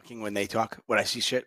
talking when they talk, when I see shit.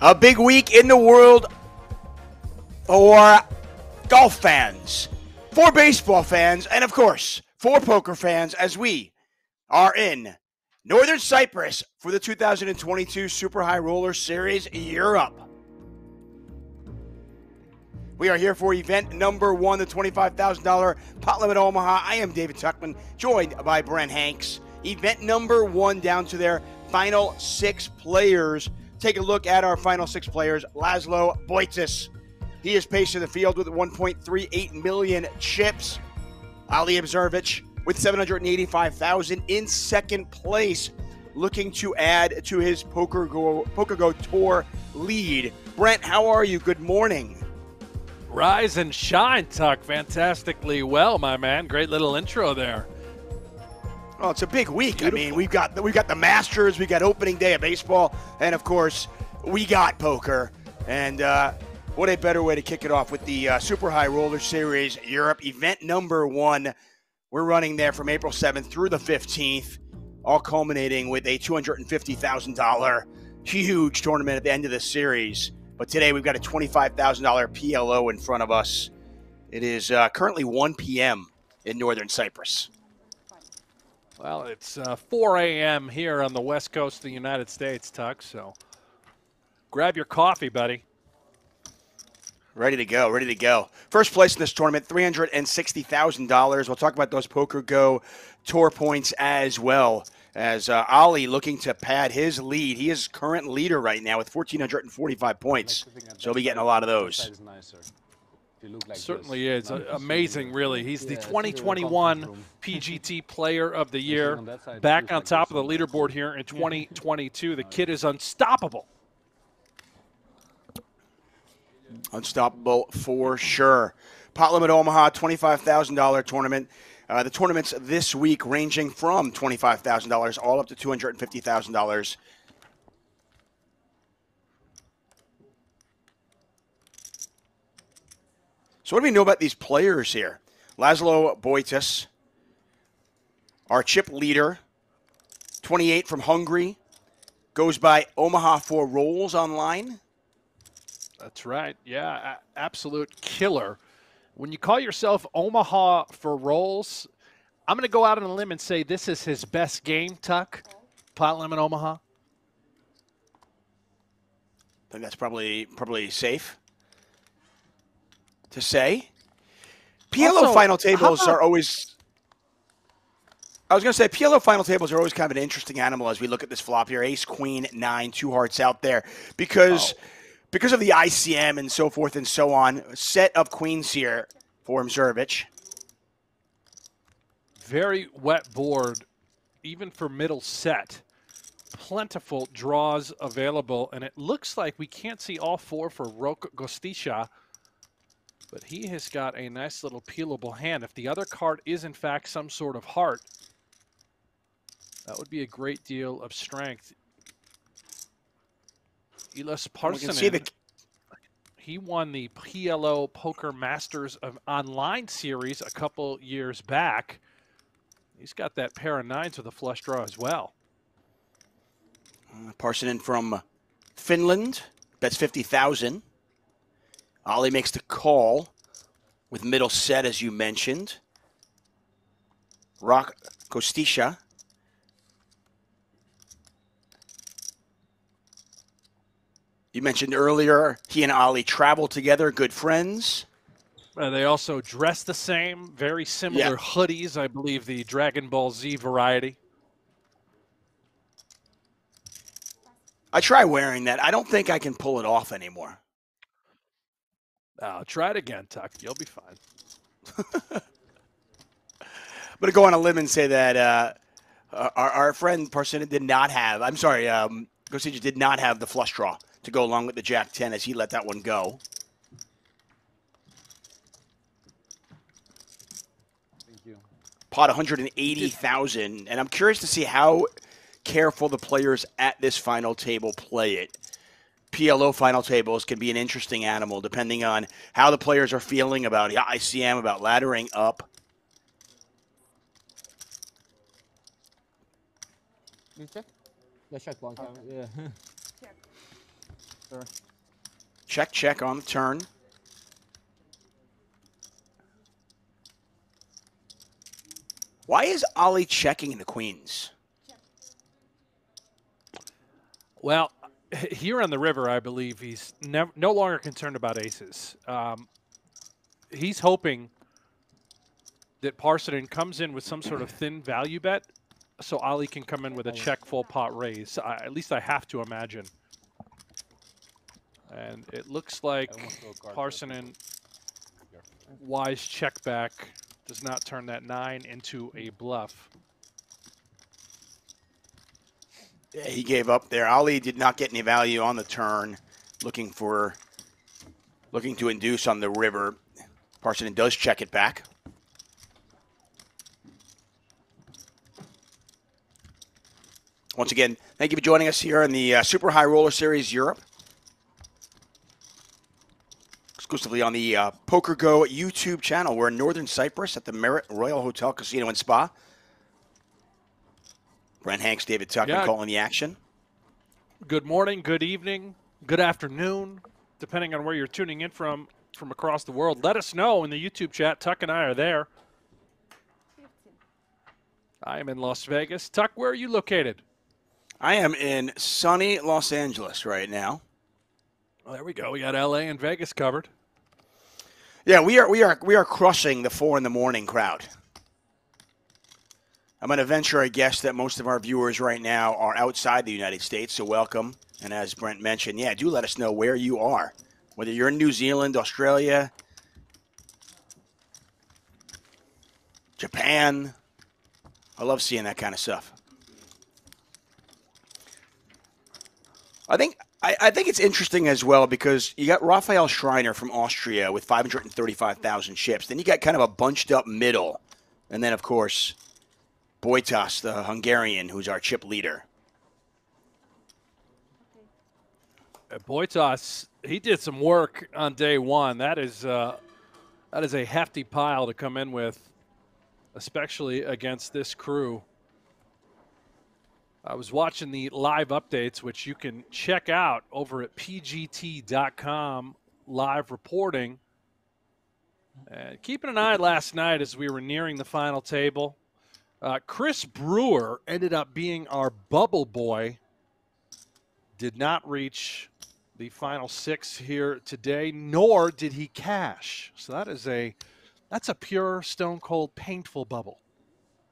A big week in the world for golf fans, for baseball fans, and of course, for poker fans as we are in Northern Cyprus for the 2022 Super High Roller Series Europe. We are here for event number 1, the $25,000 pot limit Omaha. I am David Tuckman, joined by Brent Hanks. Event number 1 down to their final 6 players. Take a look at our final 6 players. Laszlo Boitis. He is pacing the field with 1.38 million chips. Ali Obzervich with 785,000 in second place, looking to add to his PokerGO Tour lead. Brent, how are you? Good morning. Rise and shine, Tuck. Fantastically well, my man. Great little intro there. Oh, it's a big week. Beautiful. I mean, we've got the Masters, we got opening day of baseball, and of course, we got poker. And what a better way to kick it off with the Super High Roller Series Europe event number 1. We're running there from April 7th through the 15th, all culminating with a $250,000 huge tournament at the end of the series. But today we've got a $25,000 PLO in front of us. It is currently 1 p.m. in Northern Cyprus. Well, it's 4 a.m. here on the west coast of the United States, Tuck, so grab your coffee, buddy. Ready to go, ready to go. First place in this tournament, $360,000. We'll talk about those PokerGO Tour points as well, as Ali looking to pad his lead. He is current leader right now with 1,445 points, so he'll be getting a lot of those. Certainly is. Amazing, really. He's the 2021 PGT Player of the Year, back on top of the leaderboard here in 2022. The kid is unstoppable. Unstoppable for sure. Pot limit Omaha, $25,000 tournament. The tournaments this week ranging from $25,000 all up to $250,000. So what do we know about these players here? Laszlo Boitis, our chip leader, 28 from Hungary, goes by Omaha for Rolls online. That's right. Yeah, absolute killer. When you call yourself Omaha for Rolls, I'm going to go out on a limb and say this is his best game, Tuck. Pot limit Omaha. I think that's probably safe. to say. PLO Also, final how tables about- are always. I was going to say PLO final tables are always kind of an interesting animal as we look at this flop here. Ace, Queen, 9, 2 hearts out there because of the ICM and so forth and so on. Set of queens here for Mzerovic. Very wet board, even for middle set. Plentiful draws available, and it looks like we can't see all 4 for Rok Gostisha, but he has got a nice little peelable hand. If the other card is in fact some sort of heart, that would be a great deal of strength. Ilas Parsonen, he won the PLO Poker Masters of Online series a couple years back. He's got that pair of 9s with a flush draw as well. Parsonen from Finland bets 50,000. Ollie makes the call with middle set, as you mentioned. Rok Gostisha. You mentioned earlier he and Ollie travel together, good friends. They also dress the same, very similar hoodies, I believe the Dragon Ball Z variety. I try wearing that. I don't think I can pull it off anymore. Try it again, Tuck. You'll be fine. I'm going to go on a limb and say that our friend Parsonen did not have, I'm sorry, Gostisha did not have the flush draw to go along with the Jack 10 as he let that one go. Thank you. Pot 180,000, and I'm curious to see how careful the players at this final table play it. PLO final tables can be an interesting animal depending on how the players are feeling about ICM, about laddering up. You check? Yeah, check long time. Yeah. Sorry. Check, check on the turn. Why is Ollie checking the queens? Well, here on the river, I believe he's no longer concerned about aces. He's hoping that Parsonen comes in with some sort of thin value bet so Ollie can come in with a check full pot raise. At least I have to imagine. And it looks like Parsonen, wise check back, does not turn that 9 into a bluff. Yeah, he gave up there. Ollie did not get any value on the turn, looking to induce on the river. Parsonen does check it back. Once again, thank you for joining us here in the Super High Roller Series Europe. Exclusively on the PokerGo YouTube channel. We're in Northern Cyprus at the Merit Royal Hotel Casino and Spa. Brent Hanks, David Tuckman calling the action. Good morning, good evening, good afternoon, depending on where you're tuning in from across the world. Let us know in the YouTube chat. Tuck and I are there. I am in Las Vegas. Tuck, where are you located? I am in sunny Los Angeles right now. Well, there we go. We got LA and Vegas covered. Yeah, we are crushing the 4 in the morning crowd. I'm going to venture a guess that most of our viewers right now are outside the United States, so welcome. And as Brent mentioned, yeah, do let us know where you are, whether you're in New Zealand, Australia, Japan. I love seeing that kind of stuff. I think it's interesting as well because you got Raphael Schreiner from Austria with 535,000 chips. Then you got kind of a bunched up middle. And then, of course, Bojtas, the Hungarian, who's our chip leader. Bojtas, he did some work on day one. That is a hefty pile to come in with, especially against this crew. I was watching the live updates, which you can check out over at pgt.com, live reporting. Keeping an eye last night as we were nearing the final table. Chris Brewer ended up being our bubble boy. Did not reach the final 6 here today, nor did he cash. So that's a pure, stone cold, painful bubble.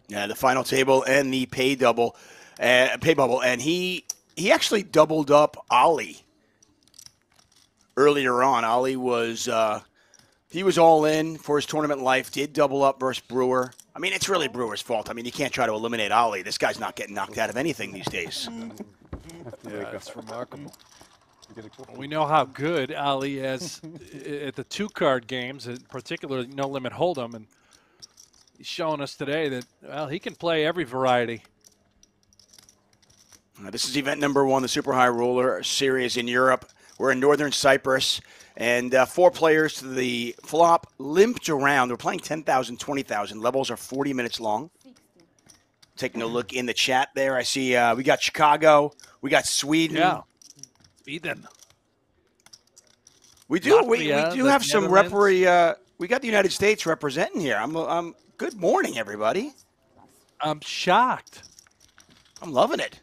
Yeah, the final table and the pay bubble, and he actually doubled up Ollie earlier on. Ollie was he was all in for his tournament life. Did double up versus Brewer. I mean, it's really Brewer's fault. I mean, you can't try to eliminate Ollie. This guy's not getting knocked out of anything these days. Yeah, it's remarkable. We know how good Ali is at the 2-card games, particularly No Limit Hold'em, and he's showing us today that, well, he can play every variety. This is event number 1, the Super High Roller Series in Europe. We're in northern Cyprus, and 4 players to the flop limped around. We're playing 10,000, 20,000. Levels are 40 minutes long. Taking a look in the chat there, I see we got Chicago, we got Sweden. Yeah, Sweden. We do. Latvia, we do have some we got the United States representing here. I'm. Good morning, everybody. I'm shocked. I'm loving it.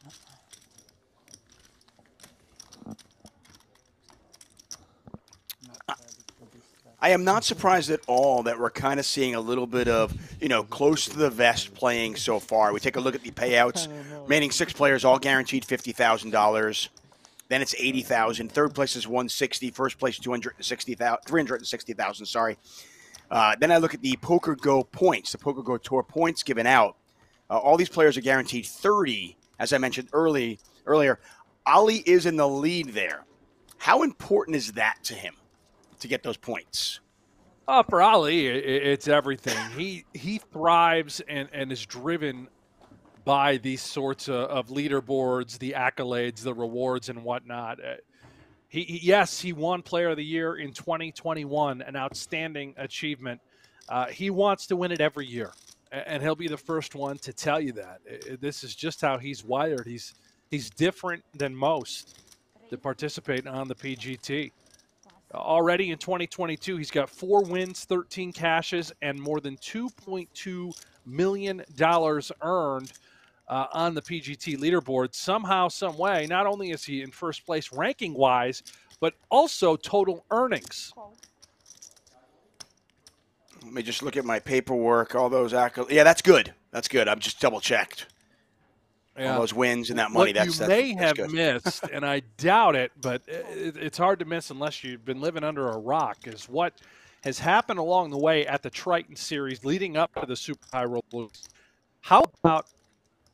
I am not surprised at all that we're kind of seeing a little bit of, close to the vest playing so far. We take a look at the payouts. Remaining 6 players all guaranteed $50,000. Then it's $80,000. Third place is $160,000. First place $360,000. Sorry. Then I look at the PokerGO points, the PokerGO Tour points given out. All these players are guaranteed 30. As I mentioned earlier, Ali is in the lead there. How important is that to him to get those points? For Ali, it's everything. He thrives and is driven by these sorts of leaderboards, the accolades, the rewards, and whatnot. He won Player of the Year in 2021, an outstanding achievement. He wants to win it every year, and he'll be the first one to tell you that. This is just how he's wired. He's different than most that participate on the PGT. Already in 2022, he's got 4 wins, 13 cashes, and more than $2.2 million earned on the PGT leaderboard. Somehow, some way, not only is he in first place ranking-wise, but also total earnings. Let me just look at my paperwork, all those accolades. Yeah, that's good. That's good. I've just double-checked. Yeah. All those wins and that money. What you may have missed, and I doubt it, but it's hard to miss unless you've been living under a rock, is what has happened along the way at the Triton Series leading up to the Super High Roll Blues. How about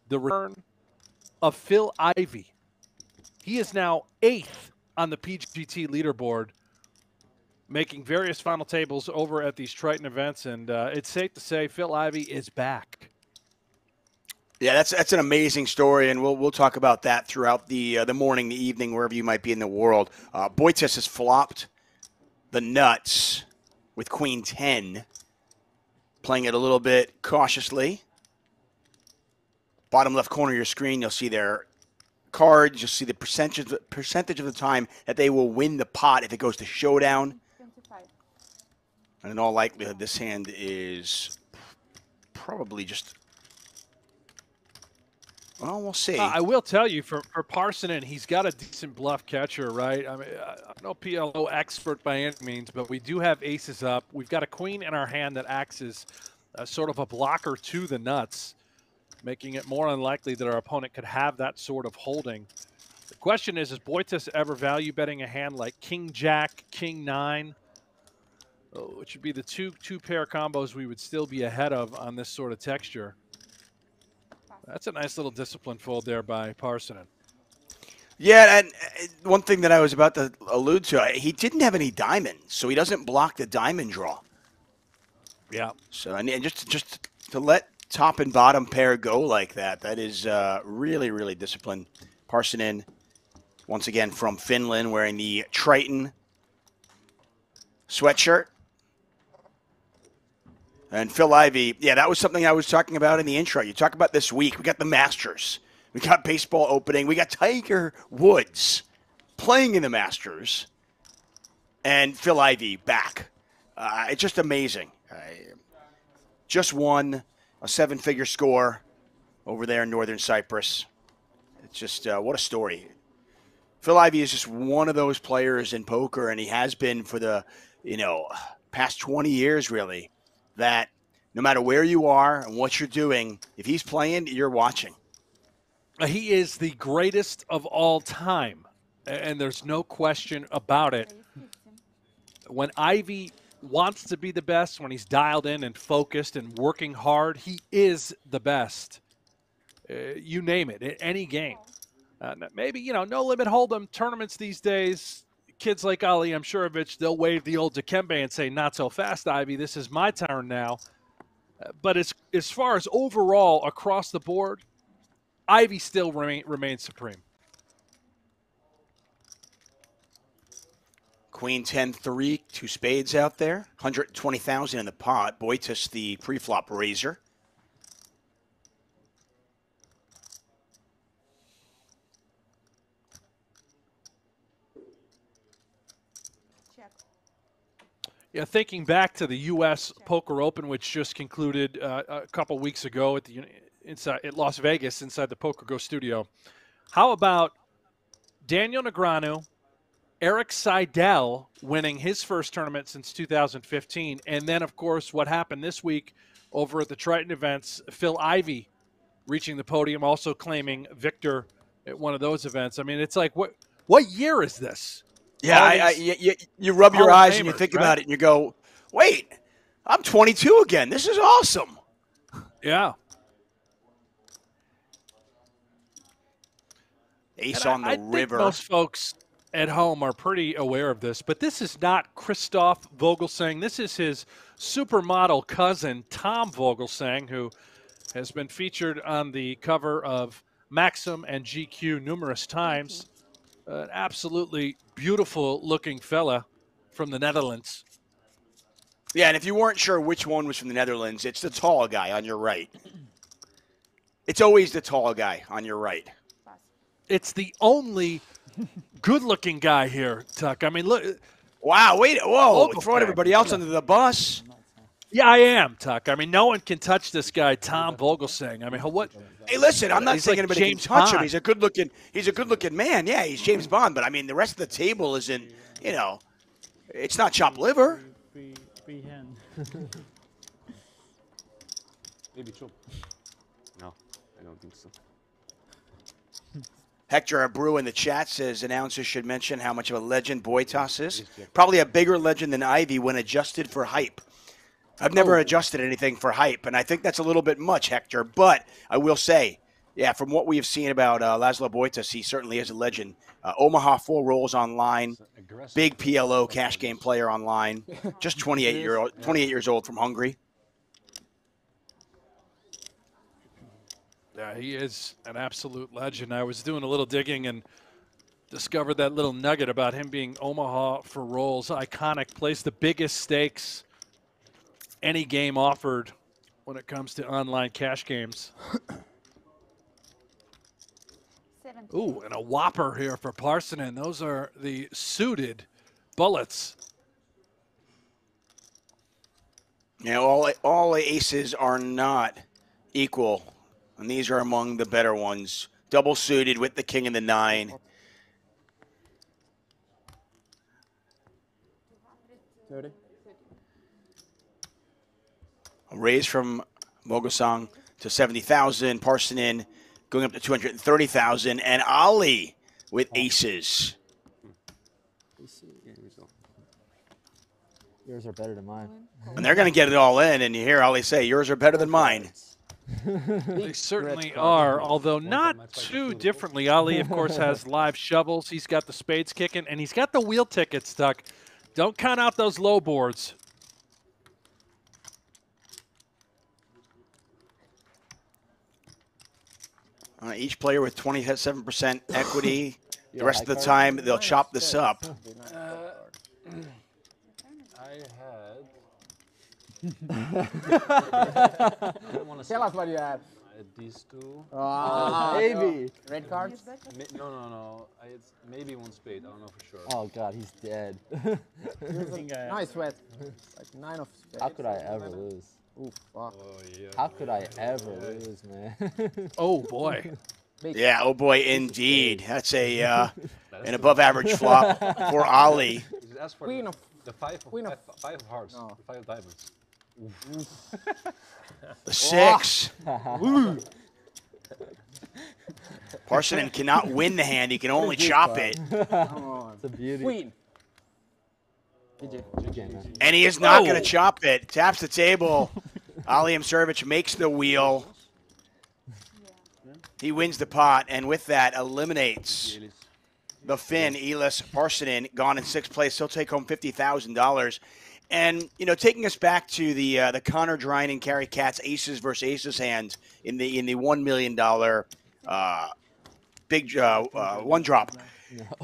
the return of Phil Ivey? He is now 8th on the PGT leaderboard, making various final tables over at these Triton events, and it's safe to say Phil Ivey is back. Yeah, that's an amazing story, and we'll talk about that throughout the morning, the evening, wherever you might be in the world. Boitis has flopped the nuts with Queen 10, playing it a little bit cautiously. Bottom left corner of your screen, you'll see their cards. You'll see the percentage of the time that they will win the pot if it goes to showdown. 25. And in all likelihood, this hand is probably just... Well, we'll see. I will tell you, for Parsonen, he's got a decent bluff catcher, right? I mean, I'm no PLO expert by any means, but we do have aces up. We've got a queen in our hand that acts as sort of a blocker to the nuts, making it more unlikely that our opponent could have that sort of holding. The question is Boitis ever value betting a hand like King Jack, King 9, which would be the two pair combos we would still be ahead of on this sort of texture? That's a nice little discipline fold there by Parsonen. Yeah, and one thing that I was about to allude to, he didn't have any diamonds, so he doesn't block the diamond draw. Yeah. So and just to let top and bottom pair go like that, that is really, really disciplined. Parsonen, once again from Finland, wearing the Triton sweatshirt. And Phil Ivey, yeah, that was something I was talking about in the intro. You talk about this week. We got the Masters. We got baseball opening. We got Tiger Woods playing in the Masters. And Phil Ivey back. It's just amazing. Just won a 7-figure score over there in northern Cyprus. It's just, what a story. Phil Ivey is just one of those players in poker, and he has been for the, past 20 years, really, that no matter where you are and what you're doing, if he's playing, you're watching. He is the greatest of all time, and there's no question about it. When Ivey wants to be the best, when he's dialed in and focused and working hard, he is the best. You name it, in any game. Maybe, no limit hold'em tournaments these days, kids like Ali Amshurovich, they'll wave the old Dikembe and say, not so fast, Ivey, this is my turn now. But as far as overall across the board, Ivey still remains supreme. Queen 10-3, 2 spades out there. 120,000 in the pot. Boitis, the pre-flop raiser. Yeah, thinking back to the U.S. Poker Open, which just concluded a couple weeks ago at Las Vegas inside the PokerGO studio. How about Daniel Negreanu, Eric Seidel winning his first tournament since 2015, and then, of course, what happened this week over at the Triton events, Phil Ivey reaching the podium, also claiming victor at one of those events. I mean, it's like, what year is this? Yeah, you rub your eyes and you think about it and you go, wait, I'm 22 again. This is awesome. Yeah. Ace on the river. Think most folks at home are pretty aware of this, but this is not Christoph Vogelsang. This is his supermodel cousin, Tom Vogelsang, who has been featured on the cover of Maxim and GQ numerous times. An absolutely beautiful-looking fella from the Netherlands. Yeah, and if you weren't sure which one was from the Netherlands, it's the tall guy on your right. It's always the tall guy on your right. It's the only good-looking guy here, Tuck. I mean, look. Wow, wait, whoa, throwing everybody else under the bus. Yeah, I am, Tuck. I mean, no one can touch this guy, Tom Vogelsang. I mean, what? Hey, listen, I'm not saying anybody can touch him. Bond. He's a good-looking man. Yeah, he's James Bond, but I mean, the rest of the table isn't, it's not chopped liver. Free hand. Maybe chop. No, I don't think so. Hector Abreu in the chat says announcers should mention how much of a legend Boitas is. Probably a bigger legend than Ivey when adjusted for hype. I've never adjusted anything for hype, and I think that's a little bit much, Hector. But I will say, yeah, from what we have seen about Laszlo Boitas, he certainly is a legend. Omaha 4 rolls online, big PLO cash game player online, just 28 years old from Hungary. Yeah, he is an absolute legend. I was doing a little digging and discovered that little nugget about him being Omaha for rolls. Iconic, plays the biggest stakes any game offered when it comes to online cash games. Ooh, and a whopper here for Parsonen. Those are the suited bullets. Yeah, all aces are not equal, and these are among the better ones. Double suited with the king and the 9. 30. A raise from Vogelsang to 70,000. Parsonen going up to 230,000, and Ali with aces. Yours are better than mine. And they're going to get it all in, and you hear Ali say, yours are better than mine. They certainly are, although not too differently. Ali, of course, has live shovels. He's got the spades kicking, and he's got the wheel ticket stuck. Don't count out those low boards. Each player with 27% equity. The rest of the time, they'll chop this up. Tell us what you had. I had these two. Maybe. Red cards? No. I had maybe one spade. I don't know for sure. Oh, God, he's dead. Nice sweat. Like 9 of spades. How could I ever lose? Ooh, fuck. Oh, yeah. How could I ever lose, man? Oh, boy. Yeah, oh boy, indeed. That's a an above-average flop for Ali. You should ask for Queen of the five of hearts, No. the 5 of diamonds. The 6. Parsonen cannot win the hand. He can only chop it. It's a beauty. Queen. And he is not going to chop it. Taps the table. Ali Imserovic makes the wheel. He wins the pot, and with that, eliminates the Finn, Elis Parsonen, gone in 6th place. He'll take home $50,000. And, you know, taking us back to the Connor Drine and Carrie Katz aces versus aces hand in the $1 million big one drop.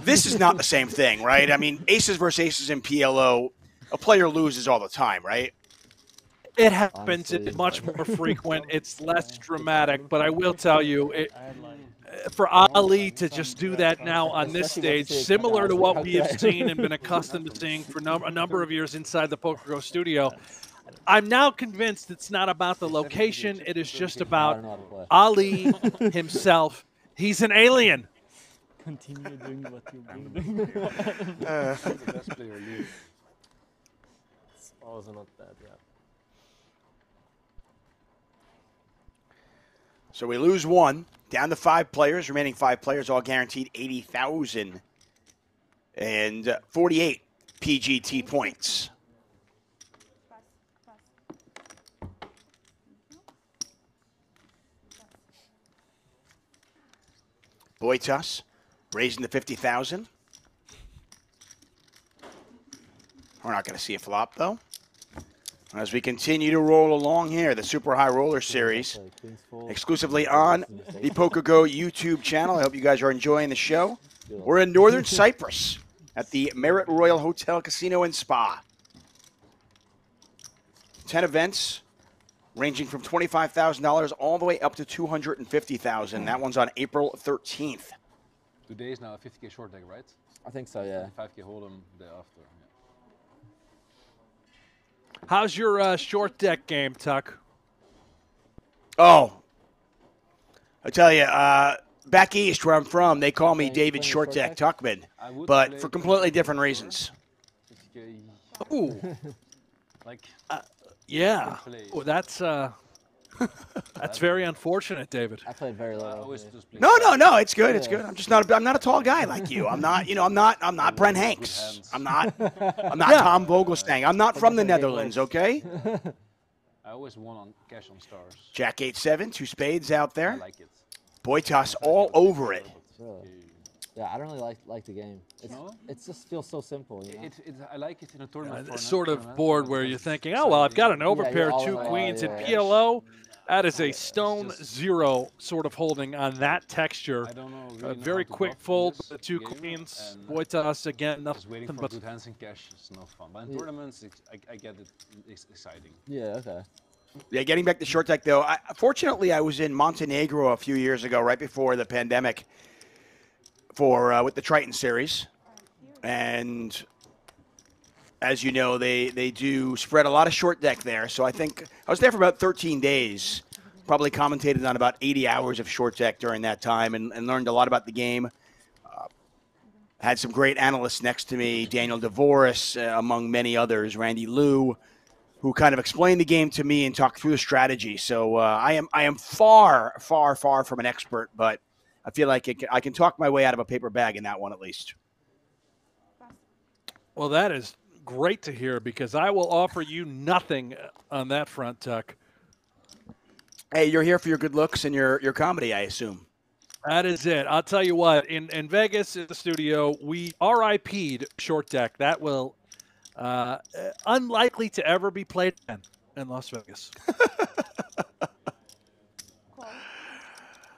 This is not the same thing, right? I mean, aces versus aces in PLO, a player loses all the time, right? It happens. It's much more frequent. It's less dramatic. But I will tell you, for Ali to just do that now on this stage, similar to what we have seen and been accustomed to seeing for a number of years inside the PokerGO studio, I'm now convinced it's not about the location. It is just about Ali himself. He's an alien. Continue doing what you've been doing. That's the best player league. It's also not bad, yeah. So we lose 1, down to 5 players. Remaining 5 players all guaranteed 80,000 and 48 PGT points. Boitas raising to 50,000. We're not going to see a flop though. As we continue to roll along here, the Super High Roller Series, exclusively on the PokerGO YouTube channel. I hope you guys are enjoying the show. We're in northern Cyprus at the Merit Royal Hotel, Casino, and Spa. 10 events ranging from $25,000 all the way up to $250,000. That one's on April 13th. Today's now a 50K short deck, right? I think so, yeah. 5K hold'em the day after. Yeah. How's your short deck game, Tuck? Oh, I tell you, back east where I'm from, they call me David Short Deck Tuckman, but for completely different reasons. 50K, Ooh, like, yeah. Well, that's very unfortunate, David. I played very I low. always just play. No, it's good, it's good. I'm just not, I'm not a tall guy like you. I'm not, I'm not Brent Hanks. I'm not Tom Vogelstang. I'm not from the Netherlands, okay? I always won on cash on stars. Jack 8-7, 2 spades out I there. like it. Boitas all over it. Really? Yeah, I don't really like the game. It just feels so simple. You know? I like it in a tournament. It's sort of board where you're thinking, oh, well, I've got an overpair, 2 queens in PLO. That is a stone 0 sort of holding on that texture. I don't know. Really Very quick fold with the 2 queens. Boitas again, Just waiting nothing for but good hands in cash is no fun. But in tournaments, I get it. It's exciting. Yeah, okay. Yeah, getting back to short deck though. Fortunately, I was in Montenegro a few years ago, right before the pandemic, for with the Triton series, and as you know, they do spread a lot of short deck there. So I think I was there for about 13 days. Probably commentated on about 80 hours of short deck during that time, and learned a lot about the game. Had some great analysts next to me, Daniel DeVoris, among many others, Randy Liu, who kind of explained the game to me and talked through the strategy. So I am far from an expert, but I feel like I can talk my way out of a paper bag in that one at least. Well, that is great to hear because I will offer you nothing on that front, Tuck. Hey, you're here for your good looks and your comedy, I assume. That is it. I'll tell you what, in Vegas, in the studio, we RIP'd short deck. That will unlikely to ever be played again in Las Vegas.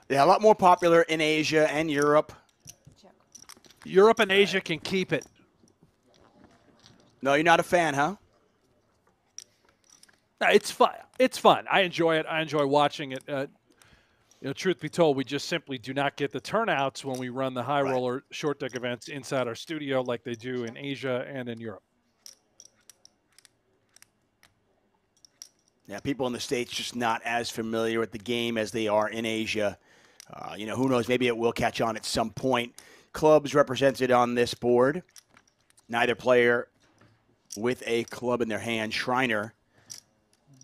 Yeah, a lot more popular in Asia and Europe. Europe and Asia can keep it. No, you're not a fan, huh? No, it's fun. It's fun. I enjoy it. I enjoy watching it. Truth be told, we just simply do not get the turnouts when we run the high roller short deck events inside our studio like they do in Asia and in Europe. Yeah, people in the States just not as familiar with the game as they are in Asia. You know, who knows? Maybe it will catch on at some point. Clubs represented on this board. Neither player with a club in their hand. Shriner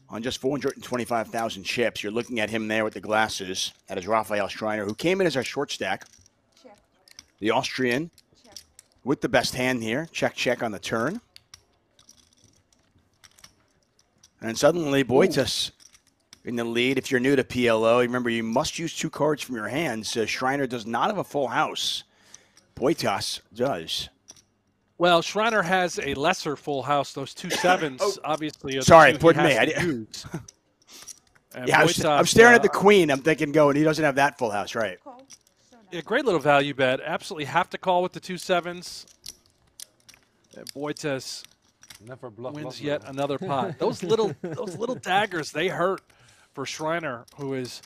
on just 425,000 chips. You're looking at him there with the glasses. That is Raphael Shriner, who came in as our short stack. Check. The Austrian Check. with the best hand here. Check, check on the turn. And suddenly, Boitas in the lead. If you're new to PLO, remember you must use 2 cards from your hand. So Shriner does not have a full house. Boitas does. Well, Shriner has a lesser full house. Those 2 sevens, obviously, are Sorry, the 2 pardon he me. has to use. Yeah, I'm staring at the queen. I'm thinking, go, and he doesn't have that full house, right? Call. Showdown. Yeah, great little value bet. Absolutely have to call with the 2 sevens. Boitas Never bluff. wins yet another pot. Those little daggers, they hurt for Shriner, who is,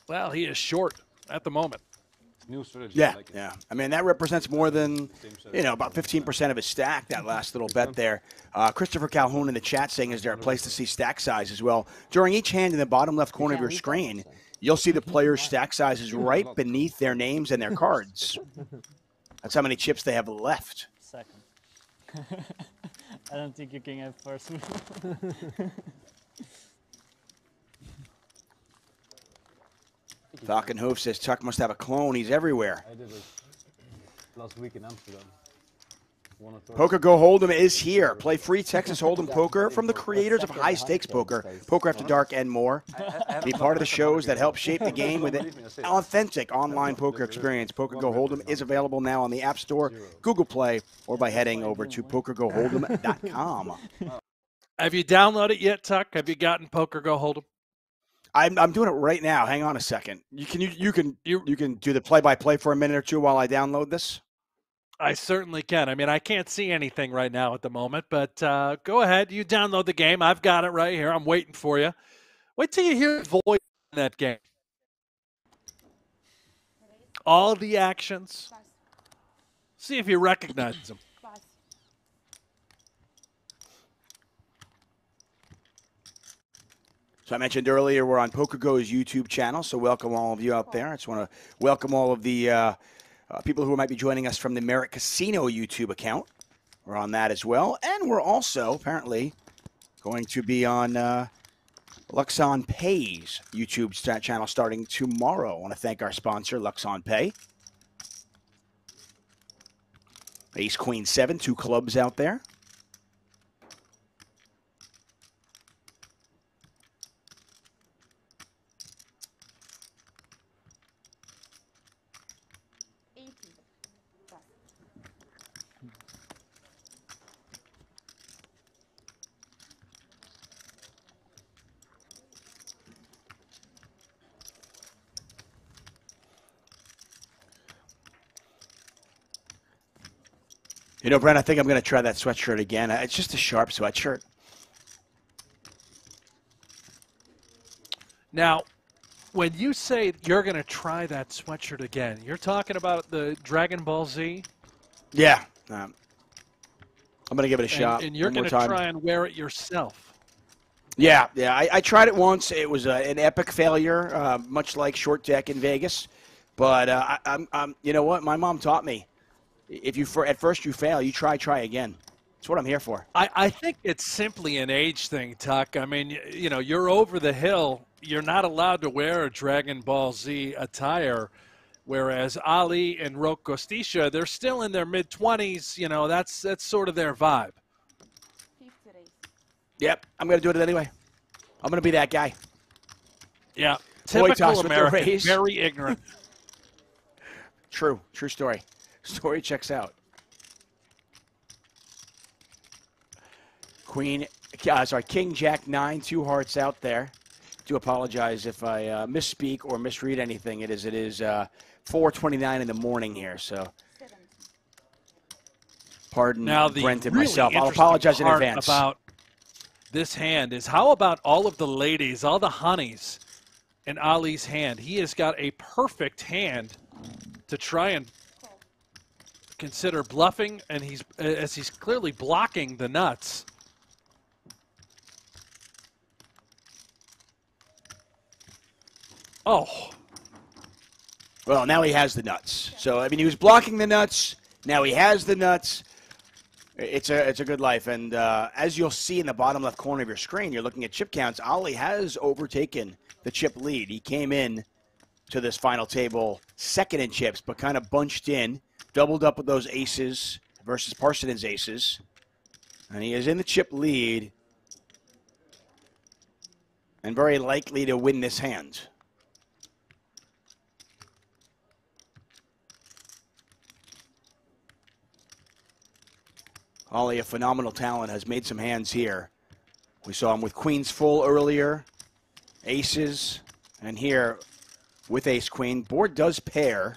well, he is short at the moment. New strategy. Yeah, like it. yeah. I mean, that represents more than, you know, about 15% of his stack, that last little bet there. Christopher Calhoun in the chat saying, is there a place to see stack size as well? During each hand in the bottom left corner of your screen, you'll see the player's stack sizes right beneath their names and their cards. That's how many chips they have left. Second. I don't think you can have first. Falkenhoof says Tuck must have a clone. He's everywhere. I did it last week in Amsterdam. PokerGO Hold'em is here. Play free Texas Hold'em poker from the creators of High Stakes Poker, Poker After Dark, and more. Be part of the shows that help shape the game with an authentic online poker experience. PokerGO Hold'em is available now on the App Store, Google Play, or by heading over to PokerGoHold'em.com. Have you downloaded yet, Tuck? Have you gotten PokerGO Hold'em? I'm doing it right now. Hang on a second. You can do the play-by-play for a minute or two while I download this? I certainly can. I mean, I can't see anything right now at the moment, but go ahead. You download the game. I've got it right here. I'm waiting for you. Wait till you hear voice in that game. All the actions. Pass. See if you recognize them. Pass. So I mentioned earlier we're on PokerGo's YouTube channel, so welcome all of you out there. I just want to welcome all of the people who might be joining us from the Merit Casino YouTube account. We're on that as well. And we're also, apparently, going to be on Luxon Pay's YouTube channel starting tomorrow. I want to thank our sponsor, Luxon Pay. Ace, Queen, 7, 2 clubs out there. You know, Brent, I think I'm going to try that sweatshirt again. It's just a sharp sweatshirt. Now, When you say you're going to try that sweatshirt again, you're talking about the Dragon Ball Z? Yeah. I'm going to give it a shot. And you're going to try and wear it yourself. Yeah. I tried it once. It was an epic failure, much like Short Deck in Vegas. But I'm you know what? My mom taught me. If you at first you fail, you try again. That's what I'm here for. I think it's simply an age thing, Tuck. I mean, you know, you're over the hill. You're not allowed to wear a Dragon Ball Z attire, whereas Ali and Roque Costisha, they're still in their mid-20s. You know, that's sort of their vibe. Yep, I'm going to do it anyway. I'm going to be that guy. Yeah, Boy, toss typical with the American, raise. very ignorant. True story. Story checks out. King Jack 9, 2 hearts out there. Do apologize if I misspeak or misread anything. It is 4:29 in the morning here, so pardon Now, the Brent and really myself. I'll interesting apologize in part advance. about this hand is how about all of the ladies, all the honeys in Ali's hand? He has got a perfect hand to try and consider bluffing, and he's clearly blocking the nuts. Oh, Well, now he has the nuts. So, I mean, he was blocking the nuts. Now he has the nuts. It's a good life. And as you'll see in the bottom left corner of your screen, you're looking at chip counts. Ali has overtaken the chip lead. He came in to this final table second in chips, but kind of bunched in, doubled up with those aces versus Parsonen's aces. And he is in the chip lead and very likely to win this hand. Ali, a phenomenal talent, has made some hands here. We saw him with queens full earlier, aces, and here with ace-queen. Board does pair.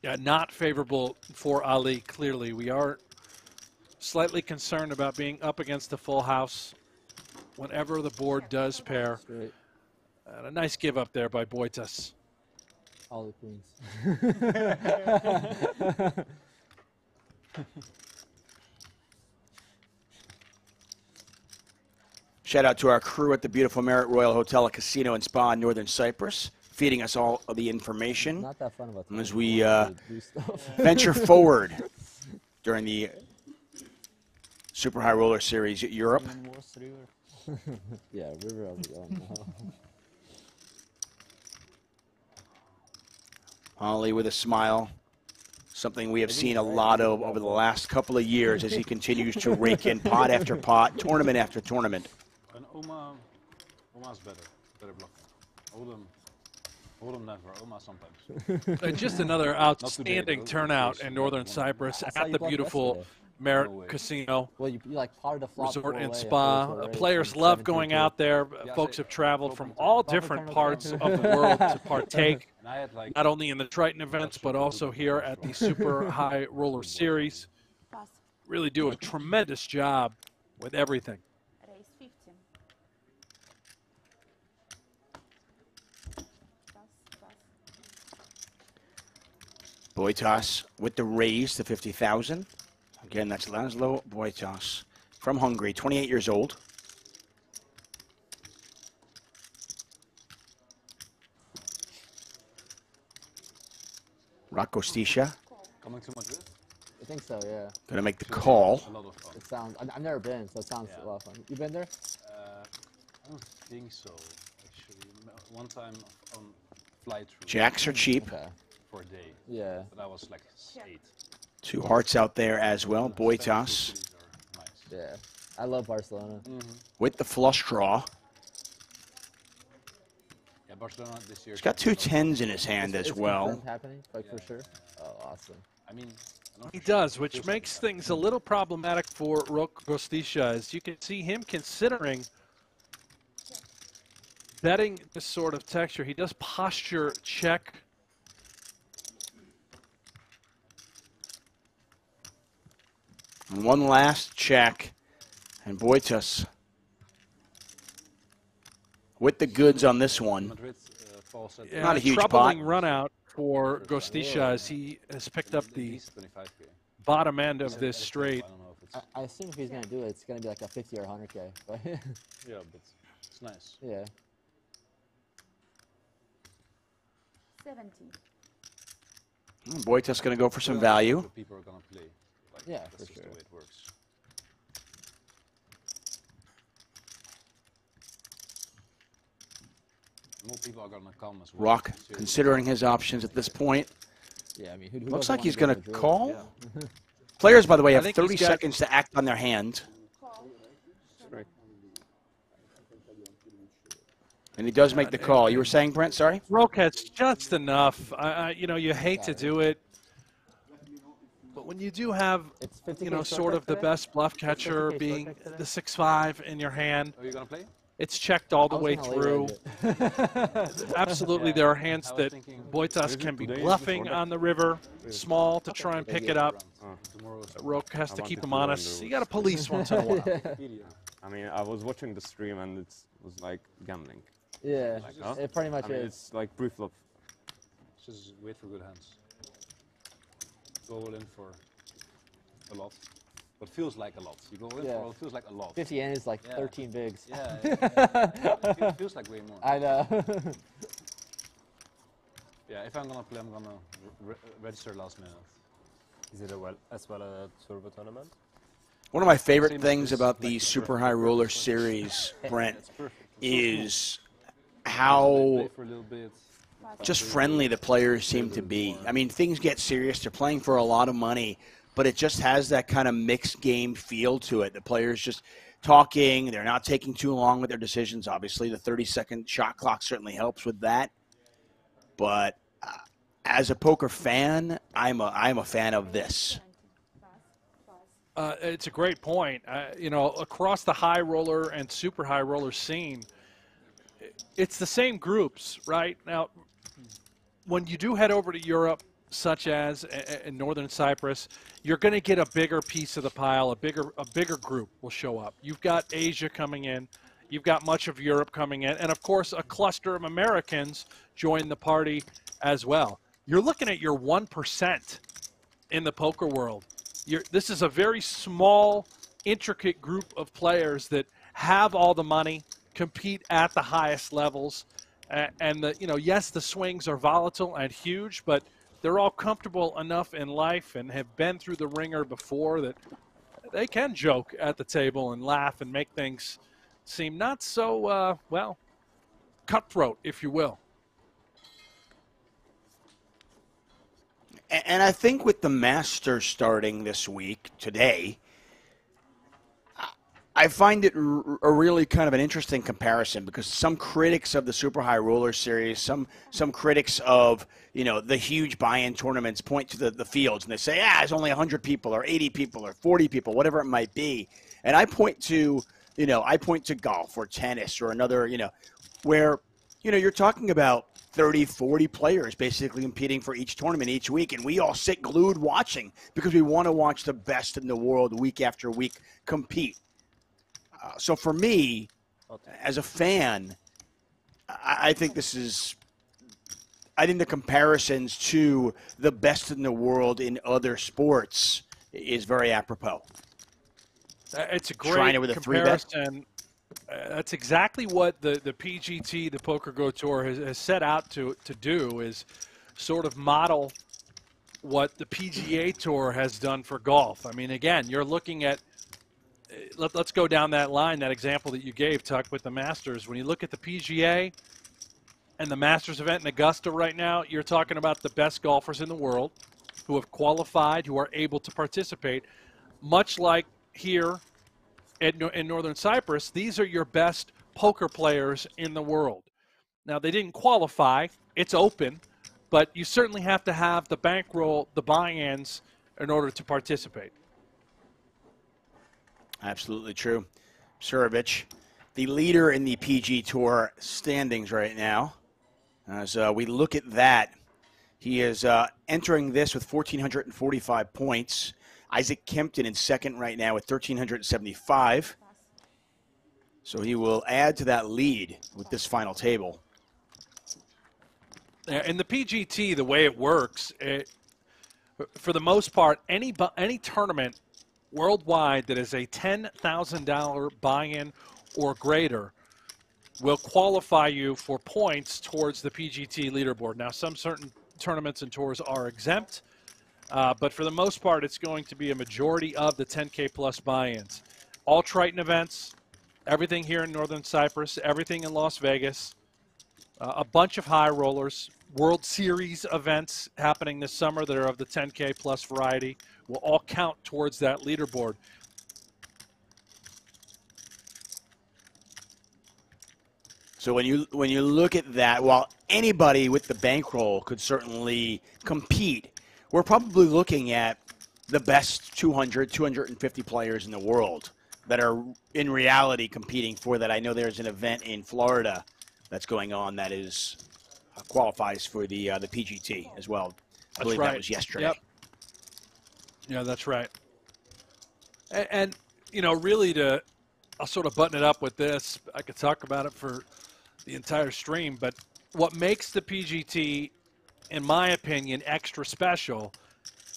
Yeah, not favorable for Ali, clearly. We are slightly concerned about being up against the full house whenever the board does pair. And a nice give up there by Boitas. All the queens. Shout out to our crew at the beautiful Marriott Royal Hotel and Casino and Spa in Northern Cyprus, feeding us all of the information Not that fun about as we do venture forward during the Super High Roller Series Europe. Yeah, river of the Ali with a smile, something we have seen a lot of over the last couple of years as he continues to rake in pot after pot, tournament after tournament. And Oma's better blocking. Odom never, Oma sometimes. Just another outstanding turnout in Northern Cyprus at the beautiful Marriott Casino. Well, you like part of the flop Resort and away, Spa. Players love going out there. Folks have traveled from all different parts of the world to partake, not only in the Triton events, but also here at the Super High Roller Series. Really do a tremendous job with everything. Boitas with the raise to 50,000. Again, that's Laszlo Boitas from Hungary, 28 years old. Rock Gostisha. Coming too much risk? I think so, yeah. Gonna make the call. A lot of fun. It sounds. I've never been, so it sounds a lot of fun. You been there? I don't think so, actually. One time on flight through. Jacks are cheap. Okay. For a day. Yeah. But that was like 8. Two hearts out there as well. Boitas Nice. Yeah. I love Barcelona. with the flush draw. Yeah, Barcelona this year. He's got two tens in his hand as It's well. confirmed happening, like for sure. Oh, awesome. I mean, He does, which makes things a little problematic for Rock Gostisha, as you can see him considering betting this sort of texture. He does posture check. And one last check. And Boitas with the goods on this one. Madrid falls at Not a huge troubling pot. run out for Gostisha as he has picked up the bottom end of this straight. I don't know if it's. I assume if he's gonna do it, it's gonna be like a 50 or 100K. But Yeah, but it's nice. yeah. 70. Boitas going to go for some value. People are gonna play. Like, Yeah, that's for just sure. the way it works. More people are gonna come as well. Rock Seriously. considering his options at this point. Yeah, I mean, who Looks doesn't like wanna he's go going to Madrid? call. Yeah. Players, by the way, I have think 30 he's got- seconds to act on their hand. And he does make the call. You were saying, Brent, sorry? Rock has just enough. You know, you hate to do it, but when you do have, It's 50K you know, short sort bet of the today? best bluff catcher 50K being short bet today? the 6-5 in your hand, Are you gonna play? it's checked all the I was way gonna through. lay-raise it. Absolutely, Yeah, there are hands I was that thinking Boitas can be bluffing on the river, small to try and pick it up. Tomorrow is Rook has I to keep wanted him to learn honest. the You got to rules. police once in a while. video. I mean, I was watching the stream and it was like gambling. Yeah, Huh? it pretty much I mean, is. it's like pre-flop. Just wait for good hands. Go all in for a lot. What feels like a lot. You go in Yeah. for what feels like a lot. 50 N is like Yeah. 13 bigs. Yeah, it feels like way more. I know. Yeah, if I'm gonna play, I'm gonna register last minute. Is it as well a turbo tournament? One of my favorite Same as things this, about like the the Super perfect- High the Roller perfect one. Series, Brent, It's perfect. It's so is smooth. how Play for a little bit. just friendly the players seem to be. I mean, things get serious. They're playing for a lot of money, but it just has that kind of mixed game feel to it. The players just talking. They're not taking too long with their decisions. Obviously, the 30-second shot clock certainly helps with that. But as a poker fan, I'm a fan of this. It's a great point. You know, across the high roller and super high roller scene, it's the same groups, right? Now, when you do head over to Europe, such as in northern Cyprus, you're going to get a bigger piece of the pile. A bigger group will show up. You've got Asia coming in. You've got much of Europe coming in. And, of course, a cluster of Americans join the party as well. You're looking at your 1% in the poker world. This is a very small, intricate group of players that have all the money, compete at the highest levels, and yes, the swings are volatile and huge, but they're all comfortable enough in life and have been through the ringer before that they can joke at the table and laugh and make things seem not so cutthroat, if you will. And I think with the Masters starting this week, today, I find it a really kind of an interesting comparison because some critics of the Super High Roller Series, some critics of, the huge buy-in tournaments point to the fields and they say, it's only 100 people or 80 people or 40 people, whatever it might be. And I point to golf or tennis or another, where, you're talking about 30, 40 players basically competing for each tournament each week, and we all sit glued watching because we want to watch the best in the world week after week compete. So for me, as a fan, I think the comparisons to the best in the world in other sports is very apropos. It's a great comparison. That's exactly what the PGT, the PokerGO Tour, has set out to do, is sort of model what the PGA Tour has done for golf. I mean, again, you're looking at let's go down that line, that example that you gave, Tuck, with the Masters. When you look at the PGA and the Masters event in Augusta right now, you're talking about the best golfers in the world who have qualified, who are able to participate. Much like here in northern Cyprus, these are your best poker players in the world. Now, they didn't qualify. It's open, but you certainly have to have the bankroll, the buy-ins, in order to participate. Absolutely true. SHRS, the leader in the PG Tour standings right now. As we look at that, he is entering this with 1,445 points. Isaac Kempton in second right now with 1,375. So he will add to that lead with this final table. In the PGT, the way it works, for the most part, any tournament worldwide that is a $10,000 buy-in or greater will qualify you for points towards the PGT leaderboard. Now, some certain tournaments and tours are exempt, but for the most part, it's going to be a majority of the 10K plus buy-ins. All Triton events, everything here in Northern Cyprus, everything in Las Vegas, a bunch of high rollers, World Series events happening this summer that are of the 10K plus variety will all count towards that leaderboard. So when you look at that, while anybody with the bankroll could certainly compete, we're probably looking at the best 200, 250 players in the world that are in reality competing for that. I know there's an event in Florida that's going on that is qualifies for the PGT as well. I believe that was yesterday. Yep. Yeah, that's right. And really I'll sort of button it up with this. I could talk about it for the entire stream, but what makes the PGT, in my opinion, extra special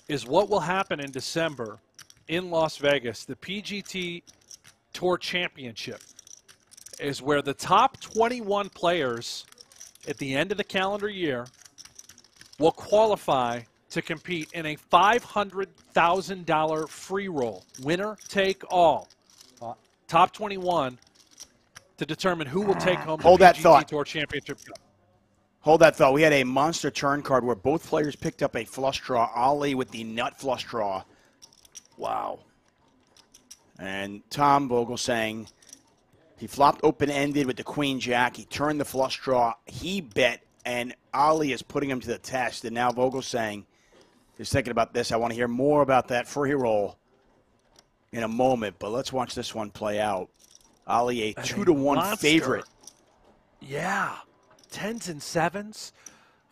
is what will happen in December in Las Vegas. The PGT Tour Championship is where the top 21 players at the end of the calendar year will qualify to compete in a $500,000 free roll. Winner take all. Top 21 to determine who will take home Hold the that PGT thought. Tour Championship. Hold that thought. We had a monster turn card where both players picked up a flush draw. Ali with the nut flush draw. Wow. And Tom Vogel saying he flopped open-ended with the queen jack. He turned the flush draw. He bet, and Ali is putting him to the test. And now Vogel's saying he's thinking about this. I want to hear more about that free roll in a moment, but let's watch this one play out. Ali, a 2-to-1 favorite. Yeah. 10s and 7s.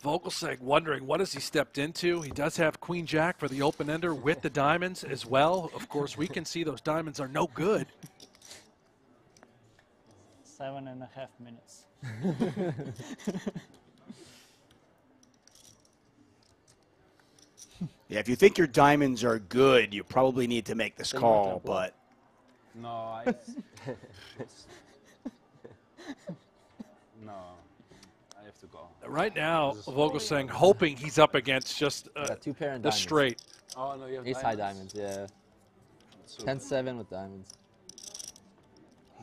Vogelsang wondering what has he stepped into. He does have queen jack for the open ender with the diamonds as well. Of course, we can see those diamonds are no good. 7.5 minutes. Yeah, if you think your diamonds are good, you probably need to make this call, but No, no, I have to go. Right now, Vogelsang hoping he's up against just Got 2 pair and the diamonds. straight. Oh no, you have Ace high diamonds, yeah. 10-7 with diamonds.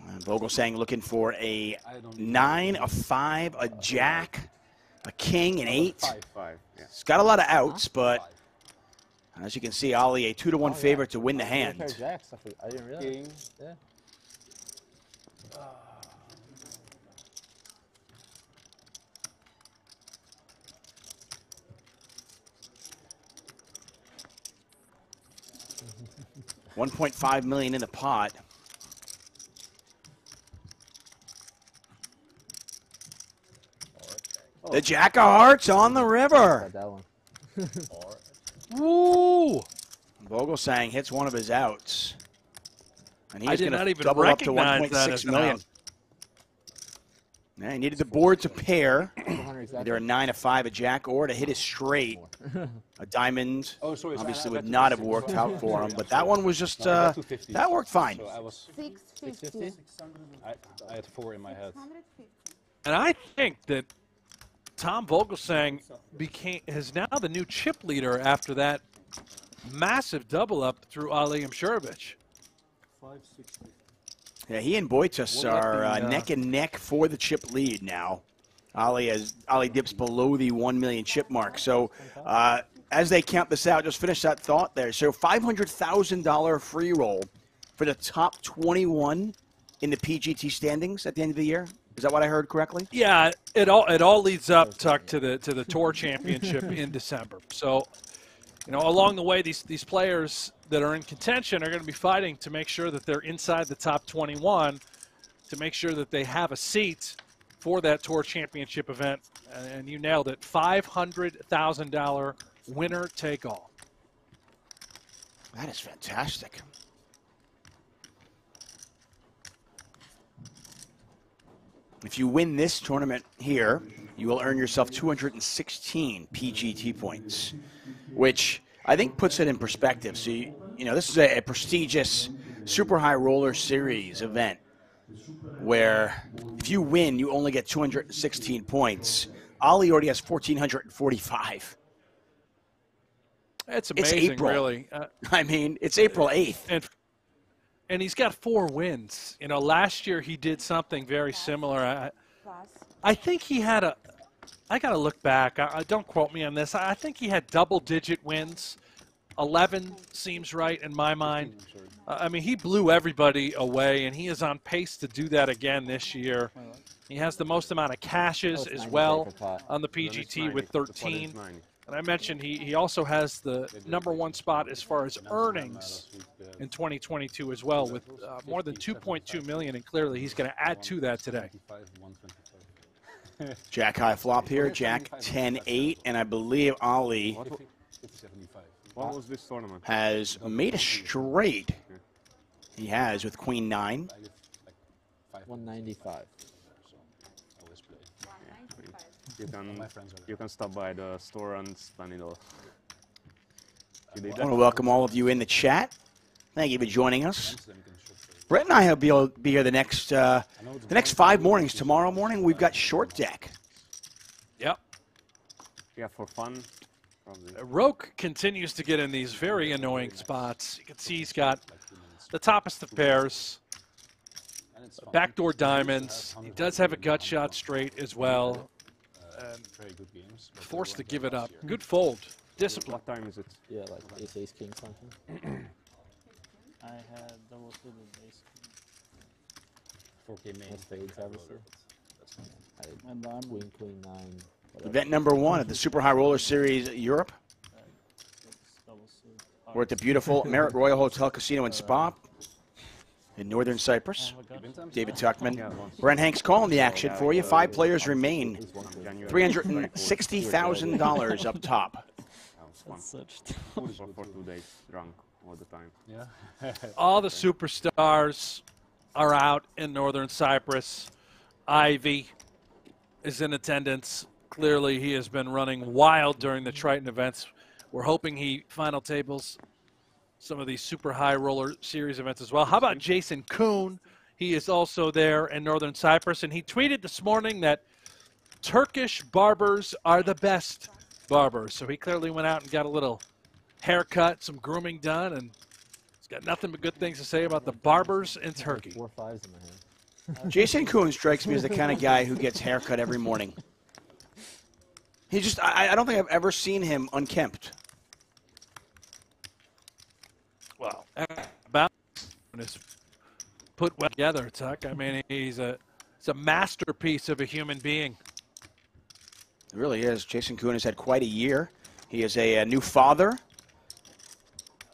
And Vogelsang looking for a 9, a 5, a jack, a king, an 8. 5. Yeah. It's got a lot of outs, but as you can see, Ali, a 2-to-1 favorite to win the 2 pair hand. jacks, I didn't realize. Yeah. $1.5 million in the pot. The Jack of Hearts on the river. Got that one. Woo! Vogelsang hits one of his outs. And he's did going not to even double up to recognize that as 1.6 an million. out. Yeah, he needed the board to pair. 400 exactly. Either a 9, a 5, a jack, or to hit his straight. A diamond Oh, sorry. obviously I would got not have 250, worked so out for him, but that one was just, No, I got 250. that worked fine. So I was, 650. I had 4 in my head. 650. And I think that Tom Vogelsang is now the new chip leader after that massive double up through Ali Msherovich. Yeah, he and Boitas are neck and neck for the chip lead now. Ali dips below the 1 million chip mark. So as they count this out, just finish that thought there. So $500,000 free roll for the top 21 in the PGT standings at the end of the year. Is that what I heard correctly? Yeah, it all leads up, Tuck, to the Tour Championship in December. So, you know, along the way, these players that are in contention are going to be fighting to make sure that they're inside the top 21, to make sure that they have a seat for that Tour Championship event. And you nailed it, $500,000 winner take all. That is fantastic. If you win this tournament here, you will earn yourself 216 PGT points, which I think puts it in perspective. So, you know, this is a prestigious Super High Roller Series event where if you win, you only get 216 points. Ali already has 1,445. It's It's amazing, April. really. I mean, it's April 8th. And he's got 4 wins. You know, last year he did something very similar. I think he had I got to look back. Don't quote me on this. I think he had double-digit wins. 11 seems right in my mind. I mean, he blew everybody away, and he is on pace to do that again this year. He has the most amount of cashes as well on the PGT with 13. And I mentioned he also has the #1 spot as far as earnings in 2022 as well, with more than 2.2 million, and clearly he's going to add to that today. Jack high flop here, Jack 10-8, and I believe Ali What was this tournament? has made a straight. He has with Queen 9. 195. You can stop by the store and spend it all. You did I that? want to welcome all of you in the chat. Thank you for joining us. Brett and I will be here the next 5 mornings. Tomorrow morning we've got short deck. Yep. Yeah, for fun, probably. Roke continues to get in these very annoying spots. You can see he's got the toppest of pairs, And it's fun. backdoor It's used to have diamonds. He 100 does have a million gut on shot straight as well. very good games. But they Forced to weren't give there it up. last year. Good fold. Discipline. What time is it? Yeah, like ace king something. I had double suited ace. 4K main. No spades, obviously. That's fine. And I'm Queen 9. whatever. Event number 1 at the Super High Roller Series Europe. double suited. We're at the beautiful Marriott Royal Hotel Casino in Spa in northern Cyprus. David Tuckman. Yeah, once. Brent Hanks calling the action for you. 5 players remain. January. $360,000 up top. That's such. For 2 days, drunk all the time. Yeah. All the superstars are out in northern Cyprus. Ivy is in attendance. Clearly, he has been running wild during the Triton events. We're hoping he final tables some of these super high roller series events as well. How about Jason Kuhn? He is also there in northern Cyprus, and he tweeted this morning that Turkish barbers are the best barbers. So he clearly went out and got a little haircut, some grooming done, and he's got nothing but good things to say about the barbers in Turkey. 4 5s in my hand. Jason Kuhn strikes me as the kind of guy who gets haircut every morning. He just, I don't think I've ever seen him unkempt. Well, about is put well together, Tuck. I mean, it's a masterpiece of a human being. It really is. Jason Kuhn has had quite a year. He is a new father.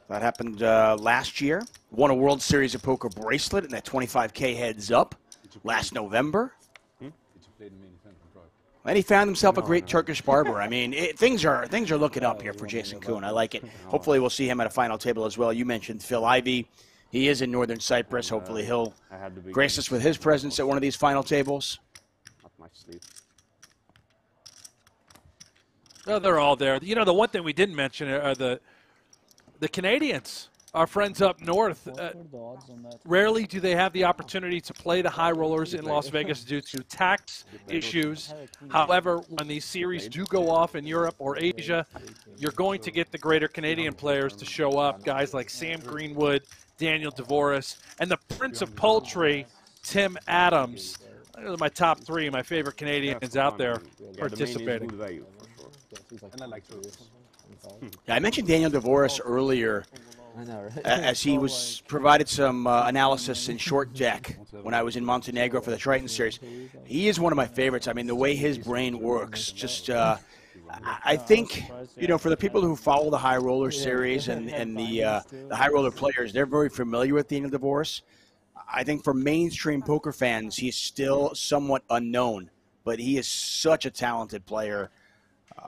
That happened last year. Won a World Series of Poker bracelet in that 25K heads up last November. Did you play the main event in Prague? And he found himself a great Turkish barber. I mean, things are looking up here for Jason Kuhn. I like it. Hopefully we'll see him at a final table as well. You mentioned Phil Ivey. He is in northern Cyprus. Hopefully he'll grace us with his presence at one of these final tables. Not much sleep. No, they're all there. You know, the one thing we didn't mention are the Canadians, our friends up north. What were the odds on that? Rarely do they have the opportunity to play the high rollers in Las Vegas due to tax issues. However, when these series do go off in Europe or Asia, you're going to get the greater Canadian players to show up, guys like Sam Greenwood, Daniel DeVoris, and the Prince of Poultry, Tim Adams. Those are my top 3, my favorite Canadians out there participating. And I like Turks. Yeah, I mentioned Daniel DeVoris earlier I know, right? as he was provided some analysis in short deck when I was in Montenegro for the Triton Series. He is one of my favorites. I mean, the way his brain works, just I think, you know, for the people who follow the High Roller Series and the High Roller players, they're very familiar with Daniel DeVoris. I think for mainstream poker fans, he's still somewhat unknown, but he is such a talented player.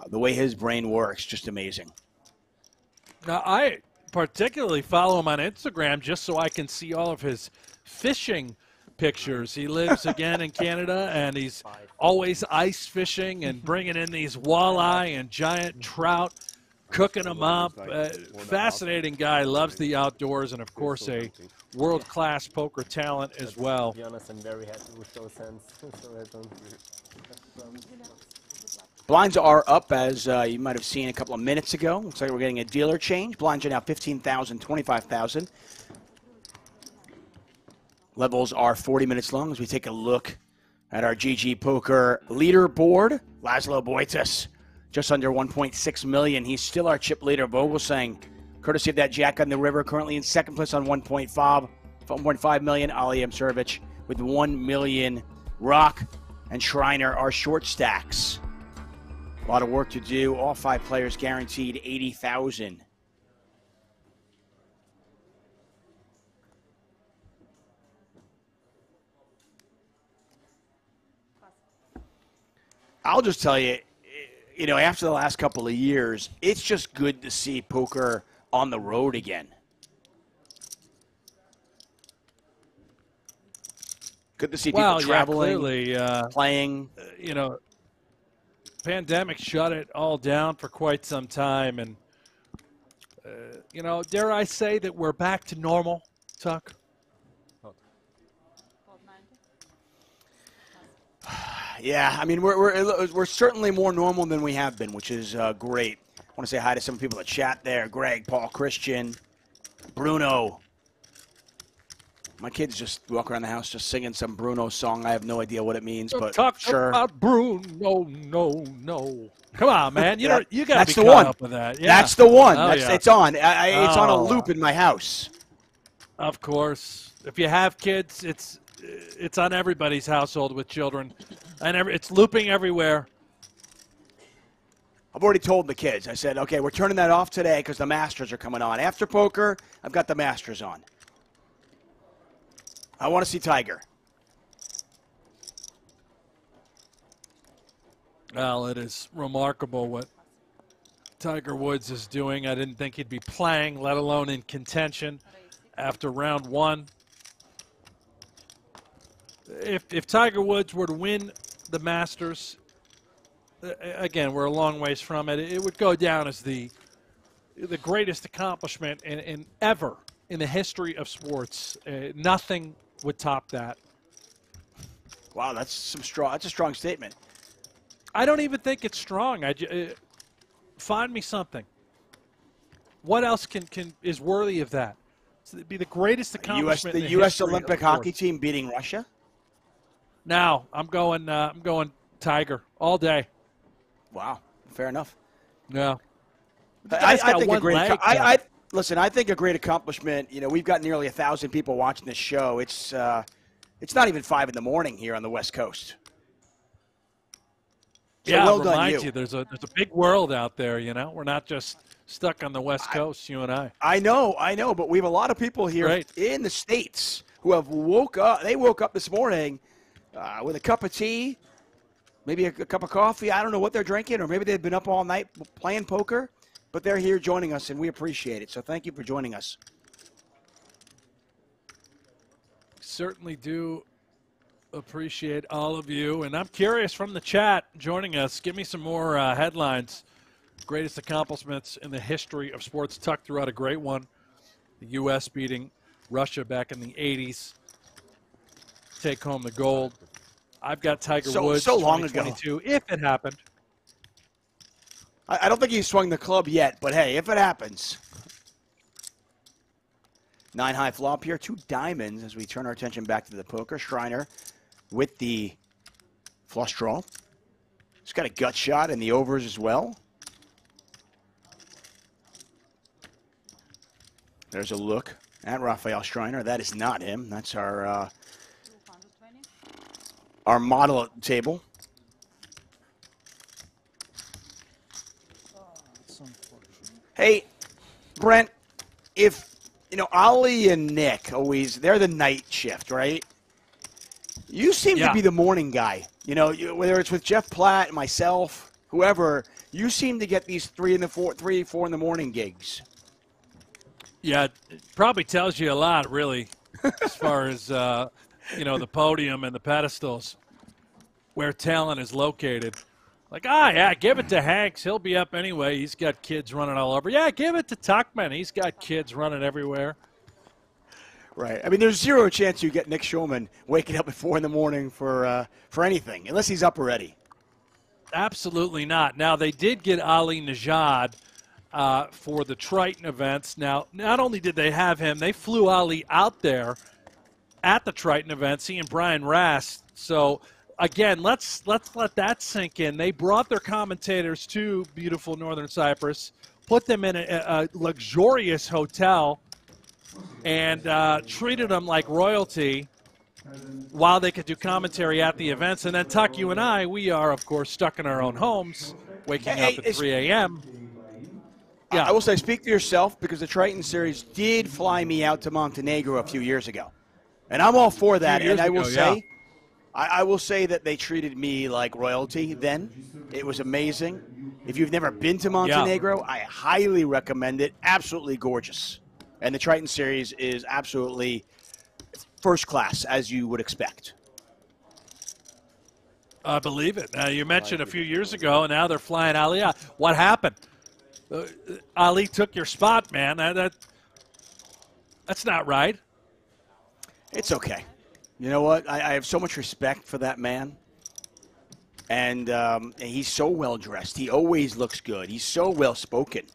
The way his brain works, just amazing. Now, I particularly follow him on Instagram just so I can see all of his fishing pictures. He lives again in Canada, and he's always ice fishing and bringing in these walleye and giant trout, cooking them up. Fascinating guy, loves the outdoors, and of course a world-class poker talent as well. To be honest, I'm very happy with those hands. So I don't. Blinds are up, as you might have seen a couple of minutes ago. Looks like we're getting a dealer change. Blinds are now 15,000, 25,000. Levels are 40 minutes long as we take a look at our GG Poker leaderboard. Laszlo Boitas, just under 1.6 million. He's still our chip leader. Vogelsang, courtesy of that jack on the river, currently in second place on 1.5 million. Ali Amserovic with 1 million. Rock and Schreiner are short stacks. A lot of work to do. All 5 players guaranteed 80,000. I'll just tell you, you know, after the last couple of years, it's just good to see poker on the road again. Good to see people traveling, clearly, playing. You know, pandemic shut it all down for quite some time, and you know, dare I say that we're back to normal, Tuck? Yeah. I mean, we're certainly more normal than we have been, which is great. I want to say hi to some people in the chat there. Greg, Paul, Christian, Bruno. My kids just walk around the house just singing some Bruno song. I have no idea what it means, but Talk sure. about Bruno, no. Come on, man. You got to be caught up with that. Yeah. That's the one. Oh, yeah. It's on. It's on a loop in my house. Of course. If you have kids, it's on everybody's household with children, and it's looping everywhere. I've already told the kids. I said, okay, we're turning that off today because the Masters are coming on. After poker, I've got the Masters on. I want to see Tiger. Well, it is remarkable what Tiger Woods is doing. I didn't think he'd be playing, let alone in contention after round one. If Tiger Woods were to win the Masters, again, we're a long ways from it, it would go down as the greatest accomplishment in ever in the history of sports. Nothing would top that. Wow, that's a strong statement. I don't even think it's strong. Find me something. What else is worthy of that? It'd be the greatest accomplishment. The U.S. Olympic hockey team beating Russia. Now I'm going Tiger all day. Wow, fair enough. Yeah, I think a great. Listen, I think a great accomplishment. You know, we've got nearly 1,000 people watching this show. It's not even 5 in the morning here on the West Coast. So yeah, well reminds done, you. There's a big world out there. You know, we're not just stuck on the West Coast. You and I. I know, but we have a lot of people here in the States who have woke up. They woke up this morning with a cup of tea, maybe a cup of coffee. I don't know what they're drinking, or maybe they've been up all night playing poker. But they're here joining us, and we appreciate it. So thank you for joining us. Certainly do appreciate all of you. And I'm curious from the chat joining us, give me some more headlines. Greatest accomplishments in the history of sports. Tuck threw out a great one. The U.S. beating Russia back in the 80s. Take home the gold. I've got Tiger Woods so long ago. 2022, if it happened. I don't think he swung the club yet, but hey, if it happens. 9 high flop here, 2 diamonds as we turn our attention back to the poker. Shriner with the flush draw. He's got a gut shot in the overs as well. There's a look at Rafael Shriner. That is not him. That's our model table. Hey, Brent, if, Ali and Nick they're the night shift, right? You seem to be the morning guy. Whether it's with Jeff Platt, myself, whoever, you seem to get these 3, 4 in the morning gigs. Yeah, it probably tells you a lot, really, as far as, the podium and the pedestals, where talent is located. Like, give it to Hanks. He'll be up anyway. He's got kids running all over. Yeah, give it to Tuckman. He's got kids running everywhere. Right. I mean, there's zero chance you get Nick Schulman waking up at 4 in the morning for anything, unless he's up already. Absolutely not. Now, they did get Ali Najad for the Triton events. Now, not only did they have him, they flew Ali out there at the Triton events, he and Brian Rast. So, again, let's let that sink in. They brought their commentators to beautiful Northern Cyprus, put them in a luxurious hotel, and treated them like royalty while they could do commentary at the events. And then Tuck, you and I, we are, of course, stuck in our own homes, waking up at 3 a.m. Yeah. I will say, speak for yourself, because the Triton Series did fly me out to Montenegro a few years ago. And I'm all for that. And I will say, I will say that they treated me like royalty then. It was amazing. If you've never been to Montenegro, I highly recommend it. Absolutely gorgeous. And the Triton Series is absolutely first class, as you would expect. I believe it. You mentioned a few years ago, and now they're flying Ali out. What happened? Ali took your spot, man. That's not right. It's okay. You know what? I have so much respect for that man. And he's so well dressed. He always looks good. He's so well spoken.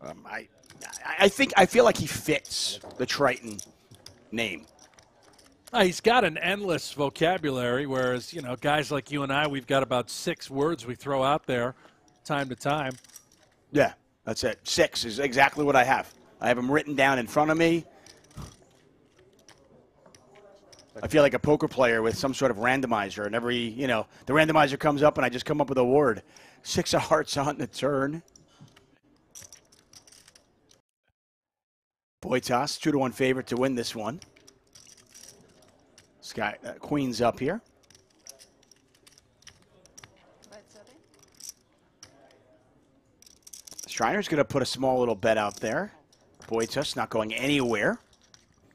I feel like he fits the Triton name. He's got an endless vocabulary, whereas, you know, guys like you and I, we've got about 6 words we throw out there time to time. Yeah, that's it. 6 is exactly what I have. I have them written down in front of me. I feel like a poker player with some sort of randomizer, and every, you know, the randomizer comes up and I just come up with a word. 6 of hearts on the turn. Boy toss, 2-1 favorite to win this one. Sky Queen's up here. Schreiner's going to put a small little bet out there. Boytus not going anywhere.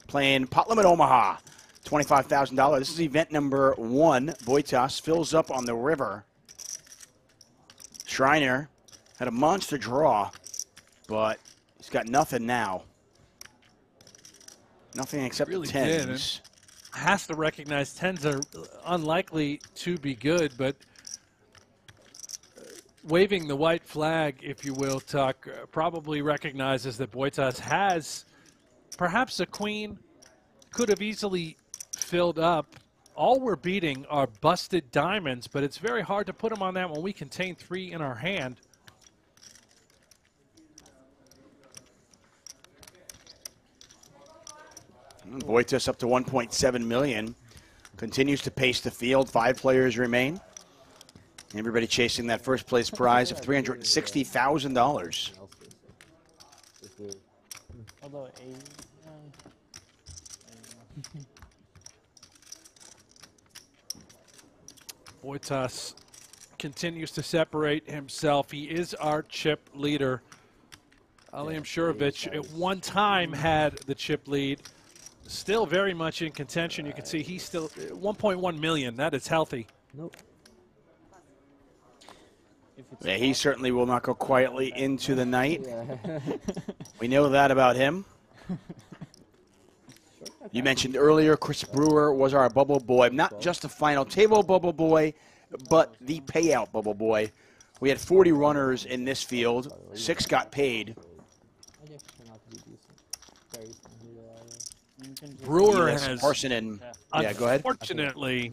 Playing pot limit Omaha, $25,000. This is event number 1. Boytas fills up on the river. Schreiner had a monster draw, but he's got nothing now. Nothing except Really the tens. Has to recognize tens are unlikely to be good, but waving the white flag, if you will, Tuck, probably recognizes that Boytas has perhaps a queen, could have easily filled up. All we're beating are busted diamonds, but it's very hard to put them on that when we contain 3 in our hand. Boytas up to 1.7 million. Continues to pace the field. 5 players remain. Everybody chasing that first place prize of $360,000. Although Boytas continues to separate himself. He is our chip leader. Ali Mshurovich at one time had the chip lead. Still very much in contention. You can see he's still 1.1 million. That is healthy. Nope. Yeah, he certainly will not go quietly into the night. We know that about him. You mentioned earlier Chris Brewer was our bubble boy. Not just the final table bubble boy, but the payout bubble boy. We had 40 runners in this field. 6 got paid. Brewer has Parson and yeah, go ahead. Unfortunately,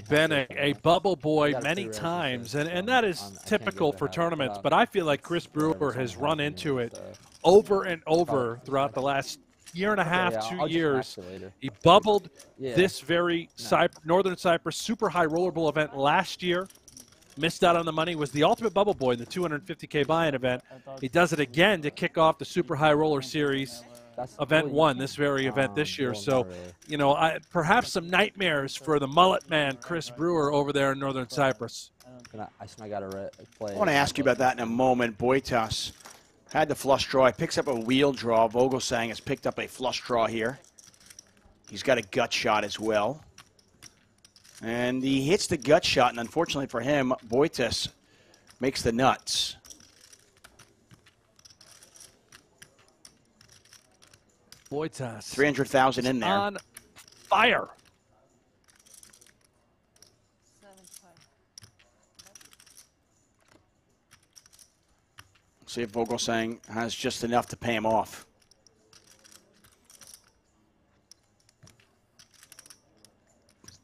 been a bubble boy many times, and that is typical for tournaments. But I feel like Chris Brewer has run into it over and over throughout the last year and a half, 2 years. He bubbled this very Northern Cyprus Super High Roller Bowl event last year. Missed out on the money, was the ultimate bubble boy in the 250K buy-in event. He does it again to kick off the Super High Roller Series. Event 1, this very event this year. So, you know, perhaps some nightmares for the mullet man, Chris Brewer, over there in Northern Cyprus. I want to ask you about that in a moment. Boytas had the flush draw. He picks up a wheel draw. Vogelsang has picked up a flush draw here. He's got a gut shot as well. And he hits the gut shot, and unfortunately for him, Boytas makes the nuts. Boytas. 300,000 in there. On fire. See if Vogelsang has just enough to pay him off.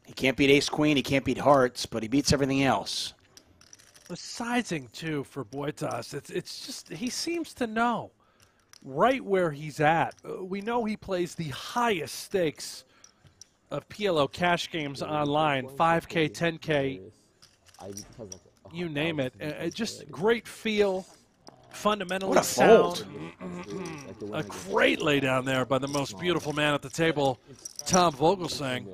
He can't beat ace-queen, he can't beat hearts, but he beats everything else. The sizing, too, for Boytas, it's just, he seems to know right where he's at. We know he plays the highest stakes of PLO cash games online, 5K, 10K, you name it. Just great feel, fundamentally sound. A great lay down there by the most beautiful man at the table, Tom Vogelsang.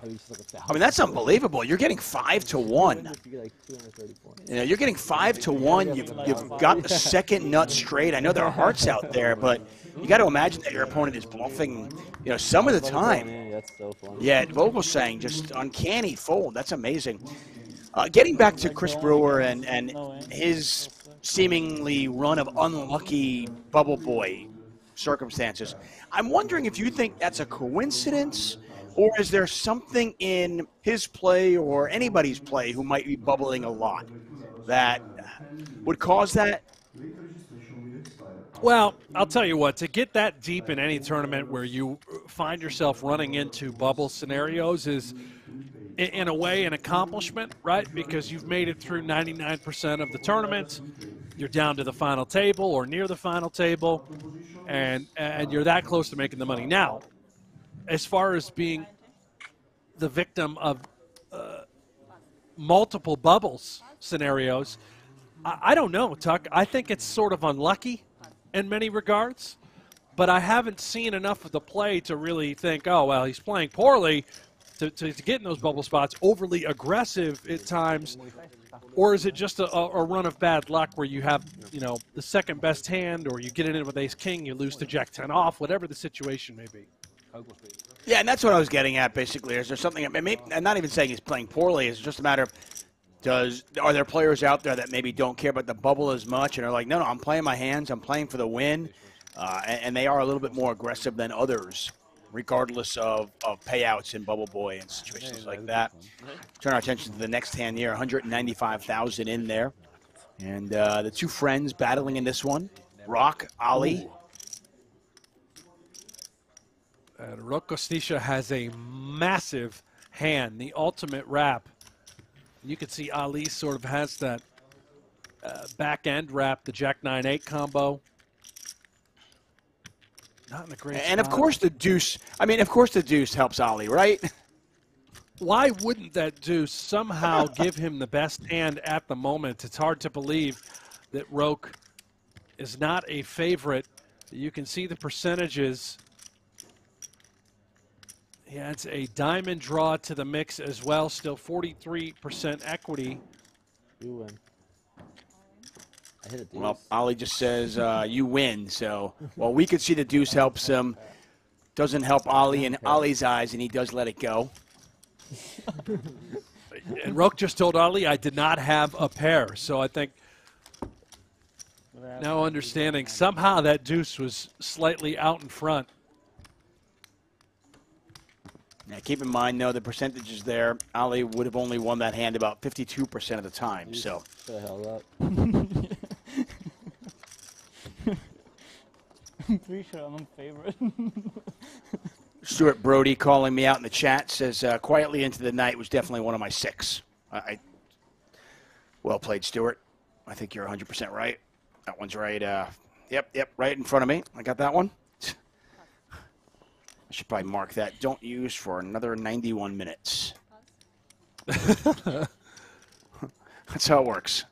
I mean, that's unbelievable. You're getting 5 to 1. You know, you're getting 5 to 1. You've got the second nut straight. I know there are hearts out there, but you got to imagine that your opponent is bluffing, you know, some of the time. Yeah, Vogelsang, just uncanny fold. That's amazing. Getting back to Chris Brewer and his seemingly run of unlucky bubble boy circumstances, I'm wondering if you think that's a coincidence Or is there something in his play or anybody's play who might be bubbling a lot that would cause that? Well, I'll tell you what, to get that deep in any tournament where you find yourself running into bubble scenarios is, in a way, an accomplishment, right? Because you've made it through 99% of the tournament. You're down to the final table or near the final table, and you're that close to making the money. Now, as far as being the victim of multiple bubbles scenarios, I don't know, Tuck. I think it's sort of unlucky in many regards, but I haven't seen enough of the play to really think, oh, well, he's playing poorly to get in those bubble spots, overly aggressive at times, or is it just a run of bad luck where you have, the second best hand, or you get it in with ace-king, you lose to jack-10 off, whatever the situation may be. Yeah, and that's what I was getting at, basically. Is there something, I'm not even saying he's playing poorly, it's just a matter of, are there players out there that maybe don't care about the bubble as much and are like, no, I'm playing my hands, I'm playing for the win, and they are a little bit more aggressive than others, regardless of payouts in Bubble Boy and situations like that. Turn our attention to the next hand here, 195,000 in there. And the two friends battling in this one, Rock, Ali. And Rock Kostisha has a massive hand, the ultimate wrap. You can see Ali sort of has that back end wrap, the Jack-9-8 combo. Not in a great And spot. of course the deuce, helps Ali, right? Why wouldn't that deuce somehow give him the best hand at the moment? It's hard to believe that Roque is not a favorite. You can see the percentages. He adds a diamond draw to the mix as well, still 43% equity. You win. I hit a deuce. Well, Ali just says you win. So, well, we could see the deuce helps him. Doesn't help Ali in Ali's eyes, and he does let it go. And Roque just told Ali, I did not have a pair. So I think now understanding somehow that deuce was slightly out in front. Now, keep in mind, though, the percentages there, Ali would have only won that hand about 52% of the time. So, the hell up. I'm pretty sure I'm a favorite. Stuart Brody calling me out in the chat says, quietly into the night was definitely one of my 6. Well played, Stuart. I think you're 100% right. That one's right. Yep, right in front of me. I got that one. I should probably mark that. Don't use for another 91 minutes. That's how it works.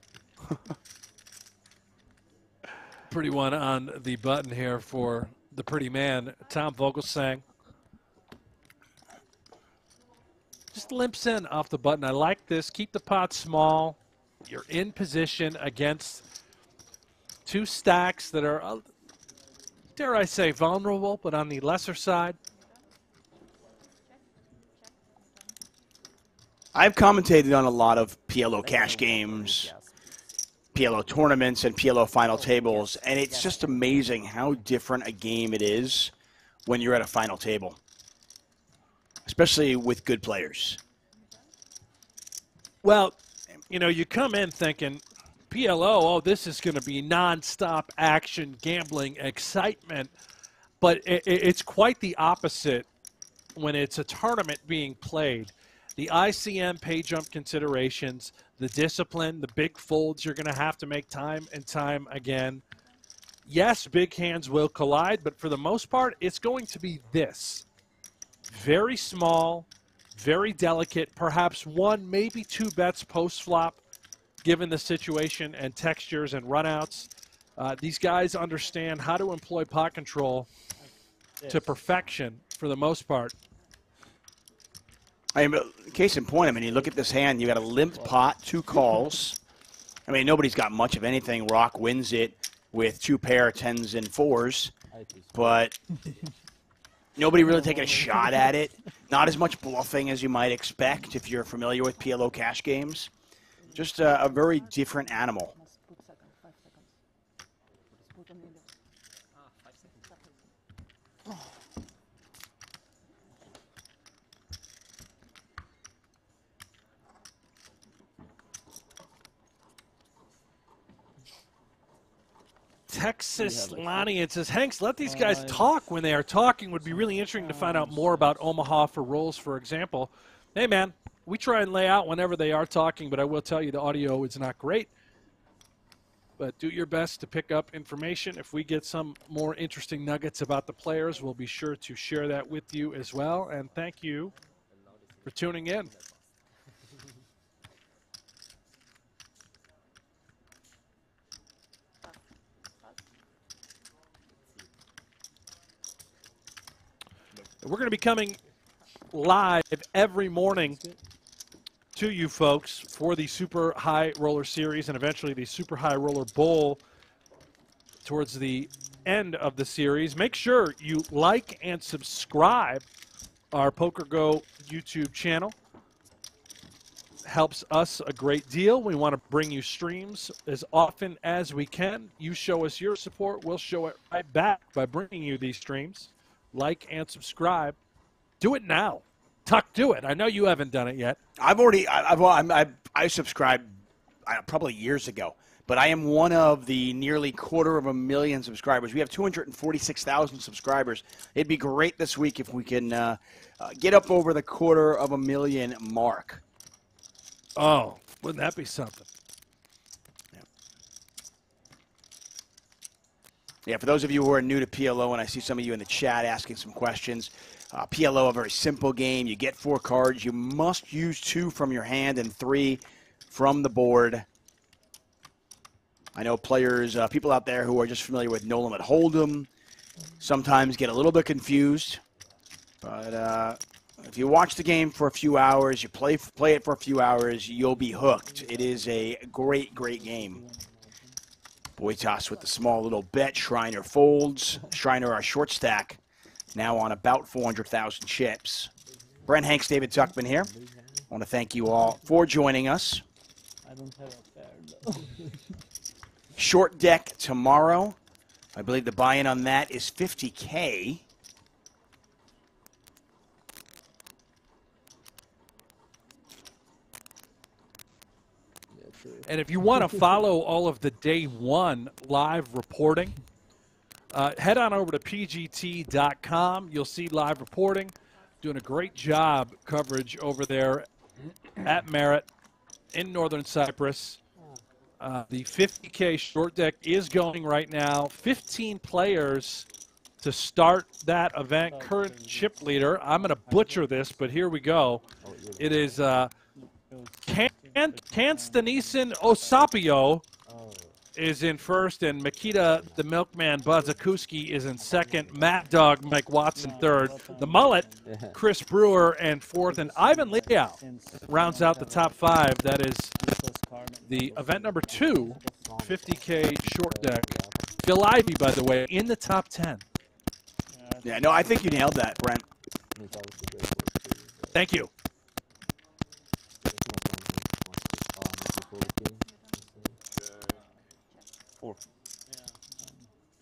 Pretty one on the button here for the pretty man, Tom Vogelsang. Just limps in off the button. I like this. Keep the pot small. You're in position against two stacks that are, dare I say, vulnerable, but on the lesser side. I've commentated on a lot of PLO cash games, PLO tournaments, and PLO final tables, and it's just amazing how different a game it is when you're at a final table, especially with good players. Well, you come in thinking, PLO, oh, this is going to be nonstop action, gambling, excitement, but it's quite the opposite when it's a tournament being played. The ICM pay jump considerations, the discipline, the big folds you're going to have to make time and time again. Yes, big hands will collide, but for the most part, it's going to be this. Very small, very delicate, perhaps one, maybe two bets post-flop, given the situation and textures and runouts. These guys understand how to employ pot control to perfection for the most part. Case in point, you look at this hand, you got a limp pot, 2 calls. Nobody's got much of anything. Rock wins it with 2 pair 10s and 4s, but nobody really taking a shot at it. Not as much bluffing as you might expect if you're familiar with PLO cash games. Just a very different animal. Texas Lonnie, it says, Hanks, let these guys talk when they are talking. Would be really interesting to find out more about Omaha for rolls, for example. Hey, man, we try and lay out whenever they are talking, but I will tell you the audio is not great. But do your best to pick up information. If we get some more interesting nuggets about the players, we'll be sure to share that with you as well. And thank you for tuning in. We're going to be coming live every morning to you folks for the Super High Roller Series and eventually the Super High Roller Bowl towards the end of the series. Make sure you like and subscribe our PokerGo YouTube channel. Helps us a great deal. We want to bring you streams as often as we can. You show us your support, we'll show it right back by bringing you these streams. Like and subscribe. Do it now. Tuck, do it. I know you haven't done it yet. I subscribed probably years ago, but I am one of the nearly 250,000 subscribers. We have 246,000 subscribers. It'd be great this week if we can get up over the 250,000 mark. Oh, wouldn't that be something? Yeah, for those of you who are new to PLO, and I see some of you in the chat asking some questions, PLO, a very simple game. You get 4 cards. You must use 2 from your hand and 3 from the board. I know players, people out there who are just familiar with No Limit Hold'em sometimes get a little bit confused. But if you watch the game for a few hours, you play it for a few hours, you'll be hooked. It is a great, great game. Boytoss with the small little bet. Shriner folds. Shriner, our short stack, now on about 400,000 chips. Brent Hanks, David Tuckman here. I want to thank you all for joining us. I don't have a pair, though. Short deck tomorrow. I believe the buy-in on that is $50K. And if you want to follow all of the day one live reporting, head on over to pgt.com. You'll see live reporting. Doing a great job coverage over there at Merritt in northern Cyprus. The 50K short deck is going right now. 15 players to start that event. Current chip leader. I'm going to butcher this, but here we go. It is Constantinian Osapio is in first, and Makita the Milkman Bazakuski is in second. Mad Dog Mike Watson third. The Mullet, Chris Brewer, and fourth. And Ivan Liao rounds out the top 5. That is the event number 2, 50K short deck. Phil Ivey, by the way, in the top 10. Yeah, no, I think you nailed that, Brent. Thank you.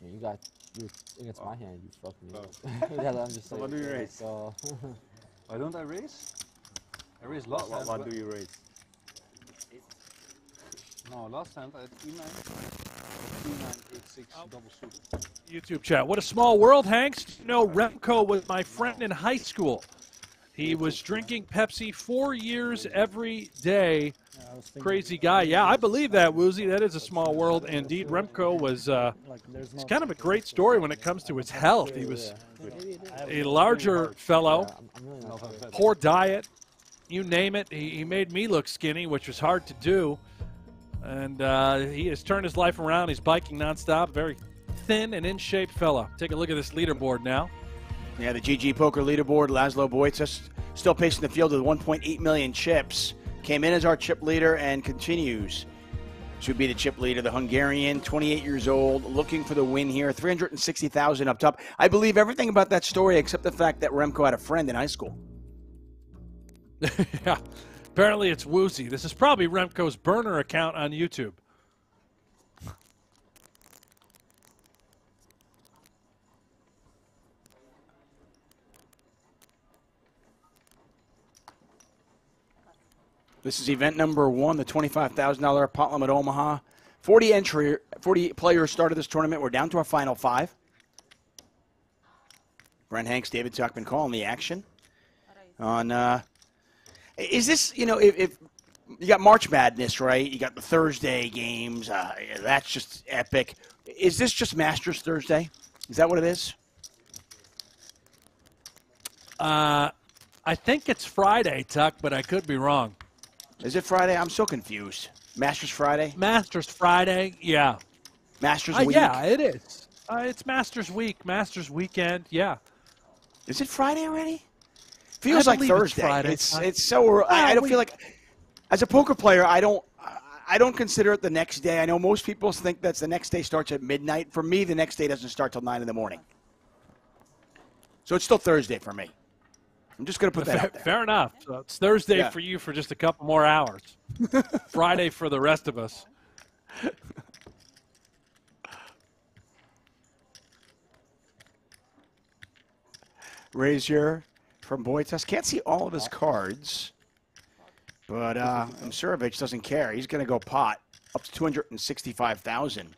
Yeah, you got you against my hand. You fucking. Yeah, I'm just saying. What do you raise? So, Why don't I raise? I raised last time. What do you raise? No, last time I had E9, 8-6 double suit. YouTube chat. What a small world, Hanks. You know, Remco was my friend in high school. He was drinking Pepsi 4 years every day. Crazy guy. Yeah, I believe that, Woozy. That is a small world. Indeed, Remco was it's kind of a great story when it comes to his health. He was a larger fellow, poor diet, you name it. He made me look skinny, which was hard to do. And he has turned his life around. He's biking nonstop. Very thin and in shape fella. Take a look at this leaderboard now. Yeah, the GG Poker leaderboard. Laszlo Boytas still pacing the field with 1.8 million chips. Came in as our chip leader and continues to be the chip leader. The Hungarian, 28 years old, looking for the win here. 360,000 up top. I believe everything about that story except the fact that Remco had a friend in high school. Yeah, apparently it's Woozy. This is probably Remco's burner account on YouTube. This is event number 1, the $25,000 pot limit Omaha. 40 40 players started this tournament. We're down to our final 5. Brent Hanks, David Tuckman calling the action. Is this, if you got March Madness, right? You got the Thursday games. That's just epic. Is this just Masters Thursday? Is that what it is? I think it's Friday, Tuck, but I could be wrong. Is it Friday? I'm so confused. Masters Friday? Masters Friday, yeah. Masters week? Yeah, it is. It's Masters week, Masters weekend, yeah. Is it Friday already? Feels like Thursday. Friday. It's so. I don't feel like, as a poker player, I don't consider it the next day. I know most people think that's the next day starts at midnight. For me, the next day doesn't start till 9 in the morning. So it's still Thursday for me. I'm just going to put that out there. Fair enough. So it's Thursday for you for just a couple more hours. Friday for the rest of us. Razor from Boytas. Can't see all of his cards, but Msurevich doesn't care. He's going to go pot up to 265,000.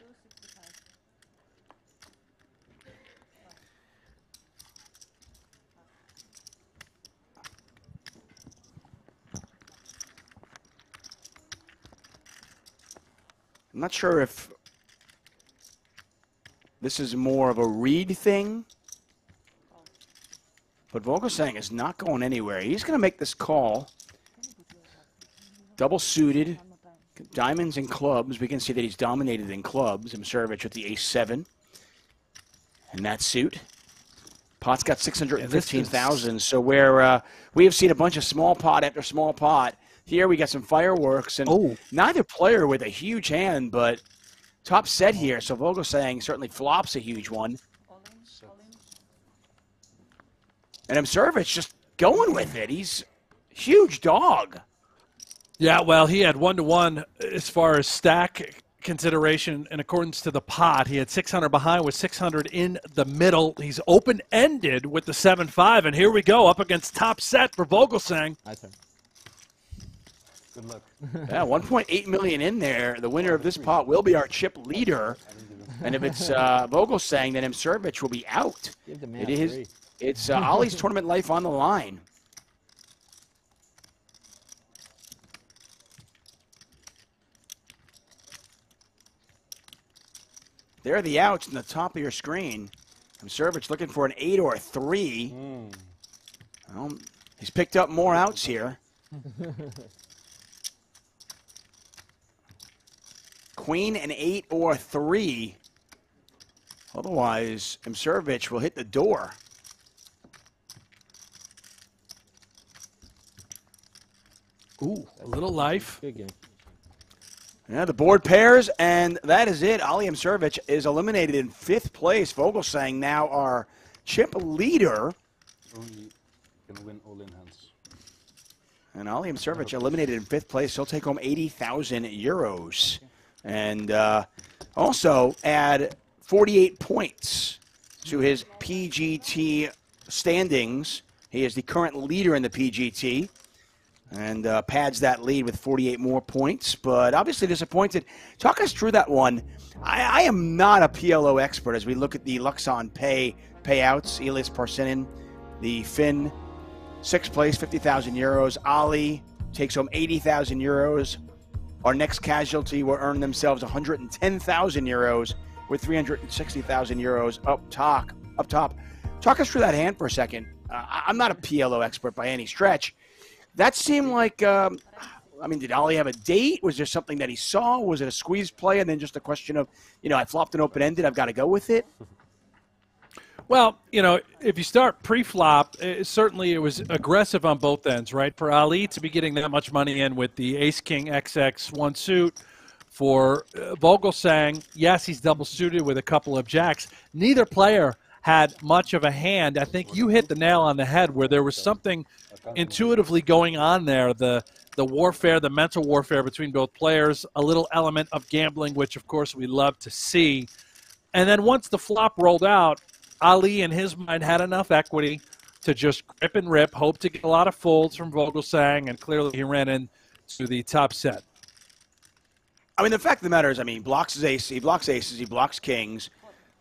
I'm not sure if this is more of a read thing, but Vogelsang is not going anywhere. He's going to make this call. Double suited, diamonds and clubs. We can see that he's dominated in clubs. Msurevich with the ace-7 in that suit. Pot's got 615,000. So where we have seen a bunch of small pot after small pot. Here we got some fireworks, and neither player with a huge hand, but top set here. So Vogelsang certainly flops a huge one. And Msurevich just going with it. He's huge dog. Yeah, well, he had 1-to-1 as far as stack consideration in accordance to the pot. He had 600 behind with 600 in the middle. He's open-ended with the 7-5, and here we go up against top set for Vogelsang. Good luck. Yeah, 1.8 million in there. The winner of this pot will be our chip leader. And if it's Vogelsang, then Msurevich will be out. It's Ollie's tournament life on the line. There are the outs in the top of your screen. Msurevich looking for an 8 or a 3. Well, he's picked up more outs here. Queen, an 8 or a 3. Otherwise, Msurevich will hit the door. Ooh, a little life. Yeah, the board pairs, and that is it. Ollie Msurevich is eliminated in 5th place. Vogelsang now our chip leader. Only can win all in hands. And Ollie Msurevich eliminated in 5th place. He'll take home 80,000 euros. And also add 48 points to his PGT standings. He is the current leader in the PGT. And pads that lead with 48 more points, but obviously disappointed. Talk us through that one. I am not a PLO expert as we look at the Luxon payouts. Elias Parsinen, the Finn, 6th place, 50,000 euros. Ali takes home 80,000 euros. Our next casualty will earn themselves 110,000 euros with 360,000 euros up top. Talk us through that hand for a second. I'm not a PLO expert by any stretch. That seemed like, did Ollie have a date? Was there something that he saw? Was it a squeeze play and then just a question of, I flopped an open-ended, I've got to go with it? Well, if you start pre-flop, certainly it was aggressive on both ends, right? For Ali to be getting that much money in with the Ace-King XX1 suit. For Vogelsang, yes, he's double-suited with a couple of jacks. Neither player had much of a hand. I think you hit the nail on the head where there was something intuitively going on there, the warfare, the mental warfare between both players, a little element of gambling, which, of course, we love to see. And then once the flop rolled out, Ali, in his mind, had enough equity to just grip and rip, hope to get a lot of folds from Vogelsang, and clearly he ran into the top set. I mean, the fact of the matter is, I mean, he blocks aces, he blocks kings.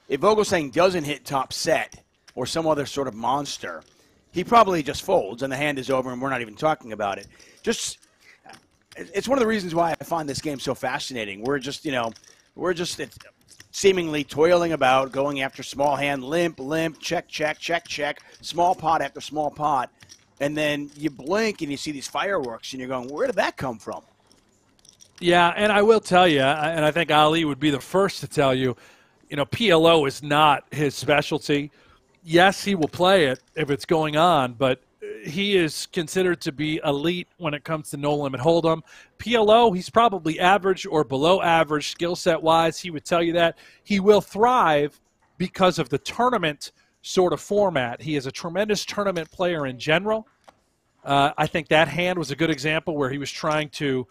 If Vogelsang doesn't hit top set or some other sort of monster, he probably just folds and the hand is over and we're not even talking about it. It's one of the reasons why I find this game so fascinating. We're just seemingly toiling about, going after small hand, limp, check, small pot after small pot. And then you blink and you see these fireworks and you're going, where did that come from? Yeah, and I will tell you, and I think Ali would be the first to tell you, PLO is not his specialty. Yes, he will play it if it's going on, but he is considered to be elite when it comes to no-limit hold'em. PLO, he's probably average or below average skill set-wise. He would tell you that. He will thrive because of the tournament sort of format. He is a tremendous tournament player in general. I think that hand was a good example where he was trying to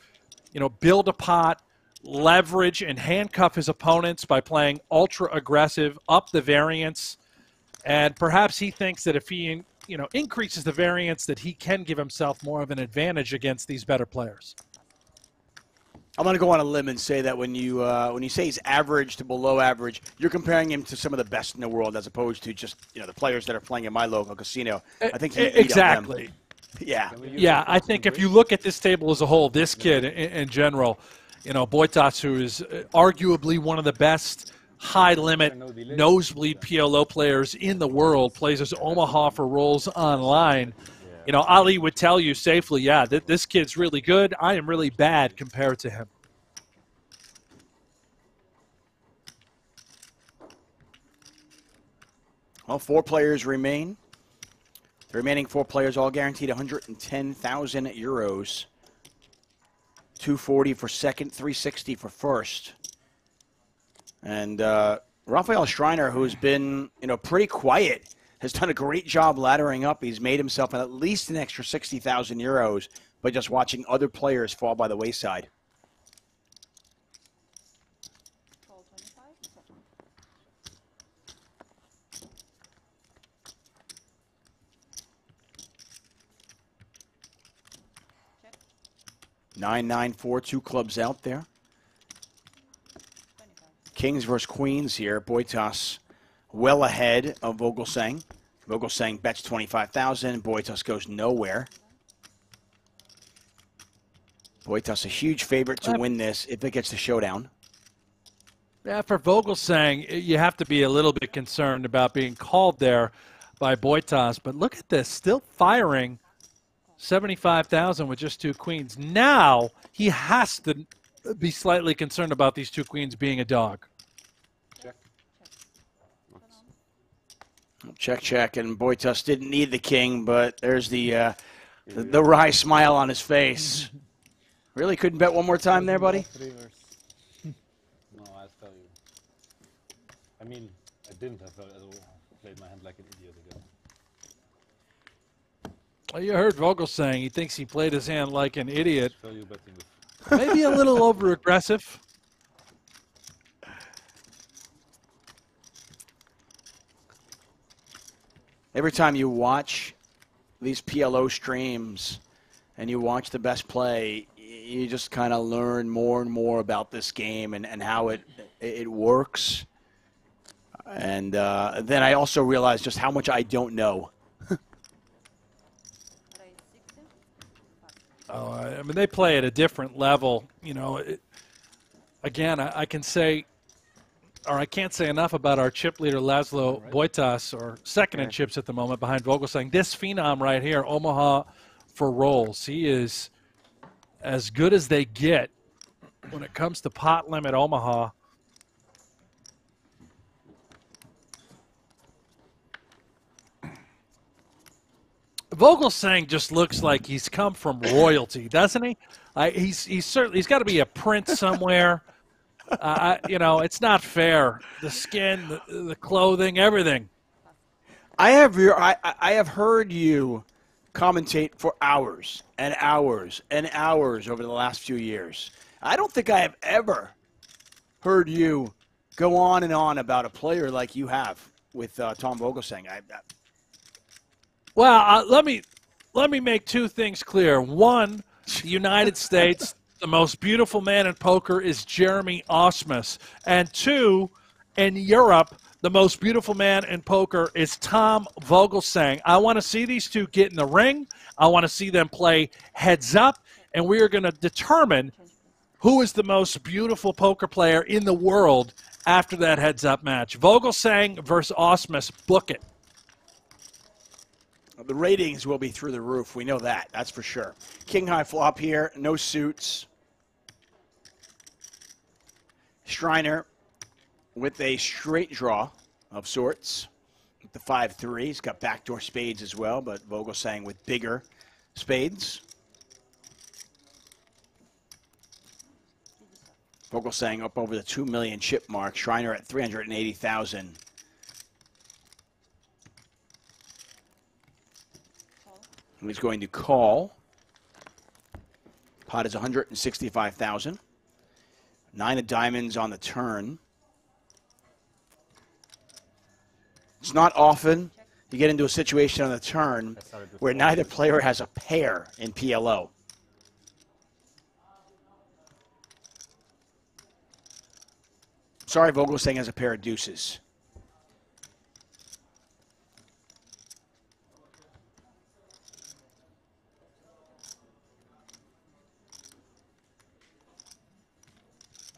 build a pot, leverage, and handcuff his opponents by playing ultra-aggressive, up the variance. And perhaps he thinks that if he increases the variance, that he can give himself more of an advantage against these better players. I'm going to go on a limb and say that when you say he's average to below average, you're comparing him to some of the best in the world as opposed to just the players that are playing in my local casino. I think exactly. Yeah, I think if you look at this table as a whole, this kid in general, Boitas, who is arguably one of the best high-limit nosebleed PLO players in the world, plays as Omaha for Rolls online. Ali would tell you safely, that this kid's really good. I am really bad compared to him. Well, 4 players remain. The remaining 4 players all guaranteed 110,000 euros. 240 for second, 360 for first. And Raphael Schreiner, who's been pretty quiet, has done a great job laddering up. He's made himself at least an extra 60,000 euros by just watching other players fall by the wayside. Nine, 9-4, 2 clubs out there. Kings versus Queens here. Boitas well ahead of Vogelsang. Vogelsang bets 25,000. Boitas goes nowhere. Boitas a huge favorite to win this if it gets to showdown. Yeah, for Vogelsang, you have to be a little bit concerned about being called there by Boitas. But look at this, still firing 75,000 with just 2 queens. Now he has to be slightly concerned about these 2 queens being a dog. Check, and Boitas didn't need the king, but there's the wry smile on his face. Really couldn't bet one more time there, buddy? No, I tell you. I mean, I didn't have played my hand like an idiot again. Well, you heard Vogelsang. He thinks he played his hand like an idiot. Value betting with Maybe a little over-aggressive. Every time you watch these PLO streams and you watch the best play, you just kind of learn more and more about this game and how it works. And then I also realize just how much I don't know. I mean, they play at a different level. Again, I can say, or I can't say enough about our chip leader, Laszlo Boitas, or second in chips at the moment behind Vogelsang. This phenom right here, Omaha for Rolls, he is as good as they get when it comes to pot limit Omaha. Vogelsang just looks like he's come from royalty, doesn't he? He's got to be a prince somewhere. It's not fair. The skin, the clothing, everything. I have heard you commentate for hours and hours and hours over the last few years. I don't think I have ever heard you go on and on about a player like you have with Tom Vogelsang. Well, let me make 2 things clear. One, the United States The most beautiful man in poker is Jeremy Osmus. And 2, in Europe, the most beautiful man in poker is Tom Vogelsang. I want to see these two get in the ring. I want to see them play heads up. And we are going to determine who is the most beautiful poker player in the world after that heads up match. Vogelsang versus Osmus. Book it. The ratings will be through the roof. We know that. That's for sure. King high flop here. No suits. Shriner with a straight draw of sorts. With the 5-3. He's got backdoor spades as well, but Vogelsang with bigger spades. Vogelsang up over the 2 million chip mark. Shriner at 380,000. He's going to call. Pot is 165,000. 9 of diamonds on the turn. It's not often you get into a situation on the turn where neither player has a pair in PLO. Sorry, Vogelsang has a pair of deuces.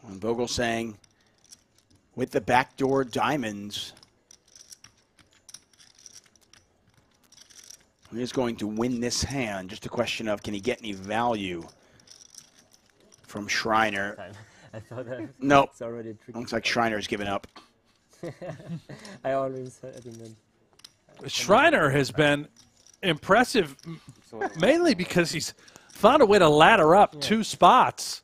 And Vogelsang with the backdoor diamonds. He is going to win this hand. Just a question of, can he get any value from Shriner? I thought that Nope. it's already tricky. Looks like Shriner's given up. I always had him in. Shriner has been impressive, mainly because he's found a way to ladder up 2 spots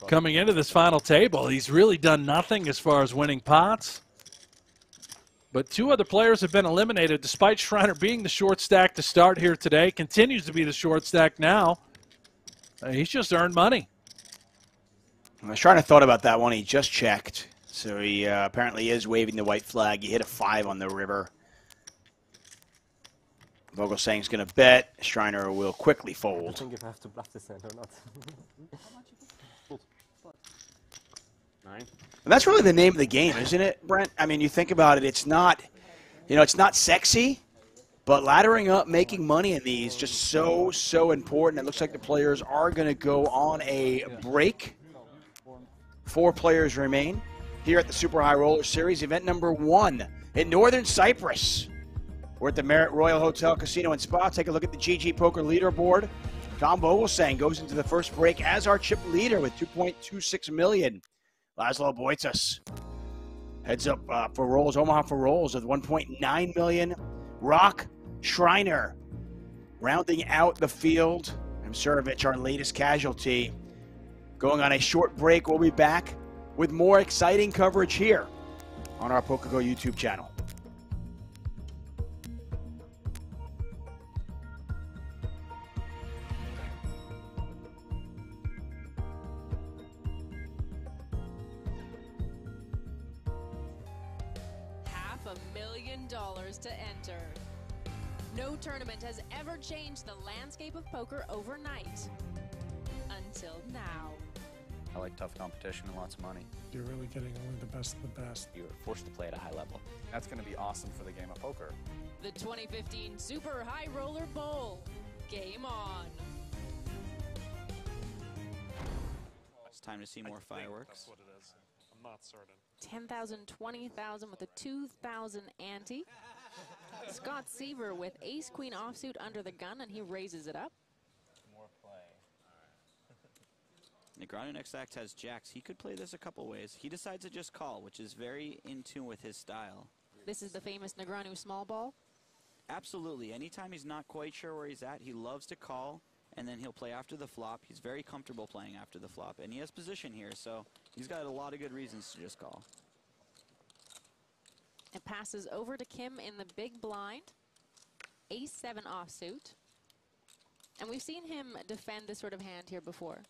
coming into this final table. He's really done nothing as far as winning pots. But 2 other players have been eliminated, despite Shriner being the short stack to start here today. Continues to be the short stack now. He's just earned money. Shriner thought about that one. He just checked. So he apparently is waving the white flag. He hit a 5 on the river. Vogelsang's going to bet. Shriner will quickly I fold. think if I have to bluff this hand or not. 9. And that's really the name of the game, isn't it, Brent? I mean, you think about it, it's not, it's not sexy, but laddering up, making money in these, just so important. It looks like the players are going to go on a break. 4 players remain here at the Super High Roller Series, event number 1 in Northern Cyprus. We're at the Marriott Royal Hotel, Casino and Spa. Take a look at the GG Poker leaderboard. Tom Vogelsang goes into the first break as our chip leader with 2.26 million. Laszlo Boitas heads up for rolls, Omaha for rolls with 1.9 million. Rock Shriner rounding out the field. Msirovic, our latest casualty. Going on a short break, we'll be back with more exciting coverage here on our PokerGO YouTube channel. $500,000 to enter. No tournament has ever changed the landscape of poker overnight. Until now. I like tough competition and lots of money. You're really getting only the best of the best. You're forced to play at a high level. That's going to be awesome for the game of poker. The 2015 Super High Roller Bowl. Game on. It's time to see more fireworks. That's what it is. I'm not certain. 10,000, 20,000 with a 2,000 ante. Scott Seaver with ace-queen offsuit under the gun, and he raises it up. More play. Negreanu next act has jacks. He could play this a couple ways. He decides to just call, which is very in tune with his style. This is the famous Negreanu small ball? Absolutely. Anytime he's not quite sure where he's at, he loves to call, and then he'll play after the flop. He's very comfortable playing after the flop, and he has position here, so he's got a lot of good reasons to just call. It passes over to Kim in the big blind. Ace-7 offsuit. And we've seen him defend this sort of hand here before.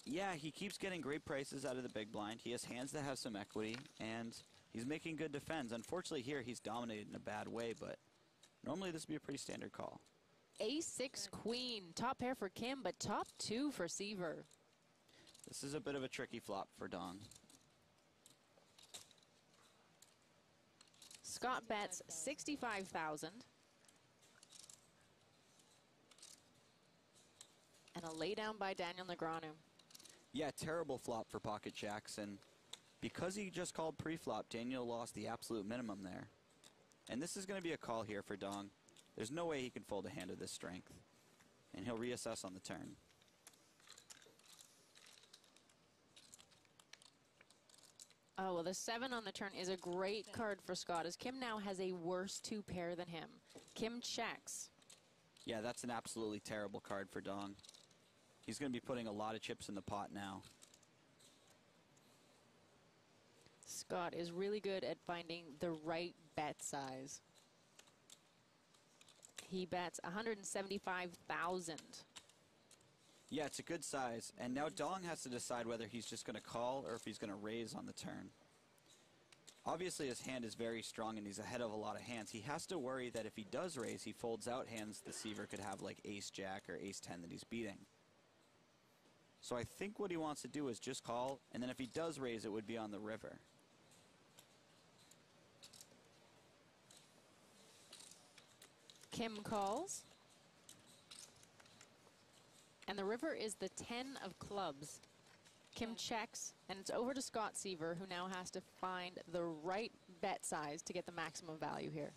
Yeah, he keeps getting great prices out of the big blind. He has hands that have some equity, and he's making good defense. Unfortunately here, he's dominated in a bad way, but normally this would be a pretty standard call. Ace-6 queen. Top pair for Kim, but top 2 for Seaver. This is a bit of a tricky flop for Dong. Scott bets 65,000. And a laydown by Daniel Negreanu. Yeah, terrible flop for pocket jacks, and because he just called pre-flop, Daniel lost the absolute minimum there. And this is going to be a call here for Dong. There's no way he can fold a hand of this strength. And he'll reassess on the turn. Oh, well, the 7 on the turn is a great card for Scott, as Kim now has a worse 2 pair than him. Kim checks. Yeah, that's an absolutely terrible card for Dong. He's going to be putting a lot of chips in the pot now. Scott is really good at finding the right bet size. He bets 175,000. Yeah, it's a good size, and now Dong has to decide whether he's just going to call or if he's going to raise on the turn. Obviously, his hand is very strong and he's ahead of a lot of hands. He has to worry that if he does raise, he folds out hands the Seaver could have, like ace-jack or ace-10 that he's beating. So I think what he wants to do is just call, and then if he does raise, it would be on the river. Kim calls. And the river is the 10 of clubs. Kim checks, and it's over to Scott Seaver, who now has to find the right bet size to get the maximum value here.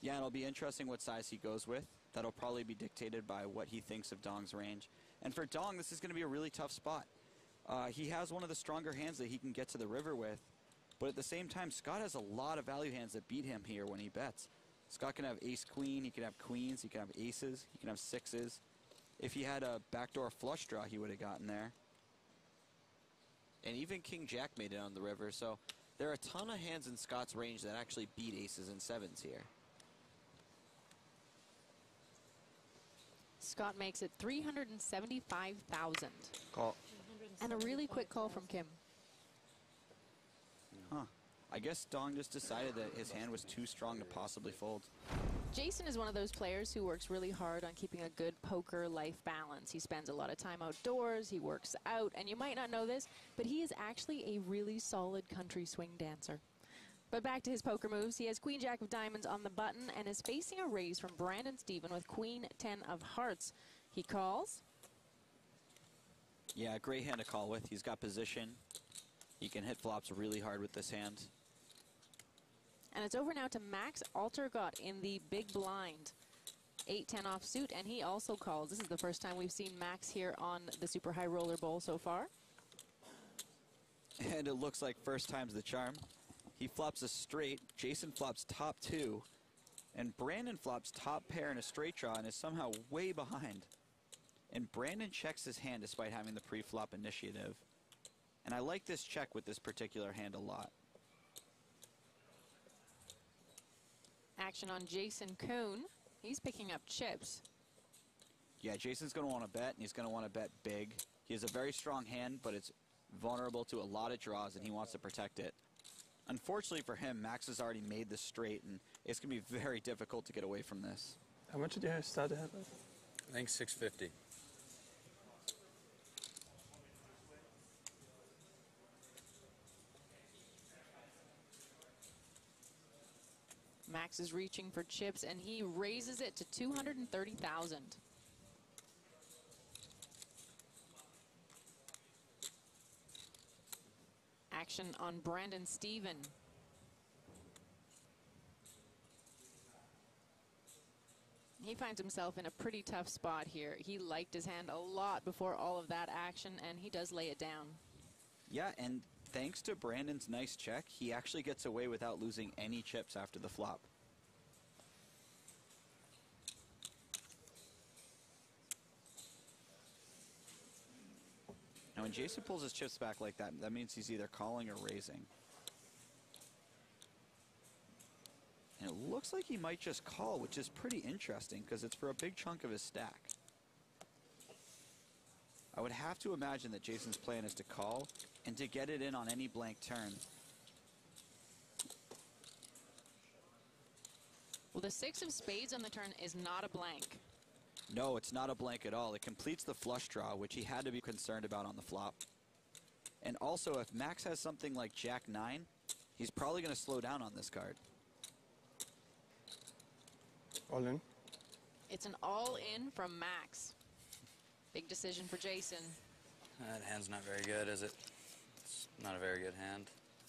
Yeah, it'll be interesting what size he goes with. That'll probably be dictated by what he thinks of Dong's range. And for Dong, this is going to be a really tough spot. He has one of the stronger hands that he can get to the river with, but at the same time, Scott has a lot of value hands that beat him here when he bets. Scott can have ace-queen, he can have queens, he can have aces, he can have sixes. If he had a backdoor flush draw, he would have gotten there. And even King-Jack made it on the river, so there are a ton of hands in Scott's range that actually beat aces and sevens here. Scott makes it 375,000. Call. And a really quick call from Kim. Huh. I guess Dong just decided that his hand was too strong to possibly fold. Jason is one of those players who works really hard on keeping a good poker life balance. He spends a lot of time outdoors, he works out, and you might not know this, but he is actually a really solid country swing dancer. But back to his poker moves. He has Queen Jack of Diamonds on the button and is facing a raise from Brandon Stephen with Queen 10 of Hearts. He calls. Yeah, great hand to call with. He's got position. He can hit flops really hard with this hand. And it's over now to Max Altergott in the big blind. 8-10 offsuit, and he also calls. This is the first time we've seen Max here on the Super High Roller Bowl so far. And it looks like first time's the charm. He flops a straight, Jason flops top 2, and Brandon flops top pair in a straight draw and is somehow way behind. And Brandon checks his hand despite having the pre-flop initiative. And I like this check with this particular hand a lot. Action on Jason Kuhn. He's picking up chips. Yeah, Jason's going to want to bet, and he's going to want to bet big. He has a very strong hand, but it's vulnerable to a lot of draws, and he wants to protect it. Unfortunately for him, Max has already made this straight, and it's going to be very difficult to get away from this. How much did you start to have? I think 650. Max is reaching for chips, and he raises it to 230,000. Action on Brandon Stephen. He finds himself in a pretty tough spot here. He liked his hand a lot before all of that action, and he does lay it down. Yeah, and thanks to Brandon's nice check, he actually gets away without losing any chips after the flop. Now, when Jason pulls his chips back like that, that means he's either calling or raising. And it looks like he might just call, which is pretty interesting because it's for a big chunk of his stack. I would have to imagine that Jason's plan is to call and to get it in on any blank turn. Well, the 6 of spades on the turn is not a blank. No, it's not a blank at all. It completes the flush draw, which he had to be concerned about on the flop. And also, if Max has something like Jack-9, he's probably going to slow down on this card. All in. It's an all-in from Max. Big decision for Jason. That hand's not very good, is it? It's not a very good hand.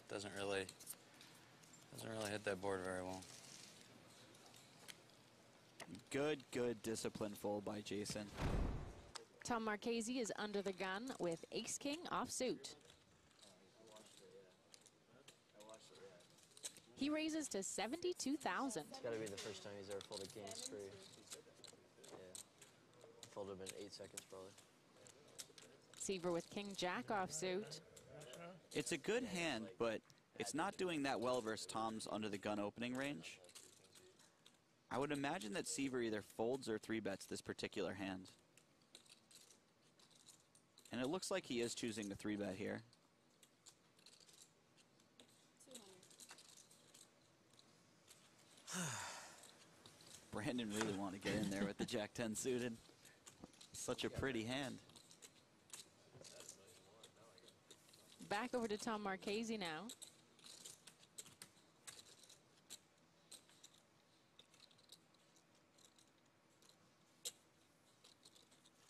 Doesn't really hit that board very well. Good discipline fold by Jason. Tom Marchese is under the gun with ace-king offsuit. He raises to 72,000. It's got to be the first time he's ever folded king straight. Yeah. Folded in 8 seconds probably. Seaver with king-jack offsuit. It's a good hand, but it's not doing that well versus Tom's under the gun opening range. I would imagine that Seaver either folds or 3-bets this particular hand. And it looks like he is choosing the 3-bet here. Brandon really wanted to get in there with the Jack-10 suited. Such a pretty hand. Back over to Tom Marchese now.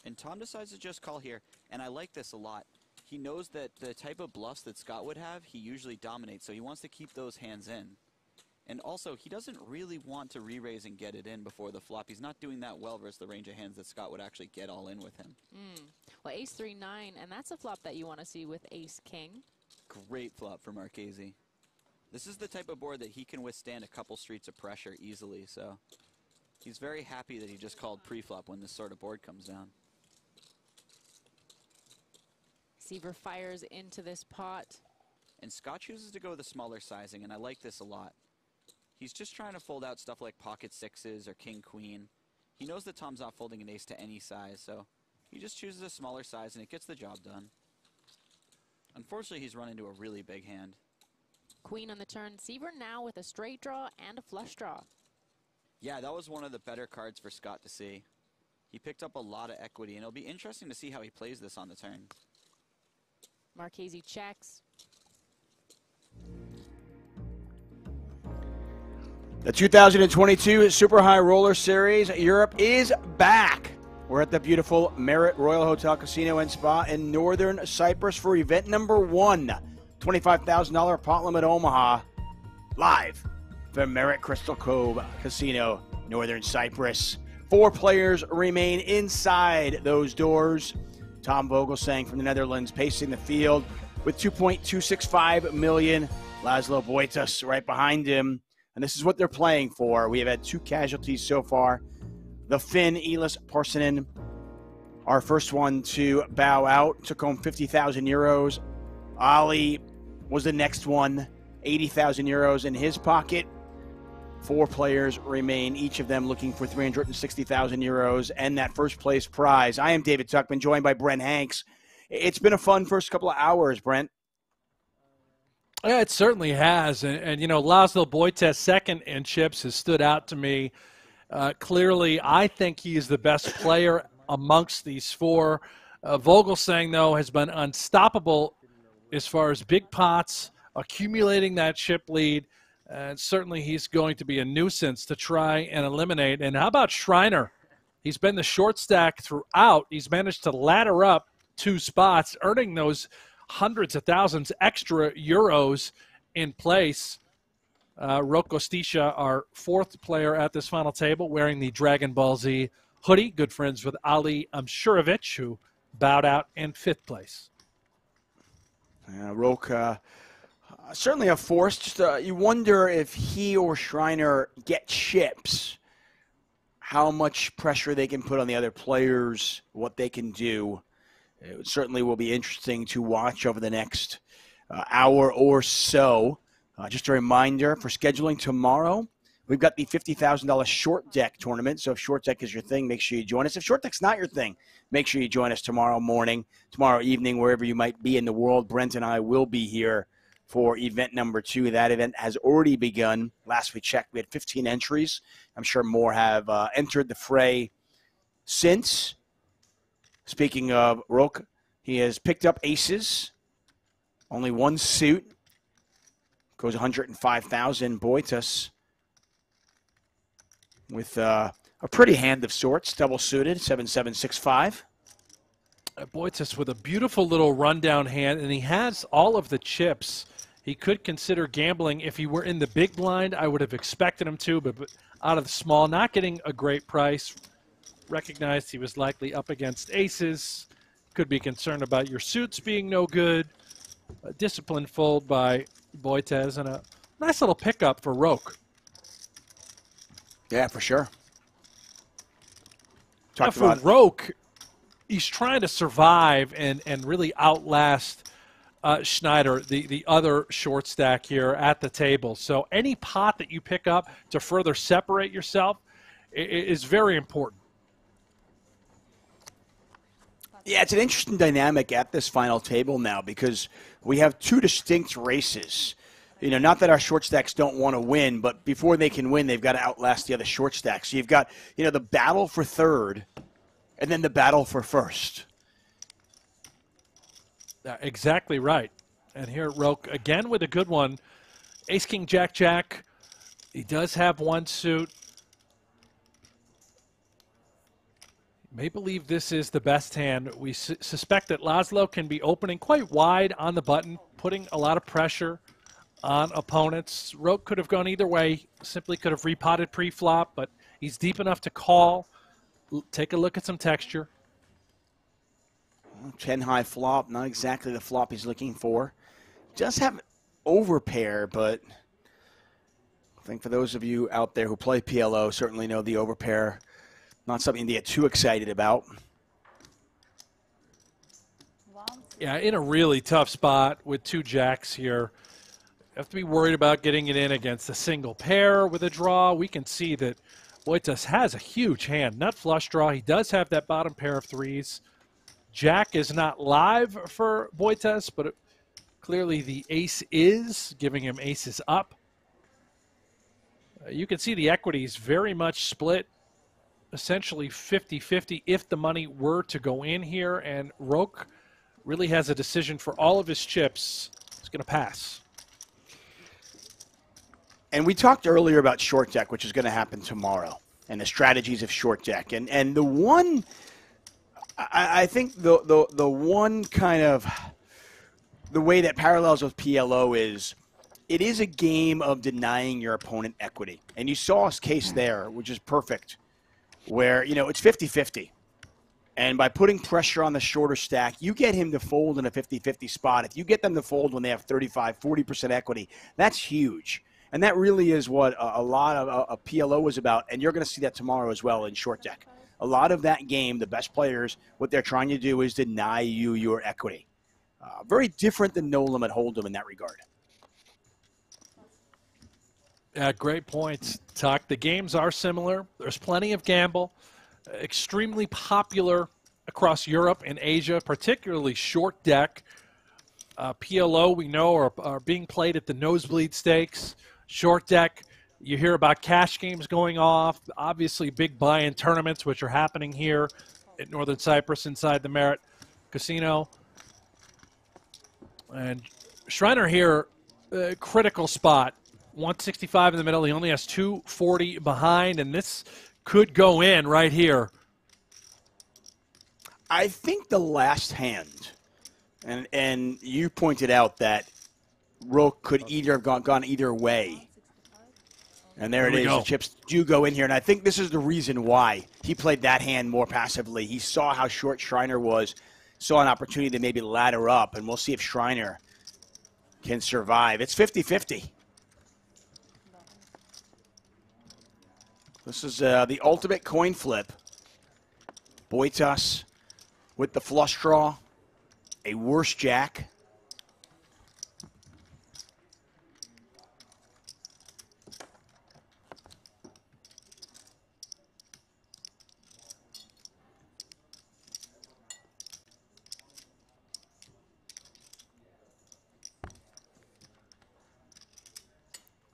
And Tom decides to just call here, and I like this a lot. He knows that the type of bluffs that Scott would have, he usually dominates, so he wants to keep those hands in. And also, he doesn't really want to re-raise and get it in before the flop. He's not doing that well versus the range of hands that Scott would actually get all in with him. Well, ace-3-9, and that's a flop that you want to see with ace-king. Great flop for Marchese. This is the type of board that he can withstand a couple streets of pressure easily, so he's very happy that he just called pre-flop when this sort of board comes down. Seaver fires into this pot. And Scott chooses to go with the smaller sizing, and I like this a lot. He's just trying to fold out stuff like pocket sixes or king-queen. He knows that Tom's not folding an ace to any size, so he just chooses a smaller size, and it gets the job done. Unfortunately, he's run into a really big hand. Queen on the turn. Seaver now with a straight draw and a flush draw. Yeah, that was one of the better cards for Scott to see. He picked up a lot of equity, and it'll be interesting to see how he plays this on the turn. Marchese checks. The 2022 Super High Roller Series Europe is back. We're at the beautiful Merit Royal Hotel Casino and Spa in northern Cyprus for event number 1. $25,000 pot limit Omaha. Live from Merit Crystal Cove Casino, northern Cyprus. 4 players remain inside those doors. Tom Vogelsang from the Netherlands pacing the field with $2.265 million. Laszlo Boitas right behind him. And this is what they're playing for. We have had 2 casualties so far. The Finn, Elis Parsonen, our first one to bow out, took home 50,000 euros. Ali was the next one, 80,000 euros in his pocket. 4 players remain, each of them looking for 360,000 euros and that first place prize. I am David Tuckman, joined by Brent Hanks. It's been a fun first couple of hours, Brent. Yeah, it certainly has. And you know, Laszlo Boitas, second in chips, has stood out to me. Clearly, I think he is the best player amongst these 4. Vogelsang, though, has been unstoppable as far as big pots, accumulating that chip lead. And certainly he's going to be a nuisance to try and eliminate. And how about Schreiner? He's been the short stack throughout. He's managed to ladder up 2 spots, earning those hundreds of thousands extra euros in place. Roko Stisha, our 4th player at this final table, wearing the Dragon Ball Z hoodie. Good friends with Ali Amshurovich, who bowed out in 5th place. Roka, certainly a force. Just you wonder if he or Schreiner get chips, how much pressure they can put on the other players, what they can do. It certainly will be interesting to watch over the next hour or so. Just a reminder for scheduling tomorrow, we've got the $50,000 short deck tournament. So if short deck is your thing, make sure you join us. If short deck's not your thing, make sure you join us tomorrow morning, tomorrow evening, wherever you might be in the world. Brent and I will be here for event number 2. That event has already begun. Last we checked, we had 15 entries. I'm sure more have entered the fray. since. Speaking of Roque, he has picked up aces. Only one suit. Goes 105,000. Boitas with a pretty hand of sorts. Double suited, 7-7-6-5. Boitas with a beautiful little rundown hand, and he has all of the chips. He could consider gambling. If he were in the big blind, I would have expected him to, but out of the small, not getting a great price. Recognized he was likely up against aces. Could be concerned about your suits being no good. A disciplined fold by Boitas, and a nice little pickup for Roque. Yeah, for sure. Now for Roque, he's trying to survive and really outlast Schneider, the other short stack here at the table. So any pot that you pick up to further separate yourself is very important. Yeah, it's an interesting dynamic at this final table now because we have two distinct races. You know, not that our short stacks don't want to win, but before they can win, they've got to outlast the other short stacks. So you've got, you know, the battle for third and then the battle for first. Exactly right. And here Roque again with a good one. Ace, King, Jack, Jack. He does have one suit. May believe this is the best hand. We suspect that Laszlo can be opening quite wide on the button, putting a lot of pressure on opponents. Roque could have gone either way, simply could have repotted pre-flop, but he's deep enough to call. Take a look at some texture. 10 high flop, not exactly the flop he's looking for. Does have overpair, but I think for those of you out there who play PLO certainly know the overpair. Not something to get too excited about. Yeah, in a really tough spot with two jacks here. You have to be worried about getting it in against a single pair with a draw. We can see that Boitas has a huge hand. Nut flush draw. He does have that bottom pair of threes. Jack is not live for Boitas, but clearly the ace is, giving him aces up. You can see the equities very much split, essentially 50-50 if the money were to go in here, and Roque really has a decision for all of his chips. He's going to pass. And we talked earlier about short deck, which is going to happen tomorrow, and the strategies of short deck. And the one, I think the one kind of, the way that parallels with PLO is, it is a game of denying your opponent equity. And you saw his case there, which is perfect, where, you know, it's 50-50. And by putting pressure on the shorter stack, you get him to fold in a 50-50 spot. If you get them to fold when they have 35, 40% equity, that's huge. And that really is what a lot of a PLO is about. And you're going to see that tomorrow as well in short deck. A lot of that game, the best players, what they're trying to do is deny you your equity. Very different than no limit hold'em in that regard. Great points, Tuck. The games are similar. There's plenty of gamble. Extremely popular across Europe and Asia, particularly short deck. PLO, we know, are being played at the nosebleed stakes. Short deck, you hear about cash games going off. Obviously, big buy-in tournaments, which are happening here at Northern Cyprus inside the Merit Casino. And Schreiner here, critical spot. 165 in the middle. He only has 240 behind, and this could go in right here. I think the last hand, and you pointed out that Roque could either have gone either way. And there it is. The chips do go in here, and I think this is the reason why he played that hand more passively. He saw how short Schreiner was, saw an opportunity to maybe ladder up, and we'll see if Schreiner can survive. It's 50-50. This is the ultimate coin flip. Boitas with the flush draw, a worse jack.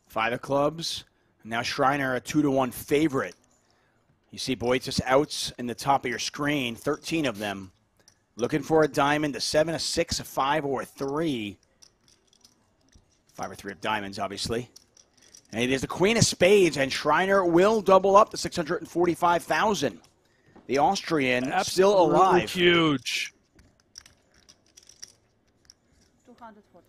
Five of clubs. Now Schreiner a 2-1 favorite You see Boytis outs in the top of your screen, 13 of them. Looking for a diamond, a 7, a 6, a 5, or a 3. 5 or 3 of diamonds, obviously. And it is the Queen of Spades, and Schreiner will double up to 645,000. The Austrian still alive. Huge. 240.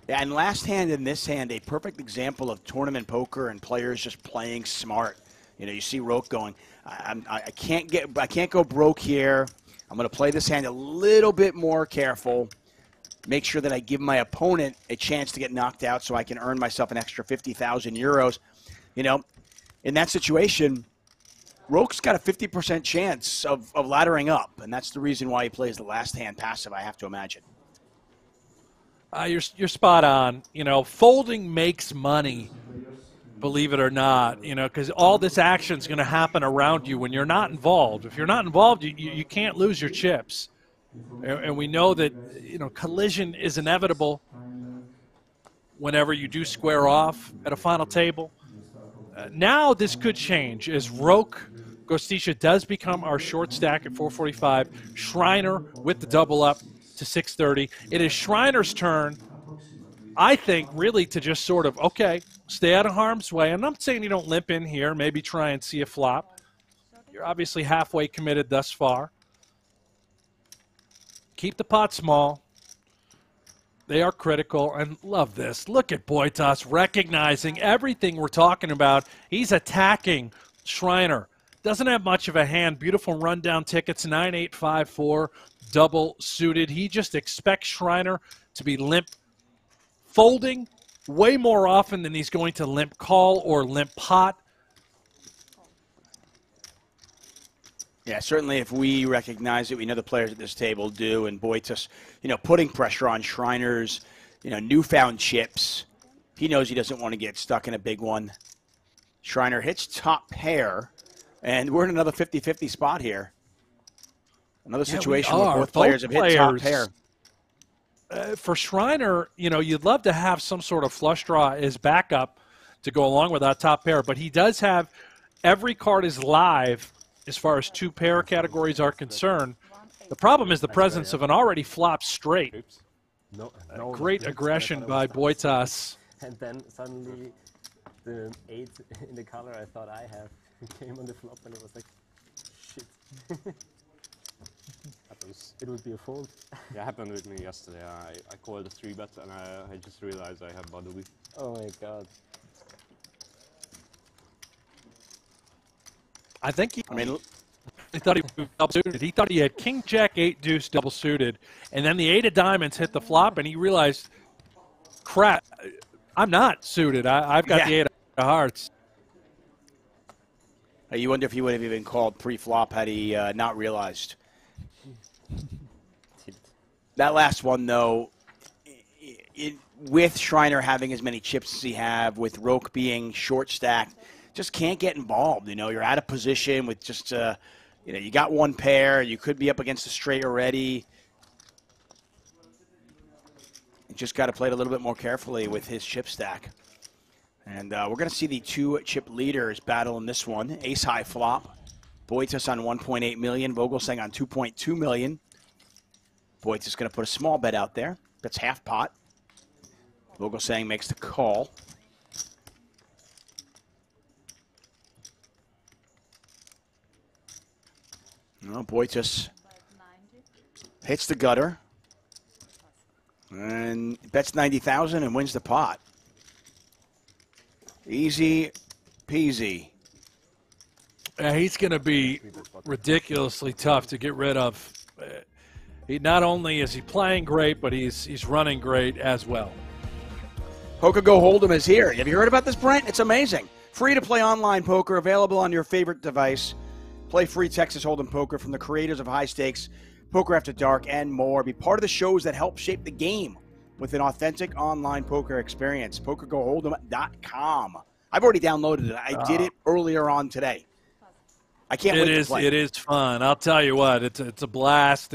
Yeah, and last hand in this hand, a perfect example of tournament poker and players just playing smart. You know, you see Roque going, I can't go broke here. I'm going to play this hand a little bit more careful. Make sure that I give my opponent a chance to get knocked out so I can earn myself an extra 50,000 euros. You know, in that situation, Roque's got a 50% chance of laddering up, and that's the reason why he plays the last hand passive, I have to imagine. You're spot on. You know, folding makes money, believe it or not, you know, because all this action is going to happen around you when you're not involved. If you're not involved, you can't lose your chips. And we know that, you know, collision is inevitable whenever you do square off at a final table. Now this could change as Roque Gostisha does become our short stack at 445. Schreiner with the double up to 630. It is Schreiner's turn, I think, really to just sort of, okay, stay out of harm's way. I'm not saying you don't limp in here, maybe try and see a flop. You're obviously halfway committed thus far. Keep the pot small. They are critical, and love this. Look at Boytas recognizing everything we're talking about. He's attacking Schreiner. Doesn't have much of a hand. Beautiful rundown tickets, 9-8-5-4, double suited. He just expects Schreiner to be limp folding way more often than he's going to limp call or limp pot. Yeah, certainly if we recognize it, we know the players at this table do, and Boytas, you know, putting pressure on Schreiner's, you know, newfound chips. He knows he doesn't want to get stuck in a big one. Schreiner hits top pair, and we're in another 50-50 spot here. Another situation where both players have hit top pair. For Schreiner, you know, you'd love to have some sort of flush draw as backup to go along with that top pair, but he does have every card is live as far as two pair categories are concerned. The problem is the presence of an already flopped straight. Great aggression by Boytas. And then suddenly the 8 in the color I thought I have came on the flop, and it was like, shit. It would be a fold. Yeah, it happened with me yesterday. I called a 3-bet and I just realized I have Badui. Oh my god. I think he thought he was double suited. He thought he had King Jack 8 deuce double suited, and then the 8 of diamonds hit the flop, and he realized, crap, I'm not suited. I've got the 8 of hearts. You wonder if he would have even called pre-flop had he not realized. That last one, though, with Schreiner having as many chips as he have, with Roque being short stacked, just can't get involved. You know, you're out of position with just, you know, you got one pair. You could be up against a straight already. You just got to play it a little bit more carefully with his chip stack. And we're going to see the two chip leaders battle in this one. Ace high flop. Boytas on 1.8 million. Vogelsang on 2.2 million. Boytas going to put a small bet out there. That's half pot. Vogelsang makes the call. No, Boytas hits the gutter and bets 90,000 and wins the pot. Easy peasy. He's going to be ridiculously tough to get rid of. He not only is he playing great, but he's running great as well. PokerGO Hold'em is here. Have you heard about this, Brent? It's amazing. Free to play online poker, available on your favorite device. Play free Texas Hold'em poker from the creators of High Stakes, Poker After Dark, and more. Be part of the shows that help shape the game with an authentic online poker experience. PokerGoHold'em.com. I've already downloaded it. I did it earlier on today. I can't wait to play. It is fun. I'll tell you what, it's a blast.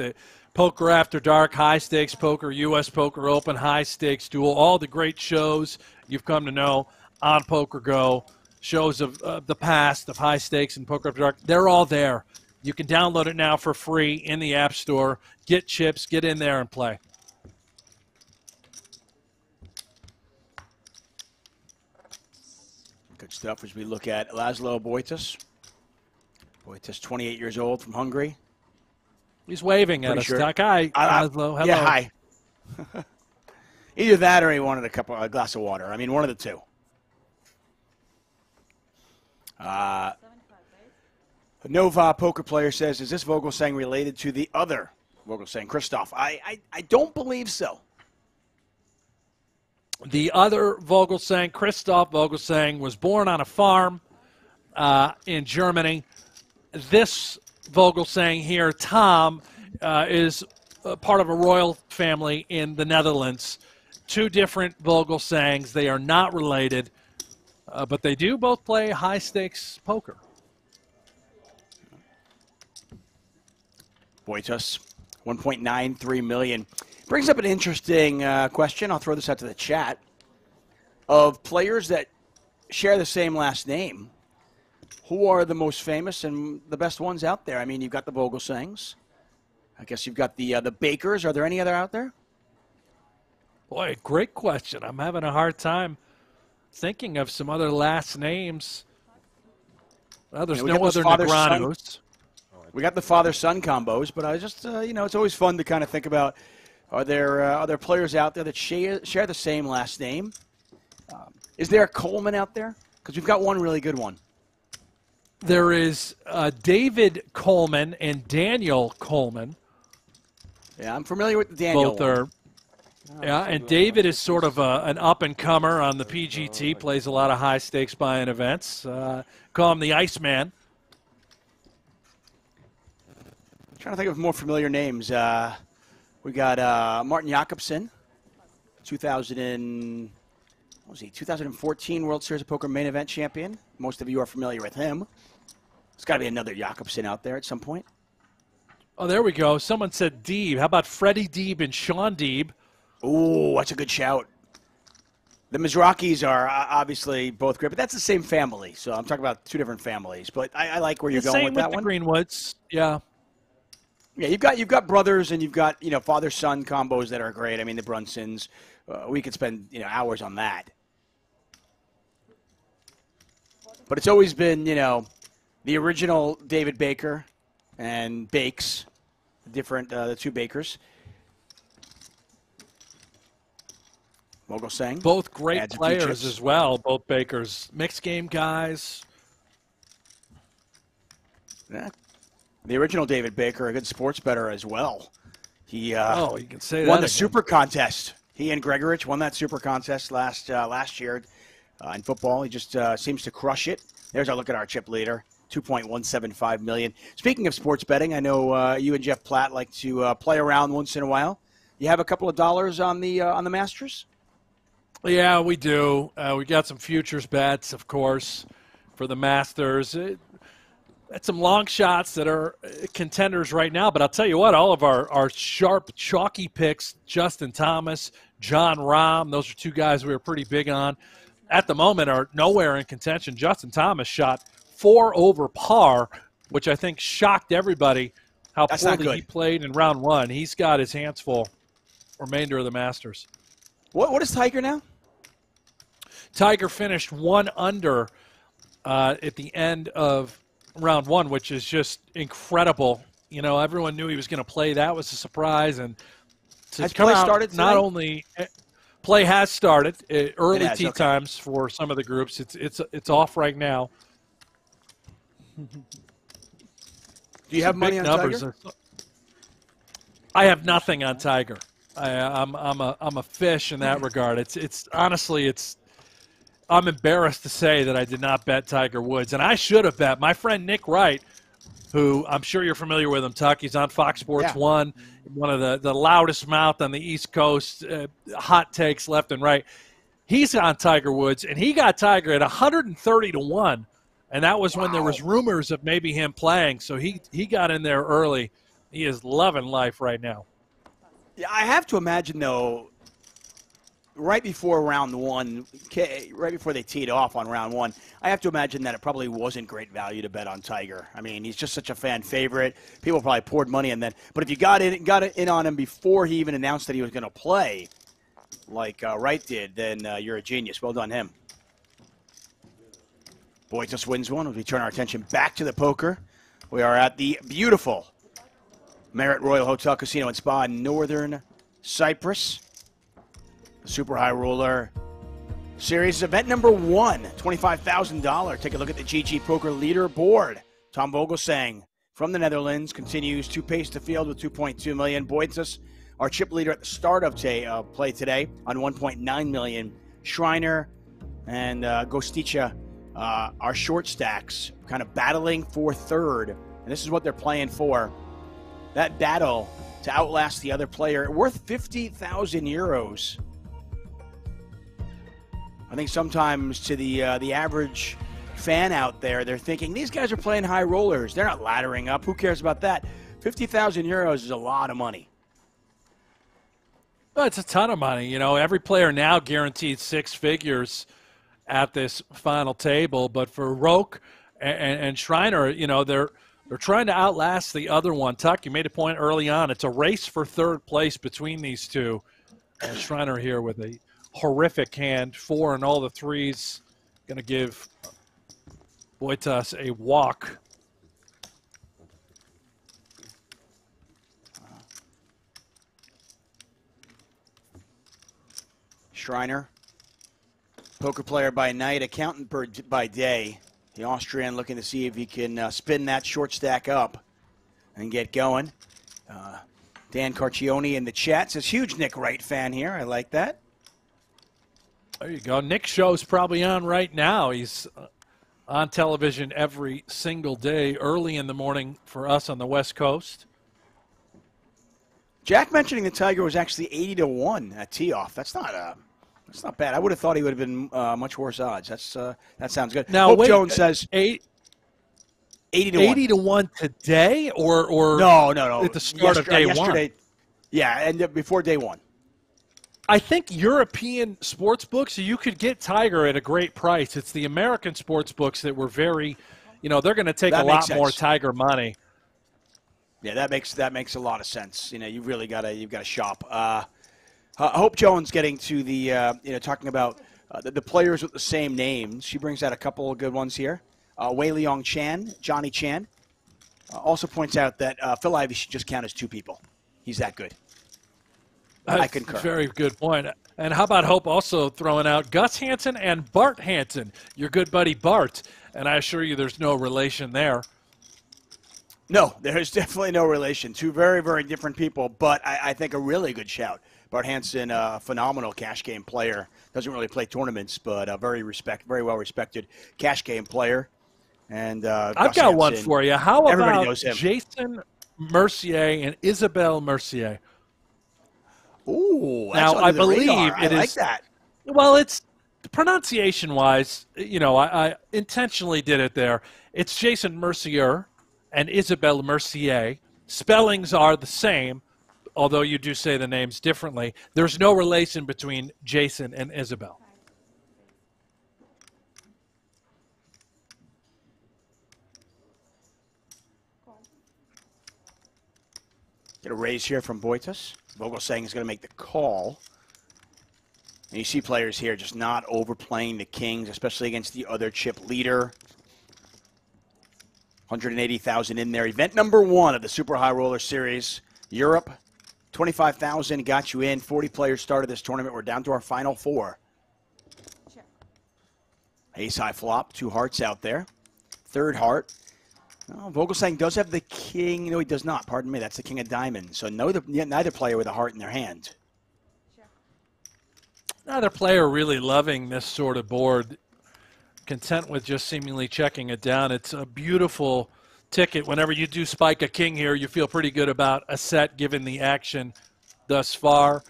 Poker After Dark, High Stakes Poker, U.S. Poker Open, High Stakes Duel, all the great shows you've come to know on PokerGo, shows of the past of High Stakes and Poker After Dark, they're all there. You can download it now for free in the App Store. Get chips, get in there and play. Good stuff as we look at Laszlo Bojtas. Bojtas, 28 years old, from Hungary. He's waving at us. Sure. Hi, Laszlo. Hello. Yeah, hi. Either that or he wanted a glass of water. I mean, one of the two. Nova Poker Player says, is this Vogelsang related to the other Vogelsang, Christoph? I don't believe so. The other Vogelsang, Christoph Vogelsang, was born on a farm in Germany. This Vogelsang here, Tom, is part of a royal family in the Netherlands. Two different Vogelsangs. They are not related, but they do both play high-stakes poker. Bojtas, $1.93 million. Brings up an interesting question. I'll throw this out to the chat. Of players that share the same last name, who are the most famous and the best ones out there? I mean, you've got the Vogelsangs. I guess you've got the Bakers. Are there any other out there? Boy, great question. I'm having a hard time thinking of some other last names. Well, there's no other Negranos. We got the father-son combos, but I just, it's always fun to kind of think about, are there players out there that share the same last name? Is there a Coleman out there? Because we've got one really good one. There is David Coleman and Daniel Coleman. Yeah, I'm familiar with the Daniel Both are. Yeah, and David is sort of an up-and-comer on the PGT, plays a lot of high-stakes buy-in events. Call him the Iceman. Trying to think of more familiar names. We got Martin Jakobsen, 2014 World Series of Poker main event champion. Most of you are familiar with him. There's got to be another Jakobsen out there at some point. Oh, there we go. Someone said Deeb. How about Freddie Deeb and Sean Deeb? Ooh, that's a good shout. The Mizrakis are obviously both great, but that's the same family. So I'm talking about two different families. But I like where you're going with that one. Same with the Greenwoods, yeah. Yeah, you've got brothers and you've got father-son combos that are great. I mean the Brunsons, we could spend hours on that. But it's always been the original David Baker and Bakes, the two Bakers. Vogelsang. Both great players as well. Both Bakers, mixed game guys. Yeah. The original David Baker, a good sports bettor as well. He you can say won that the Super Contest. He and Gregorich won that Super Contest last year in football. He just seems to crush it. There's our look at our chip leader, $2.175 million. Speaking of sports betting, I know you and Jeff Platt like to play around once in a while. You have a couple of dollars on the Masters? Yeah, we do. We got some futures bets, of course, for the Masters. That's some long shots that are contenders right now. But I'll tell you what, all of our sharp, chalky picks, Justin Thomas, John Rahm, those are two guys we were pretty big on, at the moment are nowhere in contention. Justin Thomas shot 4 over par, which I think shocked everybody how poorly he played in round one. He's got his hands full remainder of the Masters. What is Tiger now? Tiger finished 1 under at the end of round one, which is just incredible. Everyone knew he was going to play. That was a surprise. And has play started not only play has started early tee okay. times for some of the groups. It's off right now. Do you have money on Tiger? I have nothing on Tiger. I'm a fish in that regard. It's honestly I'm embarrassed to say that I did not bet Tiger Woods, and I should have bet. My friend Nick Wright, who I'm sure you're familiar with him, Tuck. He's on Fox Sports 1, one of the loudest mouth on the East Coast, hot takes left and right. He's on Tiger Woods, and he got Tiger at 130-1, and that was when there was rumors of maybe him playing. So he got in there early. He is loving life right now. Yeah, I have to imagine, though, right before round one, right before they teed off on round one, I have to imagine that it probably wasn't great value to bet on Tiger. I mean, he's just such a fan favorite. People probably poured money in then. But if you got in on him before he even announced that he was going to play, like Wright did, then you're a genius. Well done, him. Boy just wins one as we turn our attention back to the poker. We are at the beautiful Marriott Royal Hotel Casino and Spa in northern Cyprus. The Super High Roller Series event number 1, $25,000. Take a look at the GG Poker leaderboard. Tom Vogelsang from the Netherlands continues to pace the field with 2.2 million. Boitsis, our chip leader at the start of play today, on 1.9 million. Schreiner and Gosticha, our short stacks, kind of battling for third. And this is what they're playing for. That battle to outlast the other player, worth 50,000 euros. I think sometimes to the average fan out there, they're thinking, these guys are playing high rollers. They're not laddering up. Who cares about that? 50,000 euros is a lot of money. Well, it's a ton of money. You know, every player now guaranteed 6 figures at this final table. But for Roque and Schreiner, you know, they're trying to outlast the other one. Tuck, you made a point early on. It's a race for third place between these two. And Schreiner here with a horrific hand, 4 and all the 3s. Going to give Boitas a walk. Schreiner, poker player by night, accountant by day. The Austrian looking to see if he can spin that short stack up and get going. Dan Carcioni in the chat says, huge Nick Wright fan here. I like that. There you go. Nick's show's probably on right now. He's on television every single day, early in the morning for us on the West Coast. Jack mentioning the Tiger was actually 80-1 at tee-off. That's not bad. I would have thought he would have been much worse odds. That sounds good. Now, Hope Jones says 80-1. 80-1 today, or no, at the start of day yesterday. One. Yeah, and before day one. I think European sports books, you could get Tiger at a great price. It's the American sports books that were very, you know, they're going to take a lot more Tiger money. Yeah, that makes a lot of sense. You know, you've got to shop. Hope Jones getting to the talking about the players with the same names. She brings out a couple of good ones here. Wei Leong Chan, Johnny Chan, also points out that Phil Ivey should just count as 2 people. He's that good. I concur. Very good point. And how about Hope also throwing out Gus Hansen and Bart Hansen, your good buddy Bart. And I assure you there's no relation there. No, there's definitely no relation. 2 very, very different people, but I think a really good shout. Bart Hansen, a phenomenal cash game player. Doesn't really play tournaments, but very well respected cash game player. And I've Gus got one Hansen, for you. How everybody about knows him. Jason Mercier and Isabelle Mercier? Ooh, now I believe I it like is. That. Well, it's pronunciation-wise. You know, I intentionally did it there. It's Jason Mercier and Isabelle Mercier. Spellings are the same, although you do say the names differently. There's no relation between Jason and Isabelle. Get a raise here from Boitas. Vogelsang is going to make the call. And you see players here just not overplaying the kings, especially against the other chip leader. 180,000 in there. Event number 1 of the Super High Roller Series. Europe, 25,000 got you in. 40 players started this tournament. We're down to our final 4. Ace high flop, 2 hearts out there. 3rd heart. Oh, Vogelsang does have the king. No, he does not. Pardon me. That's the king of diamonds. So neither player with a heart in their hand. Neither player really loving this sort of board. Content with just seemingly checking it down. It's a beautiful ticket. Whenever you do spike a king here, you feel pretty good about a set given the action thus far.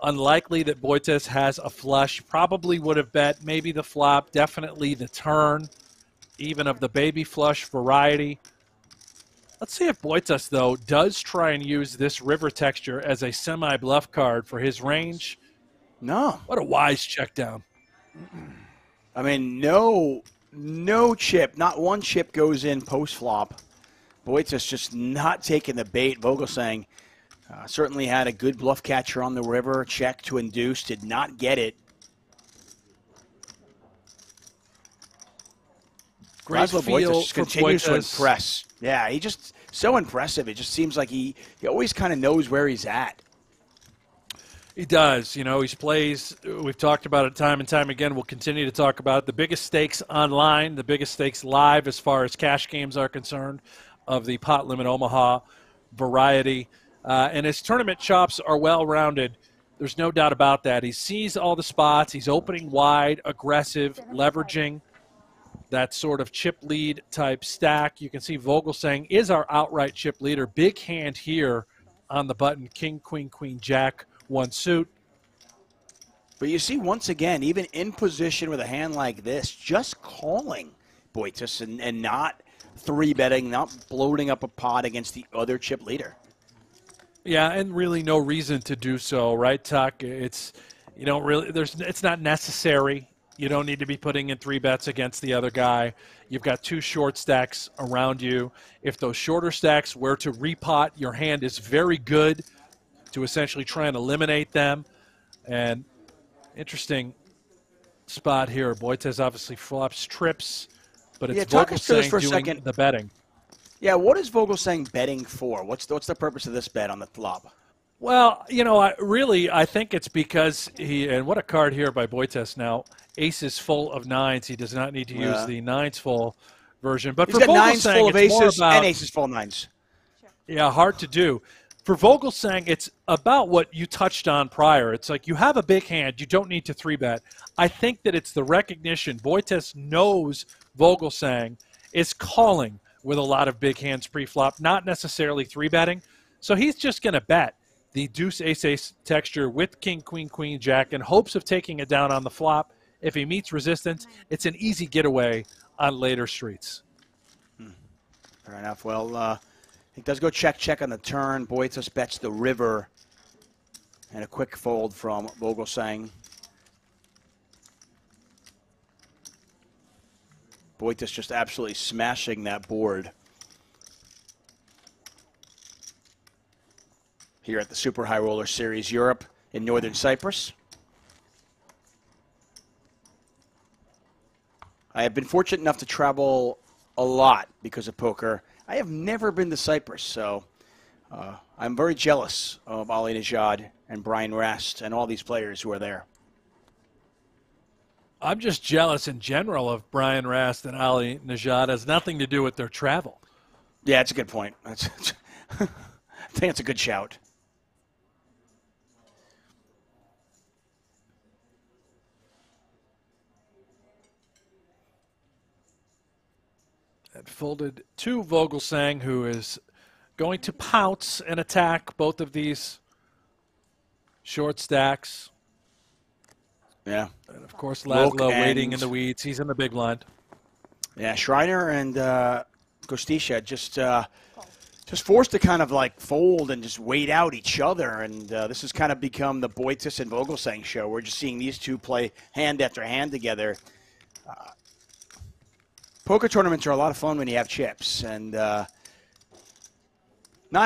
Unlikely that Boitas has a flush. Probably would have bet maybe the flop, definitely the turn, even of the baby flush variety. Let's see if Boitas, though, does try and use this river texture as a semi-bluff card for his range. No. What a wise check down. I mean, no chip, not one chip goes in post-flop. Boitas just not taking the bait. Vogelsang certainly had a good bluff catcher on the river. Check to induce, did not get it. Great Laszlo feel Boitas just for continues to Boitas. impress. Yeah, he just so impressive. It just seems like he always kind of knows where he's at. He does. You know, he plays, we've talked about it time and time again. We'll continue to talk about it. The biggest stakes online, the biggest stakes live as far as cash games are concerned of the pot limit Omaha variety. And his tournament chops are well-rounded. There's no doubt about that. He sees all the spots. He's opening wide, aggressive, leveraging that sort of chip lead type stack. You can see Vogelsang is our outright chip leader. Big hand here on the button. King, queen, queen, jack, one suit. But you see, once again, even in position with a hand like this, just calling Boitas and not three-betting, not bloating up a pot against the other chip leader. Yeah, and really no reason to do so, right, Tuck? It's it's not necessary. You don't need to be putting in three bets against the other guy. You've got two short stacks around you. If those shorter stacks were to repot, your hand is very good to essentially try and eliminate them. And interesting spot here. Boitas obviously flops trips, but it's talk us through this Vogelsang for a doing second. the betting. Yeah, what is Vogelsang betting for? What's the purpose of this bet on the flop? Well, I think it's because and what a card here by Boitas now. Aces full of nines. He does not need to use the nines full version. But He's for got nines Vogelsang, full of it's more aces about, and aces full of nines. Yeah, hard to do. For Vogelsang, it's about what you touched on prior. It's like you have a big hand. You don't need to three-bet. I think that it's the recognition. Boitas knows Vogelsang is calling with a lot of big hands pre-flop, not necessarily three-betting. So he's just going to bet the deuce ace texture with king, queen, queen, jack in hopes of taking it down on the flop. If he meets resistance, it's an easy getaway on later streets. Fair enough. Well, he does go check on the turn. Boitas bets the river. And a quick fold from Vogelsang. Boitas just absolutely smashing that board here at the Super High Roller Series Europe in Northern Cyprus. I have been fortunate enough to travel a lot because of poker. I have never been to Cyprus, so I'm very jealous of Ali Najad and Brian Rast and all these players who are there. I'm just jealous in general of Brian Rast and Ali Najad. It has nothing to do with their travel. Yeah, it's a good point. I think it's a good shout. That folded to Vogelsang, who is going to pounce and attack both of these short stacks. Yeah. And, of course, Laszlo and waiting in the weeds. He's in the big blind. Yeah, Schreiner and Gostisha just forced to kind of like fold and just wait out each other. And this has kind of become the Boitas and Vogelsang show. We're just seeing these two play hand after hand together. Poker tournaments are a lot of fun when you have chips, and not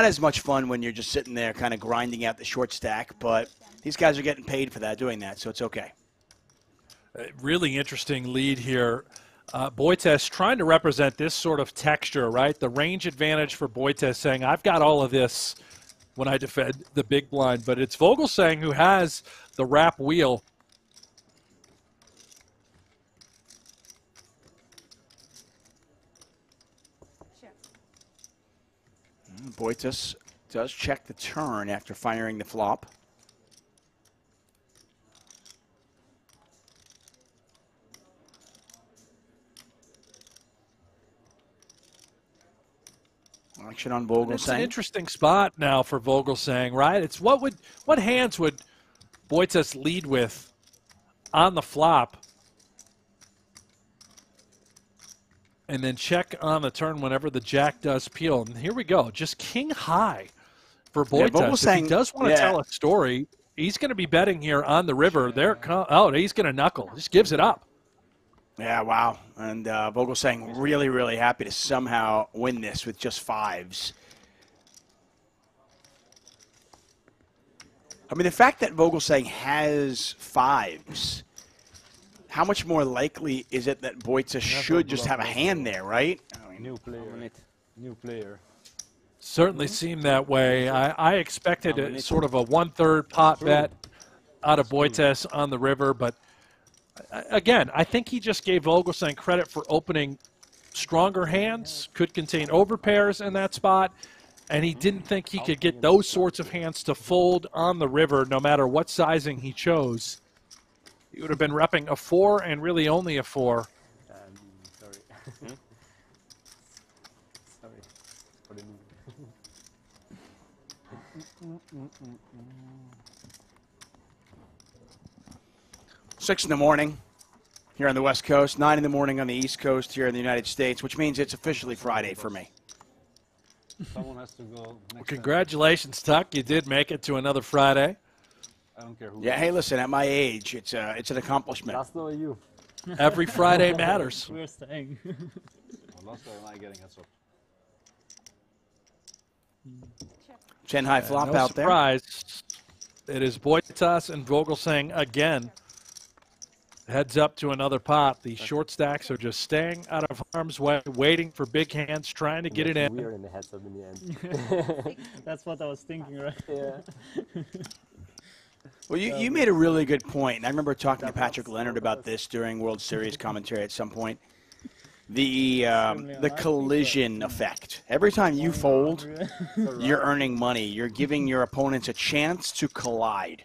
as much fun when you're just sitting there kind of grinding out the short stack, but these guys are getting paid for that, doing that, so it's okay. Really interesting lead here. Boitas trying to represent this sort of texture, right? The range advantage for Boitas saying, I've got all of this when I defend the big blind, but it's Vogelsang who has the wrap wheel. Boitas does check the turn after firing the flop. Action on Vogelsang. It's an interesting spot now for Vogelsang, right? It's what hands would Boitas lead with on the flop? and then check on the turn whenever the jack does peel. And here we go, just king high for Boitas. If he does want to tell a story, he's going to be betting here on the river. He's going to knuckle. Just gives it up. Yeah, wow. And Vogel saying really, really happy to somehow win this with just fives. I mean, the fact that Vogel saying has fives, how much more likely is it that Boitas should just have a hand there, right? I mean, New player. Certainly seemed that way. I expected sort of a 1/3 pot bet out of Boitas on the river, but again, I think he just gave Vogelsang credit for opening stronger hands, could contain overpairs in that spot, and he didn't think he could get those sorts of hands to fold on the river no matter what sizing he chose. He would have been repping a 4 and really only a 4. Sorry. Sorry for the move. 6 in the morning here on the West Coast, 9 in the morning on the East Coast here in the United States, which means it's officially Friday for me. Someone has to go next. Well, congratulations, Tuck. You did make it to another Friday. I don't care who. Yeah, hey, listen, at my age, it's an accomplishment. That's not you. Every Friday matters. We're staying. Last time I getting heads up. 10 high flop no out there. Surprise. It is Boitas and Vogelsang again. Heads up to another pot. The short stacks are just staying out of harm's way, waiting for big hands, trying to get it in. We're in the heads up in the end. That's what I was thinking, right? Yeah. Well, you made a really good point, and I remember talking to Patrick Leonard about this during World Series commentary at some point. The collision effect. Every time you fold, you're earning money. You're giving your opponents a chance to collide.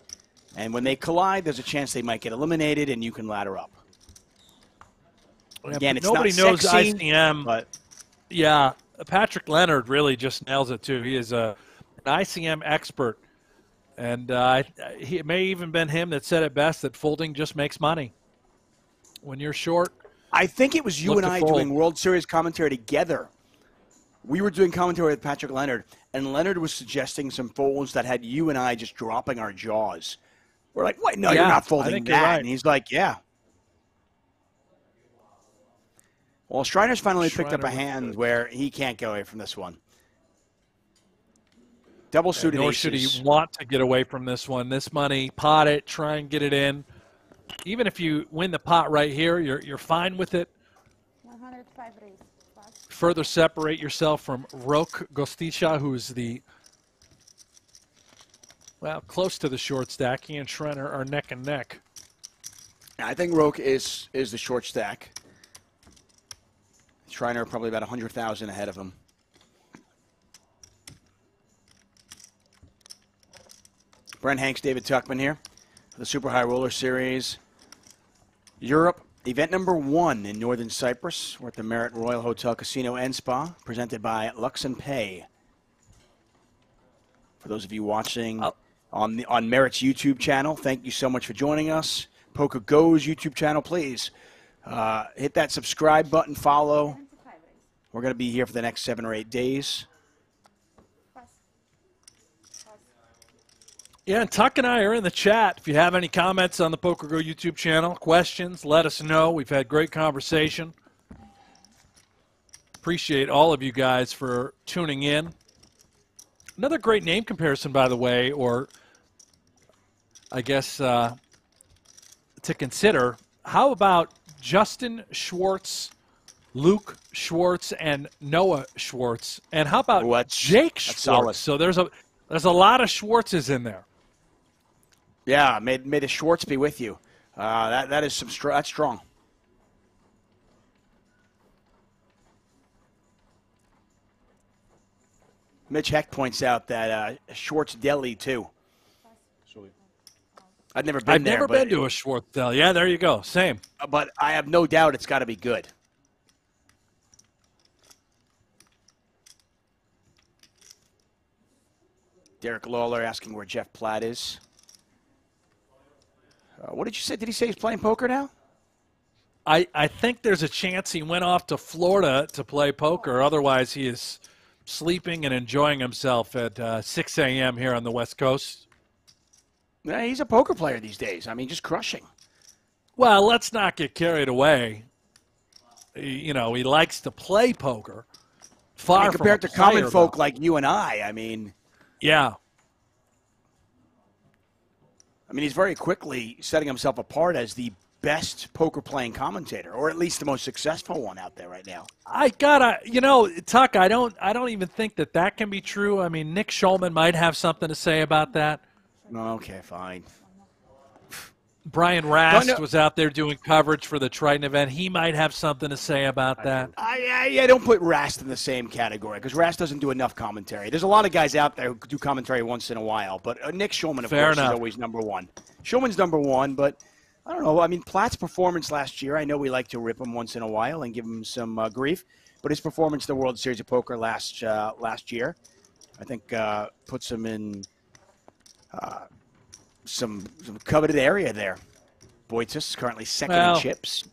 And when they collide, there's a chance they might get eliminated, and you can ladder up. Again, it's nobody not knows sexy, ICM, but yeah, Patrick Leonard really just nails it too. He is an ICM expert, and it may even been him that said it best that folding just makes money. When you're short, I think it was you and I doing World Series commentary together. We were doing commentary with Patrick Leonard, and Leonard was suggesting some folds that had you and I just dropping our jaws. We're like, "Wait, no, you're not folding that." Right. And he's like, "Yeah." Well, Schreiner's finally picked up a hand where he can't get away from this one. Double suited nor aces. should he want to get away from this one. This money, pot it, try and get it in. Even if you win the pot right here, you're fine with it. 105 raise. Further separate yourself from Rok Gostisha, who's close to the short stack. He and Schreiner are neck and neck. I think Roke is the short stack. Schreiner probably about 100,000 ahead of him. Brent Hanks, David Tuckman here for the Super High Roller Series. Europe, event number 1 in Northern Cyprus. We're at the Merit Royal Hotel Casino and Spa, presented by Lux and Pay. For those of you watching on Merit's YouTube channel, thank you so much for joining us. PokerGo's YouTube channel, please hit that subscribe button, follow. We're going to be here for the next 7 or 8 days. Yeah, and Tuck and I are in the chat. If you have any comments on the PokerGo YouTube channel, questions, let us know. We've had great conversation. Appreciate all of you guys for tuning in. Another great name comparison, by the way, or I guess to consider. How about Justin Schwartz, Luke Schwartz, and Noah Schwartz? And how about Jake Schwartz? Solid. So there's a lot of Schwartzes in there. Yeah, may the Schwartz be with you. That is that's strong. Mitch Heck points out that Schwartz Deli too. I've never been there. I've never been to a Schwartz Deli. Yeah, there you go. Same. But I have no doubt it's got to be good. Derek Lawler asking where Jeff Platt is. What did you say? Did he say he's playing poker now? I think there's a chance he went off to Florida to play poker. Otherwise, he is sleeping and enjoying himself at 6 a.m. here on the West Coast. Yeah, he's a poker player these days. I mean, just crushing. Well, let's not get carried away. He likes to play poker. Far compared from to common player, folk though. like you and I mean. Yeah. I mean, he's very quickly setting himself apart as the best poker playing commentator, or at least the most successful one out there right now. I gotta, Tuck, I don't even think that can be true. I mean, Nick Schulman might have something to say about that. Okay, fine. Brian Rast was out there doing coverage for the Triton event. He might have something to say about that. I don't put Rast in the same category because Rast doesn't do enough commentary. There's a lot of guys out there who do commentary once in a while, but Nick Schulman, of course, is always number one. Schulman's number one, but I don't know. I mean, Platt's performance last year, I know we like to rip him once in a while and give him some grief, but his performance in the World Series of Poker last year, I think puts him in some coveted area there. Boitis currently second in chips.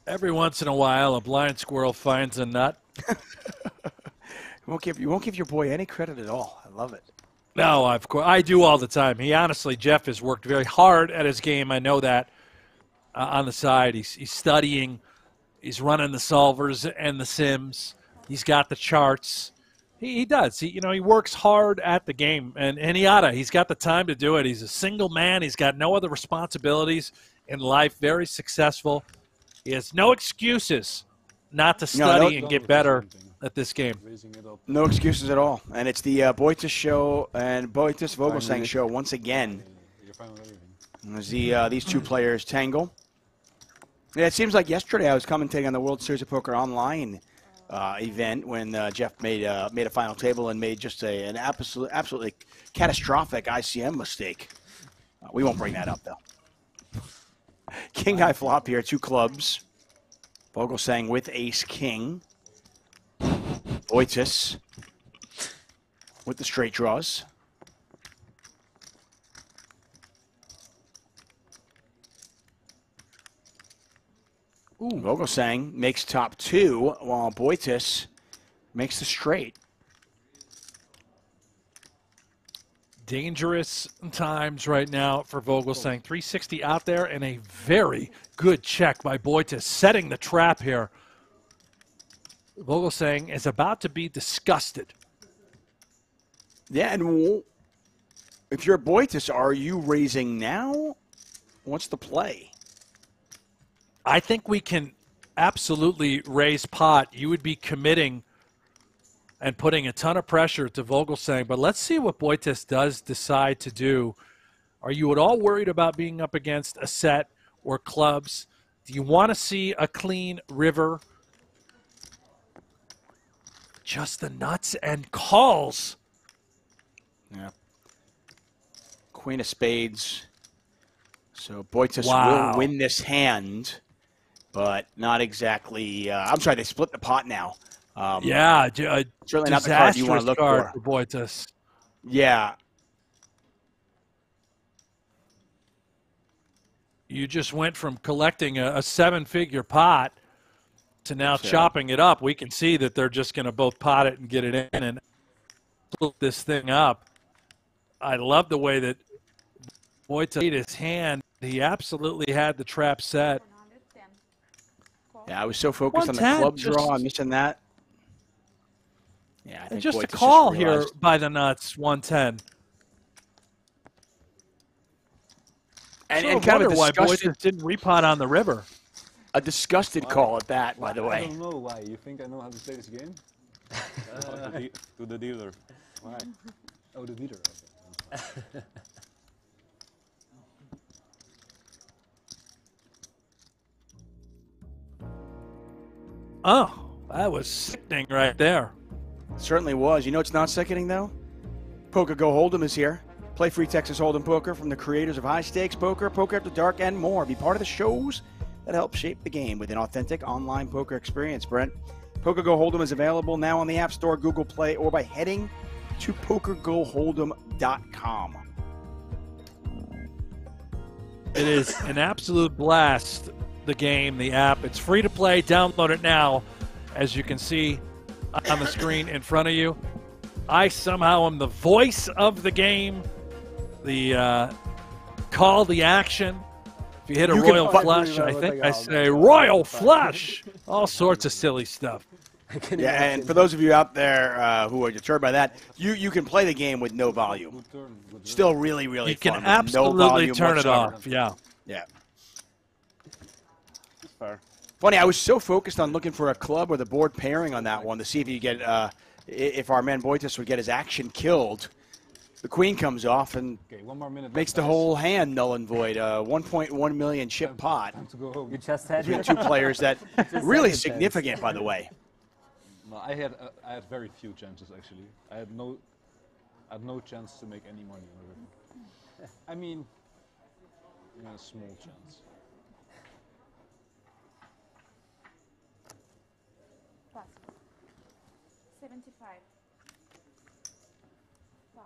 Every once in a while, a blind squirrel finds a nut. You won't give your boy any credit at all. I love it. No, of course. I do all the time. Jeff has worked very hard at his game. I know that on the side. He's studying. He's running the solvers and the sims. He's got the charts. He does. He works hard at the game, and he's got the time to do it. He's a single man. He's got no other responsibilities in life. Very successful. He has no excuses not to study and get better at this game. No excuses at all. And it's the Boitis show and Boitis Vogelsang show once again. As these two players tangle. Yeah, it seems like yesterday I was commentating on the World Series of Poker Online event when Jeff made a final table and made just an absolutely catastrophic ICM mistake. We won't bring that up, though. King high flop here, 2 clubs. Vogelsang with ace king. Boitis with the straight draws. Vogelsang makes top 2 while Boitis makes the straight. Dangerous times right now for Vogelsang. 360 out there and a very good check by Boitis, setting the trap here. Vogelsang is about to be disgusted. Yeah, and if you're Boitis, are you raising now? What's the play? I think we can absolutely raise pot. You would be committing and putting a ton of pressure to Vogelsang, but let's see what Boitis does decide to do. Are you at all worried about being up against a set or clubs? Do you want to see a clean river? Just the nuts and calls. Yeah. Queen of spades. So Boitis will win this hand, but not exactly. I'm sorry, they split the pot now. Certainly not the card you want to look for. Boitis. Yeah. You just went from collecting a 7-figure pot to now chopping it up. We can see that they're just going to both pot it and get it in and split this thing up. I love the way that Boitis made his hand. He absolutely had the trap set. Yeah, I was so focused on the club draw, I'm missing that. Yeah, I think just Boitis a call just here by the nuts, 110. And kind of a why disgusted, Boitis didn't repot on the river. A disgusted call at that, by the way. I don't know why. You think I know how to play this game? To the dealer. Why? Oh, the dealer. Okay. Oh, that was sickening right there. It certainly was. You know what's not sickening, though? PokerGO Hold'em is here. Play free Texas Hold'em poker from the creators of High Stakes Poker, Poker After Dark, and more. Be part of the shows that help shape the game with an authentic online poker experience, Brent. PokerGO Hold'em is available now on the App Store, Google Play, or by heading to PokerGoHold'em.com. It is an absolute blast the game, the app. It's free to play. Download it now, as you can see on the screen in front of you. I somehow am the voice of the game, the call the action. If you hit a royal flush, I think I say royal flush. All sorts of silly stuff. Yeah, and for those of you out there who are deterred by that, you can play the game with no volume. Still really, really fun. You can absolutely turn it off, yeah. Yeah. Fair. Funny, I was so focused on looking for a club or the board pairing on that one to see if you get if our man Boitis would get his action killed. The queen comes off and makes the whole hand null and void. 1.1 million chip pot. You just had between two players that really significant, by the way. No, I had very few chances actually. I had no chance to make any money on it. I mean, a small chance. Plus. 75. Plus.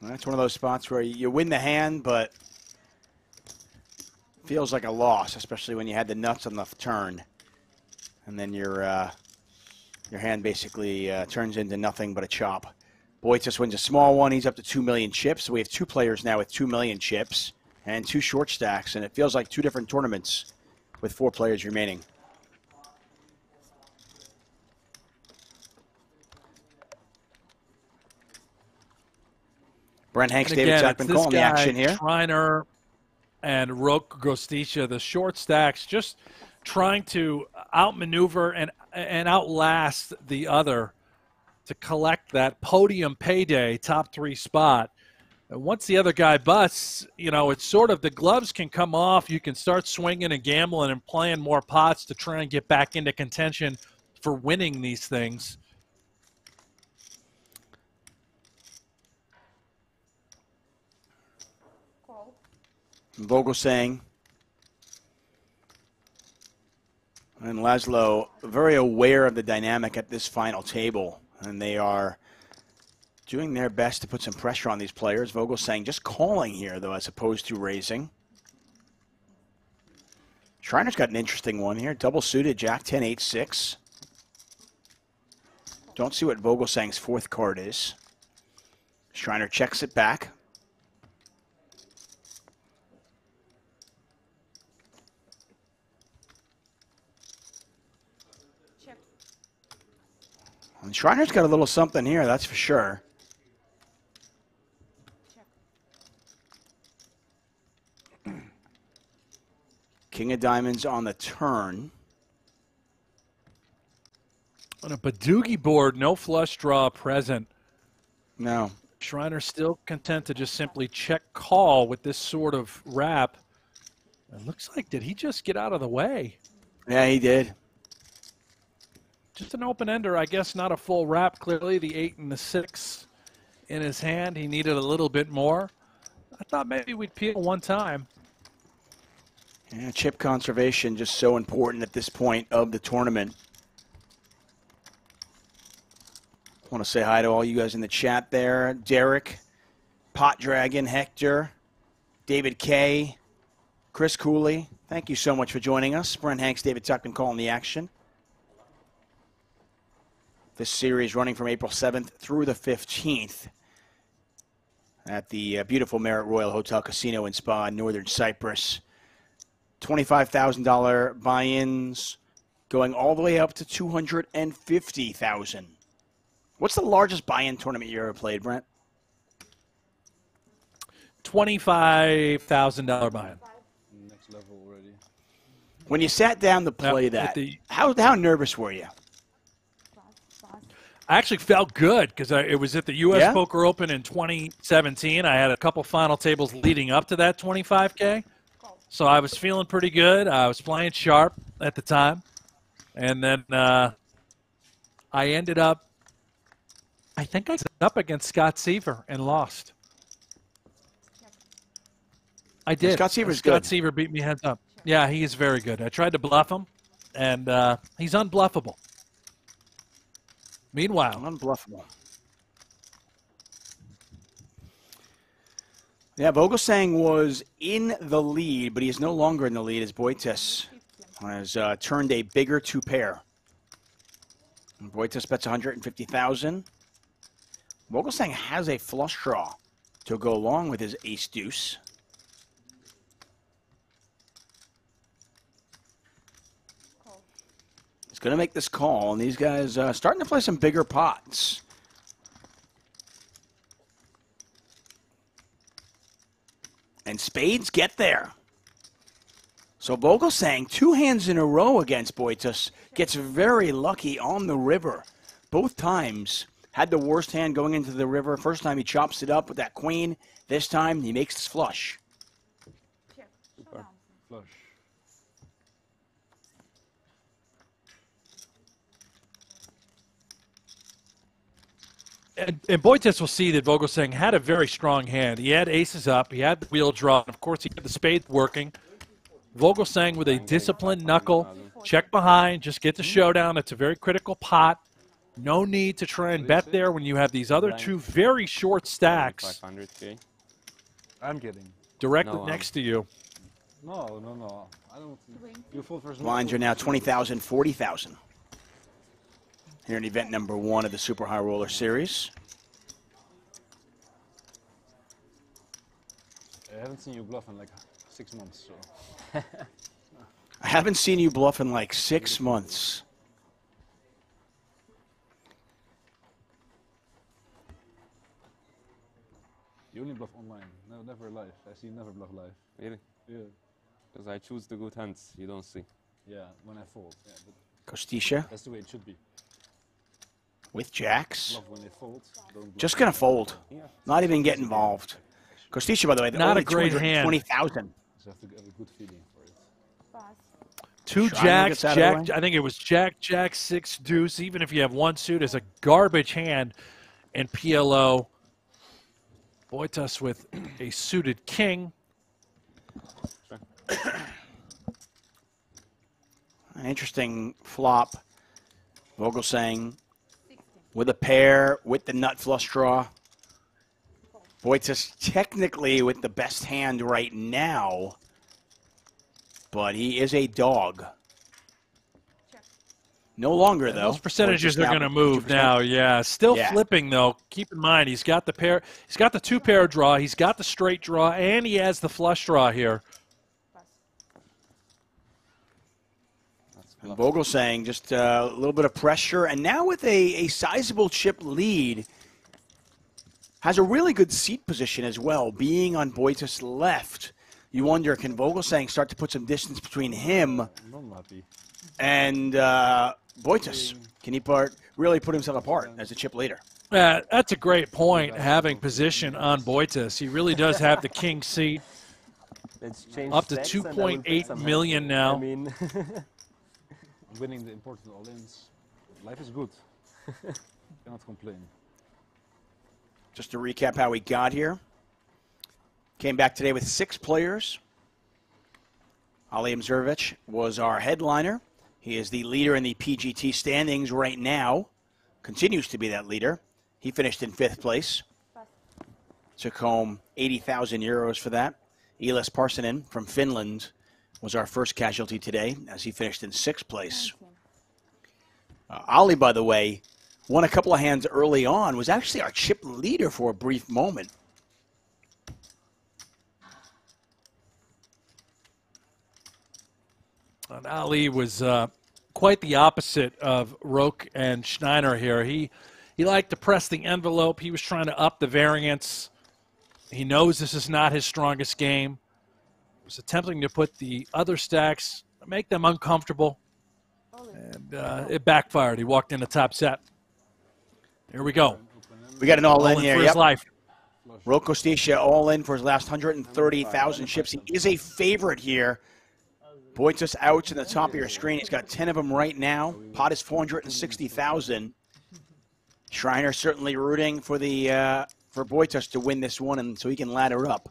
Well, that's one of those spots where you win the hand, but feels like a loss, especially when you had the nuts on the turn. And then your hand basically turns into nothing but a chop. Boitis wins a small one. He's up to 2 million chips. So we have two players now with 2 million chips and two short stacks. And it feels like two different tournaments with 4 players remaining. Brent Hanks, David Tuckman calling the action here. Shriner and Roque Gostisha, the short stacks, just trying to outmaneuver and outlast the other to collect that podium payday top 3 spot. And once the other guy busts, it's sort of the gloves can come off. You can start swinging and gambling and playing more pots to try and get back into contention for winning these things. Vogelsang and Laszlo very aware of the dynamic at this final table, and they are doing their best to put some pressure on these players. Vogelsang just calling here, though, as opposed to raising. Schreiner's got an interesting one here. Double suited, Jack 10, 8, 6. Don't see what Vogelsang's 4th card is. Shriner checks it back. And Schreiner's got a little something here, that's for sure. King of diamonds on the turn. On a Badoogie board, no flush draw present. No. Schreiner still content to just simply check call with this sort of wrap. It looks like, did he just get out of the way? Yeah, he did. Just an open-ender, I guess, not a full wrap. Clearly, the 8 and the 6 in his hand. He needed a little bit more. I thought maybe we'd peel one time. Yeah, chip conservation just so important at this point of the tournament. I want to say hi to all you guys in the chat there. Derek, Pot Dragon, Hector, David K, Chris Cooley. Thank you so much for joining us. Brent Hanks, David Tuckman calling the action. This series running from April 7th through the 15th at the beautiful Marriott Royal Hotel Casino and Spa in Northern Cyprus. $25,000 buy-ins going all the way up to $250,000. What's the largest buy-in tournament you ever played, Brent? $25,000 buy-in. Next level already. When you sat down to play that, how nervous were you? I actually felt good because it was at the U.S. Poker Open in 2017. I had a couple final tables leading up to that 25K. So I was feeling pretty good. I was playing sharp at the time. And then I ended up, I think I was up against Scott Seaver and lost. I did. Scott Seaver's good. Scott Seaver beat me heads up. Yeah, he is very good. I tried to bluff him, and he's unbluffable. Meanwhile. Unbluffable. Yeah, Vogelsang was in the lead, but he is no longer in the lead as Boitis has turned a bigger two-pair. Boitis bets 150,000. Vogelsang has a flush draw to go along with his ace-deuce. He's going to make this call, and these guys starting to play some bigger pots. And spades get there. So Vogelsang, 2 hands in a row against Boitis, gets very lucky on the river. Both times had the worst hand going into the river. First time he chops it up with that queen. This time he makes this flush. Super. Flush. And Boitis will see that Vogelsang had a very strong hand. He had aces up. He had the wheel draw. And of course, he had the spade working. Vogelsang with a disciplined knuckle. Check behind. Just get the showdown. It's a very critical pot. No need to try and bet there when you have these other two very short stacks. 500K. I'm kidding. Directly next to you. No. I don't. You fold first. Lines are now 20,000, 40,000. Here in event number 1 of the Super High Roller Series. I haven't seen you bluff in like 6 months. So. I haven't seen you bluff in like 6 months. You only bluff online, no, never live. I see you never bluff live. Really? Yeah. Because I choose the good hands, you don't see. Yeah, when I fold. Yeah, Kostisha that's the way it should be. with jacks. Bluff when they fold. Don't bluff. Just going to fold. Not even get involved. Kostisha, by the way, Not a great hand. 20,000. Just have to have a good feeling for it. Two jacks, jack. I think it was jack, 6, deuce. Even if you have one suit, is a garbage hand in PLO. Boitis with a suited king. An interesting flop. Vogelsang with a pair with the nut flush draw. Boitis technically with the best hand right now, but he is a dog. No longer, though. Those percentages are going to move now, yeah. Still flipping, though. Keep in mind, he's got the pair. He's got the 2-pair draw. He's got the straight draw, and he has the flush draw here. And Vogelsang just a little bit of pressure, and now with a sizable chip lead, has a really good seat position as well, being on Boitis' left. You wonder, can Vogelsang start to put some distance between him and Boitis? Can he really put himself apart as a chip leader? That's a great point, having position on Boitis. He really does have the king seat. Up to 2.8 million now. I'm winning the important all-ins. Life is good. Cannot complain. Just to recap how we got here. Came back today with 6 players. Ali Mzurevich was our headliner. He is the leader in the PGT standings right now. Continues to be that leader. He finished in 5th place. Took home 80,000 euros for that. Elias Parsonen from Finland was our first casualty today as he finished in 6th place. Ali, by the way, won a couple of hands early on, was actually our chip leader for a brief moment. And Ali was quite the opposite of Roque and Schneider here. He liked to press the envelope. He was trying to up the variance. He knows this is not his strongest game. He was attempting to put the other stacks, make them uncomfortable. And it backfired. He walked in the top set. Here we go. We got an all-in here. For his life. Roque Kostisha all in for his last 130,000 chips. He is a favorite here. Boitis outs in the top of your screen. He's got 10 of them right now. Pot is 460,000. Schreiner certainly rooting for the for Boitis to win this one, and so he can ladder up.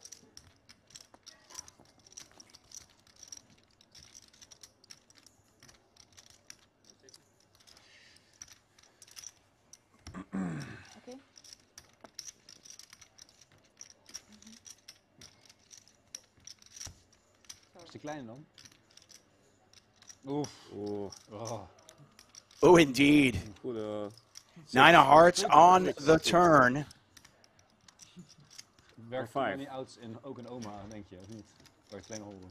te klein dan. Oef. Oh. Oh, indeed. Goede. 9 of hearts on the turn. Werkt er niet ouds in, ook in Omaha, denk je, of niet? Bij kleine holden.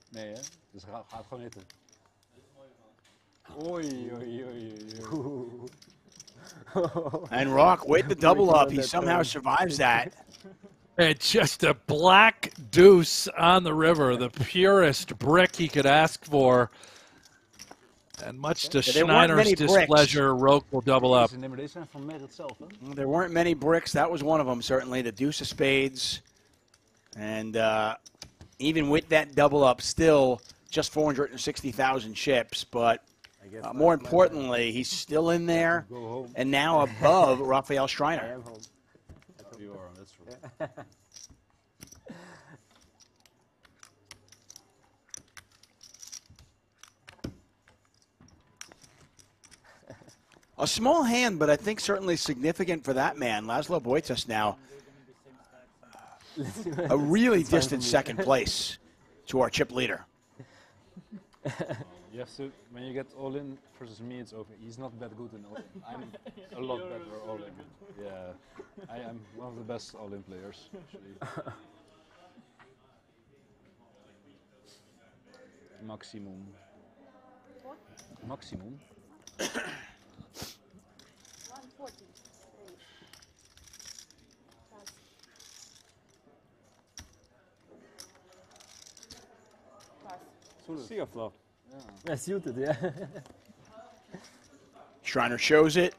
Nee, hè? Dus gaat gewoon hitten. Oei, oei, oei, oei. And Rock with the double up. He somehow survives that. And just a black deuce on the river, the purest brick he could ask for. And much to Schneider's displeasure, Roque will double up. There weren't many bricks. That was one of them, certainly. The deuce of spades. And even with that double up, still just 460,000 chips. But more importantly, he's still in there and now above Raphael Schreiner. You are, that's true. A small hand, but I think certainly significant for that man. Laszlo Boitas now a really distant second place to our chip leader. You have to, when you get all in versus me, it's over. He's not that good in all in. I'm a lot better all in. Yeah, I am one of the best all in players, actually. Maximum. What? Maximum. 140. See a flop. Yeah, suited, yeah. Schreiner shows it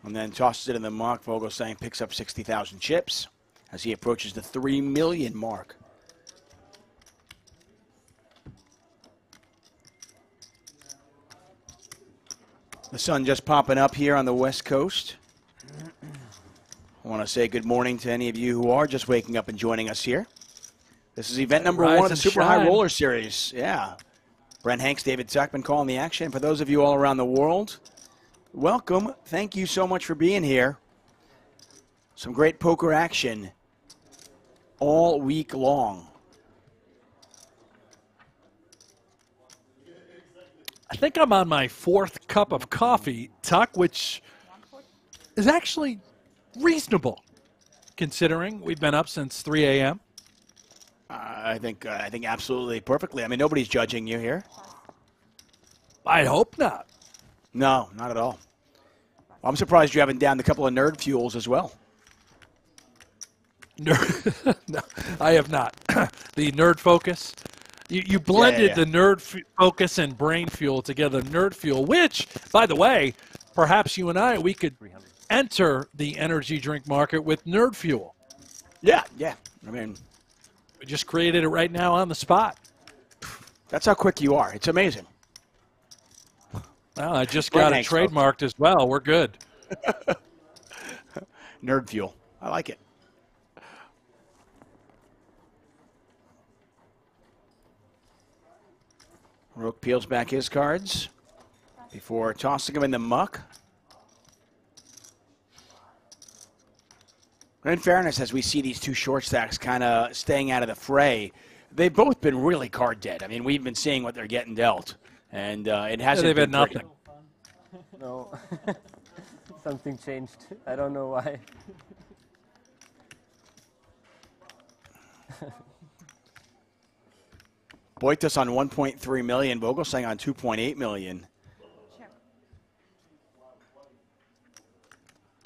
and then tosses it in the muck. Vogelsang picks up 60,000 chips as he approaches the 3 million mark. The sun just popping up here on the West Coast. I want to say good morning to any of you who are just waking up and joining us here. This is event number 1 of the Super High Roller Series. Yeah. Brent Hanks, David Tuckman calling the action. For those of you all around the world, welcome. Thank you so much for being here. Some great poker action all week long. I think I'm on my 4th cup of coffee, Tuck, which is actually reasonable, considering we've been up since 3 a.m. I think absolutely perfectly. I mean, nobody's judging you here. I hope not. No, not at all. I'm surprised you haven't downed a couple of nerd fuels as well. No, I have not. The nerd focus. You blended the nerd focus and brain fuel together. Nerd fuel, which, by the way, perhaps you and we could enter the energy drink market with nerd fuel. Yeah. I mean, we just created it right now on the spot. That's how quick you are. It's amazing. Well, I just got it trademarked as well. We're good. Nerd fuel. I like it. Rook peels back his cards before tossing them in the muck. In fairness, as we see these two short stacks kind of staying out of the fray, they've both been really card dead. I mean, we've been seeing what they're getting dealt, and it hasn't they've been had nothing. No. Something changed. I don't know why. Boitas on 1.3 million, Vogelsang on 2.8 million.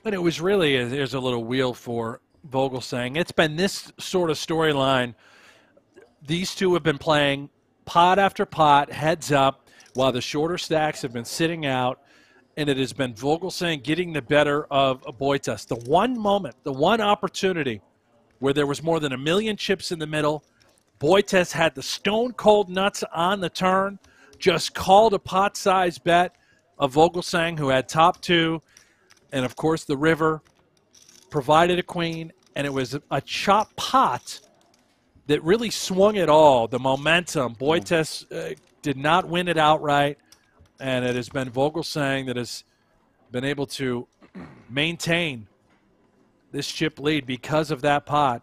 And it was really, there's a little wheel for Vogelsang. It's been this sort of storyline. These two have been playing pot after pot, heads up, while the shorter stacks have been sitting out, and it has been Vogelsang getting the better of Boitas. The one moment, the one opportunity where there was more than 1 million chips in the middle, Boitas had the stone-cold nuts on the turn, just called a pot-sized bet of Vogelsang, who had top 2, and, of course, the river provided a queen, and it was a chop pot that really swung it all, the momentum. Boitas did not win it outright, and it has been Vogelsang that has been able to maintain this chip lead because of that pot.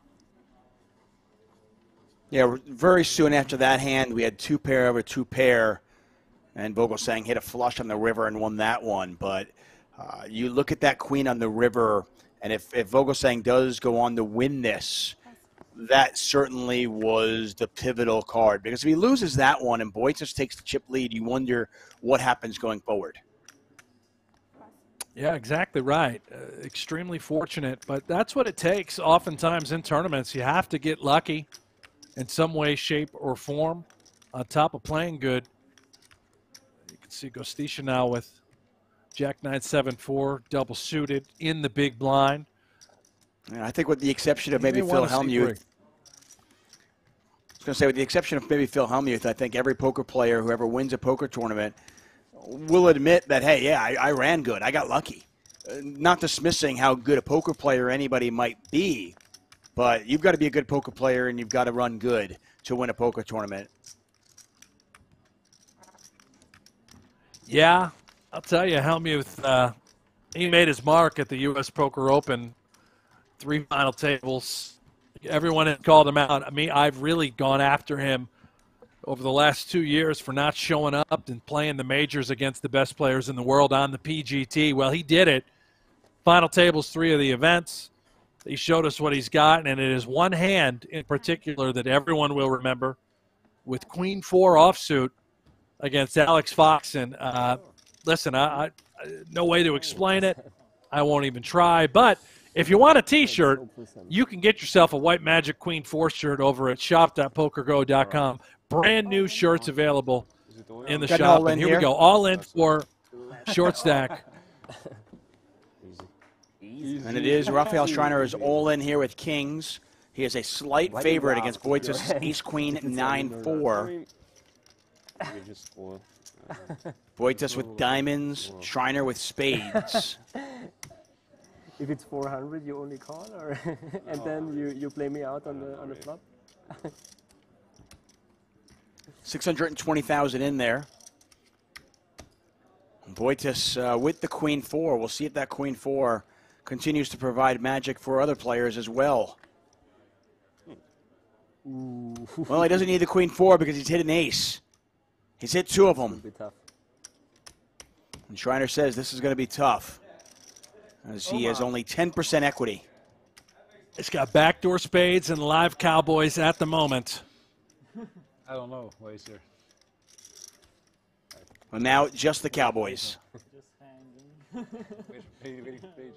Yeah, very soon after that hand, we had 2 pair over 2 pair, and Vogelsang hit a flush on the river and won that one. But you look at that queen on the river, and if Vogelsang does go on to win this, that certainly was the pivotal card. Because if he loses that one and Boitis takes the chip lead, you wonder what happens going forward. Yeah, exactly right. Extremely fortunate, but that's what it takes oftentimes in tournaments. You have to get lucky in some way, shape, or form on top of playing good. You can see Gostisha now with Jack 9-7-4, double suited in the big blind. Yeah, I think with the exception of maybe Phil Hellmuth. I was going to say, with the exception of maybe Phil Hellmuth, I think every poker player who ever wins a poker tournament will admit that, hey, yeah, I ran good. I got lucky. Not dismissing how good a poker player anybody might be, but you've got to be a good poker player and you've got to run good to win a poker tournament. Yeah, I'll tell you, Hellmuth, he made his mark at the U.S. Poker Open. 3 final tables. Everyone had called him out. I mean, I've really gone after him over the last 2 years for not showing up and playing the majors against the best players in the world on the PGT. Well, he did it. Final tables, 3 of the events. He showed us what he's got, and it is one hand in particular that everyone will remember with Queen 4 offsuit against Alex Fox. And listen, I no way to explain it. I won't even try. But if you want a T-shirt, you can get yourself a White Magic Queen 4 shirt over at shop.pokergo.com. Brand new shirts available in the shop. And here we go. All in for short stack. And it is Raphael Schreiner is all in here with kings. He is a slight favorite against Boitis' ace-queen 9-4. Boitis with diamonds, Schreiner with spades. If it's 400, you only call, or and then you play me out on the flop. 620,000 in there. Boitis with the Queen 4. We'll see if that Queen 4 continues to provide magic for other players as well. Ooh. Well, he doesn't need the Queen 4 because he's hit an ace. He's hit 2 of them. And Schreiner says this is going to be tough, as he has only 10% equity. It's got backdoor spades and live cowboys at the moment. I don't know. Why is there? Well, now just the Cowboys. Just hanging. Waiting for Paige.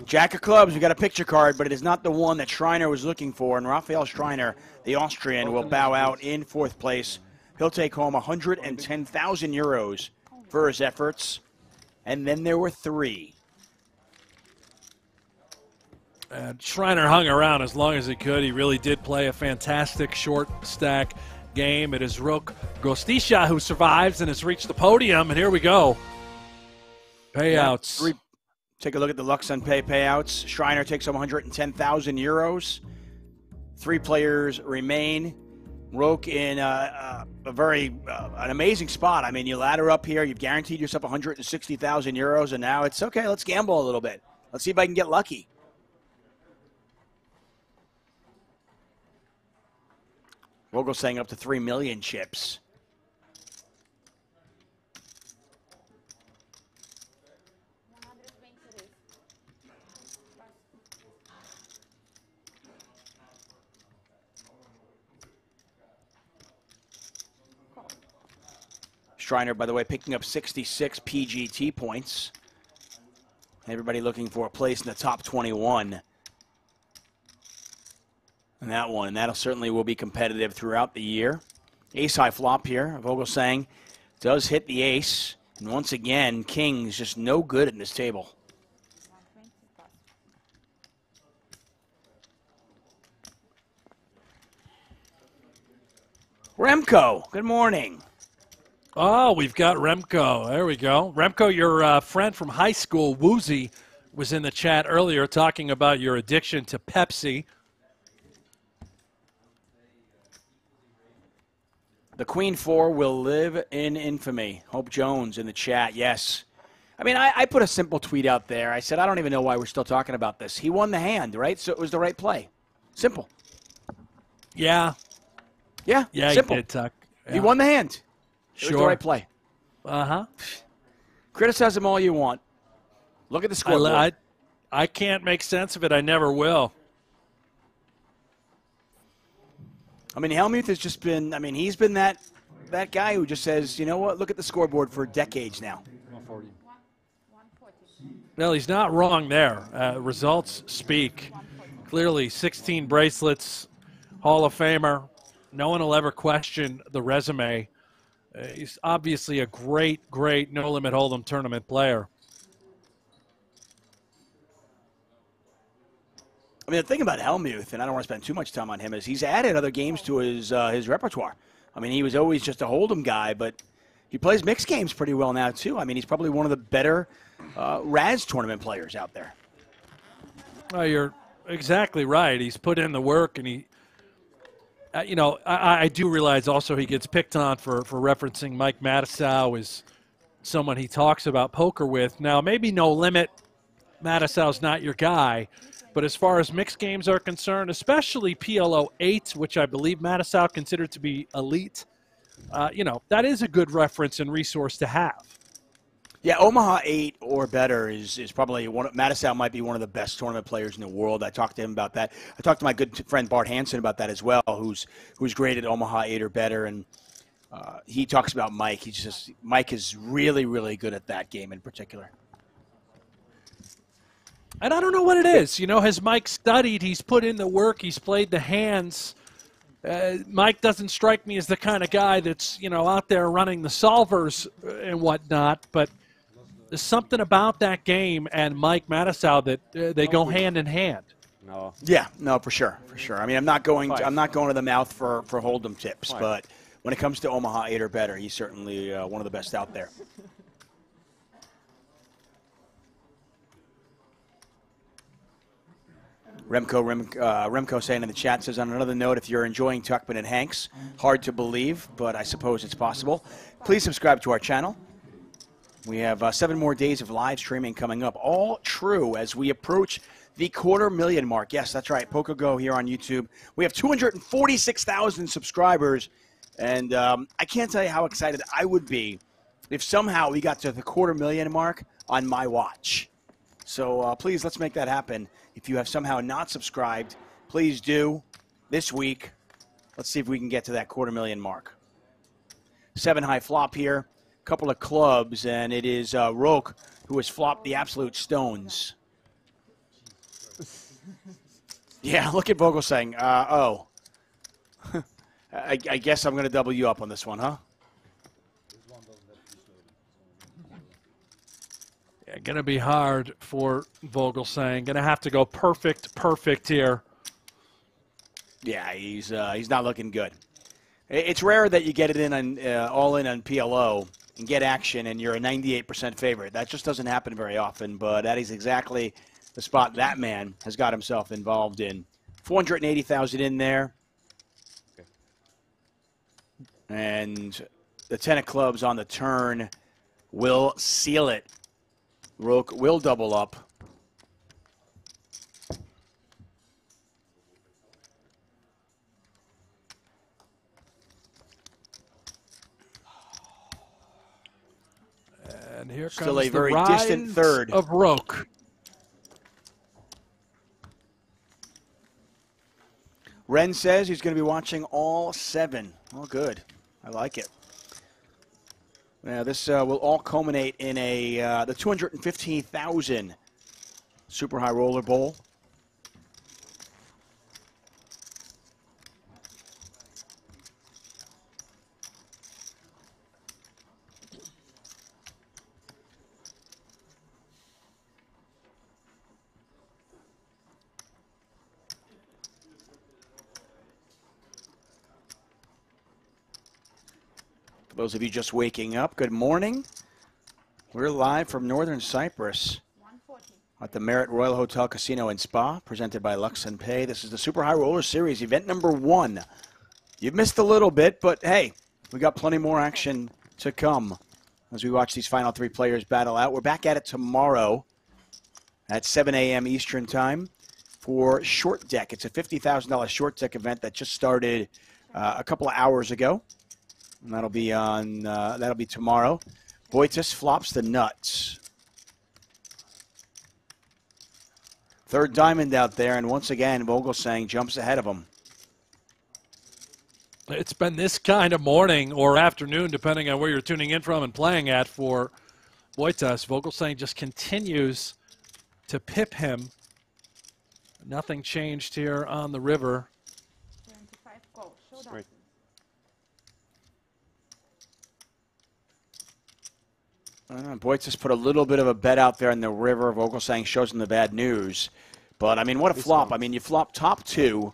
Jack of clubs, we got a picture card, but it is not the one that Schreiner was looking for. And Raphael Schreiner, the Austrian, will bow out in 4th place. He'll take home 110,000 euros for his efforts. And then there were 3. And Schreiner hung around as long as he could. He really did play a fantastic short stack game. It is Rook Gostisha who survives and has reached the podium. And here we go. Payouts. Yeah, take a look at the Luxon payouts. Schreiner takes home 110,000 euros. 3 players remain. Rook in a very an amazing spot. I mean, you ladder up here. You've guaranteed yourself 160,000 euros, and now it's okay. Let's gamble a little bit. Let's see if I can get lucky. Vogelsang up to 3 million chips. Schreiner, by the way, picking up 66 PGT points. Everybody looking for a place in the top 21. And that one, that'll certainly will be competitive throughout the year. Ace high flop here. Vogelsang does hit the ace. And once again, king's just no good in this table. Remco, good morning. Oh, we've got Remco. There we go. Remco, your friend from high school, Woozy, was in the chat earlier talking about your addiction to Pepsi. The Queen 4 will live in infamy. Hope Jones in the chat, yes. I mean, I put a simple tweet out there. I said, I don't even know why we're still talking about this. He won the hand, right? So it was the right play. Simple. Yeah. Yeah, Yeah, simple. he did, Tuck. Yeah. He won the hand. It Sure. was the right play. Uh-huh. Criticize him all you want. Look at the scoreboard. I can't make sense of it. I never will. I mean, Helmuth has just been, I mean, he's been that guy who just says, you know what, look at the scoreboard for decades now. 140. Well, he's not wrong there. Results speak. Clearly, 16 bracelets, Hall of Famer. No one will ever question the resume. He's obviously a great No Limit Hold'em tournament player. I mean, the thing about Helmuth, and I don't want to spend too much time on him, is he's added other games to his repertoire. I mean, he was always just a Hold'em guy, but he plays mixed games pretty well now, too. I mean, he's probably one of the better Raz tournament players out there. Well, you're exactly right. He's put in the work, and he, you know, I do realize also he gets picked on for referencing Mike Matusow as someone he talks about poker with. Now, maybe No Limit, Matusow's not your guy, but as far as mixed games are concerned, especially PLO 8, which I believe Matusow considered to be elite, you know, that is a good reference and resource to have. Yeah, Omaha 8 or better is probably one. Matusow might be one of the best tournament players in the world. I talked to him about that. I talked to my good friend Bart Hansen about that as well, who's great at Omaha 8 or better, and he talks about Mike. Mike is really good at that game in particular. And I don't know what it is. You know, has Mike studied? He's put in the work. He's played the hands. Mike doesn't strike me as the kind of guy that's, you know, out there running the solvers and whatnot. But there's something about that game and Mike Matusow that they go hand in hand. No. Yeah, no, for sure. I mean, I'm not going to the mouth for Hold'em tips, but when it comes to Omaha 8 or better, he's certainly one of the best out there. Remco saying in the chat, says, on another note, if you're enjoying Tuckman and Hanks, hard to believe, but I suppose it's possible. Please subscribe to our channel. We have 7 more days of live streaming coming up, all true as we approach the 250,000 mark. Yes, that's right, PokerGo here on YouTube. We have 246,000 subscribers, and I can't tell you how excited I would be if somehow we got to the 250,000 mark on my watch. So please, let's make that happen. If you have somehow not subscribed, please do this week. Let's see if we can get to that 250,000 mark. 7 high flop here, couple of clubs, and it is Roque who has flopped the absolute stones. Yeah, look at Vogel saying, oh. I guess I'm going to double you up on this one, huh? Yeah, going to be hard for Vogelsang. Going to have to go perfect here. Yeah, he's not looking good. It's rare that you get it in on all in on PLO and get action, and you're a 98% favorite. That just doesn't happen very often, but that is exactly the spot that man has got himself involved in. 480,000 in there. Okay. And the 10 of clubs on the turn will seal it. Roque will double up. And here Still comes a very the distant third of Roque. Ren says he's going to be watching all 7. Oh, good. I like it. Now, this will all culminate in the 215,000 Super High Roller Bowl. For those of you just waking up, good morning. We're live from northern Cyprus at the Marriott Royal Hotel Casino and Spa, presented by Lux and Pay. This is the Super High Roller Series, event number 1. You've missed a little bit, but hey, We got plenty more action to come as we watch these final three players battle out. We're back at it tomorrow at 7 a.m. Eastern Time for Short Deck. It's a $50,000 Short Deck event that just started a couple of hours ago. And that'll be tomorrow. Boitis flops the nuts. Third diamond out there, and once again, Vogelsang jumps ahead of him. It's been this kind of morning or afternoon, depending on where you're tuning in from and playing at, for Boitas. Vogelsang just continues to pip him. Nothing changed here on the river. 25 go. Show Great. Boitis put a little bit of a bet out there in the river. Vogelsang shows him the bad news. But, I mean, what a flop. I mean, you flop top two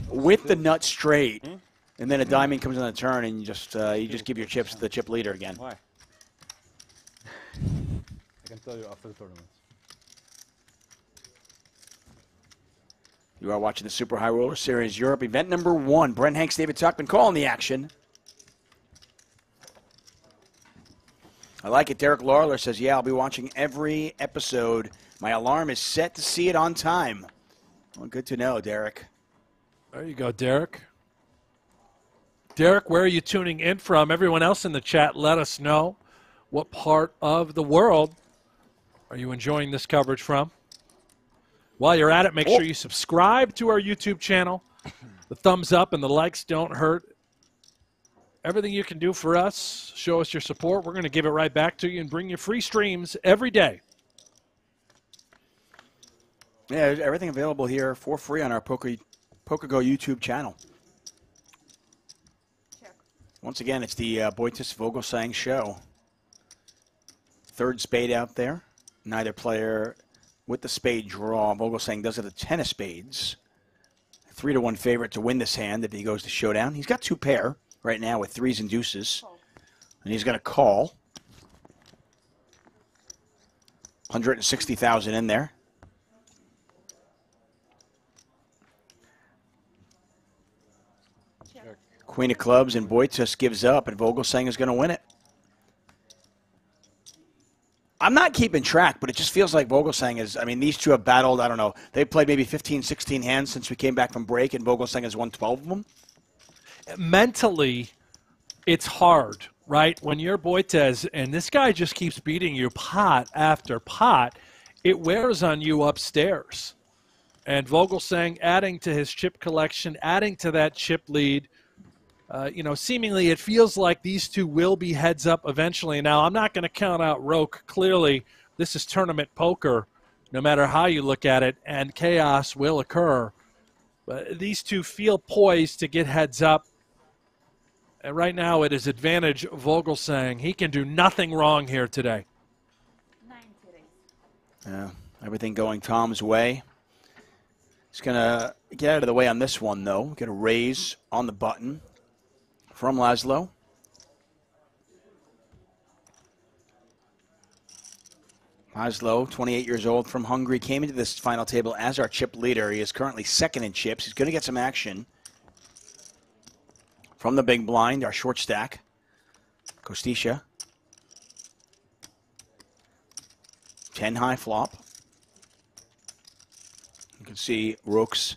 with the nut straight, and then a diamond comes on the turn, and you just give your chips to the chip leader again. Why? I can tell you after the tournament. You are watching the Super High Roller Series Europe event number 1. Brent Hanks, David Tuckman calling the action. I like it. Derek Larler says, yeah, I'll be watching every episode. My alarm is set to see it on time. Well, good to know, Derek. There you go, Derek. Derek, where are you tuning in from? Everyone else in the chat, let us know what part of the world are you enjoying this coverage from. While you're at it, make sure you subscribe to our YouTube channel. The thumbs up and the likes don't hurt. Everything you can do for us, show us your support. We're going to give it right back to you and bring you free streams every day. Yeah, everything available here for free on our PokerGO YouTube channel. Once again, it's the Boitis Vogelsang show. Third spade out there. Neither player with the spade draw. Vogelsang does have the 10 of spades. 3-1 favorite to win this hand if he goes to showdown. He's got two pair right now with threes and deuces. And he's going to call. 160,000 in there. Queen of clubs, and Boitis gives up, and Vogelsang is going to win it. I'm not keeping track, but it just feels like Vogelsang is, I mean, these two have battled, I don't know, they've played maybe 15, 16 hands since we came back from break, and Vogelsang has won 12 of them. Mentally, it's hard, right? When you're Boitis and this guy just keeps beating you pot after pot, it wears on you upstairs. And Vogelsang adding to his chip collection, adding to that chip lead. Seemingly it feels like these two will be heads up eventually. Now, I'm not going to count out Roque. Clearly, this is tournament poker, no matter how you look at it, and chaos will occur. But these two feel poised to get heads up. And right now, it is advantage Vogelsang. He can do nothing wrong here today. Yeah, everything going Tom's way. He's going to get out of the way on this one, though. Get a raise on the button from Laszlo. Laszlo, 28 years old, from Hungary, came into this final table as our chip leader. He is currently second in chips. He's going to get some action from the big blind, our short stack, Kostisha. 10 high flop. You can see Roque's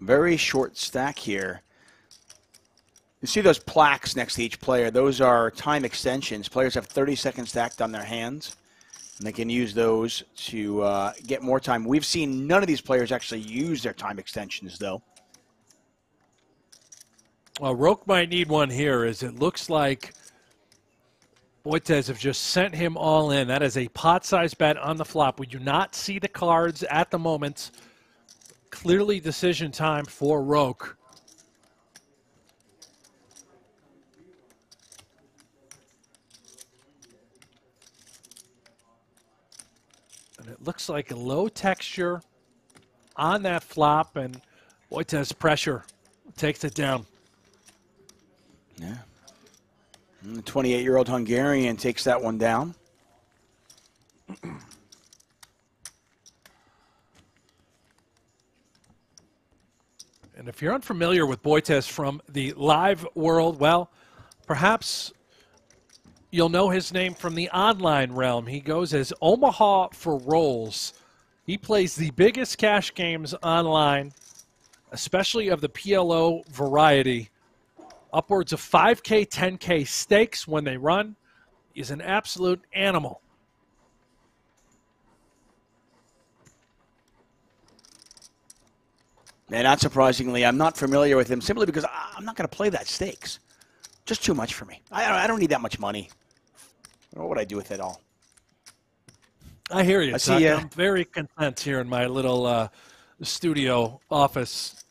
very short stack here. You see those plaques next to each player. Those are time extensions. Players have 30 seconds stacked on their hands, and they can use those to get more time. We've seen none of these players actually use their time extensions, though. Well, Roque might need one here, as it looks like Boitis have just sent him all in. That is a pot-sized bet on the flop. We do not see the cards at the moment. Clearly decision time for Roque. And it looks like a low texture on that flop, and Boitis pressure takes it down. Yeah. And the 28-year-old Hungarian takes that one down. And if you're unfamiliar with Boitez from the live world, well, perhaps you'll know his name from the online realm. He goes as Omaha for Rolls. He plays the biggest cash games online, especially of the PLO variety. Upwards of 5K, 10K stakes when they run. He's an absolute animal. And not surprisingly, I'm not familiar with him simply because I'm not going to play that stakes. Just too much for me. I don't need that much money. What would I do with it all? I hear you, I see, I'm very content here in my little studio office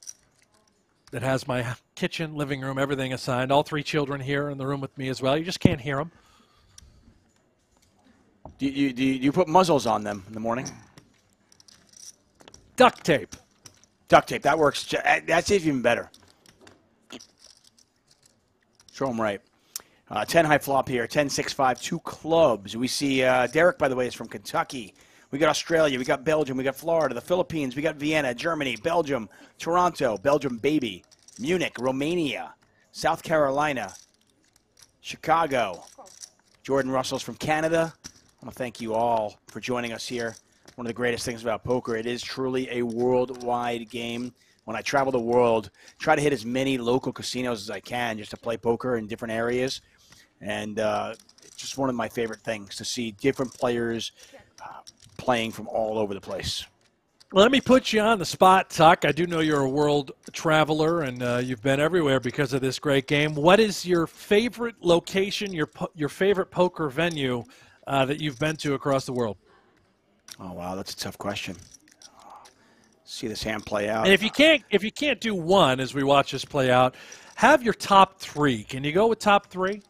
that has my kitchen, living room, everything assigned. All 3 children here in the room with me as well. You just can't hear them. Do you put muzzles on them in the morning? Duct tape. Duct tape. That works. That's even better. Show them right. 10 high flop here. 10, 6, 5, 2 clubs. We see Derek, by the way, is from Kentucky. We got Australia. We got Belgium. We got Florida. The Philippines. We got Vienna, Germany, Belgium, Toronto, Belgium baby, Munich, Romania, South Carolina, Chicago. Jordan Russell's from Canada. I want to thank you all for joining us here. One of the greatest things about poker, it is truly a worldwide game. When I travel the world, try to hit as many local casinos as I can just to play poker in different areas. And it's just one of my favorite things to see different players playing from all over the place. Let me put you on the spot, Tuck. I do know you're a world traveler, and you've been everywhere because of this great game. What is your favorite location, your favorite poker venue that you've been to across the world? Oh, wow, that's a tough question. See this hand play out. And if you can't do one as we watch this play out, have your top 3. Can you go with top 3?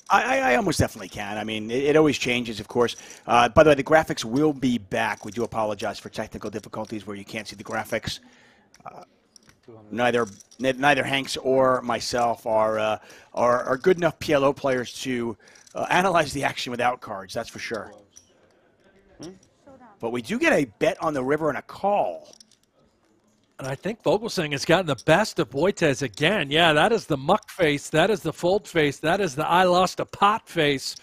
I almost definitely can. I mean, it always changes, of course. By the way, the graphics will be back. We do apologize for technical difficulties where you can't see the graphics. Neither Hanks or myself are good enough PLO players to analyze the action without cards. That's for sure. But we do get a bet on the river and a call. And I think Vogelsang has gotten the best of Boitez again. Yeah, that is the muck face. That is the fold face. That is the I lost a pot face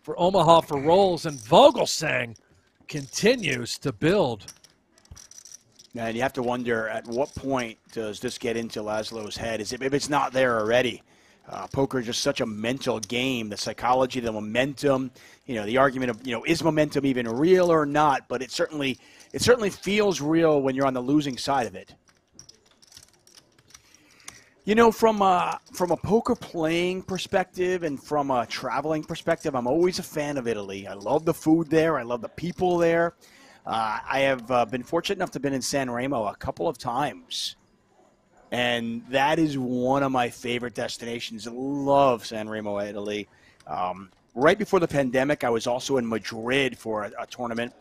for Omaha for rolls. And Vogelsang continues to build. And you have to wonder, at what point does this get into Laszlo's head? If it's not there already? Poker is just such a mental game. The psychology, the momentum, the argument of, is momentum even real or not? But it certainly feels real when you're on the losing side of it. From a poker playing perspective and from a traveling perspective, I'm always a fan of Italy. I love the food there. I love the people there. I have been fortunate enough to have been in San Remo a couple of times. And that is one of my favorite destinations. I love San Remo, Italy. Right before the pandemic, I was also in Madrid for a tournament.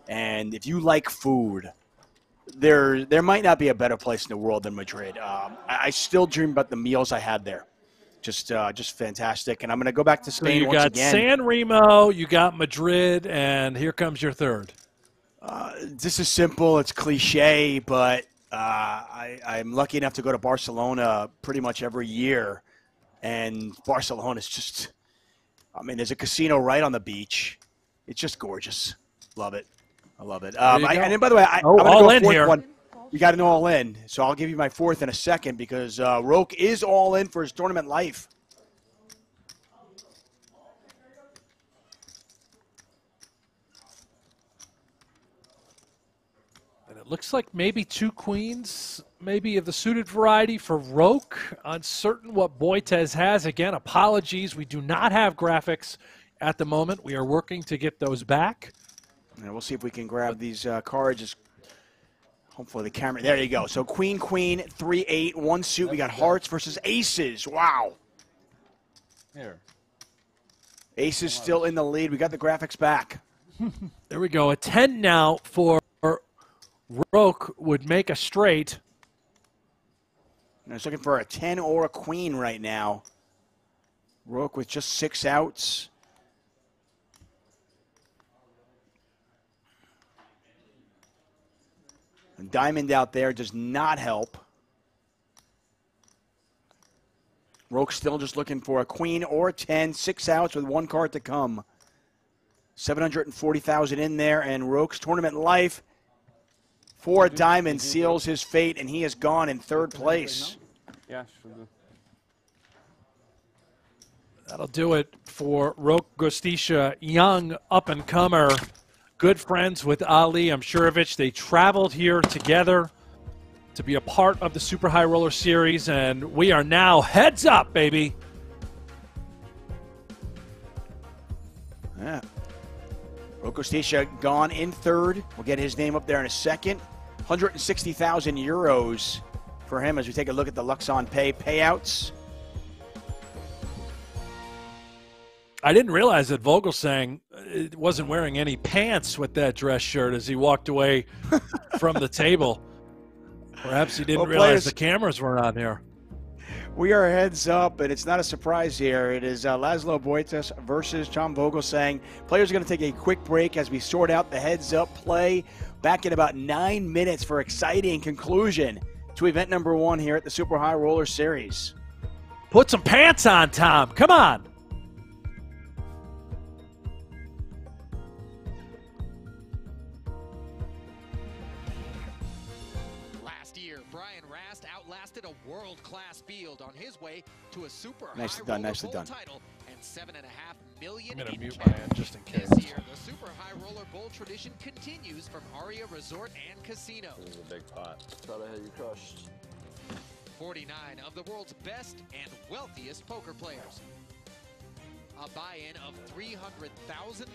And if you like food, there might not be a better place in the world than Madrid. I still dream about the meals I had there. Just fantastic. And I'm going to go back to Spain so once again. You got San Remo, you got Madrid, and here comes your third. This is simple. It's cliche, but I'm lucky enough to go to Barcelona pretty much every year. And Barcelona is just, there's a casino right on the beach. It's just gorgeous. Love it. I love it. And then, by the way, I'm going to go in fourth here. one. You got an all in. So I'll give you my fourth in a second because Roque is all in for his tournament life. And it looks like maybe 2 queens, maybe of the suited variety for Roque. Uncertain what Boitez has. Again, apologies. We do not have graphics at the moment. We are working to get those back. And we'll see if we can grab these cards. Hopefully the camera. There you go. So queen, 3-8, 1 suit. We got hearts versus aces. Wow. Here. Aces still in the lead. We got the graphics back. There we go. A 10 now for Roque would make a straight. And he's looking for a 10 or a queen right now. Roque with just 6 outs. And diamond out there does not help. Roke's still just looking for a queen or a 10, 6 outs with 1 card to come. 740,000 in there, and Roke's tournament life, 4 diamonds seals his fate, and he is gone in 3rd place. Yeah, should do. That'll do it for Roke Gostisha, young up-and-comer, good friends with Ali Amshurovich. They traveled here together to be a part of the Super High Roller Series, and we are now heads up, baby. Yeah. Roke Gostisha gone in 3rd. We'll get his name up there in a second. 160,000 euros for him as we take a look at the Luxon Pay payouts. I didn't realize that Vogelsang wasn't wearing any pants with that dress shirt as he walked away from the table. Perhaps he didn't realize the cameras weren't on here. We are heads up, and it's not a surprise here. It is Laszlo Boitas versus Tom Vogelsang. Players are going to take a quick break as we sort out the heads-up play. Back in about 9 minutes for exciting conclusion to event number 1 here at the Super High Roller Series. Put some pants on, Tom. Come on. A world-class field on his way to a super nicely high done, nicely done. title and $7.5 million. I'm gonna mute my end just in case. This year, the super high roller bowl tradition continues from Aria Resort and Casino. This is a big pot. Thought I had you crushed. 49 of the world's best and wealthiest poker players. A buy-in of $300,000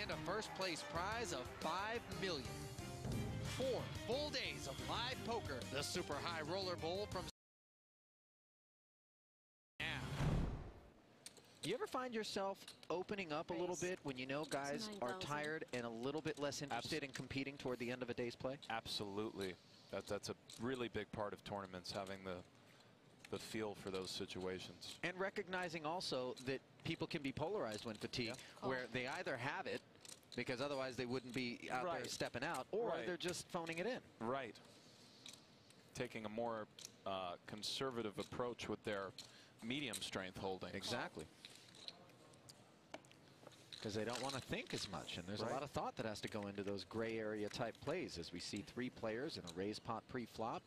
and a first-place prize of $5 million. 4 full days of live poker. The Super High Roller Bowl from now. You ever find yourself opening up a little bit when you know guys are tired and a little bit less interested in competing toward the end of a day's play? Absolutely. That's a really big part of tournaments, having the feel for those situations. And recognizing also that people can be polarized when fatigued, where they either have it, because otherwise they wouldn't be out there stepping out, or they're just phoning it in. Right. Taking a more conservative approach with their medium strength holding. Exactly. Because they don't want to think as much, and there's a lot of thought that has to go into those gray area type plays, as we see 3 players in a raise pot pre-flop,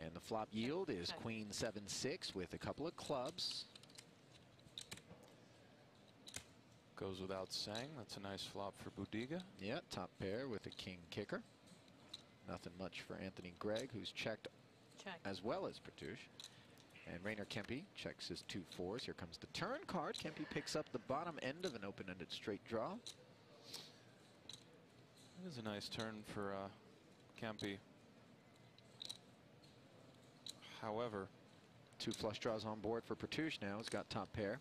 and the flop yield is Queen 7-6 with a couple of clubs. Goes without saying. That's a nice flop for Budiga. Yeah, top pair with a king kicker. Nothing much for Anthony Gregg, who's checked as well as Pertouche. And Rainer Kempe checks his 2 4s. Here comes the turn card. Kempe picks up the bottom end of an open-ended straight draw. That is a nice turn for Kempe. However, 2 flush draws on board for Pertouche now. He's got top pair.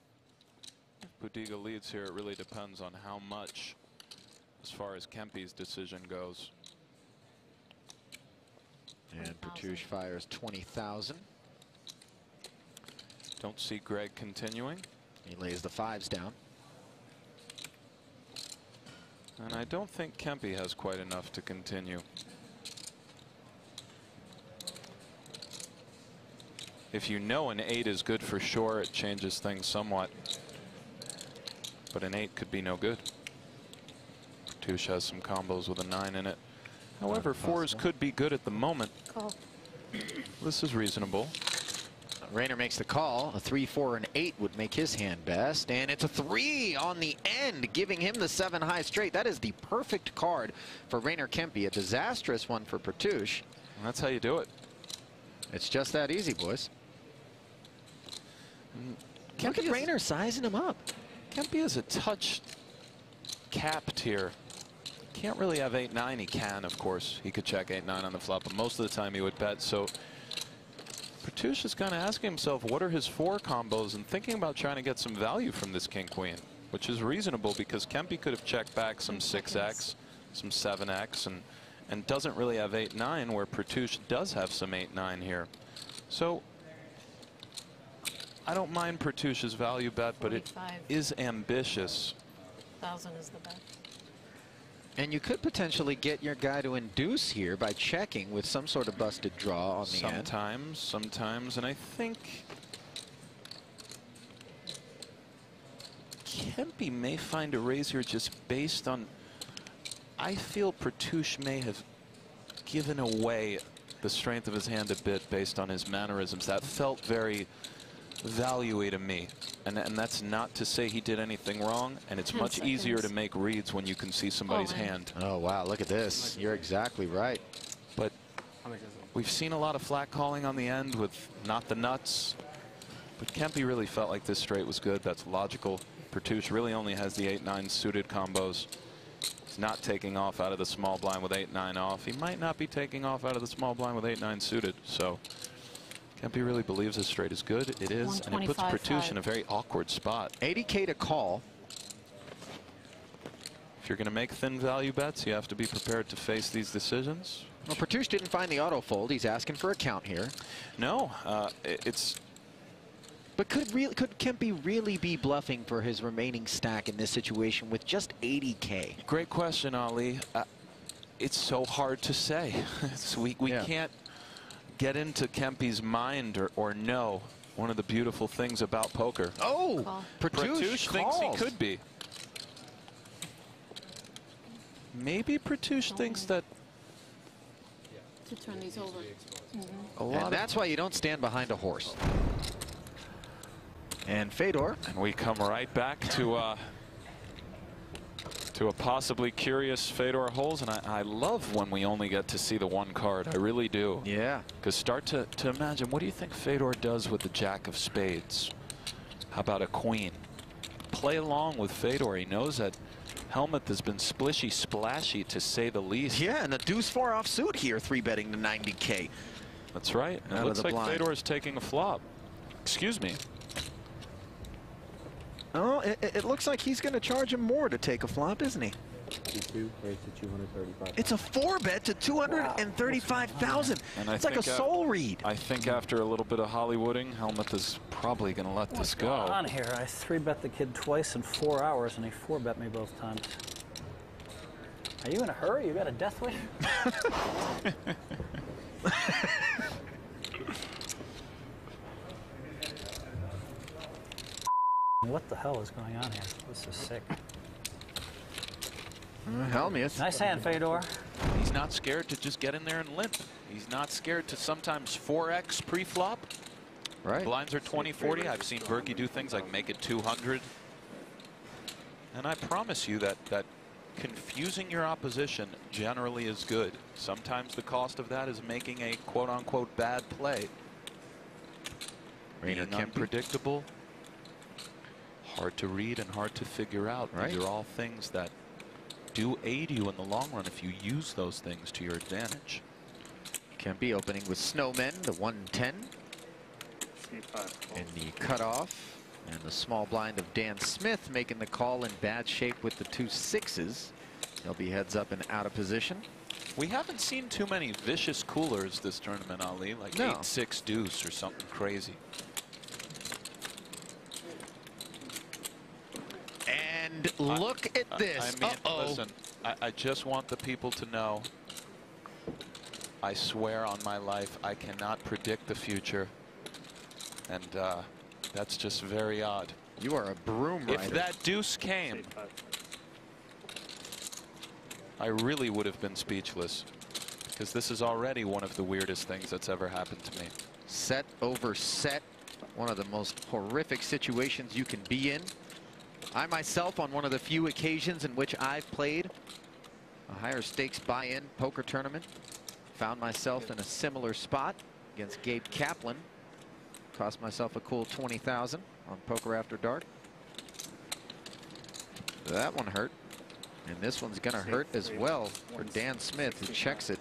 If Budiga leads here, it really depends on how much as far as Kempe's decision goes. And Pertouche fires 20,000. Don't see Greg continuing. He lays the 5s down. And I don't think Kempe has quite enough to continue. If you know an 8 is good for sure, it changes things somewhat. But an 8 could be no good. Pertouche has some combos with a 9 in it. However, 4s could be good at the moment. This is reasonable. Rainer makes the call. A 3, 4, and 8 would make his hand best. And it's a 3 on the end, giving him the 7 high straight. That is the perfect card for Rainer Kempe. A disastrous one for Pertouche. And that's how you do it. It's just that easy, boys. Look at Rainer sizing him up. Kempe is a touch capped here. Can't really have 8-9. He can, of course. He could check 8-9 on the flop, but most of the time he would bet. So Pertouche is kind of asking himself, what are his 4 combos, and thinking about trying to get some value from this king-queen, which is reasonable because Kempe could have checked back some 6x, some 7x, and doesn't really have 8-9, where Pertouche does have some 8-9 here. So I don't mind Pertouche's value bet, but it is ambitious. 1,000 is the bet. And you could potentially get your guy to induce here by checking with some sort of busted draw on the end. Sometimes, and I think Kempe may find a raise here just based on, I feel Pertush may have given away the strength of his hand a bit based on his mannerisms. That felt very value-y to me. And that's not to say he did anything wrong, and it's much easier to make reads when you can see somebody's hand. Oh, wow, look at this. You're exactly right. But we've seen a lot of flat calling on the end with not the nuts. But Kempe really felt like this straight was good. That's logical. Pertush really only has the 8-9 suited combos. He's not taking off out of the small blind with 8-9 off. He might not be taking off out of the small blind with 8-9 suited. So Kempe really believes his straight is good. It is, and it puts Pertush in a very awkward spot. 80K to call. If you're going to make thin value bets, you have to be prepared to face these decisions. Well, Pertush didn't find the auto fold. He's asking for a count here. No, it's. But could Kempe really be bluffing for his remaining stack in this situation with just 80K? Great question, Ali. It's so hard to say. we can't get into Kempe's mind or know. One of the beautiful things about poker. Oh, Pertush thinks he could be. Maybe Pertush thinks that. To turn these over. And that's why you don't stand behind a horse. And Fedor. And we come right back to a possibly curious Fedor Holes, and I love when we only get to see the one card. I really do. Yeah. Because start to imagine, what do you think Fedor does with the Jack of Spades? How about a Queen? Play along with Fedor. He knows that Helmuth has been splishy splashy, to say the least. Yeah, and the deuce 4 offsuit here, 3-betting to 90K. That's right. And it looks like Fedor is taking a flop. Excuse me. Oh, it looks like he's going to charge him more to take a flop, isn't he? It's a 4-bet to 235,000. And it's like a soul read. I think after a little bit of Hollywooding, Helmuth is probably going to let this go. What's going on here? I 3-bet the kid twice in 4 hours, and he 4-bet me both times. Are you in a hurry? You got a death wish? What the hell is going on here? This is sick. Helmuth. Nice hand, Fedor. He's not scared to just get in there and limp. He's not scared to sometimes 4x pre-flop. Right. Blinds are 20-40. I've seen Berkey do things like make it 200. And I promise you that confusing your opposition generally is good. Sometimes the cost of that is making a quote-unquote bad play. Being unpredictable, hard to read and hard to figure out. Right. These are all things that do aid you in the long run if you use those things to your advantage. Kempe opening with Snowmen, the 110. In the cutoff. And the small blind of Dan Smith making the call in bad shape with the 2 6s. He'll be heads up and out of position. We haven't seen too many vicious coolers this tournament, Ali, like 8-6 deuce or something crazy. And look at this. I mean, listen, I just want the people to know, I swear on my life, I cannot predict the future. And that's just very odd. You are a broom rider. If that deuce came, I really would have been speechless, because this is already one of the weirdest things that's ever happened to me. Set over set. One of the most horrific situations you can be in. I myself, on one of the few occasions in which I've played a higher stakes buy-in poker tournament, found myself in a similar spot against Gabe Kaplan. Cost myself a cool 20,000 on Poker After Dark. That one hurt. And this one's going to hurt as well for Dan Smith, who checks it.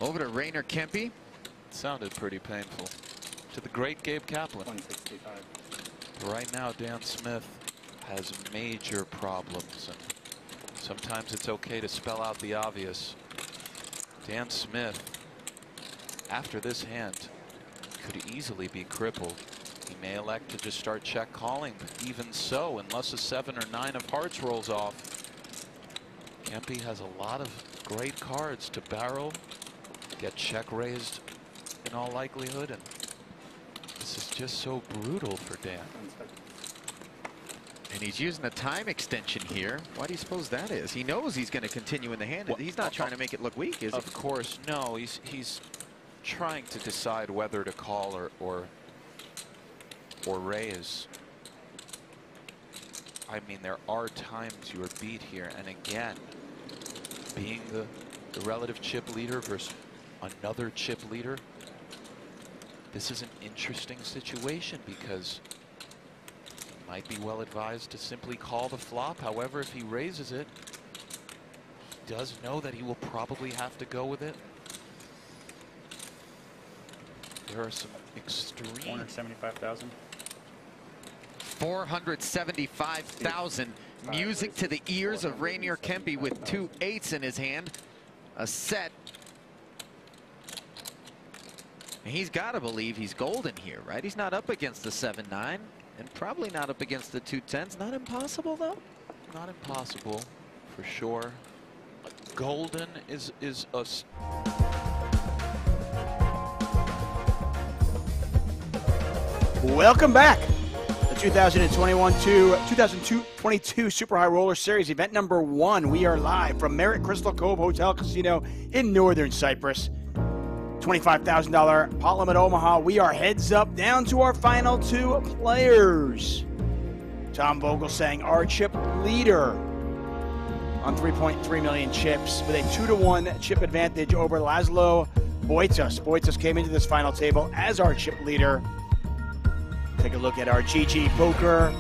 Over to Rainer Kempe. Sounded pretty painful. To the great Gabe Kaplan. 165. Right now, Dan Smith has major problems, and sometimes it's okay to spell out the obvious. Dan Smith, after this hand, could easily be crippled. He may elect to just start check calling, but even so, unless a 7 or 9 of hearts rolls off, Kempe has a lot of great cards to barrel, get check raised in all likelihood, and this is just so brutal for Dan. And he's using a time extension here. Why do you suppose that is? He knows he's going to continue in the hand. He's not trying to make it look weak, is he? Of course, no. He's trying to decide whether to call or raise. I mean, there are times you are beat here, and again, being the relative chip leader versus another chip leader, this is an interesting situation because he might be well advised to simply call the flop. However, if he raises it, he does know that he will probably have to go with it. There are some extreme... 475,000. 475,000. Music to the ears of Rainier Kempe with 2 8s in his hand. A set. And he's got to believe he's golden here, right? He's not up against the 7-9 and probably not up against the 2 10s. Not impossible, though. Not impossible, for sure. Golden is a... Welcome back. The 2022 Super High Roller Series, event number 1. We are live from Marriott Crystal Cove Hotel Casino in northern Cyprus. $25,000 pot limit Omaha. We are heads up down to our final 2 players. Tom Vogelsang, our chip leader on 3.3 million chips with a 2-to-1 chip advantage over Laszlo Boitas. Boitas came into this final table as our chip leader. Take a look at our GG Poker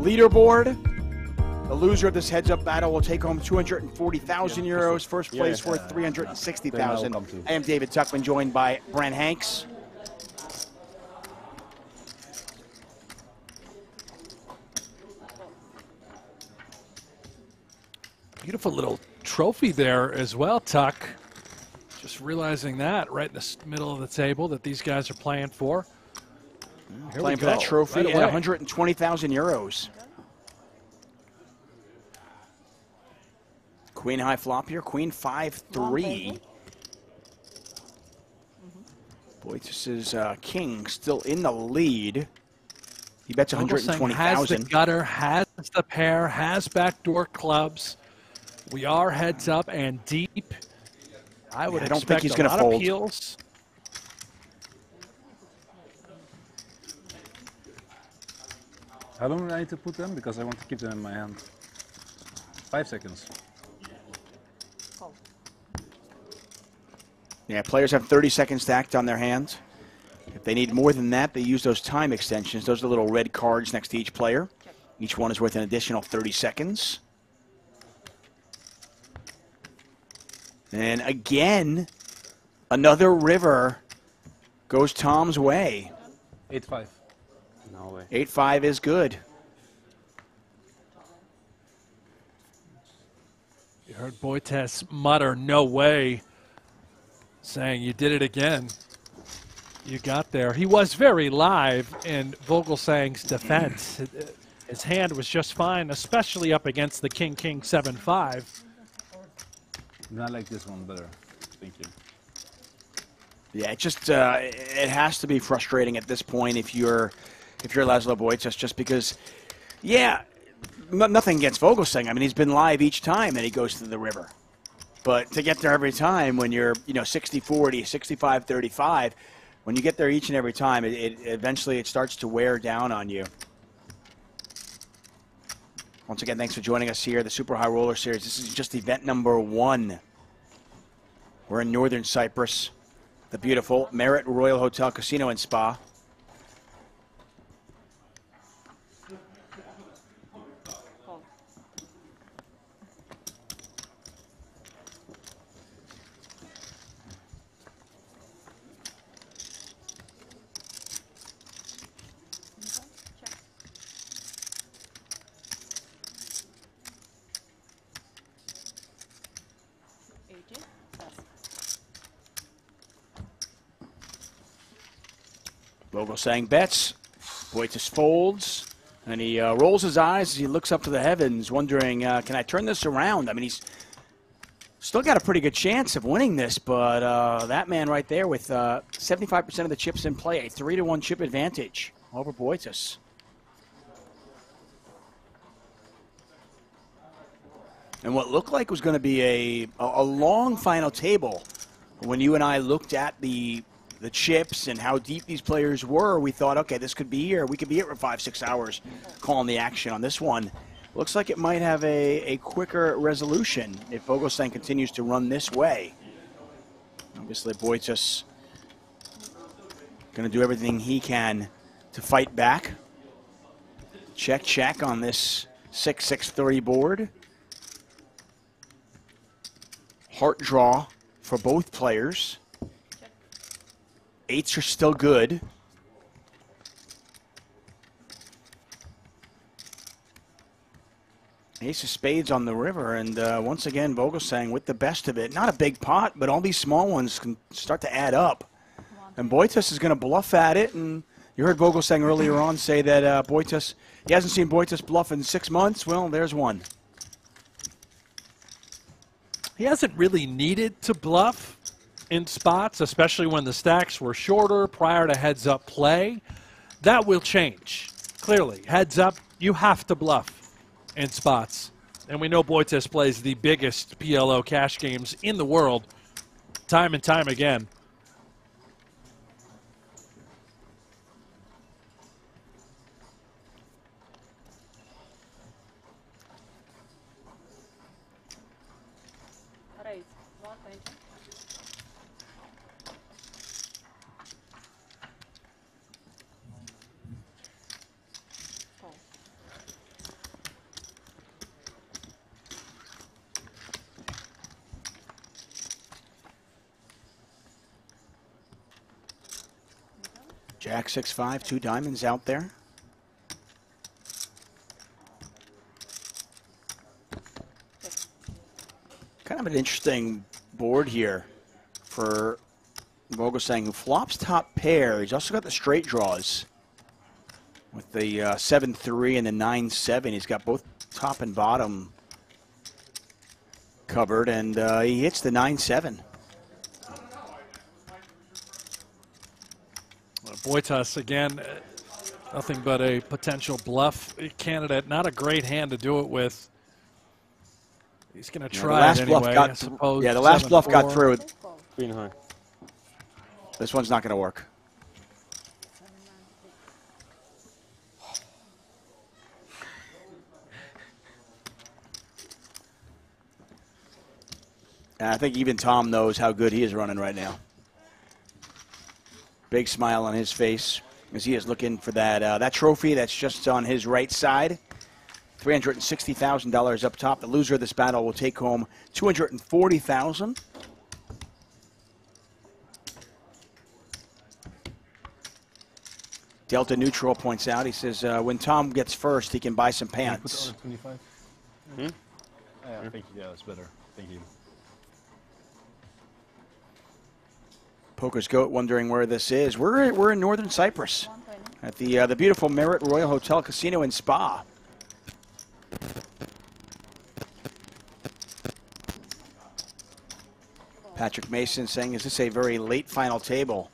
leaderboard. The loser of this heads-up battle will take home 240,000 euros. First place worth 360,000. I am David Tuckman, joined by Brent Hanks. Beautiful little trophy there as well, Tuck. Just realizing that right in the middle of the table that these guys are playing for. Here Playing for that trophy at 120,000 euros. Queen high flop here, Queen 5-3. Boitas' king still in the lead. He bets 120,000. Has the gutter, has the pair, has backdoor clubs. We are heads up and deep. I would don't think he's expect going to a lot fold. of peels. How long do I need to put them? Because I want to keep them in my hand. 5 seconds. Yeah, players have 30 seconds stacked on their hands. If they need more than that, they use those time extensions. Those are the little red cards next to each player. Each one is worth an additional 30 seconds. And again, another river goes Tom's way. 8-5. No way. 8-5 is good. You heard Boitas mutter, "No way," saying, "You did it again. You got there." He was very live in Vogelsang's defense. His hand was just fine, especially up against the King 7-5. I like this one better. Thank you. Yeah, it just it has to be frustrating at this point if you're Laszlo Boitas, just because, yeah, nothing against Vogelsang. I mean, he's been live each time that he goes to the river. But to get there every time when you're, 60-40, 65-35, when you get there each and every time, it eventually starts to wear down on you. Once again, thanks for joining us here, the Super High Roller Series. This is just event number 1. We're in northern Cyprus, the beautiful Marriott Royal Hotel Casino and Spa. Vogelsang bets, Boitas folds, and he rolls his eyes as he looks up to the heavens, wondering, can I turn this around? I mean, he's still got a pretty good chance of winning this, but that man right there with 75% of the chips in play, a 3-to-1 chip advantage over Boitas. And what looked like was going to be a long final table. When you and I looked at the chips and how deep these players were, we thought, okay, this could be here. We could be here for 5-6 hours calling the action on this one. Looks like it might have a quicker resolution if Vogelsang continues to run this way. Obviously, Boitas going to do everything he can to fight back. Check, check on this 6-6-30 board. Heart draw for both players. Eights are still good. Ace of spades on the river, and once again, Vogelsang with the best of it. Not a big pot, but all these small ones can start to add up. And Boitas is going to bluff at it, and you heard Vogelsang earlier on say that Boitas, he hasn't seen Boitas bluff in 6 months. Well, there's one. He hasn't really needed to bluff in spots, especially when the stacks were shorter prior to heads-up play. That will change, clearly. Heads up, you have to bluff in spots. And we know Boitas plays the biggest PLO cash games in the world time and time again. Jack 6-5, 2 diamonds out there. Kind of an interesting board here for Vogelsang, who flops top pair. He's also got the straight draws with the 7-3 and the 9-7. He's got both top and bottom covered, and he hits the 9-7. Boitas, again, nothing but a potential bluff candidate. Not a great hand to do it with. He's going to try it anyway, I suppose. Yeah, the last bluff got through. Queen high. This one's not going to work. And I think even Tom knows how good he is running right now. Big smile on his face as he is looking for that trophy that's just on his right side. $360,000 up top. The loser of this battle will take home $240,000. Delta Neutral points out, he says, when Tom gets first, he can buy some pants. 25? I think, yeah, that's better. Thank you. PokerGO wondering where this is. We're in northern Cyprus at the beautiful Merit Royal Hotel Casino and Spa. Patrick Mason saying, is this a very late final table?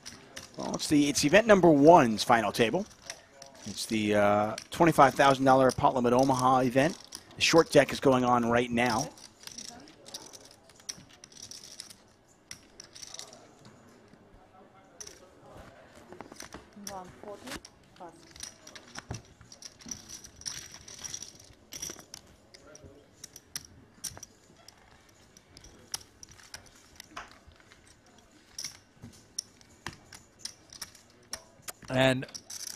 Well, it's event number one's final table. It's the $25,000 pot limit Omaha event. The short deck is going on right now. And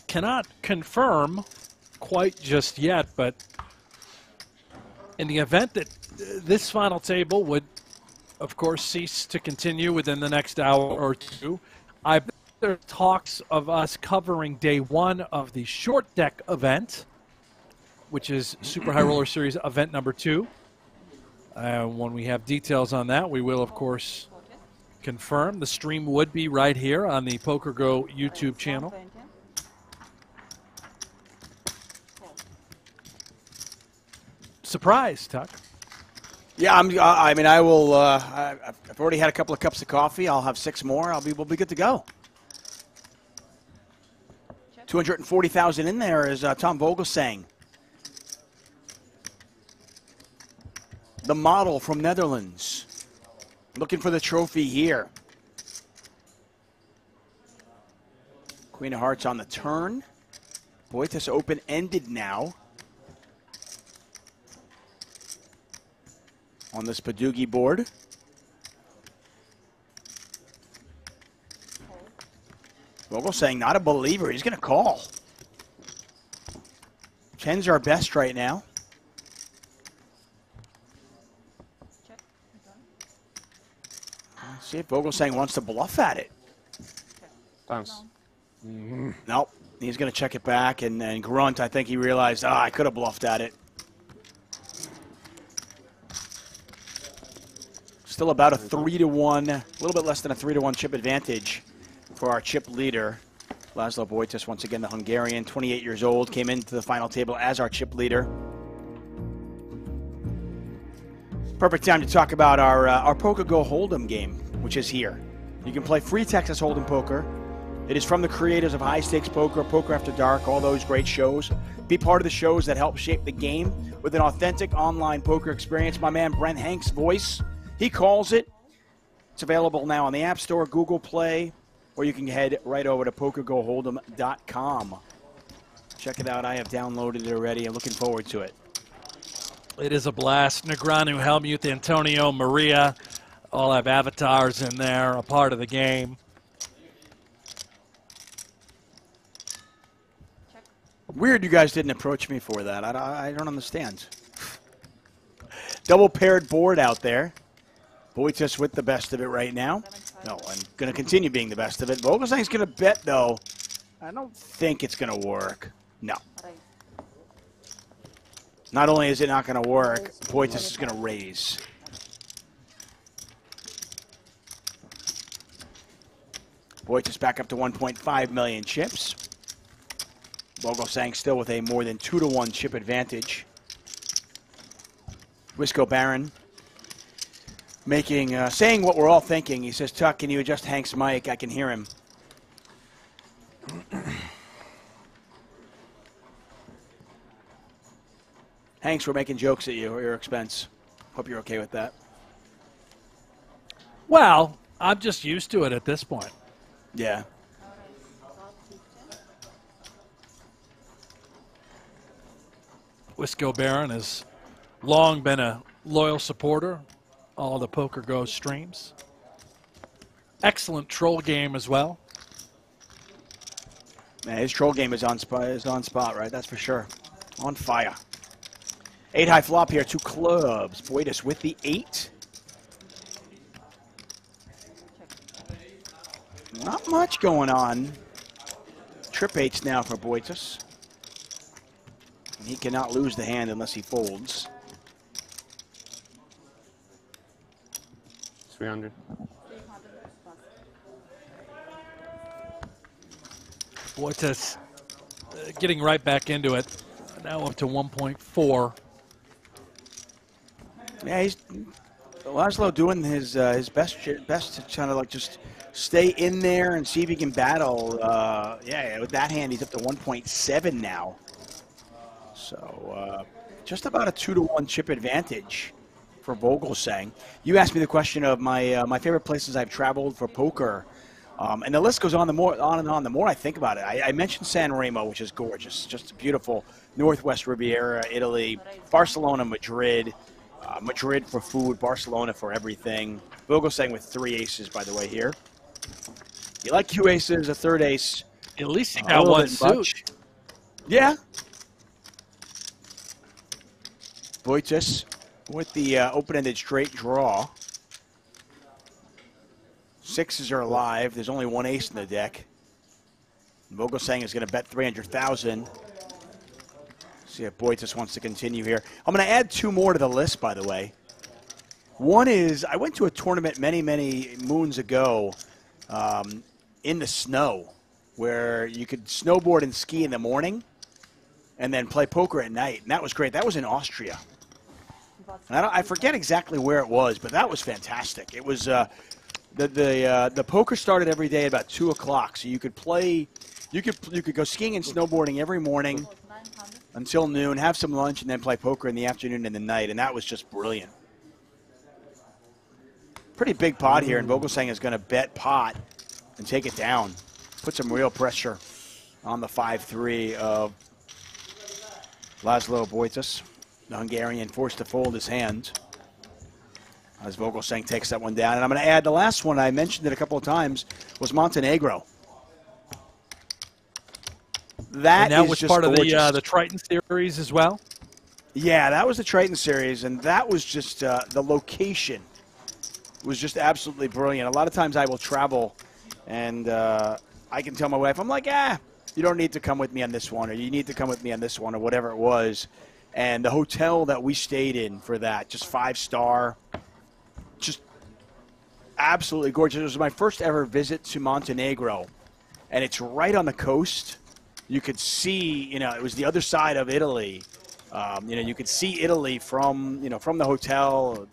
cannot confirm quite just yet, but in the event that this final table would, of course, cease to continue within the next hour or two, I bet there are talks of us covering day one of the short deck event, which is Super High Roller Series event number 2. When we have details on that, we will, of course, confirm. The stream would be right here on the PokerGO YouTube channel. Surprise, Tuck. Yeah, I mean, I will. I've already had a couple of cups of coffee. I'll have 6 more. We'll be good to go. 240,000 in there, as Tom Vogelsang. the model from Netherlands. Looking for the trophy here. Queen of Hearts on the turn. Boitas open-ended now. On this Padugi board. Vogel saying not a believer. He's going to call. 10's our best right now. Let's see if Vogel saying wants to bluff at it. Thanks. Nope. He's going to check it back, and grunt. I think he realized, I could have bluffed at it. Still about a 3-1, a little bit less than a 3-1 chip advantage for our chip leader. Laszlo Boitas, once again, the Hungarian, 28 years old, came into the final table as our chip leader. Perfect time to talk about our PokerGO Hold'em game, which is here. You can play free Texas Hold'em poker. It is from the creators of High Stakes Poker, Poker After Dark, all those great shows. Be part of the shows that help shape the game with an authentic online poker experience. My man Brent Hank's voice, he calls it. It's available now on the App Store, Google Play, or you can head right over to PokerGoHold'em.com. Check it out. I have downloaded it already. I'm looking forward to it. It is a blast. Negreanu, Helmuth, Antonio, Maria, all have avatars in there, a part of the game. Weird you guys didn't approach me for that. I don't understand. Double paired board out there. Boitas with the best of it right now. No, I'm going to continue being the best of it. Vogelstein's going to bet, though. I don't think it's going to work. No. Not only is it not going to work, Boitas is going to raise. Boitas back up to 1.5 million chips. Vogelsang still with a more than 2-1 chip advantage. Wisco Baron making, saying what we're all thinking. He says, Tuck, can you adjust Hank's mic? I can hear him. Hanks, we're making jokes at you at your expense. Hope you're okay with that. Well, I'm just used to it at this point. Yeah. Wisco Baron has long been a loyal supporter, all the PokerGO streams. Excellent troll game as well. Man, his troll game is on spot, right? That's for sure. On fire. 8 high flop here, 2 clubs. Boitas with the 8. Not much going on. Trip 8s now for Boitas. He cannot lose the hand unless he folds. 300. Boitas getting right back into it. Now up to 1.4. Yeah, he's Laszlo doing his best to kind of like just stay in there and see if he can battle. Yeah, with that hand, he's up to 1.7 now. So just about a 2-1 chip advantage for Vogelsang. You asked me the question of my favorite places I've traveled for poker, and the list goes on and on. The more I think about it, I mentioned San Remo, which is gorgeous, just beautiful. Northwest Riviera, Italy, Barcelona, Madrid. Madrid for food, Barcelona for everything. Vogelsang with 3 aces, by the way, here. You like 2 aces, a third ace. At least he got one suit. Yeah. Boitas with the open-ended straight draw. 6s are alive. There's only 1 ace in the deck. Vogelsang is going to bet 300,000. See if Boitas wants to continue here. I'm going to add 2 more to the list, by the way. One is, I went to a tournament many, many moons ago in the snow where you could snowboard and ski in the morning and then play poker at night. And that was great. That was in Austria. And I forget exactly where it was, but that was fantastic. It was the poker started every day at about 2 o'clock, so you could play. You could go skiing and snowboarding every morning until noon, have some lunch, and then play poker in the afternoon and the night, and that was just brilliant. Pretty big pot here, and Vogelsang is going to bet pot and take it down. Put some real pressure on the 5-3 of Laszlo Bojtas. The Hungarian forced to fold his hand as Vogelsang takes that one down. And I'm going to add the last one, I mentioned it a couple of times, was Montenegro. That was just part gorgeous. of the Triton series as well? Yeah, that was the Triton series, and that was just the location was just absolutely brilliant. A lot of times I will travel, and I can tell my wife, I'm like, you don't need to come with me on this one, or you need to come with me on this one, or whatever it was. And the hotel that we stayed in for that, just 5-star, just absolutely gorgeous. It was my first ever visit to Montenegro, and it's right on the coast. You could see, it was the other side of Italy. You could see Italy from the hotel.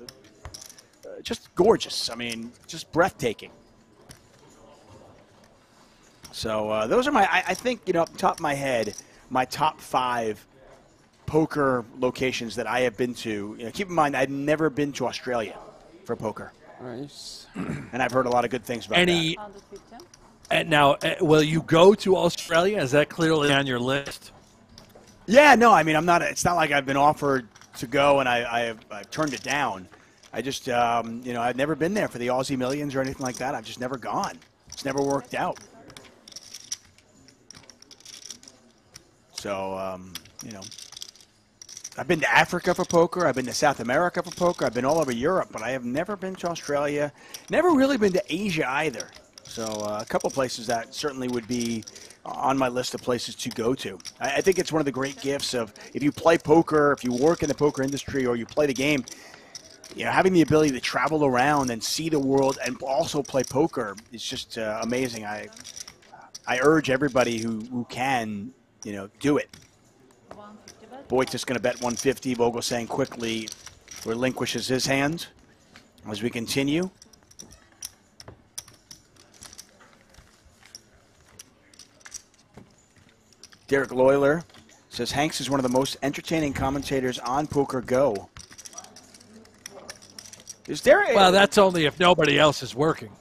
Just gorgeous. I mean, just breathtaking. So those are I think, off the top of my head, my top 5 poker locations that I have been to. Keep in mind, I've never been to Australia for poker. Nice. And I've heard a lot of good things about that. And now, will you go to Australia? Is that clearly on your list? Yeah, no, I mean, I'm not. It's not like I've been offered to go and I've turned it down. I just, I've never been there for the Aussie Millions or anything like that. I've just never gone. It's never worked out. So, I've been to Africa for poker. I've been to South America for poker. I've been all over Europe, but I have never been to Australia. Never really been to Asia either. So a couple places that certainly would be on my list of places to go to. I think it's one of the great gifts of if you play poker, if you work in the poker industry, or you play the game, having the ability to travel around and see the world and also play poker is just amazing. I urge everybody who can, do it. Boyd's just going to bet 150. Vogelsang quickly relinquishes his hand as we continue. Derek Loyler says Hanks is one of the most entertaining commentators on PokerGo. Is there a... Well, that's only if nobody else is working.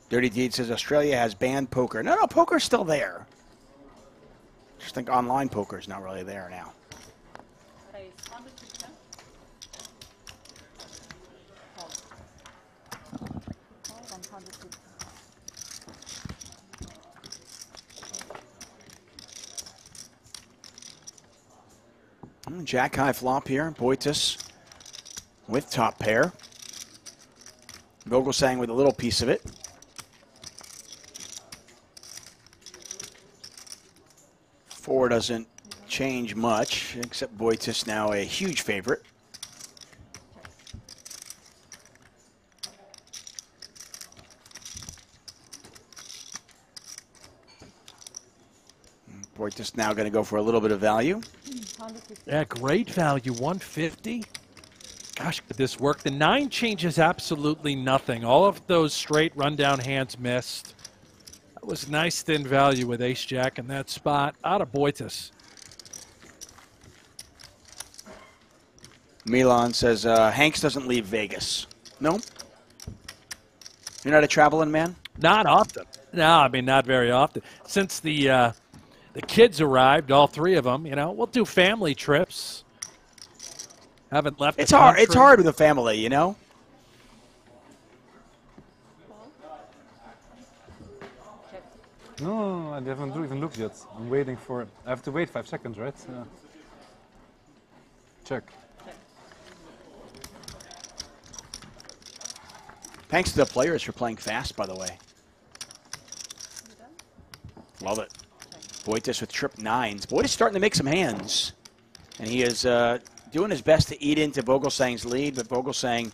Dirty Deed says Australia has banned poker. No, poker's still there. Just think online poker is not really there now. Jack high flop here. Bojtas with top pair. Vogelsang with a little piece of it. Four doesn't change much, except Bojtas now a huge favorite. Bojtas now going to go for a little bit of value. Yeah, great value, 150. Gosh, could this work? The 9 changes absolutely nothing. All of those straight rundown hands missed. That was nice thin value with ace-jack in that spot. Out of Bojtas. Milan says Hanks doesn't leave Vegas. No? You're not a traveling man? Not often. No, I mean, not very often. Since the kids arrived, all 3 of them, we'll do family trips. Haven't left. It's hard. It's hard with a family, No, I haven't even looked yet. I'm waiting for it. I have to wait 5 seconds, right? Check. Thanks to the players for playing fast, by the way. Love it. Bojtas with trip 9s. Bojtas starting to make some hands. And he is doing his best to eat into Vogelsang's lead, but Vogelsang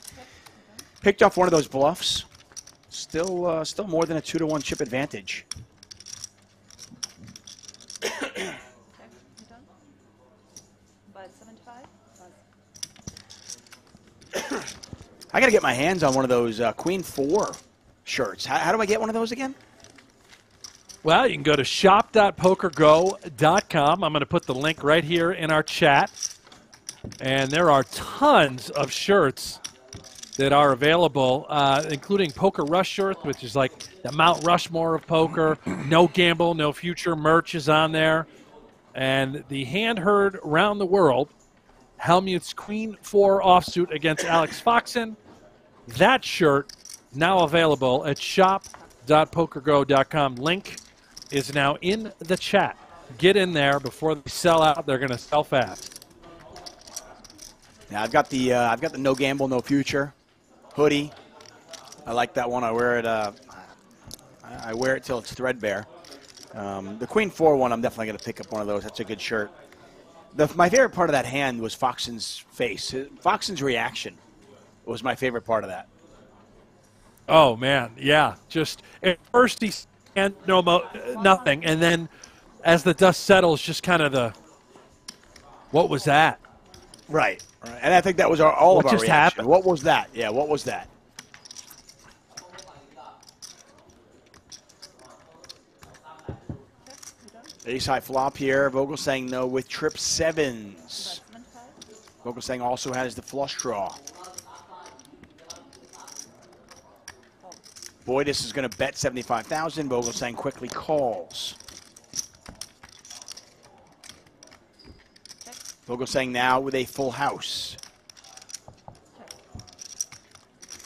picked off one of those bluffs. Still more than a 2-to-1 chip advantage. I got to get my hands on one of those Queen 4 shirts. How do I get one of those again? Well, you can go to shop.pokergo.com. I'm going to put the link right here in our chat. And there are tons of shirts that are available, including Poker Rush shirts, which is like the Mount Rushmore of poker. No Gamble, No Future merch is on there. And the hand heard round the world, Helmut's Queen 4 offsuit against Alex Foxen. That shirt now available at shop.pokergo.com. Link is now in the chat. Get in there before they sell out. They're going to sell fast. Yeah, I've got the No Gamble, No Future hoodie. I like that one. I wear it. I wear it till it's threadbare. The Queen 4 one, I'm definitely going to pick up one of those. That's a good shirt. My favorite part of that hand was Foxen's face. Foxen's reaction was my favorite part of that. Oh, man, yeah. Just at first he said nothing, and then as the dust settles, just kind of what was that? Right. And I think that was all of our just reaction. happened? What was that? Yeah, what was that? Ace high flop here. Vogel saying no with trip sevens. Vogel saying also has the flush draw. Boydis is going to bet 75,000. Vogel saying quickly calls. Vogel saying now with a full house.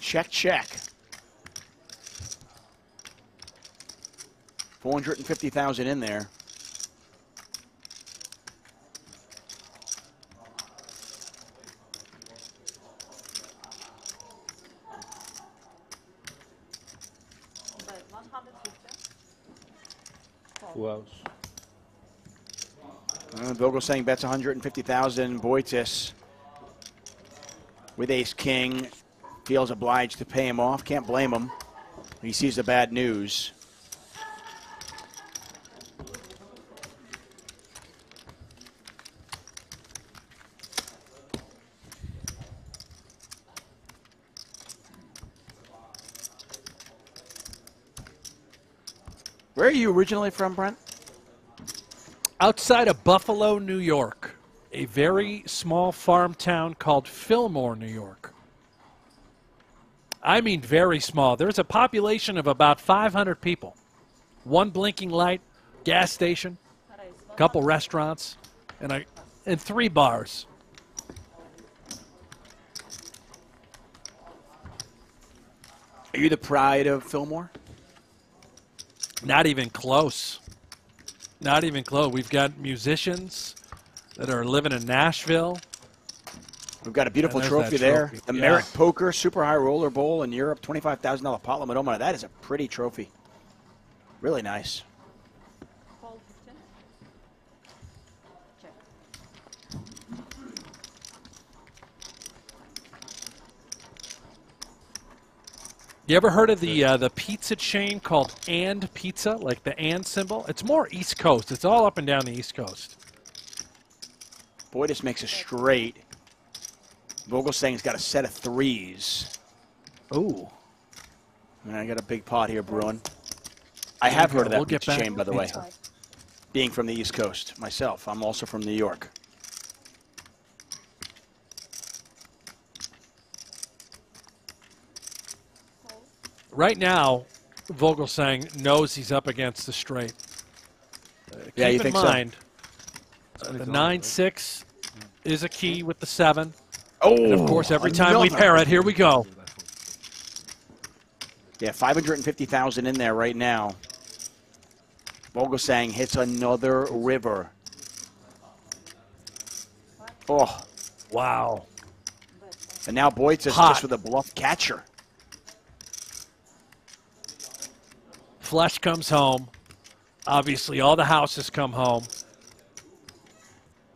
Check, check. 450,000 in there. Full house. Vogel saying bets 150,000. Boitis with ace king feels obliged to pay him off. Can't blame him. He sees the bad news. Where are you originally from, Brent? Outside of Buffalo, New York, a very small farm town called Fillmore, New York. I mean very small. There's a population of about 500 people. One blinking light, gas station, a couple restaurants, and 3 bars. Are you the pride of Fillmore? Not even close. Not even close. We've got musicians that are living in Nashville. We've got a beautiful trophy there. The Merit Poker Super High Roller Bowl in Europe, $25,000 pot limit. Omaha. That is a pretty trophy. Really nice. You ever heard of the pizza chain called And Pizza, like the and symbol? It's more East Coast. It's all up and down the East Coast. Boydis makes a straight. Vogel saying he's got a set of 3s. Ooh. And I got a big pot here brewing. I have heard of that pizza chain, by the way. Being from the East Coast myself. I'm also from New York. Right now, Vogelsang knows he's up against the straight. Yeah, you keep in think mind, so? The 9-6 is a key with the 7. Oh, and of course, every time we pair it, here we go. Yeah, 550,000 in there right now. Vogelsang hits another river. Oh. Wow. And now Boyd says just with a bluff catcher. Flush comes home. Obviously, all the houses come home.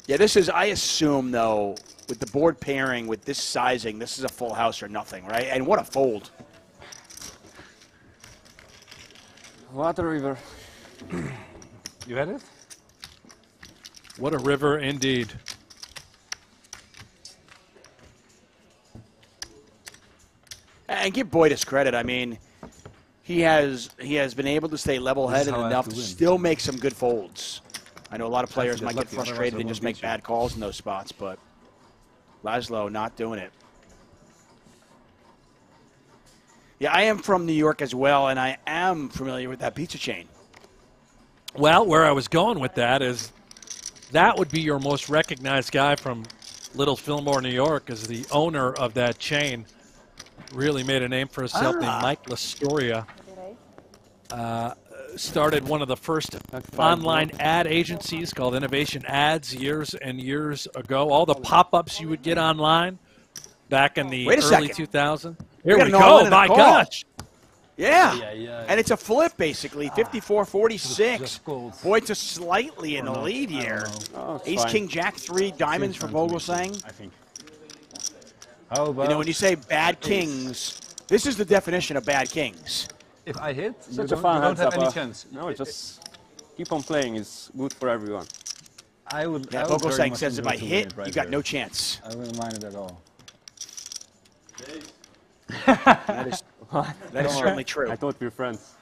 Yeah, this is, I assume, though, with the board pairing, with this sizing, this is a full house or nothing, right? And what a fold. Water river. You had it? What a river indeed. And give Boyd his credit. I mean, he has been able to stay level-headed enough to still make some good folds. I know a lot of players might get frustrated and just make bad calls in those spots, but Laszlo not doing it. Yeah, I am from New York as well, and I am familiar with that pizza chain. Well, where I was going with that is that would be your most recognized guy from Little Fillmore, New York, as the owner of that chain. Really made a name for himself, named Mike Lastoria. Started one of the first online ad agencies called Innovation Ads years and years ago. All the pop-ups you would get online back in the early 2000s. Here we go, my gosh. Yeah. And it's a flip, basically, 54-46. Boy, just slightly in the lead here. Ace, King, Jack, 3 diamonds for Vogelsang. I think. How about? You know, when you say bad kings, this is the definition of bad kings. If I hit, you Such a fun don't have heads any up. chance. No, just keep on playing. It's good for everyone. I would. Yeah, Vogelsang says if I hit, you got no chance. I wouldn't mind it at all. That is certainly true. I thought we were friends.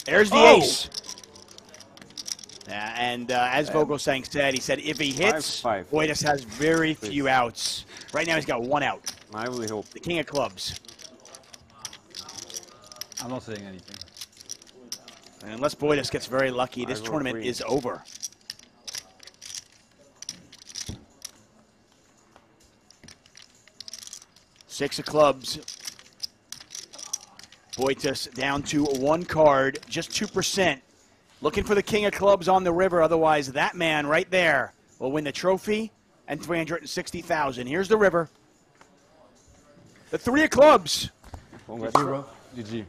There's the ace. Yeah, and as Vogelsang said, he said if he hits, Voitis has very few outs. Right now he's got 1 out. I really hope. The king of clubs. I'm not saying anything. And unless Voitis gets very lucky, this tournament is over. Six of clubs. Voitis down to 1 card, just 2%. Looking for the king of clubs on the river. Otherwise, that man right there will win the trophy and $360,000. Here's the river. The 3 of clubs. GG.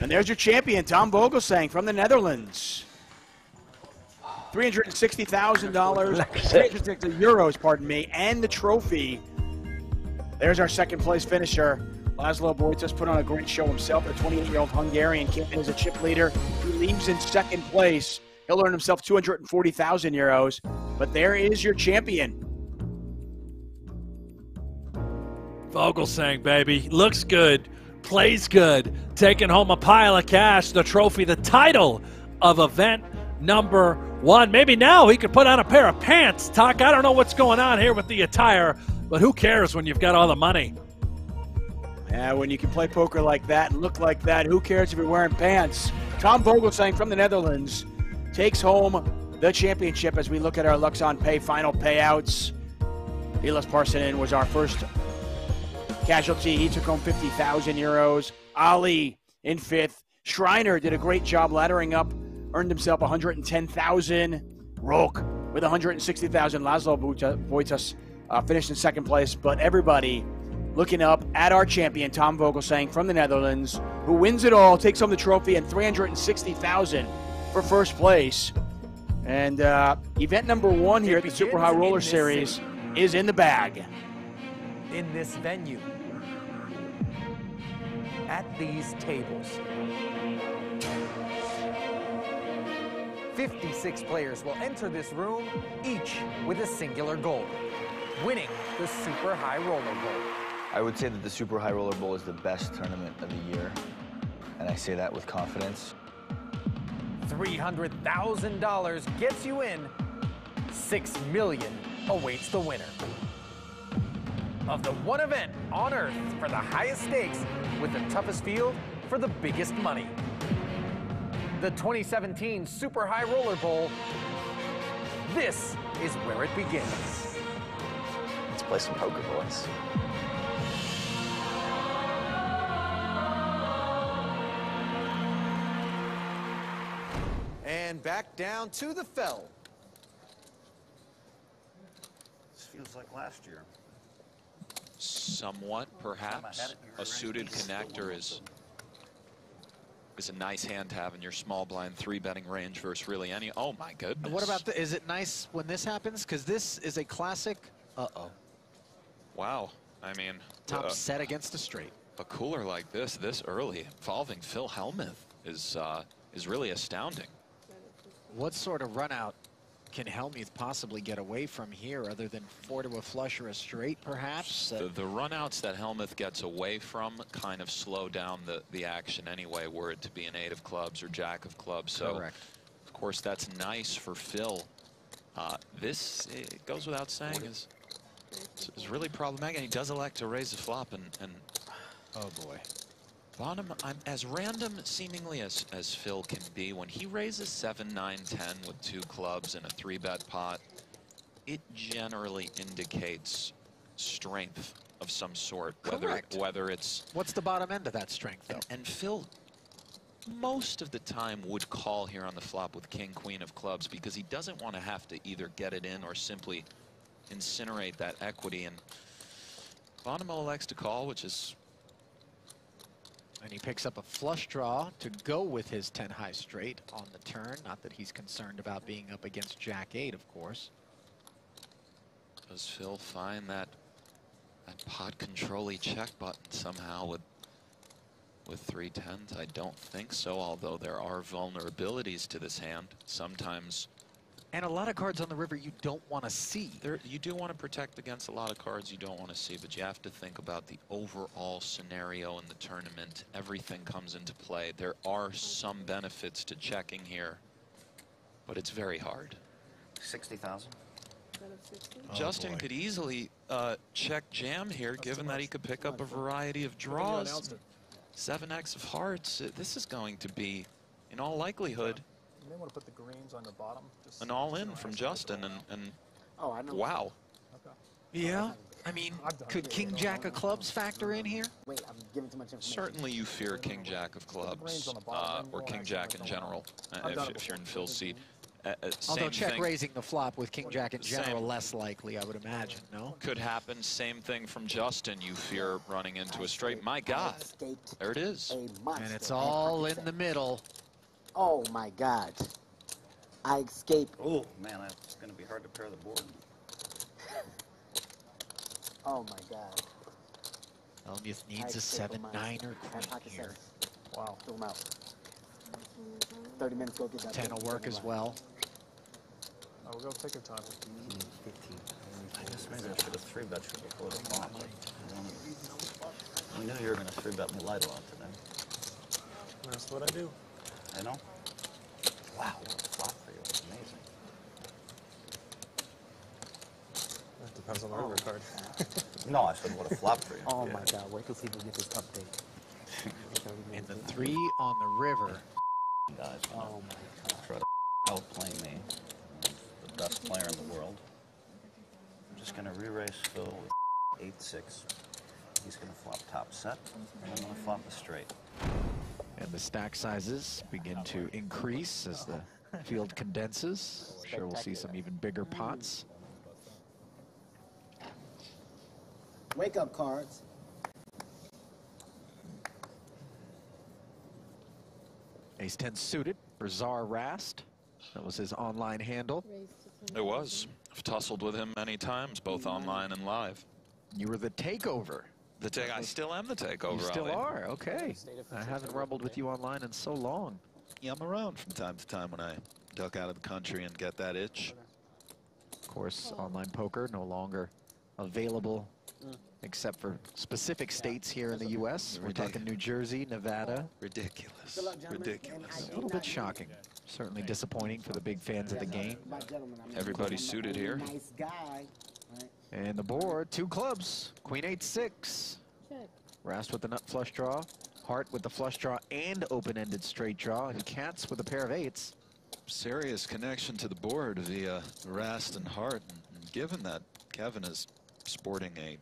And there's your champion, Tom Vogelsang from the Netherlands. $360,000, 360 euros, pardon me, and the trophy. There's our second place finisher. Laszlo Voitis put on a great show himself. The 28-year-old Hungarian came in as a chip leader. He leaves in second place. He'll earn himself 240,000 euros. But there is your champion. Vogelsang, baby. Looks good. Plays good. Taking home a pile of cash, the trophy, the title of event number 1. Maybe now he could put on a pair of pants. Tuck, I don't know what's going on here with the attire, but who cares when you've got all the money? Yeah, when you can play poker like that and look like that, who cares if you're wearing pants? Tom Vogelsang from the Netherlands takes home the championship as we look at our Luxon Pay final payouts. Vilas Parsonen was our first casualty. He took home 50,000 euros. Ali in 5th. Schreiner did a great job laddering up, earned himself 110,000. Roque with 160,000. Laszlo Voitis finished in second place, but everybody looking up at our champion, Tom Vogelsang from the Netherlands, who wins it all, takes home the trophy, and $360,000 for first place. And event number 1 here at the Super High Roller Series is in the bag. In this venue, at these tables, 56 players will enter this room, each with a singular goal: winning the Super High Roller Bowl. I would say that the Super High Roller Bowl is the best tournament of the year, and I say that with confidence. $300,000 gets you in. $6 million awaits the winner of the one event on Earth for the highest stakes with the toughest field for the biggest money. The 2017 Super High Roller Bowl. This is where it begins. Let's play some poker, boys. And back down to the fell. This feels like last year. Somewhat, perhaps. A suited connector is a nice hand to have in your small blind 3-betting range versus really any. Oh my goodness. What about is it nice when this happens? Because this is a classic. Wow. I mean, Top set against a straight. A cooler like this early, involving Phil Hellmuth, is really astounding. What sort of run out can Hellmuth possibly get away from here, other than 4 to a flush or a straight, perhaps? The run-outs that Hellmuth gets away from kind of slow down the action anyway, were it to be an 8 of clubs or jack of clubs. So, correct. Of course, that's nice for Phil. This, it goes without saying, is really problematic. And he does elect to raise the flop, and oh boy. Bonham, I'm as random seemingly as Phil can be. When he raises 7, 9, 10 with 2 clubs in a 3-bet pot, it generally indicates strength of some sort. Correct. Whether it's... What's the bottom end of that strength, though? And Phil, most of the time, would call here on the flop with king, queen of clubs, because he doesn't want to have to either get it in or simply incinerate that equity. And Bonham elects to call, which is... And he picks up a flush draw to go with his 10 high straight on the turn. Not that he's concerned about being up against jack 8, of course. Does Phil find that pot control-y check button somehow with 3 10s? I don't think so, although there are vulnerabilities to this hand. Sometimes... And a lot of cards on the river you don't want to see. You do want to protect against a lot of cards you don't want to see, but you have to think about the overall scenario in the tournament. Everything comes into play. There are some benefits to checking here, but it's very hard. 60,000. Justin could easily check jam here, given that he could pick up a variety of draws. 7x of hearts. This is going to be, in all likelihood, You may want to put the greens on the bottom. an all-in from Justin, and oh, I know. Wow. Okay. Yeah, I mean, could king jack of clubs factor in here? Wait, I'm giving too much information. Certainly you fear king jack of clubs, or king jack in general, if you're in Phil's seat. Although check thing. raising the flop with king jack in general, less likely, I would imagine, no? Could happen. Same thing from Justin. You fear running into a straight. My God, there it is. And it's all in the middle. Oh my God. I escaped. Oh man, that's going to be hard to pair the board. Oh my God. Hellmuth needs a 7, 9, or queen here. Wow. Fill them out. 30 minutes, go get that. 10 will work as well. Oh, we'll go take your time. 15. I guess maybe I should have 3-bet you before the flop. I knew you were going to 3-bet me light a lot today. That's what I do. I know. Wow, what a flop for you. It's amazing. That depends on the river card. No, I said what a flop for you. Oh my God, wait till people get this update. And the 3 on the river. Guys, oh my God. Try to outplay me. The best player in the world. I'm just going to re-raise Phil with 8-6. He's going to flop top set, and I'm going to flop a straight. And the stack sizes begin to increase as the field condenses. I'm sure we'll see some even bigger pots. Wake up cards. Ace-10 suited for Czar Rast. That was his online handle. It was. I've tussled with him many times, both online and live. You were the takeover. I still am the takeover. You still Ali. are, okay. I haven't rumbled with you online in so long. Yeah, I'm around from time to time when I duck out of the country and get that itch. Of course, online poker no longer available except for specific states here in the U.S. We're talking New Jersey, Nevada. Ridiculous. Ridiculous. A little bit shocking. Certainly disappointing for the big fans of the game. Everybody's suited here. Nice guy. And the board, 2 clubs. Queen 8-6. Rast with the nut flush draw. Heart with the flush draw and open-ended straight draw. And Katz with a pair of 8s. Serious connection to the board via Rast and Heart. And given that Kevin is sporting a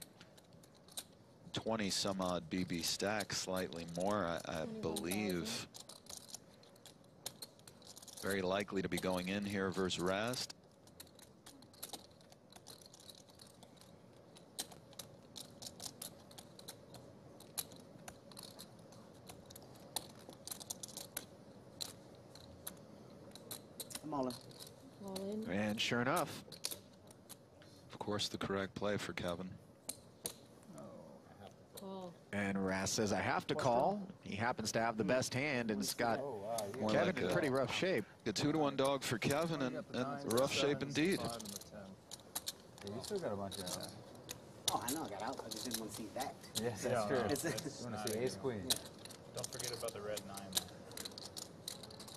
20-some-odd BB stack, slightly more, I believe. Very likely to be going in here versus Rast. I'm all in. All in. And sure enough. Of course, the correct play for Kevin. And Ras says, I have to call. He happens to have the best hand, and it's got Kevin in pretty rough shape. A 2-to-1 dog for Kevin, and rough shape indeed. Yeah, you still got a bunch of that. Oh, I know I got out. I just didn't want to see that. Yes, that's true. It's You want to see ace queen. Yeah. Don't forget about the red 9.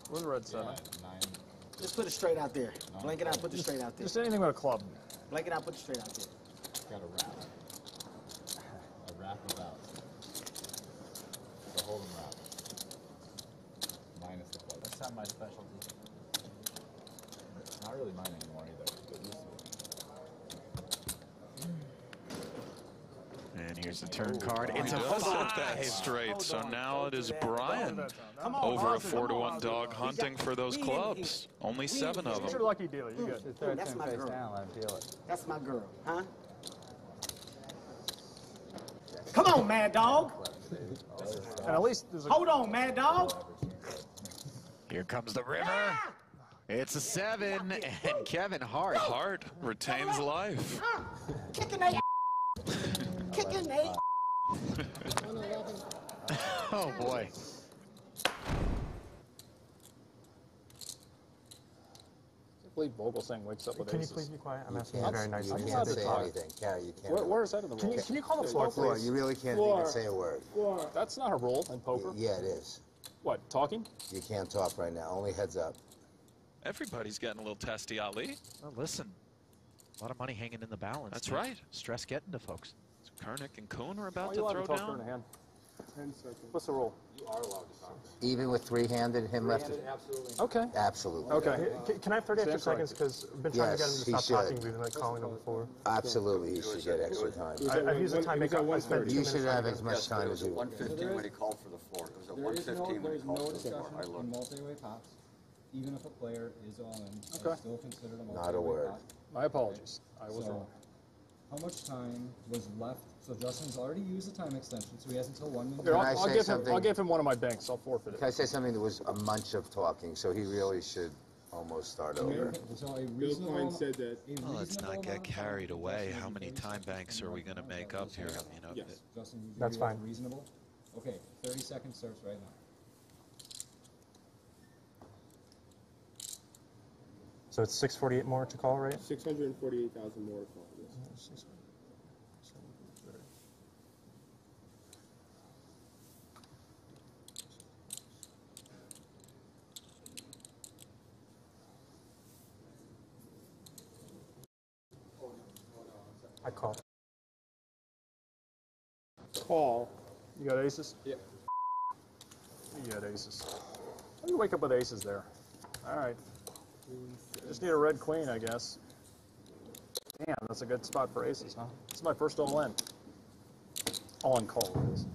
Where's the red 7? 9. Just put it straight out there. Blank it out, put it straight out there. Just anything with a club. Blank it out, put it straight out there. Got a wrap. A wrap about. The hold'em wrap. Minus the club. That's not my specialty. It's not really mine anymore either. But And here's the turn card. It's He a does hit 5. that straight. So now it is Brian over a 4-to-1 dog hunting for those clubs. Only 7 of It's your them. lucky dealer. You good. That's my girl. Down, let him feel it. That's my girl, huh? Come on, Mad Dog. And at least there's a... Hold on, Mad Dog. Here comes the river. It's a 7, and Kevin Hart. Hart retains life. Kicking that. Kicking that. Oh, boy. I believe Vogelsang wakes up with Can you aces. please be quiet? I'm You asking can't- very nicely. You can't say anything. Carrie, you can't. Where's that in the rule? Can you call the floor, Floor, please? you really can't even say a word. That's not a rule in poker. Yeah, it is. What, talking? You can't talk right now. Only heads up. Everybody's getting a little testy, Ali. Well, listen, a lot of money hanging in the balance. That's right. Stress getting to folks. Kernick and Kuhn are about Why to you allowed throw talk down. turn a hand? 10 seconds. What's the rule? you are allowed to talk. Even with three-handed, him left. Absolutely. Okay. Absolutely. Okay. Can I have 30 extra seconds? Because I've been trying to get him Yes, to he stop talking. should. We've been like calling him before. Absolutely, he should get extra time. I've used the time make up. I spent 2 You minutes should trying have to as get much time as you want. 115 when he called for the floor. It was at 115 when he called for the floor. I looked. Multi-way pops, even if a player is all in, Okay. it's still considered a multi-way Not a word. pop. My apologies. I was So, wrong. how much time was left? So Justin's already used the time extension, so he has until 1 minute. Here, Can I I'll say give him. something? I'll give him one of my banks. I'll forfeit it. Can I say something that was a munch of talking? So he really should almost start over. So a reasonable, said that. Well, let's not get carried away. How many time banks are we going to make up here? You know, Yes. Justin, would you That's be fine. reasonable? Okay, 30 seconds starts right now. So it's 648 more to call, right? 648,000 more to call. Yes. I call. Call. You got aces? Yeah. You got aces. How do you wake up with aces there? All right. Just need a red queen, I guess. Damn, that's a good spot for aces, huh? This is my first all-in. All-in call, it is.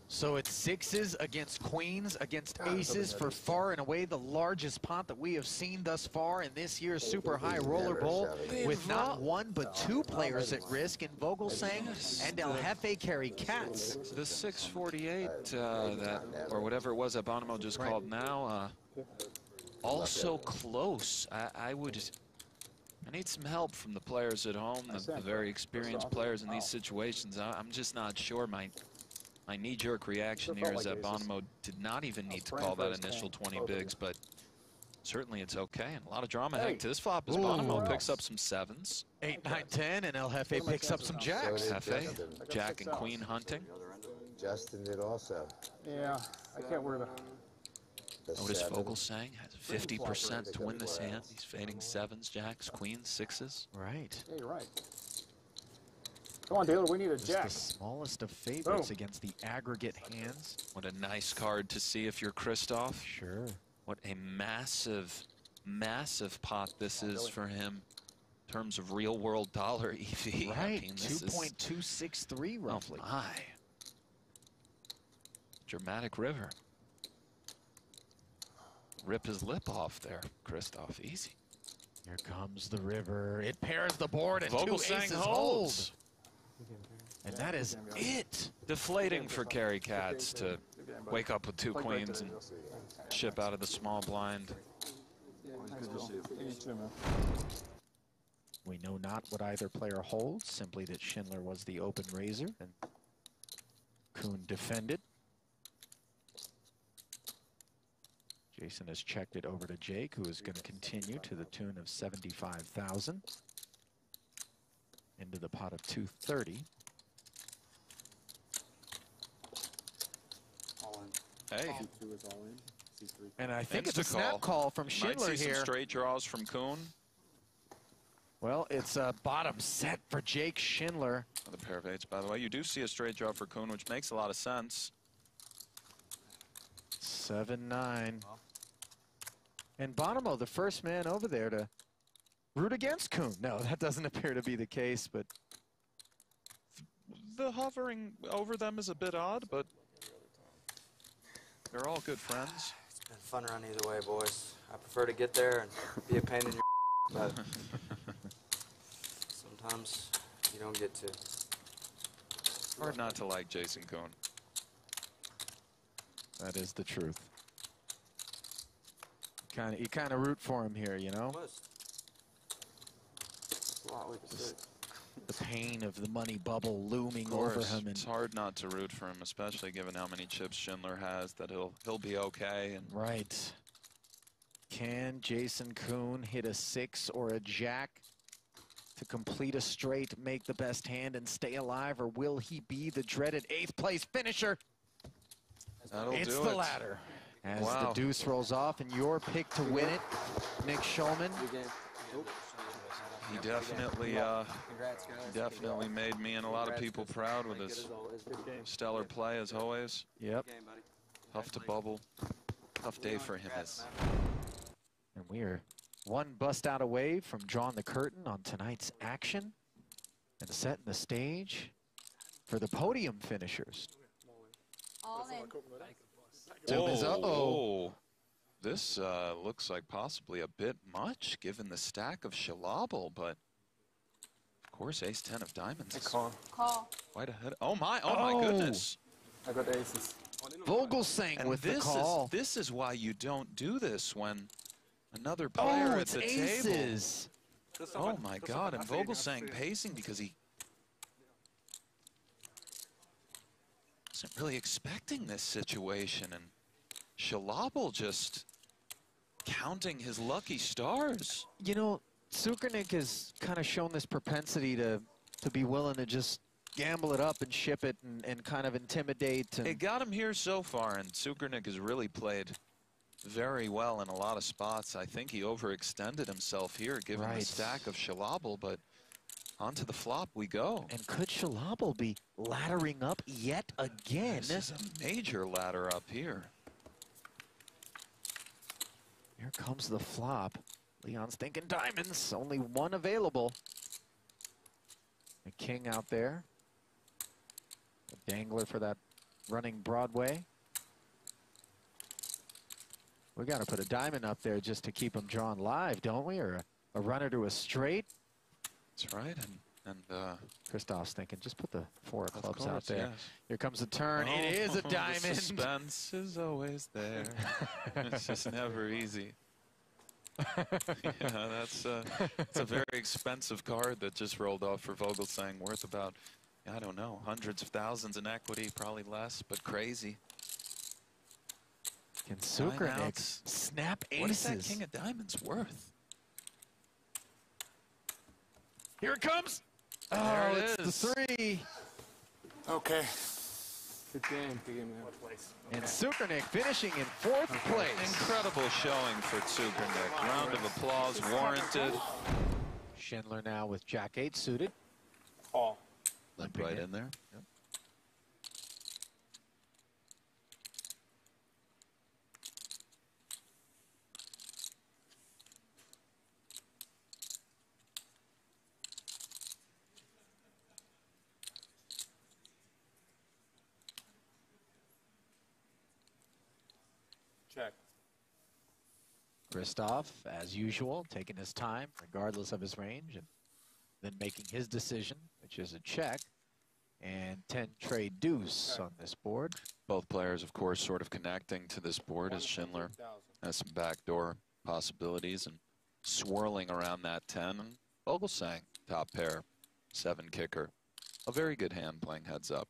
So it's 6s against queens against aces for far and away the largest pot that we have seen thus far in this year's Super High Roller Bowl, with not one but 2 players at risk in Vogelsang and El Jefe carry cats. the 648 that, or whatever it was that Bonomo just called now, also close. I need some help from the players at home, the very experienced players in these situations. I'm just not sure. My knee-jerk reaction here is that Bonomo did not even need to call that initial 20 bigs, but certainly it's okay. And a lot of drama heading to this flop as Bonomo picks up some 7s. 8, 9, 10, and El Jefe picks up some jacks. Jefe, Jack and Queen hunting. Justin did also. Yeah, I can't wear the... Notice Vogelsang has 50% to win this hand. He's fading 7s, jacks, queens, 6s. Right. Yeah, you're right. Come on, Taylor, we need a Just jack. the smallest of favorites Boom. against the aggregate hands. What a nice card to see if you're Christoph. Sure. What a massive, massive pot this is for him in terms of real-world dollar EV. Right, I mean, this is 2.263 roughly. Oh my. Dramatic river. Rip his lip off there, Christoph. Easy. Here comes the river. It pairs the board and 2 Vogelsang aces holds. And that is it. Deflating for Carry Cats to wake up with 2 queens and ship out of the small blind. We know not what either player holds, simply that Schindler was the open raiser. And Kuhn defended. Jason has checked it over to Jake, who is going to continue to the tune of 75,000 into the pot of 230. All in. Hey. C2 is all in. C3. And I think it's a snap call from Schindler Might see here. some straight draws from Kuhn. Well, it's a bottom set for Jake Schindler. Another pair of eights, by the way. You do see a straight draw for Kuhn, which makes a lot of sense. 7-9. And Bonomo, the first man over there to root against Kuhn. No, that doesn't appear to be the case, but The hovering over them is a bit odd, but they're all good friends. It's been a fun run either way, boys. I prefer to get there and be a pain in your but sometimes you don't get to. Hard not to like Jason Kuhn. that is the truth. You kind of root for him here, you know? The pain of the money bubble looming over him. It's hard not to root for him, especially given how many chips Schindler has, that he'll be okay. And right. Can Jason Kuhn hit a 6 or a jack to complete a straight, make the best hand, and stay alive, or will he be the dreaded 8th place finisher? It's the latter. As the deuce rolls off, and your pick to win it, Nick Schulman. He definitely made me and a lot of people proud with his stellar play, as always. Yep. Tough to bubble. Tough day for him. And we are one bust out away from drawing the curtain on tonight's action and setting the stage for the podium finishers. All in. Uh-oh. This looks like possibly a bit much, given the stack of Shalabal, but of course, ace-10 of diamonds. Call. Quite ahead. Oh my goodness. I got aces. Vogelsang with the call. This is why you don't do this when another player at the aces. table. Oh my God, and Vogelsang pacing because he wasn't really expecting this situation, and Shalabal just counting his lucky stars. You know, Sukernik has kind of shown this propensity to be willing to just gamble it up and ship it and kind of intimidate. It got him here so far, and Sukernik has really played very well in a lot of spots. I think he overextended himself here, given the stack of Shalabal, but onto the flop we go. And could Shalabal be laddering up yet again? This is a major ladder up here. Here comes the flop. Leon's thinking diamonds. Only one available. A king out there. A dangler for that running Broadway. We got to put a diamond up there just to keep him drawn live, don't we? Or a runner to a straight. That's right. And Christoph's thinking, just put the 4 of clubs course, out there. yes. Here comes the turn. It is a diamond. The suspense is always there. It's just never easy. Yeah, it's a very expensive card that just rolled off for Vogelsang, worth about, I don't know, hundreds of thousands in equity, probably less, but crazy. Can Sukernik snap aces? What is that king of diamonds worth? Here it comes. There Oh, it it's the 3. Okay. Good game. Good game. And Sukernik finishing in 4th place. Incredible showing for Sukernik. Round of applause warranted. Schindler now with Jack 8 suited. Call. Limp right in there. Yep. Check. Christoph, as usual, taking his time, regardless of his range, and then making his decision, which is a check, and 10 trade deuce on this board. Both players, of course, sort of connecting to this board as Schindler has some backdoor possibilities and swirling around that 10. And Vogelsang, top pair, 7 kicker. A very good hand playing heads up.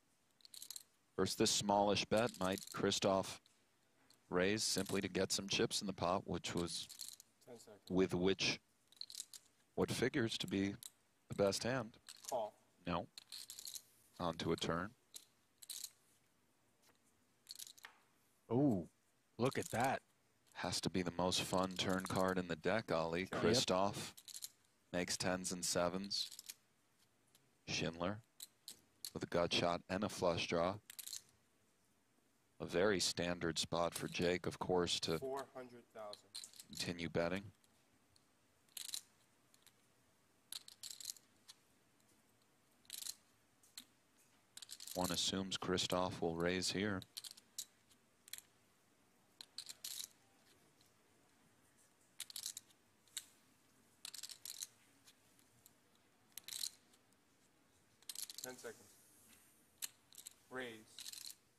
Versus this smallish bet, might Christoph raise simply to get some chips in the pot, which was 10 seconds. with which what figures to be the best hand. Call. No. On to a turn. Ooh, look at that. Has to be the most fun turn card in the deck, Ollie. Yep. Christoph makes 10s and 7s. Schindler with a gut shot and a flush draw. A very standard spot for Jake, of course, to 400,000. continue betting. One assumes Christoph will raise here. Raise.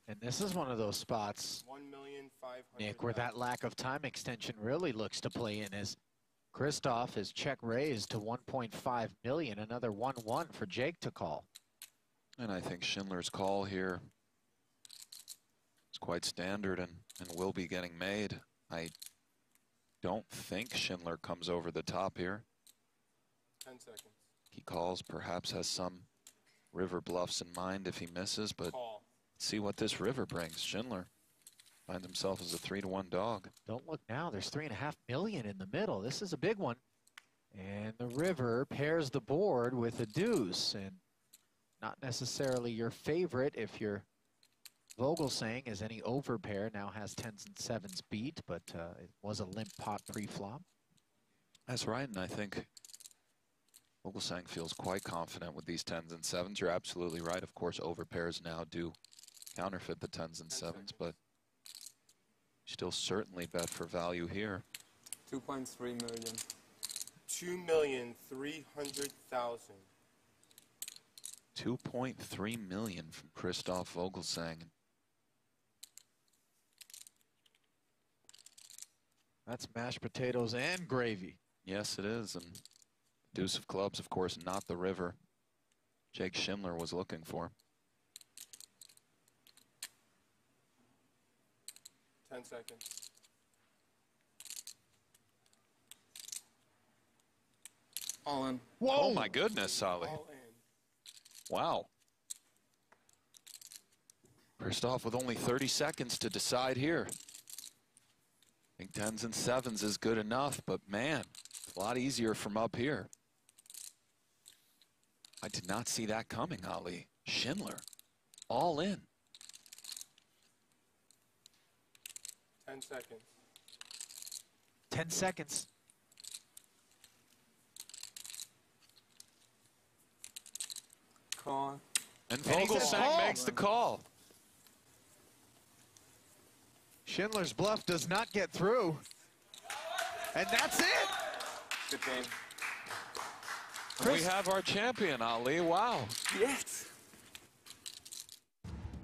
And this is one of those spots, 1,500,000. Nick, where that lack of time extension really looks to play in, as Christoph is check raised to 1.5 million, another 1-1 for Jake to call. And I think Schindler's call here is quite standard and will be getting made. I don't think Schindler comes over the top here. 10 seconds. He calls, perhaps has some river bluffs in mind if he misses, but Call. Let's see what this river brings. Schindler finds himself as a 3-to-1 dog. Don't look now, there's 3.5 million in the middle. This is a big one. And the river pairs the board with a deuce, and not necessarily your favorite if you're Vogelsang, as any overpair now has 10s and 7s beat, but it was a limp pot pre-flop. That's right, and I think Vogelsang feels quite confident with these 10s and 7s. You're absolutely right. Of course, overpairs now do counterfeit the 10s and 7s, but still certainly bet for value here. 2.3 million. 2,300,000. 2.3 million from Christoph Vogelsang. That's mashed potatoes and gravy. Yes, it is, and deuce of clubs, of course, not the river Jake Schindler was looking for. 10 seconds. All in. Whoa! Oh my goodness, Solly. All in. Wow. Christoph with only 30 seconds to decide here. I think 10s and 7s is good enough, but man, it's a lot easier from up here. I did not see that coming, Ali. Schindler, all in. 10 seconds. 10 seconds. Call. And Vogelsang makes the call. Schindler's bluff does not get through. And that's it. Good game. We have our champion, Ali. Wow. Yes.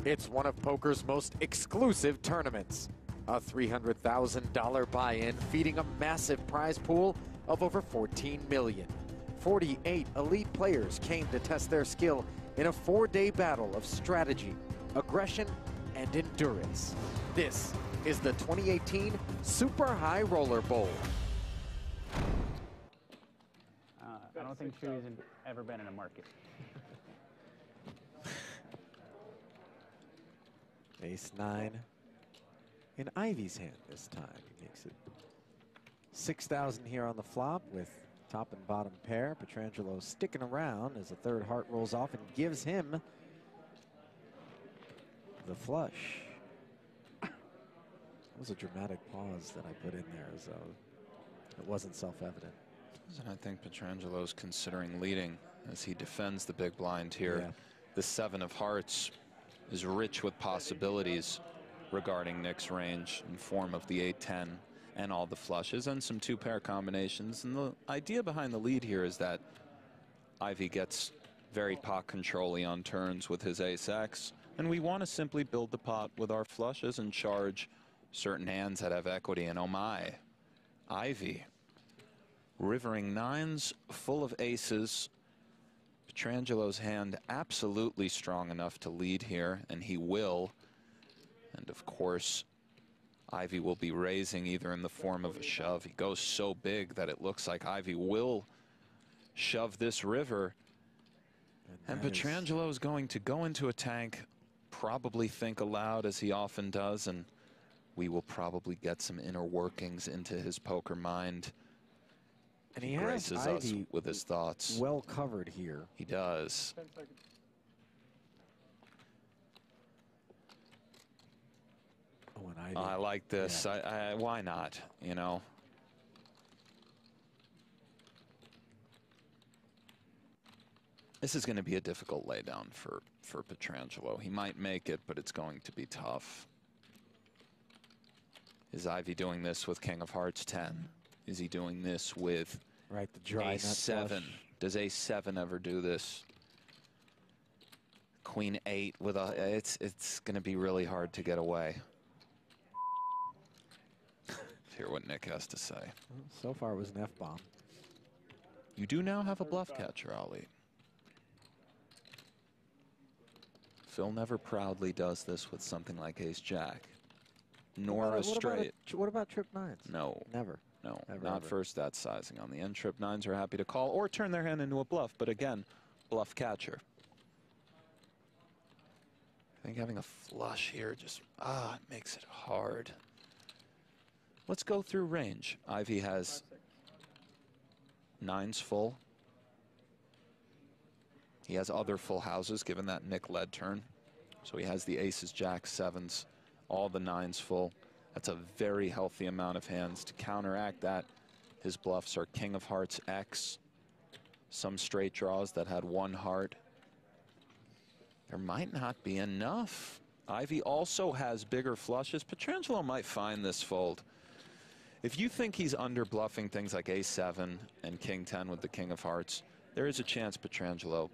It's one of poker's most exclusive tournaments. A $300,000 buy-in feeding a massive prize pool of over 14 million. 48 elite players came to test their skill in a 4-day battle of strategy, aggression, and endurance. This is the 2018 Super High Roller Bowl. I don't think Chewy's ever been in a market. Ace-9 in Ivy's hand this time. He makes it 6,000 here on the flop with top and bottom pair. Petrangelo sticking around as the third heart rolls off and gives him the flush. That was a dramatic pause that I put in there, as though it wasn't self-evident. And I think Petrangelo's considering leading as he defends the big blind here. Yeah. The 7 of hearts is rich with possibilities regarding Nick's range in form of the 8-10 and all the flushes and some 2-pair combinations. And the idea behind the lead here is that Ivy gets very pot control-y on turns with his ace-X, and we want to simply build the pot with our flushes and charge certain hands that have equity. And oh my, Ivy rivering 9s full of aces, Petrangelo's hand absolutely strong enough to lead here, and he will. And of course, Ivy will be raising either in the form of a shove. He goes so big that it looks like Ivy will shove this river. And Petrangelo is going to go into a tank, probably think aloud as he often does, and we will probably get some inner workings into his poker mind. And he graces has us Ivy with his thoughts. well covered here. He does. 10 seconds. Oh, and Ivy. I like this. Yeah. Why not? You know. This is going to be a difficult laydown for Petrangelo. He might make it, but it's going to be tough. Is Ivy doing this with King of Hearts 10? Is he doing this with the dry Ace 7? Does Ace 7 ever do this? Queen 8 with a. It's going to be really hard to get away. Let's hear what Nick has to say. So far it was an F-bomb. You do now have a bluff catcher, Ali. Phil never proudly does this with something like Ace-Jack, nor a straight. What about trip nines? No. Never. No, Never, not ever. first that sizing. On the end, trip nines are happy to call or turn their hand into a bluff, but again, bluff catcher. I think having a flush here just, it makes it hard. Let's go through range. Ivy has nines full. He has other full houses, given that Nick led turn. So he has the aces, jacks, sevens, all the nines full. That's a very healthy amount of hands. To counteract that, his bluffs are King of Hearts X, some straight draws that had one heart. There might not be enough. Ivy also has bigger flushes. Petrangelo might find this fold. If you think he's under bluffing things like Ace-7 and King 10 with the King of Hearts, there is a chance Petrangelo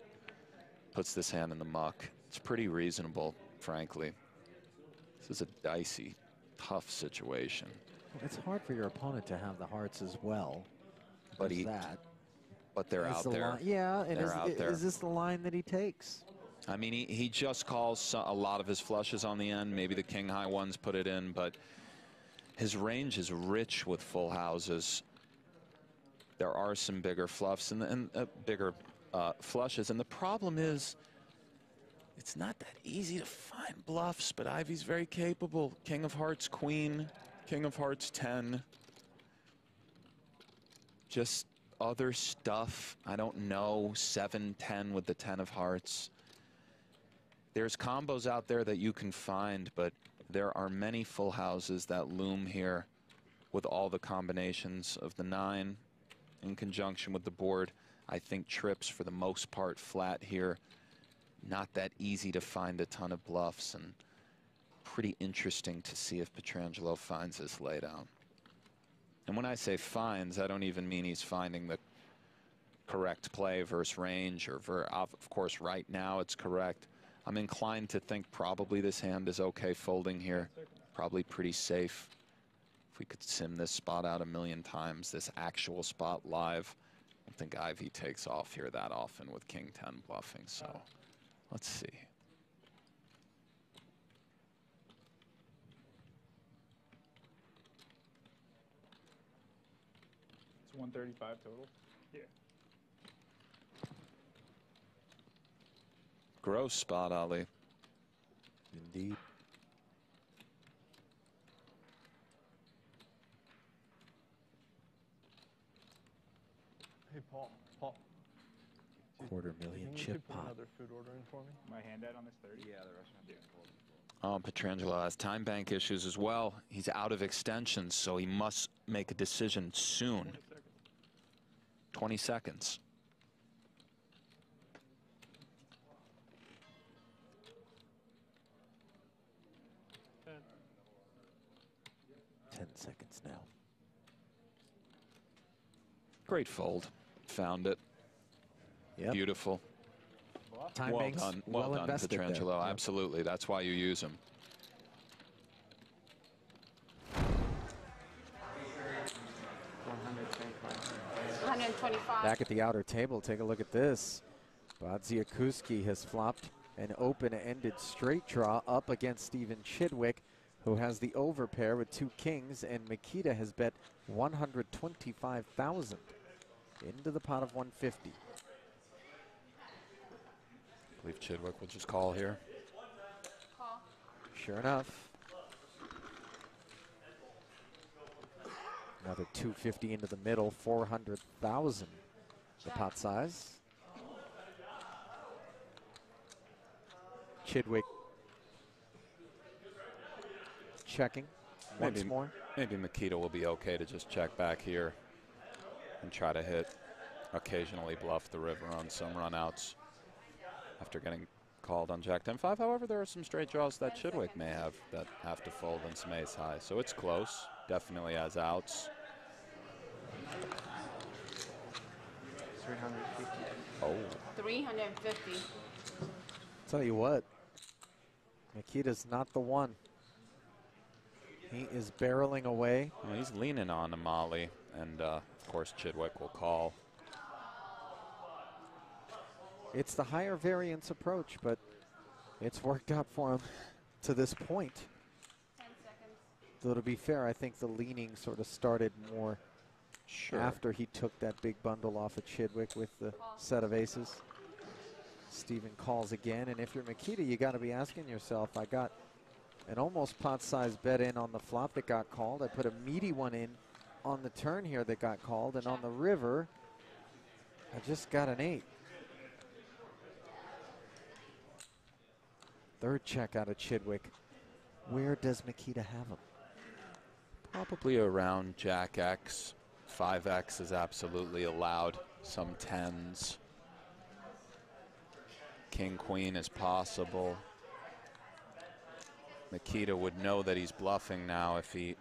puts this hand in the muck. It's pretty reasonable, frankly. This is a dicey, tough situation. It's hard for your opponent to have the hearts as well. But There's that. But they're out there. Yeah, and they're out there. Is this the line that he takes? I mean, he just calls a lot of his flushes on the end. Maybe the king high ones put it in, but his range is rich with full houses. There are some bigger fluffs and bigger flushes, and the problem is it's not that easy to find bluffs, but Ivy's very capable. King of Hearts, Queen, King of Hearts 10. Just other stuff. I don't know. 7-10 with the 10 of Hearts. There's combos out there that you can find, but there are many full houses that loom here with all the combinations of the 9 in conjunction with the board. I think trips for the most part flat here. Not that easy to find a ton of bluffs, and pretty interesting to see if Petrangelo finds this laydown. And when I say finds, I don't even mean he's finding the correct play versus range, or of course right now it's correct. I'm inclined to think probably this hand is okay folding here. Probably pretty safe. If we could sim this spot out a million times, this actual spot live, I don't think Ivy takes off here that often with King 10 bluffing, so let's see. It's 135 total. Yeah. Gross spot, Ali. Indeed. Hey, Paul. $250,000 chip pot. Another food order in for me. My hand out on this 30? Yeah, the restaurant. Petrangelo has time bank issues as well. He's out of extensions, so he must make a decision soon. 20 seconds. Seconds now. Great fold. Found it. Yep. Beautiful. Time well banks, done. well Well done, invested there. Petrangelo. Yep. Absolutely. That's why you use him. $125. Back at the outer table, take a look at this. Badziakuski has flopped an open-ended straight draw up against Stephen Chidwick, who has the overpair with 2 kings, and Mikita has bet 125,000 into the pot of 150. I believe Chidwick will just call here. Call. Sure enough. Another 250 into the middle, 400,000 the pot size. Chidwick checking once more. Maybe Mikita will be okay to just check back here and try to hit, occasionally bluff the river on some runouts after getting called on Jack 10-5. However, there are some straight draws that Chidwick may have that have to fold and some ace high. So it's close, definitely has outs. 350. Oh. 350. Tell you what, Mikita's not the one. He is barreling away. Well, he's leaning on a Molly, and of course Chidwick will call. It's the higher variance approach, but it's worked out for him to this point. 10 seconds. Though to be fair, I think the leaning sort of started more after he took that big bundle off of Chidwick with the set of aces. Stephen calls again, and if you're Mikita, you got to be asking yourself, I got an almost pot-sized bet in on the flop that got called. I put a meaty one in on the turn here that got called, and on the river, I just got an 8. Third check out of Chidwick. Where does Mikita have him? Probably around Jack X. 5X is absolutely allowed. Some 10s. King, Queen is possible. Mikita would know that he's bluffing now if he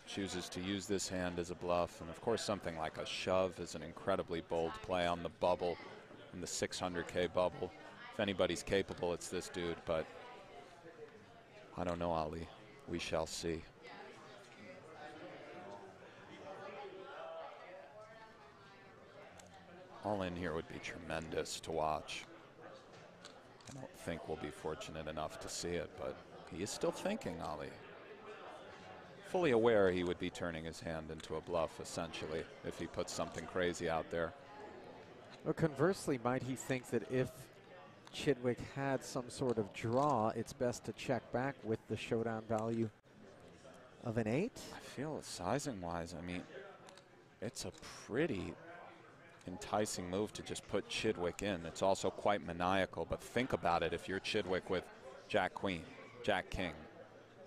chooses to use this hand as a bluff. And of course, something like a shove is an incredibly bold play on the bubble, in the 600K bubble. If anybody's capable, it's this dude, but I don't know, Ali. We shall see. All in here would be tremendous to watch. I don't think we'll be fortunate enough to see it, but he is still thinking, Ali. Fully aware he would be turning his hand into a bluff, essentially, if he puts something crazy out there. Or conversely, might he think that if Chidwick had some sort of draw, it's best to check back with the showdown value of an 8? I feel sizing-wise, I mean, it's a pretty enticing move to just put Chidwick in. It's also quite maniacal, but think about it. If you're Chidwick with Jack Queen, Jack King,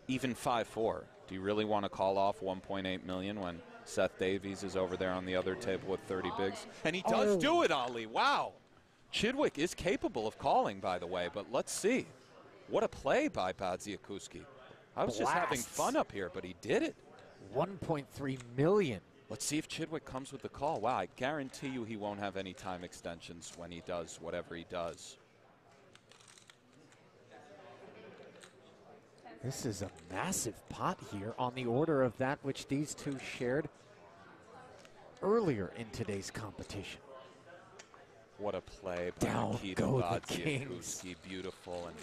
even 5-4, do you really want to call off 1.8 million when Seth Davies is over there on the other table with 30 bigs? And he does do it, Ali. Wow. Chidwick is capable of calling, by the way, but let's see. What a play by Badziakuski. I was just having fun up here, but he did it. 1.3 million. Let's see if Chidwick comes with the call. Wow, I guarantee you he won't have any time extensions when he does whatever he does. This is a massive pot here on the order of that which these two shared earlier in today's competition. What a play by Down Nikita go the Badziakuski. Beautiful. And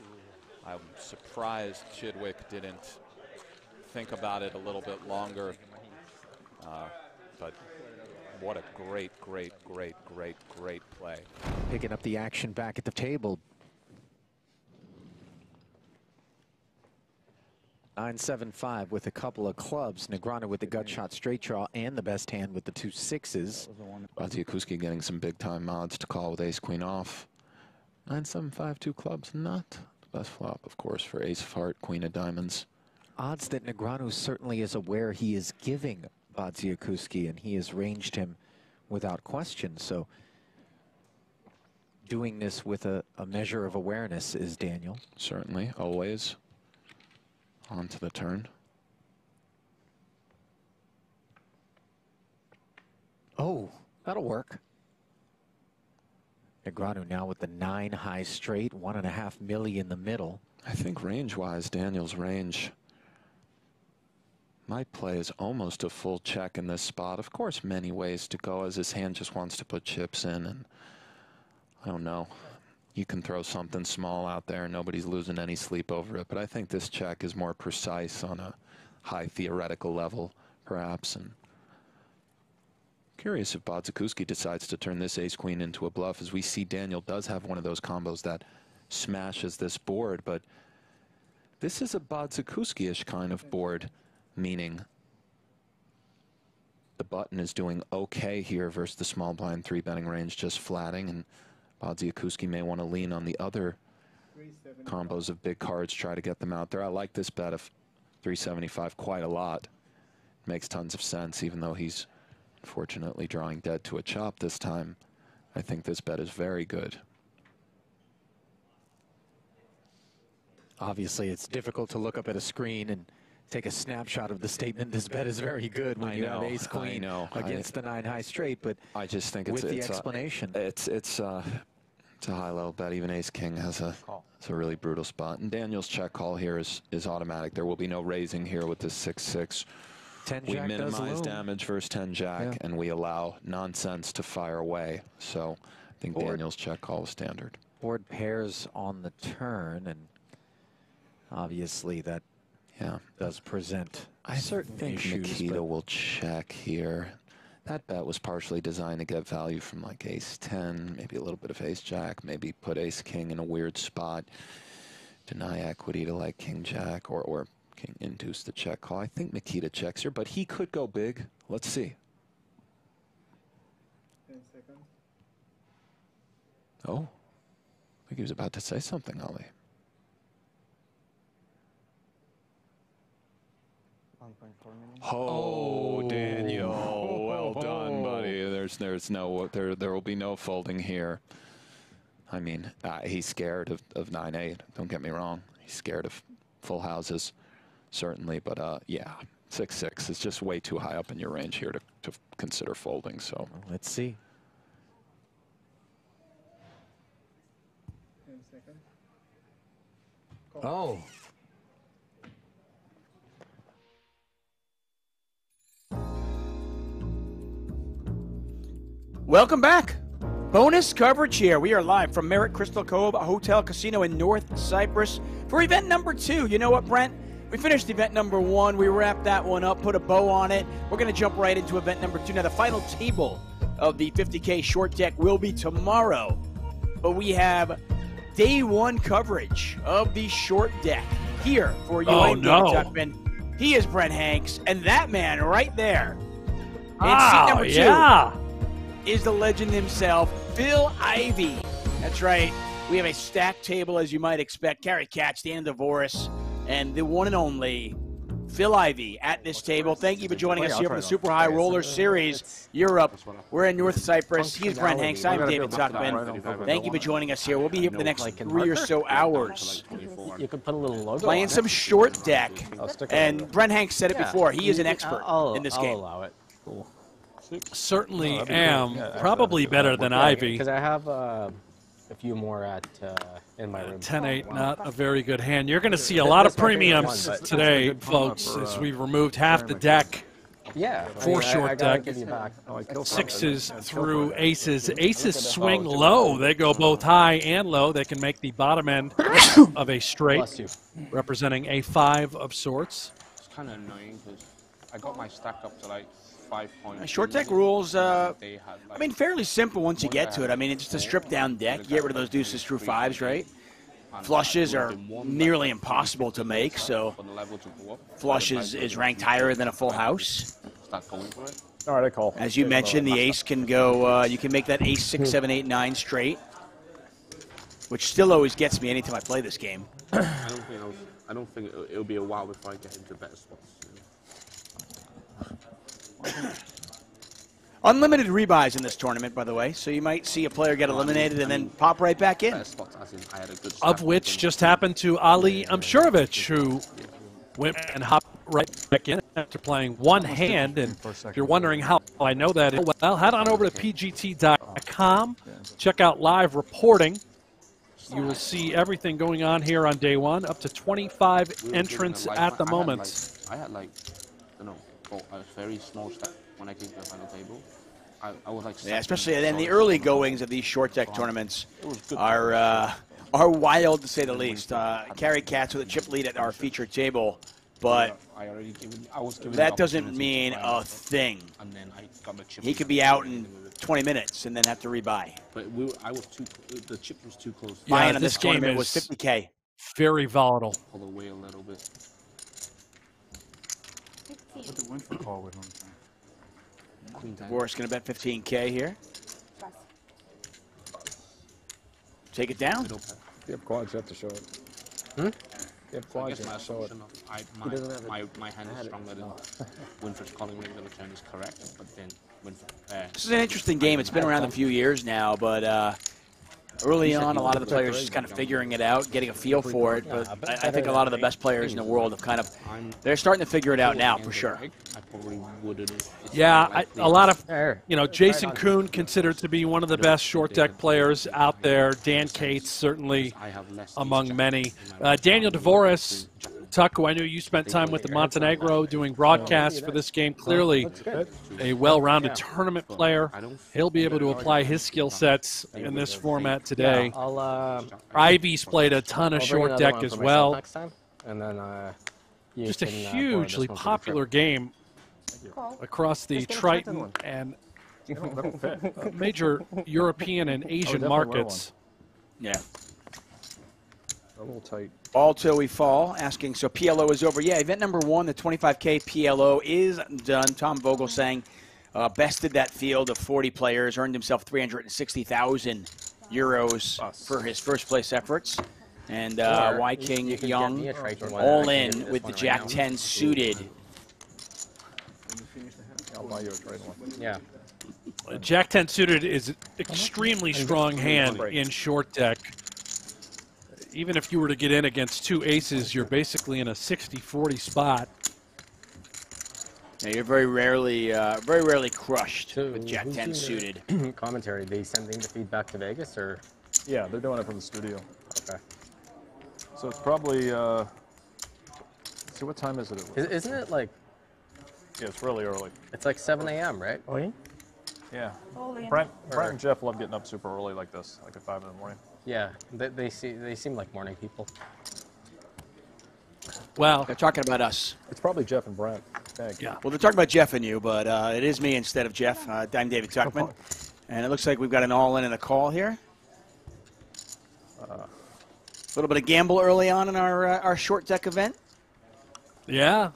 I'm surprised Chidwick didn't think about it a little bit longer. But what a great, great, great, great, great play. Picking up the action back at the table. 9-7-5 with a couple of clubs. Negreanu with the gut shot straight draw and the best hand with the 2 6s. Badziakuski getting some big time odds to call with ace queen off. 9-7-5, 2 clubs, not the best flop, of course, for ace of heart, queen of diamonds. Odds that Negreanu certainly is aware he is giving Badziakuski, and he has ranged him without question. So doing this with a measure of awareness is Daniel. Certainly, always. On to the turn. Oh, that'll work. Negreanu now with the 9 high straight, 1.5 million in the middle. I think range-wise, Daniel's range might play is almost a full check in this spot. Of course, many ways to go as his hand just wants to put chips in, and I don't know. you can throw something small out there and nobody's losing any sleep over it. But I think this check is more precise on a high theoretical level, perhaps. And curious if Bodzikuski decides to turn this ace-queen into a bluff. As we see, Daniel does have one of those combos that smashes this board, but this is a Bodzikuski-ish kind of board, meaning the button is doing okay here versus the small blind 3-betting range just flatting, and Bodzikuski may want to lean on the other combos of big cards, try to get them out there. I like this bet of 375 quite a lot. Makes tons of sense, even though he's unfortunately drawing dead to a chop this time. I think this bet is very good. Obviously, it's difficult to look up at a screen and take a snapshot of the statement. This bet is very good when you have ace queen against the 9 high straight, but I just think with it's the explanation, it's a high level bet. Even ace king has a really brutal spot, and Daniel's check call here is automatic. There will be no raising here with this 6-6. 10 we jack minimize damage versus 10 jack, and we allow nonsense to fire away. So I think Daniel's check call is standard. Board pairs on the turn, and obviously that does present certain issues. Nikita will check here. That bet was partially designed to get value from like ace 10, maybe a little bit of ace jack, maybe put ace king in a weird spot, deny equity to like king jack, or king induce the check call. I think Nikita checks here, but he could go big. Let's see. 10 seconds. Oh, I think he was about to say something, Ali. Oh, Daniel, well done, buddy. There will be no folding here. I mean, he's scared of 9-8. Don't get me wrong. He's scared of full houses, certainly. But yeah, 6-6 is just way too high up in your range here to consider folding. So let's see. 10 seconds. Oh. Welcome back. Bonus coverage here. We are live from Merritt Crystal Cove, a hotel casino in North Cyprus for event number 2. You know what, Brent? We finished event number 1. We wrapped that one up, put a bow on it. We're going to jump right into event number 2. Now, the final table of the 50K short deck will be tomorrow. But we have day 1 coverage of the short deck here for you. I'm David Tuckman. He is Brent Hanks. And that man right there in seat number 2 is the legend himself, Phil Ivey. That's right. We have a stacked table, as you might expect. Carrie Katz, Dan DeVoris, and the one and only Phil Ivey at this table. Thank you for joining us here for the Super High Roller Series Europe. We're in North Cyprus. He's Brent Hanks. I'm David Tuckman. Thank you for joining us here. We'll be here for the next 3 or so hours. You could put a little logo playing some short deck. And Brent Hanks said it before. He is an expert in this game. I'll allow it. Cool. Certainly am. Probably better than Ivy. Because I have a few more at in my room. 10-8, not a very good hand. You're going to see a lot of premiums today, folks, as we removed half the deck for short deck. Sixes through aces. Aces swing low. They go both high and low. They can make the bottom end of a straight, representing a 5 of sorts. It's kind of annoying because I got my stack up to like 5 points. Short deck rules, I mean, fairly simple once you get to it. I mean, it's just a stripped-down deck. You get rid of those deuces through 5s, right? Flushes are nearly impossible to make, so flush is ranked higher than a full house. All right, I call. As you mentioned, the ace can go, you can make that ace 6, 7, 8, 9 straight, which still always gets me anytime I play this game. I don't think it'll be a while before I get into better spots. Unlimited rebuys in this tournament, by the way, so you might see a player get eliminated and then pop right back in. Of which just happened to Ali Amshurovich, who went and hopped right back in after playing one hand. And if you're wondering how I know that, well, head on over to pgt.com, check out live reporting. You will see everything going on here on day 1, up to 25 entrants at the moment. I had like, I don't know, a very small stack when I came to the final table. I would like. Yeah, especially then the early goings of these short deck tournaments are wild to say the least. Carry Cats with a chip lead at our featured table, but that doesn't mean a thing. And then I got the chip. He could be out in 20 minutes and then have to rebuy. But I was too. The chip was too close. Buying on this tournament was 50K. Very volatile. Pull away a little bit. Put the Winfrey call with him. Boris going to bet 15K here. Take it down. If you have quads, you have to show it. Hmm? If you have quads, you have to show it. My hand is stronger than Winfrey's calling me when the turn is correct, but then Winfrey. This is an interesting game. It's been around a few years now, but early on, a lot of the players just kind of figuring it out, getting a feel for it. But I think a lot of the best players in the world have they're starting to figure it out now for sure. Yeah, a lot of, Jason Kuhn considered to be one of the best short deck players out there. Dan Cates certainly among many. Daniel Dvoris, Tucko, I knew you spent time with the Montenegro doing broadcasts for this game. Clearly a well-rounded tournament player. He'll be able to apply his skill sets in this format today. Ivy's played a ton of short deck as well. Just a hugely popular game across the Triton and major European and Asian markets. Yeah. A little tight. All till we fall, asking, so PLO is over. Yeah, event number 1, the 25K PLO is done. Tom Vogel saying bested that field of 40 players, earned himself 360,000 euros for his first place efforts. And Y King Young all in with the Jack 10 suited. I'll buy you a trade one. Yeah. Jack 10 suited is an extremely strong hand in short deck. Even if you were to get in against two aces, you're basically in a 60-40 spot. Yeah, you're very rarely crushed with Jack 10 suited. Commentary, they sending the feedback to Vegas, or? Yeah, they're doing it from the studio. Okay. So it's probably, see, what time is it? Isn't it like? Yeah, it's really early. It's like 7 a.m., right? Yeah. Brent and Jeff love getting up super early like this, like at 5 in the morning. Yeah, they seem like morning people. Well, they're talking about us. It's probably Jeff and Brent. Yeah. Well, they're talking about Jeff and you, but it is me instead of Jeff. I'm David Tuckman. And it looks like we've got an all-in and a call here. A little bit of gamble early on in our short deck event. Yeah.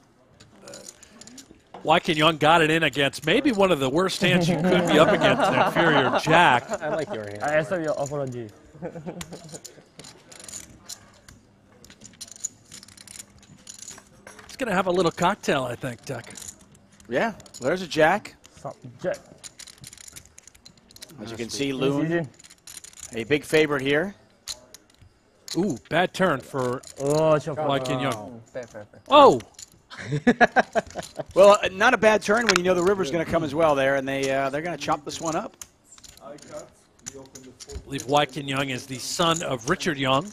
Wyken Young got it in against maybe one of the worst hands you could be up against, an inferior Jack. I like your hand. I accept your apology. It's going to have a little cocktail, I think, Tuck. Yeah, there's a Jack. Jack. As you can see, Loon, a big favorite here. Ooh, bad turn for Wyken Young. Fair. Oh! Well, not a bad turn when you know the river's going to come as well there, and they're going to chop this one up. I believe Wyken Young is the son of Richard Young,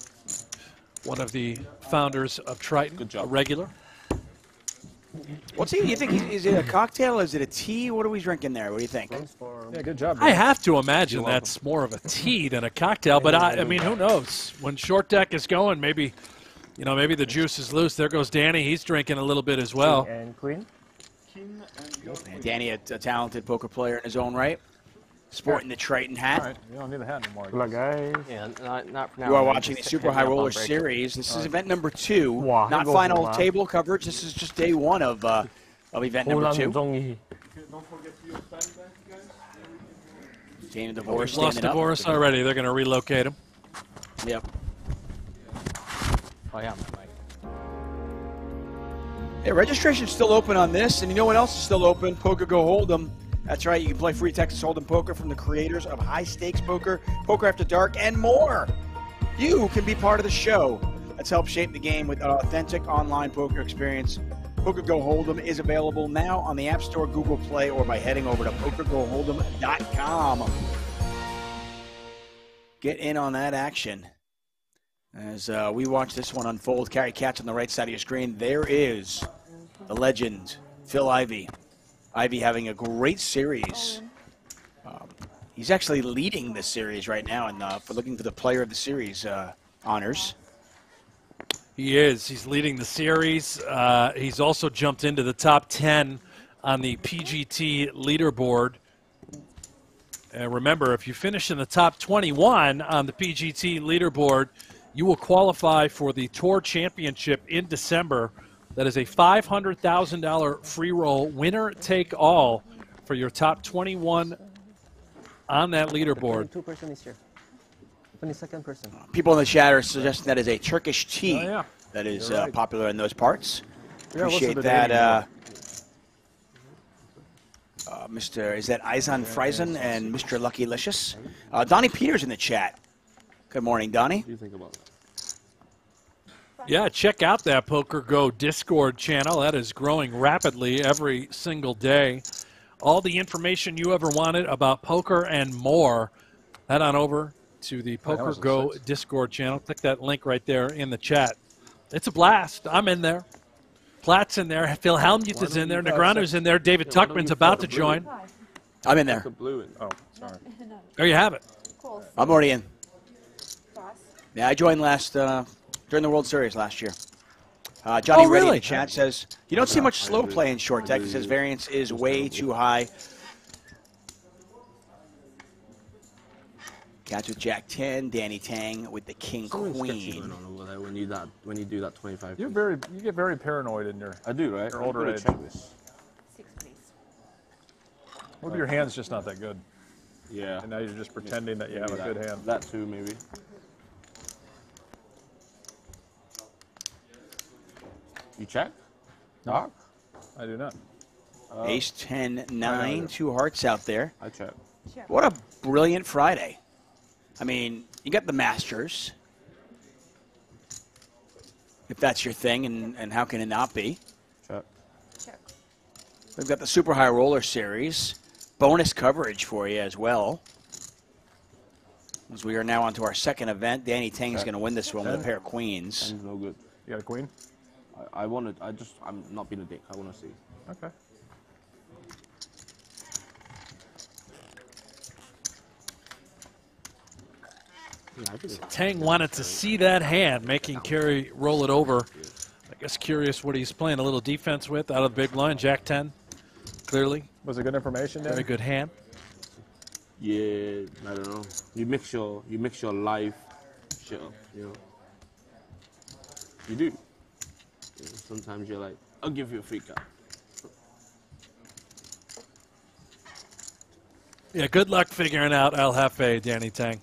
one of the founders of Triton, Good job. a regular. What's he? You think is it a cocktail? Is it a tea? What are we drinking there? What do you think? Yeah, good job. I have to imagine that's more of a tea than a cocktail, but I mean, who knows? When short deck is going, maybe the juice is loose. There goes Danny. He's drinking a little bit as well. King and queen. And Danny, a talented poker player in his own right, sporting the Triton hat. All right, you don't need the hat anymore. Hello, guys. Yeah, not for now. You are watching the Super High Roller Series. This is event number 2, Wow, not final table coverage. This is just day 1 of event number 2. Dana DeVore Lost standing up. DeVoris already. They're going to relocate him. Yep. Oh, yeah. Hey, registration's still open on this, and you know what else is still open? PokerGO Hold'em. That's right, you can play free Texas Hold'em poker from the creators of High Stakes Poker, Poker After Dark, and more. You can be part of the show. Let's help shape the game with an authentic online poker experience. PokerGO Hold'em is available now on the App Store, Google Play, or by heading over to PokerGoHold'em.com. Get in on that action. As we watch this one unfold, Carry Cats on the right side of your screen, there is the legend, Phil Ivey. Ivey having a great series He's actually leading the series right now, and for looking for the player of the series honors. He is. He's leading the series. He's also jumped into the top 10 on the PGT leaderboard. And remember, if you finish in the top 21 on the PGT leaderboard, you will qualify for the Tour Championship in December. That is a $500,000 free roll, winner take all for your top 21 on that leaderboard. 22% is here. 22nd person. People in the chat are suggesting that is a Turkish tea that is popular in those parts. Appreciate that. Mr. Is that Izan Friesen and Mr. Lucky Licious? Donnie Peters in the chat. Good morning, Donnie. What do you think about that? Yeah, check out that PokerGo Discord channel. That is growing rapidly every single day. All the information you ever wanted about poker and more, head on over to the PokerGo Discord channel. Click that link right there in the chat. It's a blast. I'm in there. Platt's in there. Phil Helmuth is in there. Negreanu's in there. David Tuckman's about to join. I'm in there. Oh, sorry. There you have it. I'm already in. Yeah, I joined during the World Series last year. Johnny Reddy in the chat says, you don't see much slow play in short deck. He says variance is way too high. Cats with Jack 10, Danny Tang with the King Queen. When you do that 25. You get very paranoid in your. I do, right? Your older age. Check this. Maybe your hand's just not that good. Yeah. And now you're just pretending that you have a good hand. That too, maybe. You check? No, I do not. Ace 10, 9, 2 hearts out there. I check. What a brilliant Friday. I mean, you got the Masters, if that's your thing, and how can it not be? Check. We've got the Super High Roller Series. Bonus coverage for you as well. As we are now on to our second event. Danny Tang's going to win this one with a pair of queens. Ten's no good. You got a queen? I'm not being a dick. I want to see. Okay. Tang wanted to see that hand, making Kerry roll it over. I guess curious what he's playing a little defense with out of the big blind. Jack 10, clearly. Was it good information, Dan? Very good hand. Yeah, I don't know. You mix your live shit up, you know. You do. You know, sometimes you're like, I'll give you a free card. Yeah, good luck figuring out El Jefe, Danny Tang.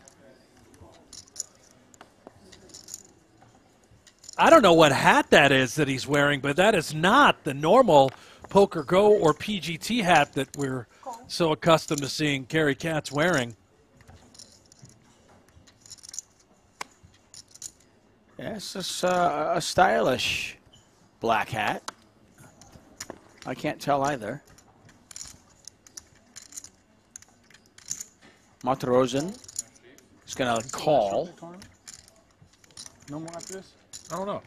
I don't know what hat that is that he's wearing, but that is not the normal PokerGo or PGT hat that we're so accustomed to seeing Kerry Katz wearing. Yeah, it's just a stylish black hat. I can't tell either. Monterosen is going to call. No more after this? I don't know.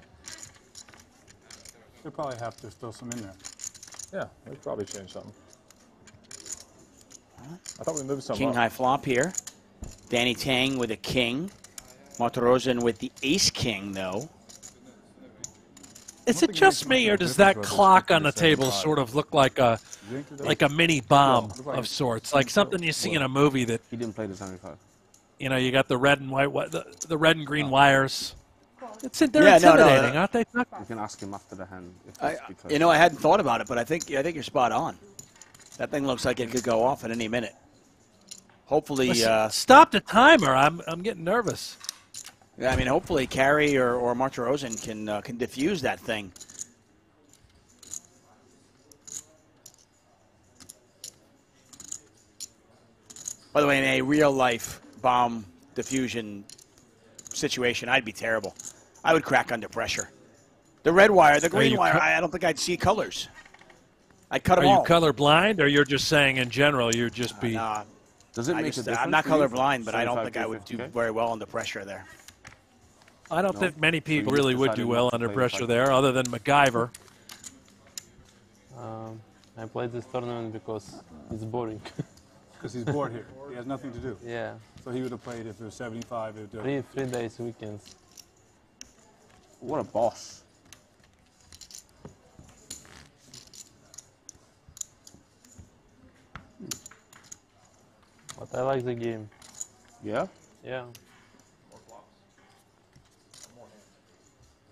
They'll probably have to throw some in there. Yeah, we probably changed something. I thought we moved something King up. high flop here. Danny Tang with a king. Monterosen with the ace king, though. Is it just me, or does that clock on the table sort of look like a mini bomb of sorts, like something you see in a movie that he didn't play the 75? You know, you got the red and white, the red and green wires. They're Yeah, intimidating, aren't they? You can ask him after the hand. You know, I hadn't thought about it, but I think you're spot on. That thing looks like it could go off at any minute. Hopefully, stop the timer. I'm getting nervous. Yeah, I mean, hopefully Carey or Monterosen can defuse that thing. By the way, in a real life bomb diffusion situation, I'd be terrible. I would crack under pressure. The red wire, the green wire, I don't think I'd see colors. I'd cut them all. Are you colorblind, or you're just saying in general you'd just be? Does it make a difference? I'm not for you? colorblind, but I don't 75 think I would do okay? very well under pressure there. I don't think many people really would do well under pressure fight. there, other than MacGyver. I played this tournament because it's boring. Because he's bored here. He has nothing to do. Yeah. So he would have played if it was 75. It would do. 3 days weekends. What a boss. But I like the game. Yeah? Yeah.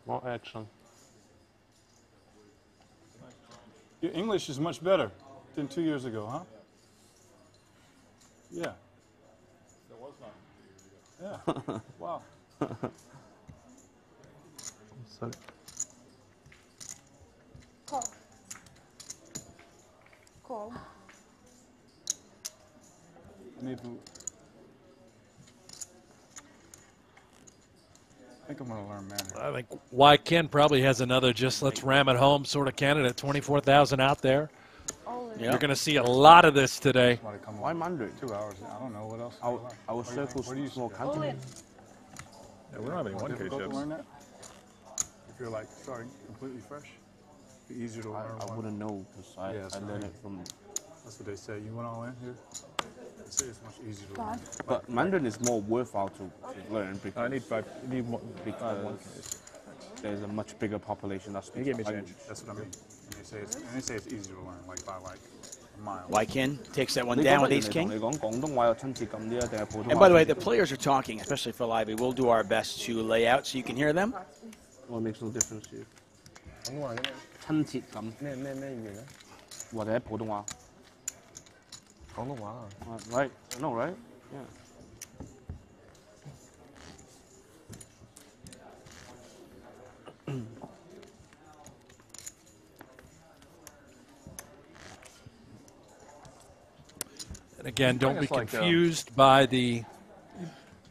More action. Your English is much better than 2 years ago, huh? Yeah. There was none. Yeah. Wow. Sorry. Call. Call. I need to. I think I'm going to learn Mandarin. I think Ken probably has another just let's ram it home sort of candidate. 24,000 out there. You're going to see a lot of this today. Why Mandarin? 2 hours. I don't know what else. Our circles small country. Yeah, we don't have any 1K chips. Learn that? If you're like starting completely fresh, it'd be easier to learn. I wouldn't know because I learned it from. That's what they say. You went all in here. They say it's much easier to learn. But Mandarin is more worthwhile to learn because I need 5. You need more, because there's a much bigger population that speaks that language. That's what I mean. And they say it's easier to learn, like by like a mile. Wykin takes that one down with ace king. And And by the way, the players are talking, especially for live. We'll do our best to lay out so you can hear them. Well, it makes no difference to you. 親切感咩語嚟咧？或者普通話？廣東話。Right, I know, right? Yeah. And again, don't be confused by the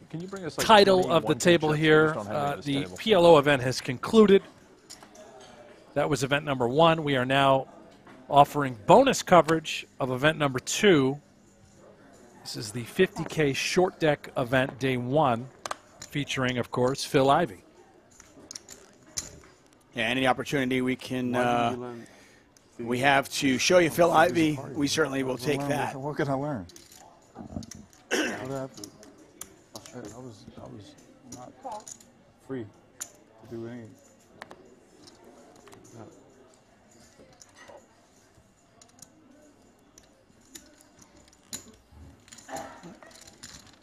Can you bring us like title of the table here. The PLO event has concluded. That was event number 1. We are now offering bonus coverage of event number 2. This is the 50K short deck event, day 1, featuring, of course, Phil Ivey. Yeah, any opportunity we can we have to show you Phil Ivey, we certainly will take that. What can I learn? What happened? I was not free to do anything.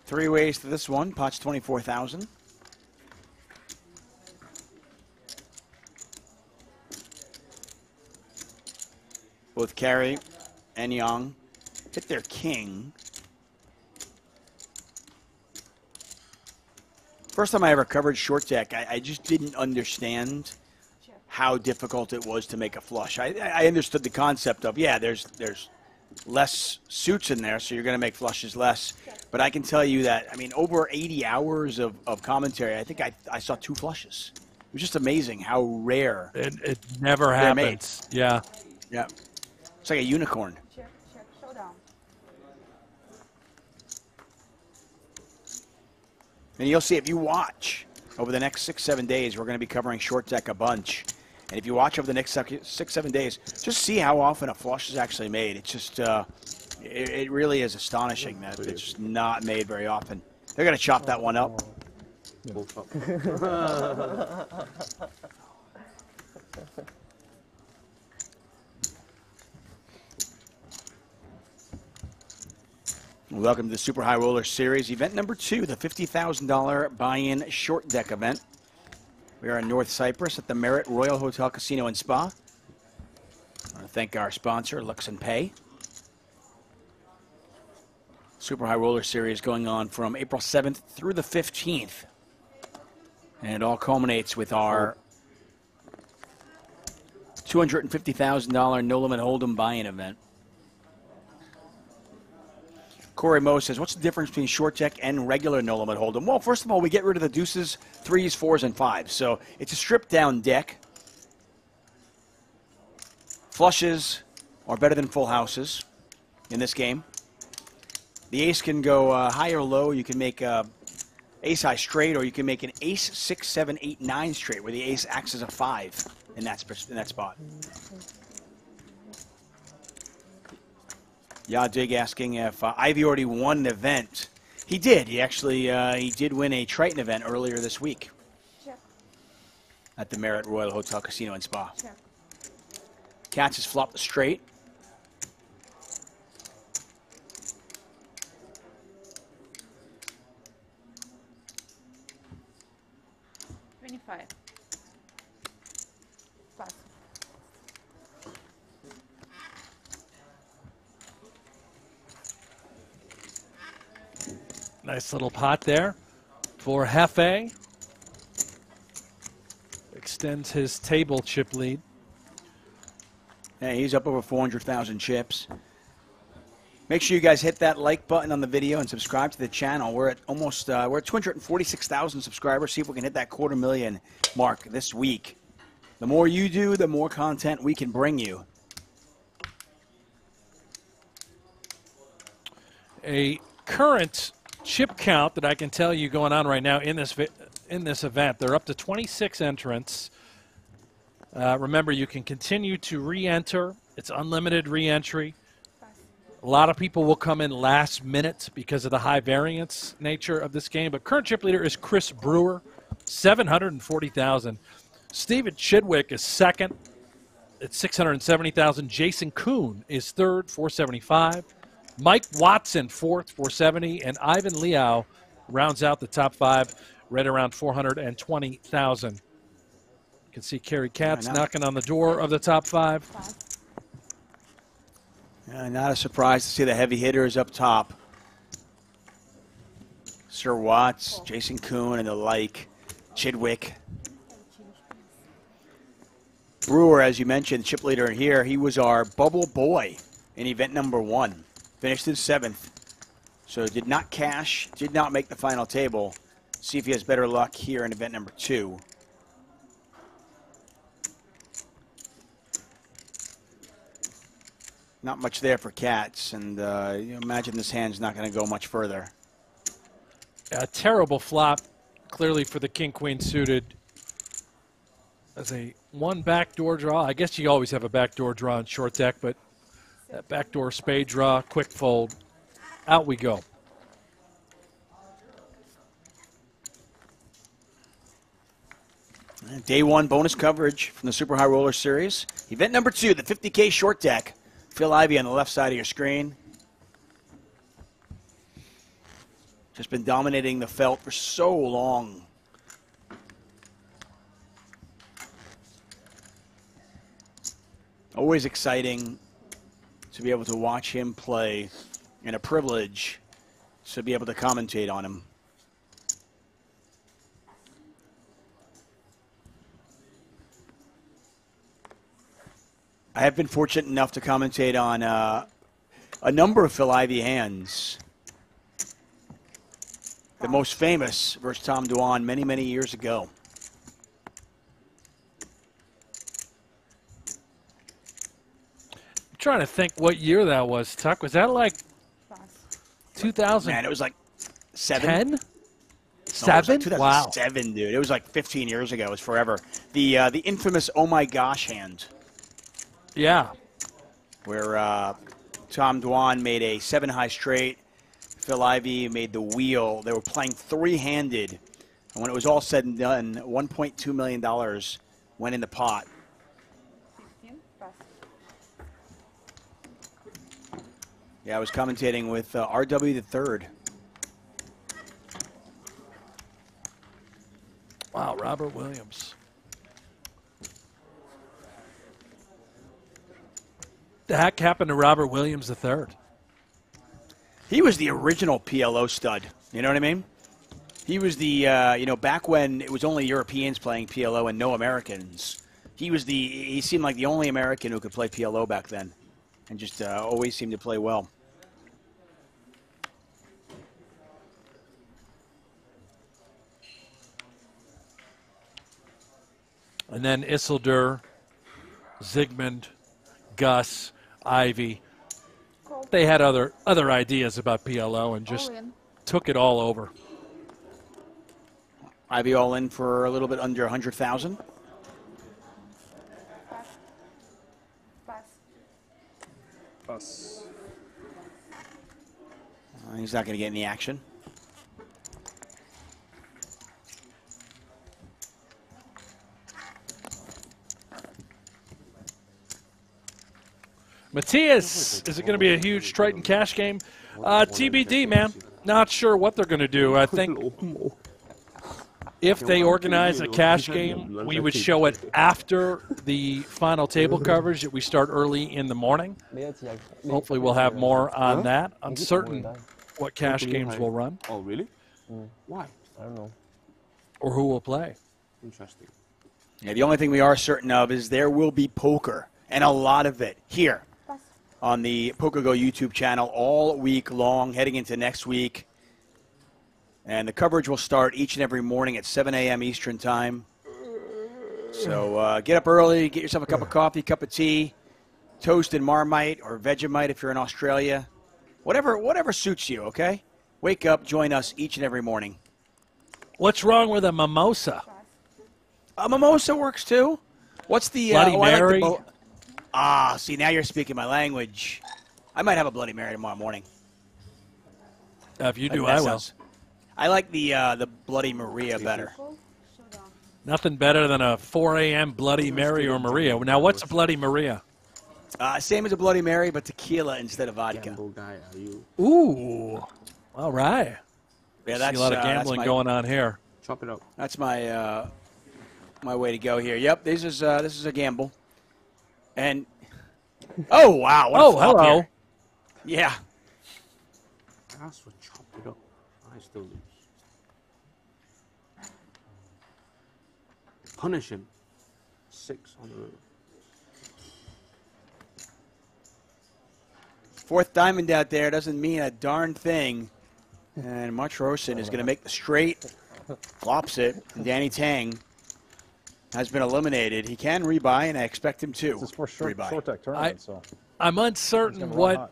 3 ways to this one. Pot's 24,000. Both Carey and Young hit their king. First time I ever covered short deck, I just didn't understand how difficult it was to make a flush. I understood the concept of, yeah, there's less suits in there, so you're going to make flushes less. But I can tell you that, I mean, over 80 hours of commentary, I think I saw 2 flushes. It was just amazing how rare. It never happens. Yeah. Yeah. It's like a unicorn. Check, showdown. And you'll see if you watch over the next 6-7 days, we're going to be covering short deck a bunch. And if you watch over the next 6-7 days, just see how often a flush is actually made. It's just, it really is astonishing that it's not made very often. They're going to chop that one up. Welcome to the Super High Roller Series, event number 2, the $50,000 buy-in short deck event. We are in North Cyprus at the Merit Royal Hotel Casino and Spa. I want to thank our sponsor, Lux and Pay. Super High Roller Series going on from April 7th through the 15th. And it all culminates with our $250,000 No Limit Hold'em buy-in event. Corey Moe says, what's the difference between short deck and regular No Limit Hold'em? Well, first of all, we get rid of the deuces, 3s, 4s, and 5s. So it's a stripped-down deck. Flushes are better than full houses in this game. The ace can go high or low. You can make ace high straight, or you can make an ace 6, 7, 8, 9 straight, where the ace acts as a 5 in that spot. Yadig asking if Ivy already won an event. He did. He actually he did win a Triton event earlier this week. Check. At the Marriott Royal Hotel Casino and Spa. Check. Cats has flopped the straight. $25. Pass. Nice little pot there for Hefe. Extends his table chip lead. Yeah, he's up over 400,000 chips. Make sure you guys hit that like button on the video and subscribe to the channel. We're at almost we're at 246,000 subscribers. See if we can hit that 250,000 mark this week. The more you do, the more content we can bring you. A current chip count that I can tell you going on right now in this event. They're up to 26 entrants. Remember, you can continue to re-enter. It's unlimited re-entry. A lot of people will come in last minute because of the high variance nature of this game. But current chip leader is Chris Brewer, 740,000. Steven Chidwick is second at 670,000. Jason Kuhn is third, 475. Mike Watson, fourth, 470. And Ivan Liao rounds out the top five, right around 420,000. You can see Kerry Katz knocking on the door of the top five. Not a surprise to see the heavy hitters up top. Sir Watts, Jason Kuhn, and the like. Chidwick. Brewer, as you mentioned, chip leader here, he was our bubble boy in event number 1. Finished in 7th. So did not cash, did not make the final table. See if he has better luck here in event number 2. Not much there for Katz, and you imagine this hand's not going to go much further. A terrible flop, clearly, for the king-queen suited. As a one backdoor draw. I guess you always have a backdoor draw in short deck, but that backdoor spade draw, quick fold, out we go. Day 1 bonus coverage from the Super High Roller Series. Event number 2, the 50K short deck. Phil Ivey on the left side of your screen. Just been dominating the felt for so long. Always exciting to be able to watch him play, and a privilege to be able to commentate on him. I have been fortunate enough to commentate on a number of Phil Ivey hands. The most famous versus Tom Dwan many, many years ago. I'm trying to think what year that was, Tuck. Was that like 2000? Man, it was like 7. 10? No, 7? It was like 2007, dude. It was like 15 years ago. It was forever. The infamous oh my gosh hand. Yeah. Where Tom Dwan made a 7-high straight. Phil Ivey made the wheel. They were playing 3-handed. And when it was all said and done, $1.2 million went in the pot. Yeah, I was commentating with RW the Third. Wow, Robert Williams. The heck happened to Robert Williams III? He was the original PLO stud. You know what I mean? He was the, you know, back when it was only Europeans playing PLO and no Americans. He seemed like the only American who could play PLO back then, and just always seemed to play well. And then Isildur, Zygmunt, Gus, Ivy. They had other ideas about PLO and just took it all over. Ivy all in for a little bit under 100,000. Pass. He's not going to get any action. Matthias, is it going to be a huge Triton cash game? TBD, man. Not sure what they're going to do. I think if they organize a cash game, we would show it after the final table coverage that we start early in the morning. Hopefully we'll have more on that. Uncertain what cash games will run. Oh, really? Why? I don't know. Or who will play. Interesting. Yeah, the only thing we are certain of is there will be poker, and a lot of it, here on the PokerGo YouTube channel all week long, heading into next week. And the coverage will start each and every morning at 7 a.m. Eastern Time. So get up early, get yourself a cup of coffee, cup of tea, toast and Marmite or Vegemite if you're in Australia. Whatever suits you, okay? Wake up, join us each and every morning. What's wrong with a mimosa? A mimosa works too. What's the Bloody Mary? See, now you're speaking my language. I might have a Bloody Mary tomorrow morning. If you do, I will. I like the Bloody Maria better. Nothing better than a 4 a.m. Bloody Mary or Maria. Now, what's a Bloody Maria? Same as a Bloody Mary, but tequila instead of vodka. Ooh, all right. Yeah, See a lot of gambling going on here. Chop it up. That's my my way to go here. Yep, this is a gamble. And oh wow! What a flop hello. Here. Yeah. Ask for chop it up. I still lose. Punish him. 6 on the road. Fourth diamond out there doesn't mean a darn thing. And March Rosen is going to make the straight, flops it, and Danny Tang has been eliminated. He can rebuy, and I expect him to rebuy. Short deck tournament, so. I'm uncertain what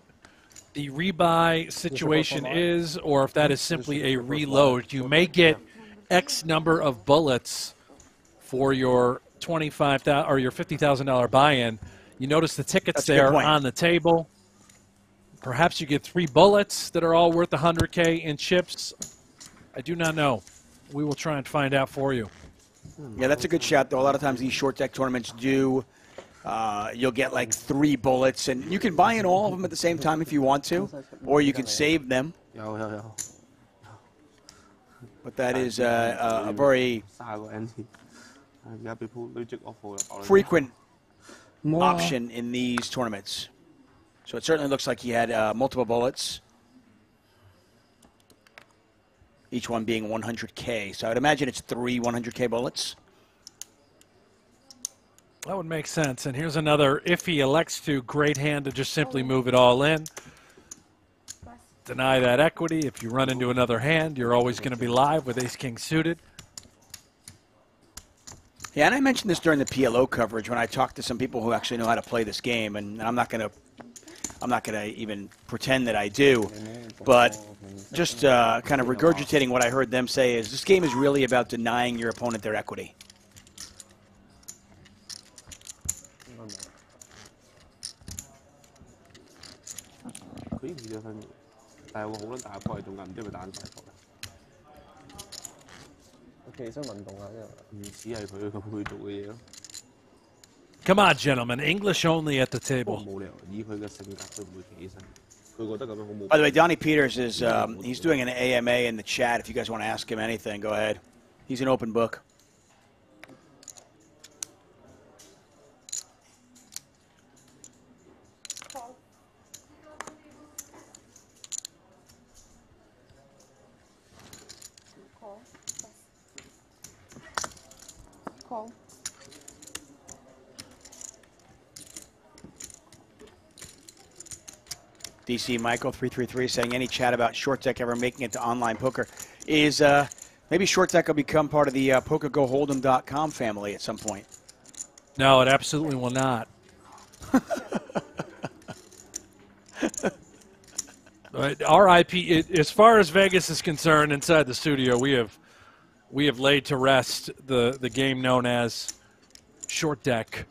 the rebuy situation is, or if that is simply a reload. You may get X number of bullets for your $25,000 or your $50,000 buy-in. You notice the tickets there on the table. Perhaps you get 3 bullets that are all worth $100K in chips. I do not know. We will try and find out for you. Yeah, that's a good shot, though. A lot of times these short deck tournaments do. You'll get like 3 bullets, and you can buy in all of them at the same time if you want to, or you can save them. But that is a very frequent option in these tournaments. So it certainly looks like he had multiple bullets, each one being 100K. So I would imagine it's 3 100K bullets. That would make sense. And here's another, if he elects to, great hand to just simply move it all in. Deny that equity. If you run into another hand, you're always going to be live with ace-king suited. Yeah, and I mentioned this during the PLO coverage when I talked to some people who actually know how to play this game, and I'm not going to even pretend that I do, but just kind of regurgitating what I heard them say is this game is really about denying your opponent their equity. Come on, gentlemen. English only at the table. By the way, Donnie Peters is he's doing an AMA in the chat. If you guys want to ask him anything, go ahead. He's an open book. Call. DC Michael 333 saying any chat about short deck ever making it to online poker is maybe short deck will become part of the PokerGoHold'em.com family at some point. No, it absolutely will not. Our IP, as far as Vegas is concerned, inside the studio, we have laid to rest the game known as short deck.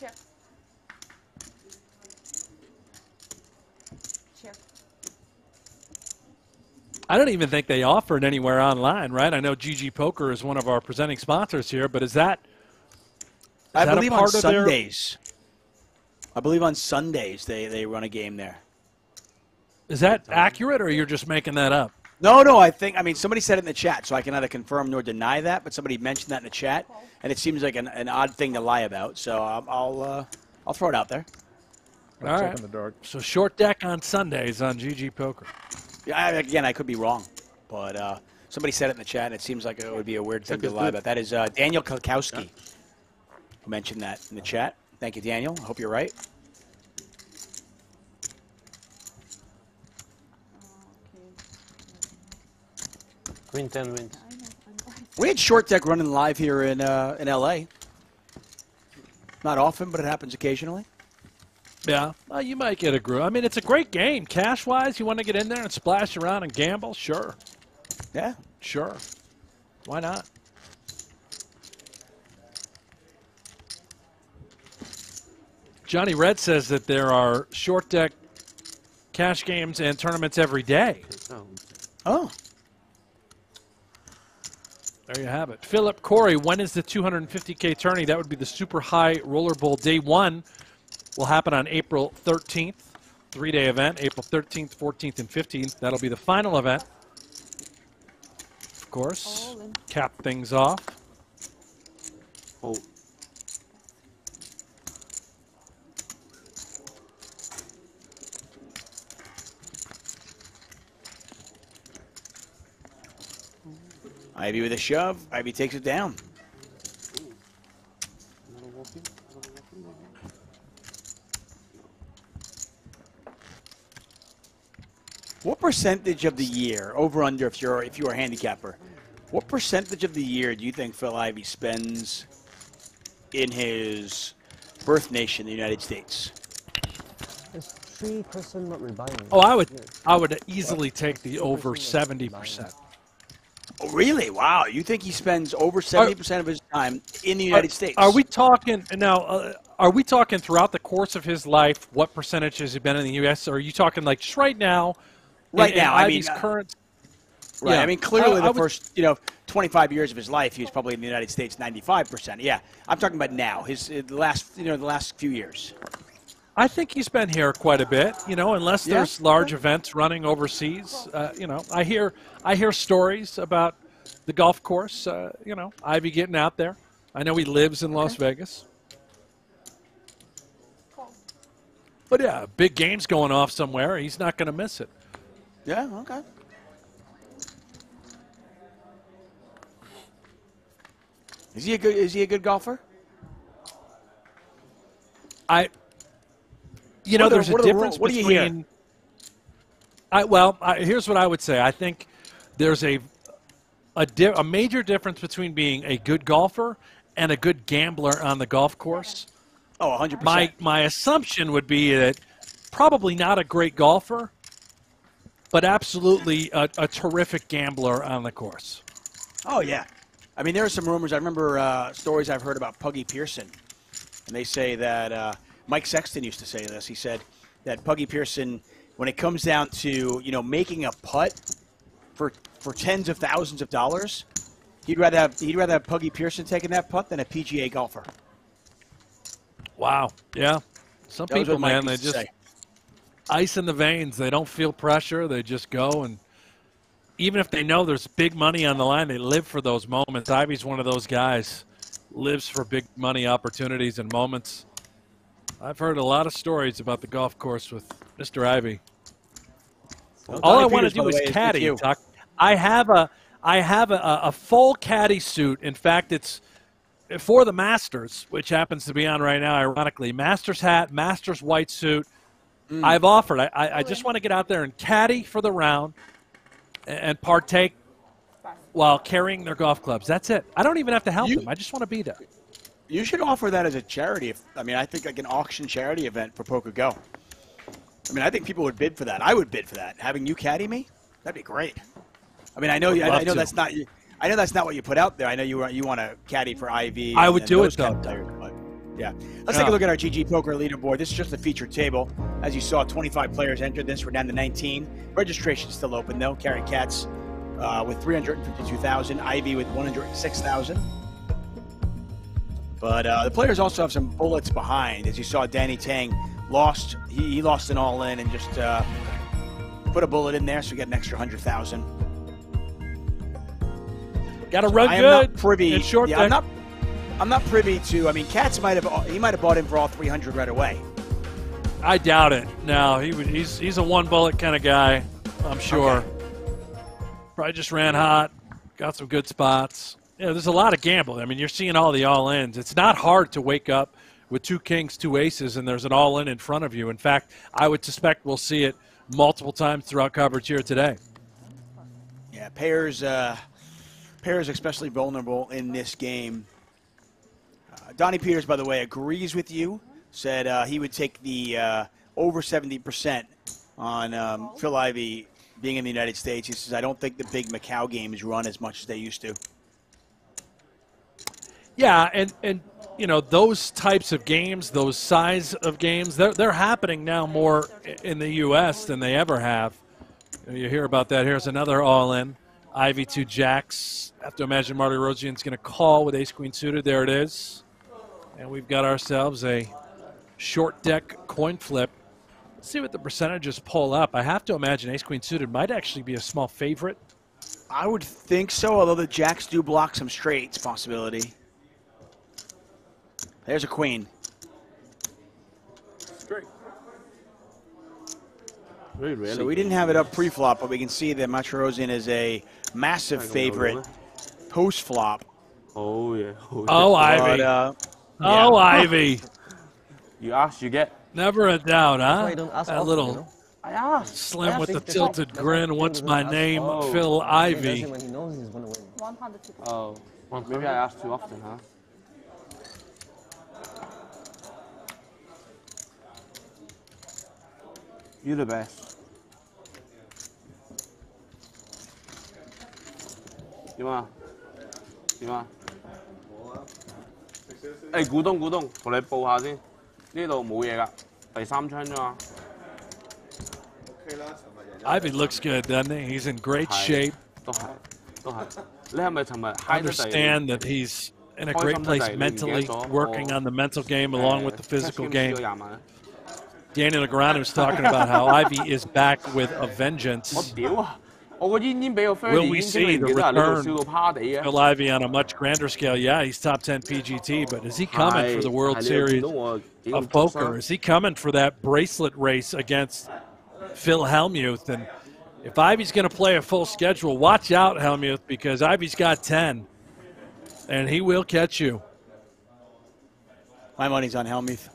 Check. I don't even think they offer it anywhere online, right? I know GG Poker is one of our presenting sponsors here, but is that I that believe a on part of their- Sundays. I believe on Sundays they run a game there. Is that accurate, or you're just making that up? No, I mean, somebody said it in the chat, so I can neither confirm nor deny that, but somebody mentioned that in the chat, and it seems like an odd thing to lie about, so I'll throw it out there. All right. So short deck on Sundays on GG Poker. Yeah, again, I could be wrong, but somebody said it in the chat, and it seems like it would be a weird thing to lie about. That is Daniel Kalkowski who mentioned that in the chat. Thank you, Daniel. I hope you're right. Queen 10 wins. We had short deck running live here in LA. Not often, but it happens occasionally. Yeah, well, you might get a groove. I mean, it's a great game. Cash-wise, you want to get in there and splash around and gamble? Sure. Yeah. Sure. Why not? Johnny Red says that there are short deck cash games and tournaments every day. Oh. There you have it. Philip Corey, when is the 250K tourney? That would be the Super High Roller Bowl Day 1. Will happen on April 13th. 3-day event, April 13th, 14th, and 15th. That'll be the final event. Of course, cap things off. Oh. Ivy with a shove. Ivy takes it down. What percentage of the year, over under if you're a handicapper, what percentage of the year do you think Phil Ivey spends in his birth nation, the United States? There's 3% not rebuying. Oh, I would easily take the over 70%. Oh, really? Wow. You think he spends over 70% of his time in the United States? Are we talking now? Are we talking throughout the course of his life? What percentage has he been in the U.S.? Or are you talking like just right now? Right now, I mean, current. Right. Yeah. I mean, clearly the first 25 years of his life, he was probably in the United States 95%. Yeah, I'm talking about now. The last few years. I think he's been here quite a bit. Unless there's large events running overseas. I hear stories about the golf course. Ivy getting out there. I know he lives in Las Vegas. But yeah, big game's going off somewhere. He's not going to miss it. Yeah. Okay. Is he a good golfer? There's a difference what do you between. Here's what I would say. I think there's a major difference between being a good golfer and a good gambler on the golf course. Oh, 100%. My assumption would be that probably not a great golfer, but absolutely a terrific gambler on the course. Oh, yeah. I mean, there are some rumors. I remember stories I've heard about Puggy Pearson. And they say that Mike Sexton used to say this. He said that Puggy Pearson, when it comes down to, making a putt for tens of thousands of dollars, he'd rather have Puggy Pearson taking that putt than a PGA golfer. Wow. Yeah. Some people, man, they just ice in the veins. They don't feel pressure. They just go, and even if they know there's big money on the line, they live for those moments. Ivy's one of those guys, lives for big money opportunities and moments. I've heard a lot of stories about the golf course with Mr. Ivy. Well, all I Peters, want to do is caddy. I have a full caddy suit. In fact, it's for the Masters, which happens to be on right now, ironically. Masters hat, Masters white suit. I've offered. I just want to get out there and caddy for the round and partake while carrying their golf clubs. That's it. I don't even have to help them. I just want to be there. You should offer that as a charity. I think like an auction charity event for PokerGo. I think people would bid for that. I would bid for that. Having you caddy me, that'd be great. I know that's not. I know that's not what you put out there. I know you want to caddy for IV. I would do it though. Yeah. Let's take a look at our GG Poker leaderboard. This is just a featured table. As you saw, 25 players entered this. We're down to 19. Registration's still open, though. Carry Cats with 352,000. Ivy with 106,000. But the players also have some bullets behind. As you saw, Danny Tang lost. He lost an all-in and just put a bullet in there, so we got an extra 100,000. Got to run I am good. not privy. It's short Yeah, I'm not privy to. I mean, Katz might have bought in for all 300 right away. I doubt it. No, he's a one bullet kind of guy. I'm sure. Okay. Probably just ran hot. Got some good spots. Yeah, there's a lot of gamble. I mean, you're seeing all the all-ins. It's not hard to wake up with 2 kings, 2 aces, and there's an all-in in front of you. In fact, I would suspect we'll see it multiple times throughout coverage here today. Yeah, pairs especially vulnerable in this game. Donnie Peters, by the way, agrees with you. Said he would take the over 70% on Phil Ivey being in the United States. He says, I don't think the big Macau games run as much as they used to. Yeah, and you know, those types of games, those size of games, they're happening now more in the U.S. than they ever have. You hear about that. Here's another all-in. Ivy 2 jacks. I have to imagine Marty Rosian's going to call with ace-queen suited. There it is. And we've got ourselves a short deck coin flip. Let's see what the percentages pull up. I have to imagine ace-queen suited might actually be a small favorite. I would think so, although the jacks do block some straights possibility. There's a queen. Straight. So we didn't have it up pre-flop, but we can see that Matrosian is a massive favorite post-flop. Oh, yeah. Oh, Ivy. Oh, Ivy. You ask, you get. Never a doubt, huh? why you don't ask That often, little you know? I asked. slim with the That's tilted why grin. What's my name? Phil Ivy. When he knows he's gonna win. 100. Oh, maybe I ask too often, huh? You're the best. 點啊？點啊？誒，股東，同你報下先，呢度冇嘢㗎，第3槍啫嘛。Ivy looks good, doesn't he? He's in great shape. 都係。你係咪尋日 I understand that he's in a great place mentally, working on the mental game along with the physical game. Danny Negreanu's talking about how Ivy is back with a vengeance. Will we see the return of Phil Ivey on a much grander scale? Yeah, he's top 10 PGT, but is he coming for the World Series of Poker? Is he coming for that bracelet race against Phil Hellmuth? And if Ivey's going to play a full schedule, watch out, Hellmuth, because Ivey's got 10, and he will catch you. My money's on Hellmuth.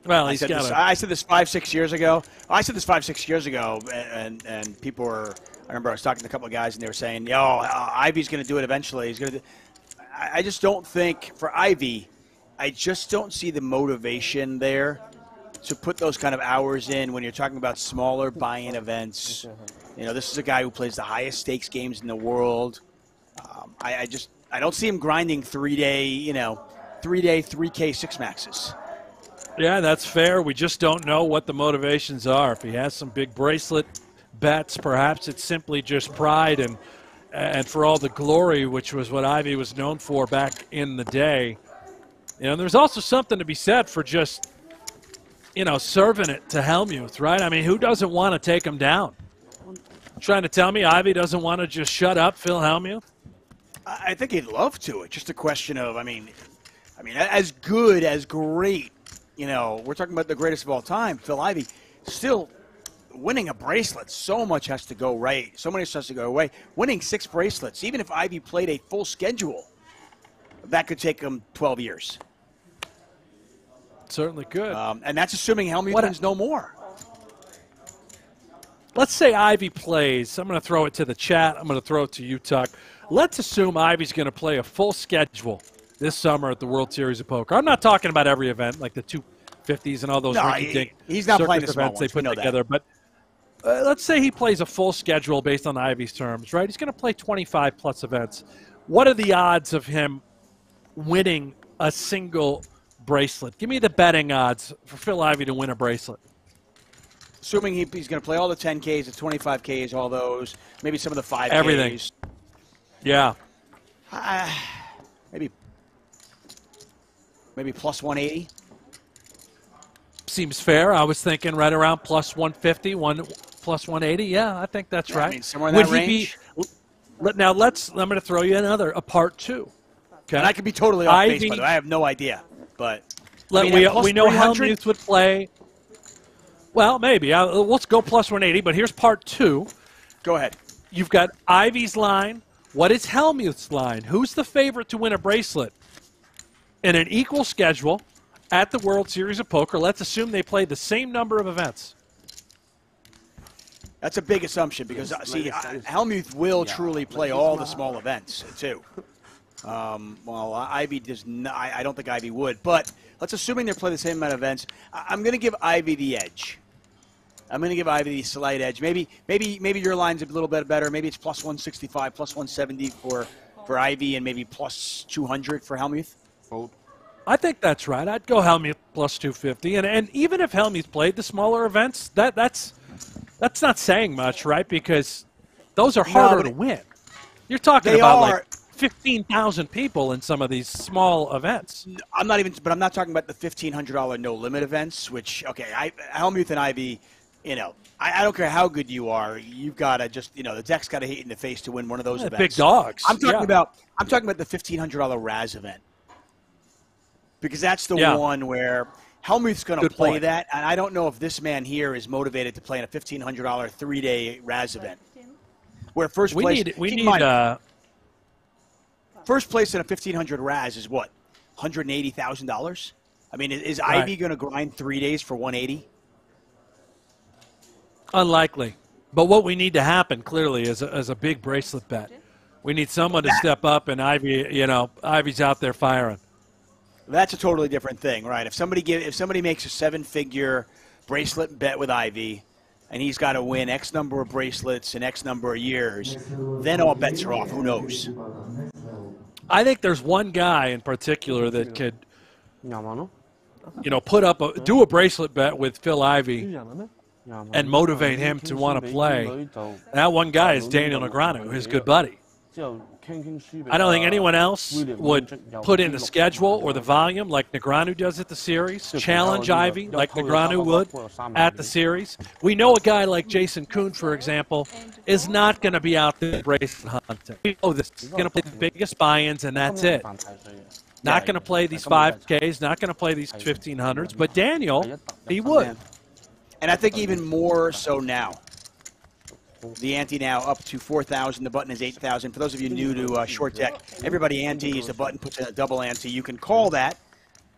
Well, I said this 5-6 years ago. I said this 5-6 years ago, and people were. I remember I was talking to a couple of guys, and they were saying, "Yo, Ivy's going to do it eventually. He's going to." I just don't think for Ivy, I just don't see the motivation there to put those kind of hours in when you're talking about smaller buy-in events. You know, this is a guy who plays the highest stakes games in the world. I don't see him grinding 3-day 3K 6 maxes. Yeah, that's fair. We just don't know what the motivations are. If he has some big bracelet bets, perhaps it's simply just pride and for all the glory, which was what Ivy was known for back in the day. You know, there's also something to be said for just, serving it to Hellmuth, right? I mean, who doesn't want to take him down? Trying to tell me Ivy doesn't want to just shut up Phil Hellmuth? I think he'd love to. It's just a question of, I mean, as good, as great, we're talking about the greatest of all time, Phil Ivey, still winning a bracelet. So much has to go right. So much has to go away. Winning 6 bracelets, even if Ivey played a full schedule, that could take him 12 years. Certainly could. And that's assuming Hellmuth wins no more. Let's say Ivy plays. I'm going to throw it to the chat. I'm going to throw it to you, Tuck. Let's assume Ivy's going to play a full schedule this summer at the World Series of Poker. I'm not talking about every event, like the 250s and all those he's not playing the small events they ones. put together. But let's say he plays a full schedule based on Ivy's terms, right? He's going to play 25-plus events. What are the odds of him winning a single bracelet. Give me the betting odds for Phil Ivey to win a bracelet. Assuming he's going to play all the 10Ks, the 25Ks, all those, maybe some of the 5Ks. Everything. Yeah. Maybe plus 180. Seems fair. I was thinking right around plus 150, plus 180. Yeah, I think that's right. I mean, somewhere in that range. Now I'm going to throw you a part two. Okay. And I could be totally off base, by the way. I have no idea. But we know Helmuth would play. Well, maybe. Let's go plus 180, but here's part two. Go ahead. You've got Ivey's line. What is Helmuth's line? Who's the favorite to win a bracelet? In an equal schedule at the World Series of Poker, let's assume they play the same number of events. That's a big assumption because, Helmuth will truly play all the small events, too. Well, Ivey does not. I don't think Ivey would, but let's assuming they play the same amount of events. I'm going to give Ivey the edge. I'm going to give Ivey the slight edge. Maybe your line's a little bit better. Maybe it's plus 165, plus 170 for Ivey, and maybe plus 200 for Helmuth. I think that's right. I'd go Helmuth plus 250, and even if Helmuth played the smaller events, that's not saying much, right? Because those are harder to win. You're talking about like 15,000 people in some of these small events. I'm not talking about the $1,500 no limit events. Which Helmuth and Ivey. I don't care how good you are. You've got to just, the deck's got to hit you in the face to win one of those events. Big dogs. I'm talking about the $1,500 Raz event because that's the one where Helmuth's going to play that, and I don't know if this man here is motivated to play in a $1,500 3-day Raz event. Where first place, first place in a $1,500 Raz is what, $180,000? I mean, is Ivey going to grind 3 days for 180? Unlikely. But what we need to happen, clearly, is a big bracelet bet. We need someone to step up, and Ivey, Ivey's out there firing. That's a totally different thing, right? If somebody makes a 7-figure bracelet bet with Ivey, and he's got to win X number of bracelets in X number of years, then all bets are off. Who knows? I think there's one guy in particular that could, do a bracelet bet with Phil Ivey and motivate him to want to play. That one guy is Daniel Negreanu, his good buddy. I don't think anyone else would put in the schedule or the volume like Negreanu does at the series, challenge Ivey like Negreanu would at the series. We know a guy like Jason Kuhn, for example, is not going to be out there bracelet hunting. We know this. He's going to play the biggest buy-ins, and that's it. Not going to play these 5Ks, not going to play these 1500s, but Daniel, he would. And I think even more so now. The ante now up to 4,000. The button is 8,000. For those of you new to short deck, everybody antes. The button puts in a double ante. You can call that.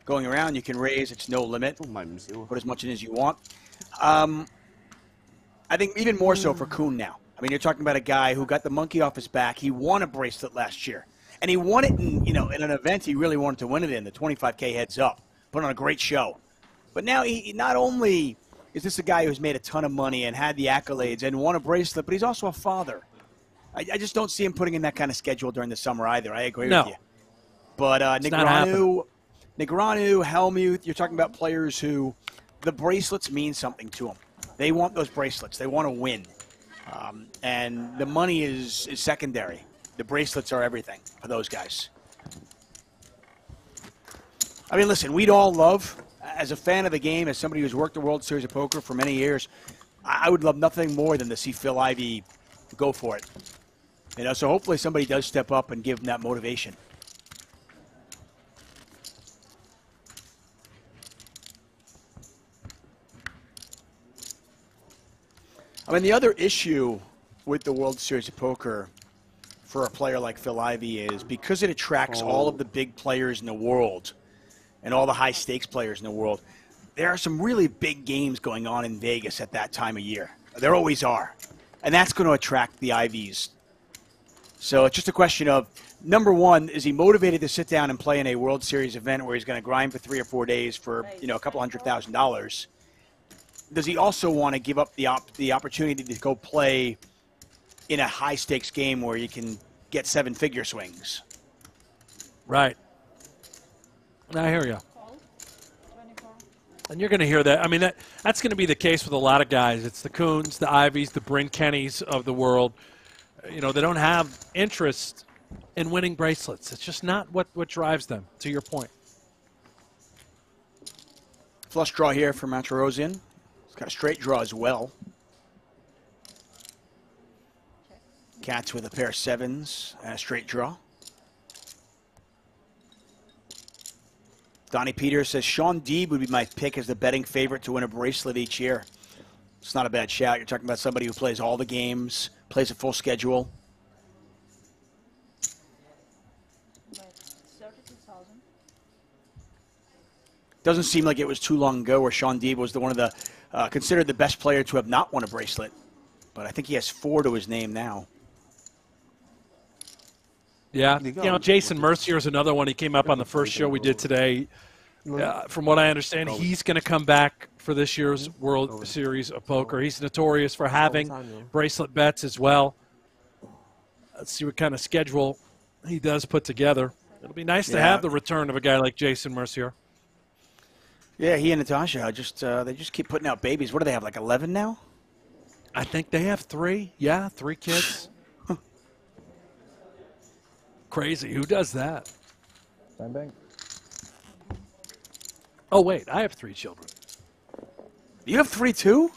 Going around, you can raise. It's no limit. Put as much in as you want. I think even more so for Kuhn now. I mean, you're talking about a guy who got the monkey off his back. He won a bracelet last year. And he won it in an event he really wanted to win it in, the 25K heads up. Put on a great show. But now he not only is this a guy who's made a ton of money and had the accolades and won a bracelet, but he's also a father. I just don't see him putting in that kind of schedule during the summer either. I agree with you. But Negreanu, Helmuth, you're talking about players who the bracelets mean something to them. They want those bracelets. They want to win. And the money is secondary. The bracelets are everything for those guys. I mean, listen, we'd all love, as a fan of the game, as somebody who's worked the World Series of Poker for many years, I would love nothing more than to see Phil Ivey go for it. So hopefully somebody does step up and give him that motivation. I mean, the other issue with the World Series of Poker for a player like Phil Ivey is because it attracts all of the big players in the world and all the high-stakes players in the world, there are some really big games going on in Vegas at that time of year. There always are. And that's going to attract the Ivies. So it's just a question of, number one, is he motivated to sit down and play in a World Series event where he's going to grind for 3 or 4 days for, a couple $100,000? Does he also want to give up the opportunity to go play in a high-stakes game where you can get 7-figure swings? Right. I hear you. And you're going to hear that. I mean, that's going to be the case with a lot of guys. It's the Coons, the Ivies, the Bryn Kennys of the world. You know, they don't have interest in winning bracelets. It's just not what drives them, to your point. Flush draw here for Matrosian. He's got a straight draw as well. Cats with a pair of sevens and a straight draw. Donnie Peters says Sean Deeb would be my pick as the betting favorite to win a bracelet each year. It's not a bad shout. You're talking about somebody who plays all the games, plays a full schedule. Doesn't seem like it was too long ago where Sean Deeb was one of the considered the best player to have not won a bracelet. But I think he has 4 to his name now. Yeah, you know, Jason Mercier is another one. He came up on the first show we did today. From what I understand, he's going to come back for this year's World Series of Poker. He's notorious for having bracelet bets as well. Let's see what kind of schedule he does put together. It'll be nice to have the return of a guy like Jason Mercier. Yeah, he and Natasha they just keep putting out babies. What do they have, like 11 now? I think they have 3. Yeah, 3 kids. Crazy. Who does that? Bang, bang. Oh, wait. I have 3 children. You have 3 too?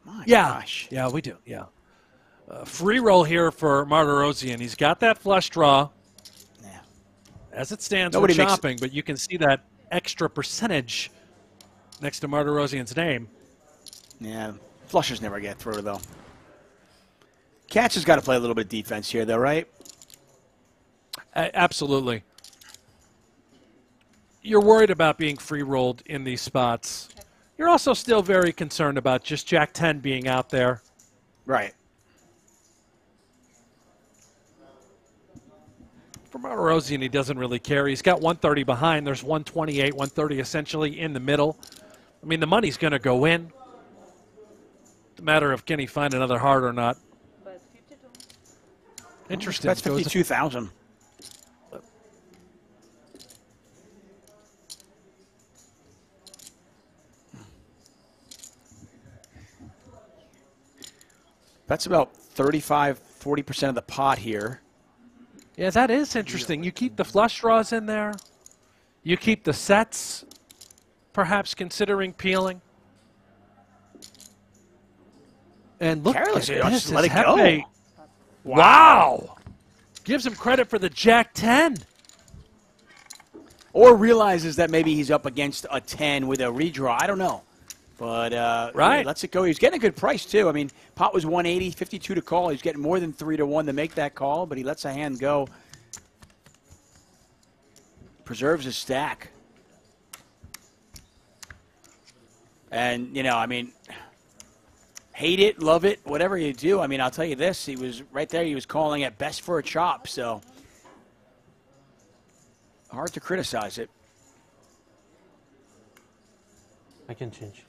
My gosh. Yeah, we do. Yeah. Free roll here for Martirosian. He's got that flush draw. Yeah. As it stands, we're chopping, but you can see that extra percentage next to Martirosian's name. Yeah. Flushers never get through, though. Cats has got to play a little bit of defense here, though, right? Absolutely. You're worried about being free-rolled in these spots. You're also still very concerned about just Jack-10 being out there. Right. For Martirosian, he doesn't really care. He's got 130 behind. There's 128, 130 essentially in the middle. I mean, the money's going to go in. It's a matter of can he find another heart or not. Interesting. That's 52,000. That's about 35–40% of the pot here. Yeah, that is interesting. You keep the flush draws in there. You keep the sets, perhaps considering peeling. And look at this. Let it go. Wow. Gives him credit for the Jack-10. Or realizes that maybe he's up against a 10 with a redraw. I don't know. But right. Lets it go. He's getting a good price, too. I mean, pot was 180, 52 to call. He's getting more than 3 to 1 to make that call, but he lets a hand go. Preserves his stack. And, you know, I mean, hate it, love it, whatever you do. I mean, I'll tell you this. He was right there. He was calling it best for a chop, so hard to criticize it. I can change.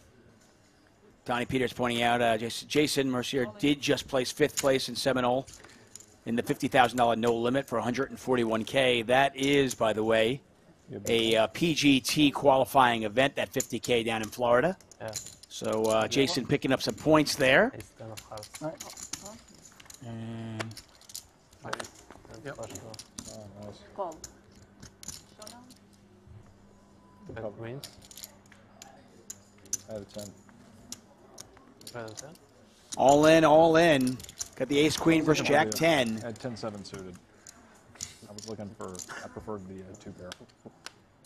Donnie Peters pointing out Jason Mercier did just place 5th place in Seminole in the $50,000 no limit for $141K. That is, by the way, a PGT qualifying event, that $50K down in Florida. Yeah. So Jason picking up some points there. It's kind of hard. And Call. That means I had a 10. All in, all in. Got the ace-queen versus Jack-10. I had 10-7 suited. I was looking for, I preferred the 2-pair.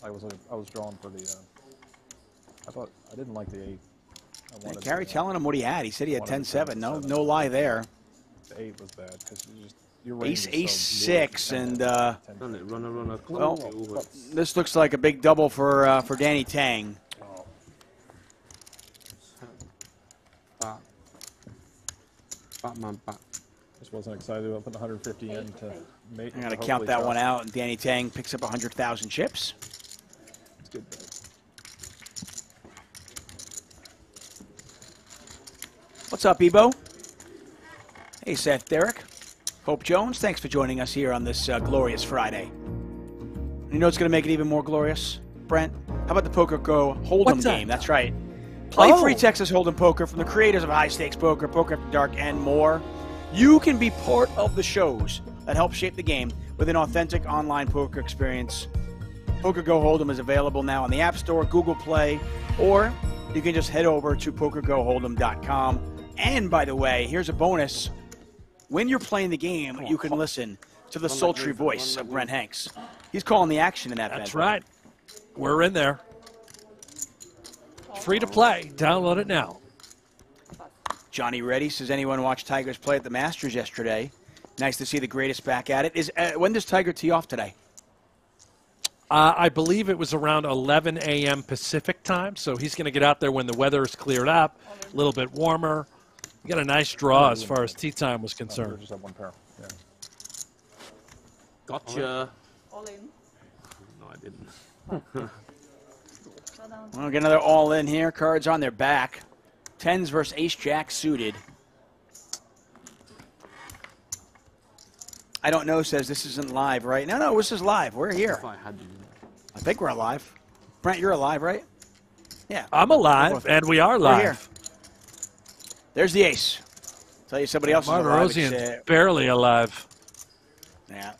I was drawn for the, I didn't like the 8. Gary telling him what he had. He said he had 10-7. No lie there. The 8 was bad because Ace-6, and well, this looks like a big double for Danny Tang. Just wasn't excited about putting 150 in to make. I'm going to count that one out, and Danny Tang picks up 100,000 chips. It's good. What's up, Ebo? Hey, Seth, Derek. Hope Jones, thanks for joining us here on this glorious Friday. You know what's going to make it even more glorious, Brent? How about the PokerGo Hold'em What's that? game? That's right. Play Oh. free Texas Hold'em poker from the creators of High Stakes Poker, Poker After Dark, and more. You can be part of the shows that help shape the game with an authentic online poker experience. PokerGo Hold'em is available now on the App Store, Google Play, or you can just head over to PokerGoHold'em.com. And by the way, here's a bonus. When you're playing the game, you can listen to the sultry voice of Brent Hanks. He's calling the action in that That's event. right. We're in there. Free to play. Download it now. Johnny Reddy says, anyone watch Tigers play at the Masters yesterday? Nice to see the greatest back at it. When does Tiger tee off today? I believe it was around 11 a.m. Pacific time, so he's going to get out there when the weather is cleared up, a little bit warmer. You got a nice draw as far as tee time was concerned. Just have one pair. Yeah. Gotcha. All in. No, I didn't. We'll get another all-in here. Cards on their back. 10s versus ace-jack suited. I don't know says this isn't live, right? No, this is live. We're here. I think we're alive. Brent, you're alive, right? Yeah. I'm alive, and we are We're here. live. There's the ace. Tell you somebody else is alive. Martirosian's barely alive. Yeah.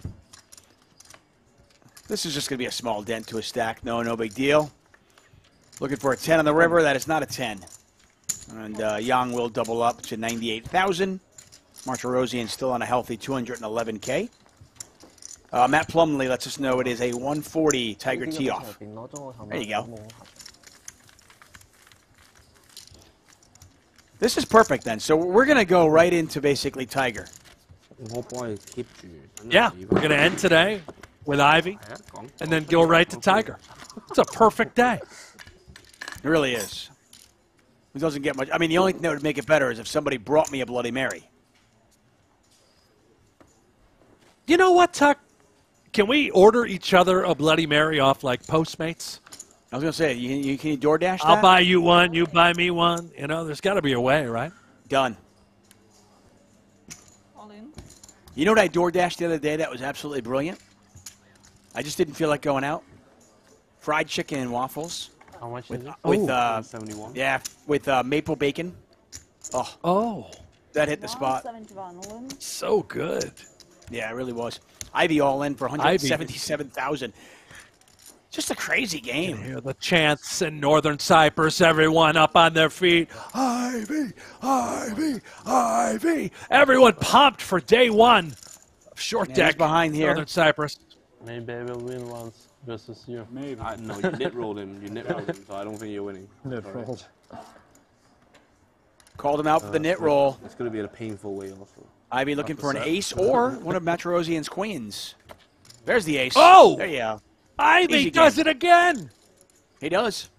This is just going to be a small dent to a stack. No big deal. Looking for a 10 on the river. That is not a 10. And Yang will double up to 98,000. Martirosian still on a healthy 211K. Matt Plumley lets us know it is a 140 Tiger tee off. There you go. This is perfect then. So we're going to go right into basically Tiger. Yeah, we're going to end today with Ivy and then go right to Tiger. It's a perfect day. It really is. It doesn't get much. I mean, the only thing that would make it better is if somebody brought me a Bloody Mary. You know what, Tuck? Can we order each other a Bloody Mary off like Postmates? I was going to say, can you DoorDash that? I'll buy you one, you buy me one. You know, there's got to be a way, right? Done. All in. You know what I DoorDashed the other day that was absolutely brilliant? I just didn't feel like going out. Fried chicken and waffles. How much is it? With 71. Yeah, with maple bacon. Oh. That hit the spot. 171 all in. So good. Yeah, it really was. Ivy all in for 177,000. Just a crazy game. Hear the chants in Northern Cyprus, everyone up on their feet. Ivy, Ivy, Ivy. Everyone pumped for day one of short deck behind here. Northern Cyprus. Maybe I will win once versus you. Maybe. No, you net rolled him. You net rolled him, so I don't think you're winning. Net rolled. Called him out for the knit roll. It's going to be in a painful way also. Ivy looking for an set. ace or one of Martirosian's queens. There's the ace. Oh! There you go. Ivy Easy does game. it again. He does.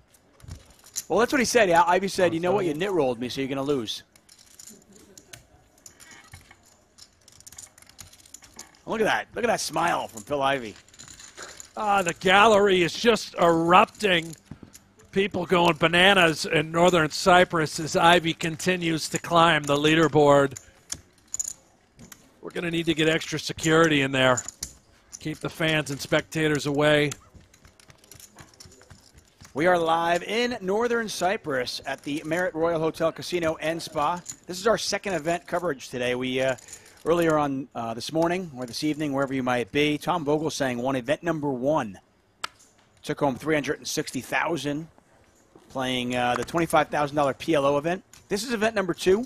Well, that's what he said. Yeah, Ivy said, you know what, you knit rolled me, so you're going to lose. Look at that. Look at that smile from Phil Ivy. The gallery is just erupting. People going bananas in Northern Cyprus as Ivy continues to climb the leaderboard. We're going to need to get extra security in there. Keep the fans and spectators away. We are live in Northern Cyprus at the Marriott Royal Hotel Casino and Spa. This is our second event coverage today. We earlier on this morning or this evening, wherever you might be, Tom Vogel saying won event number 1. Took home $360,000 playing the $25,000 PLO event. This is event number 2.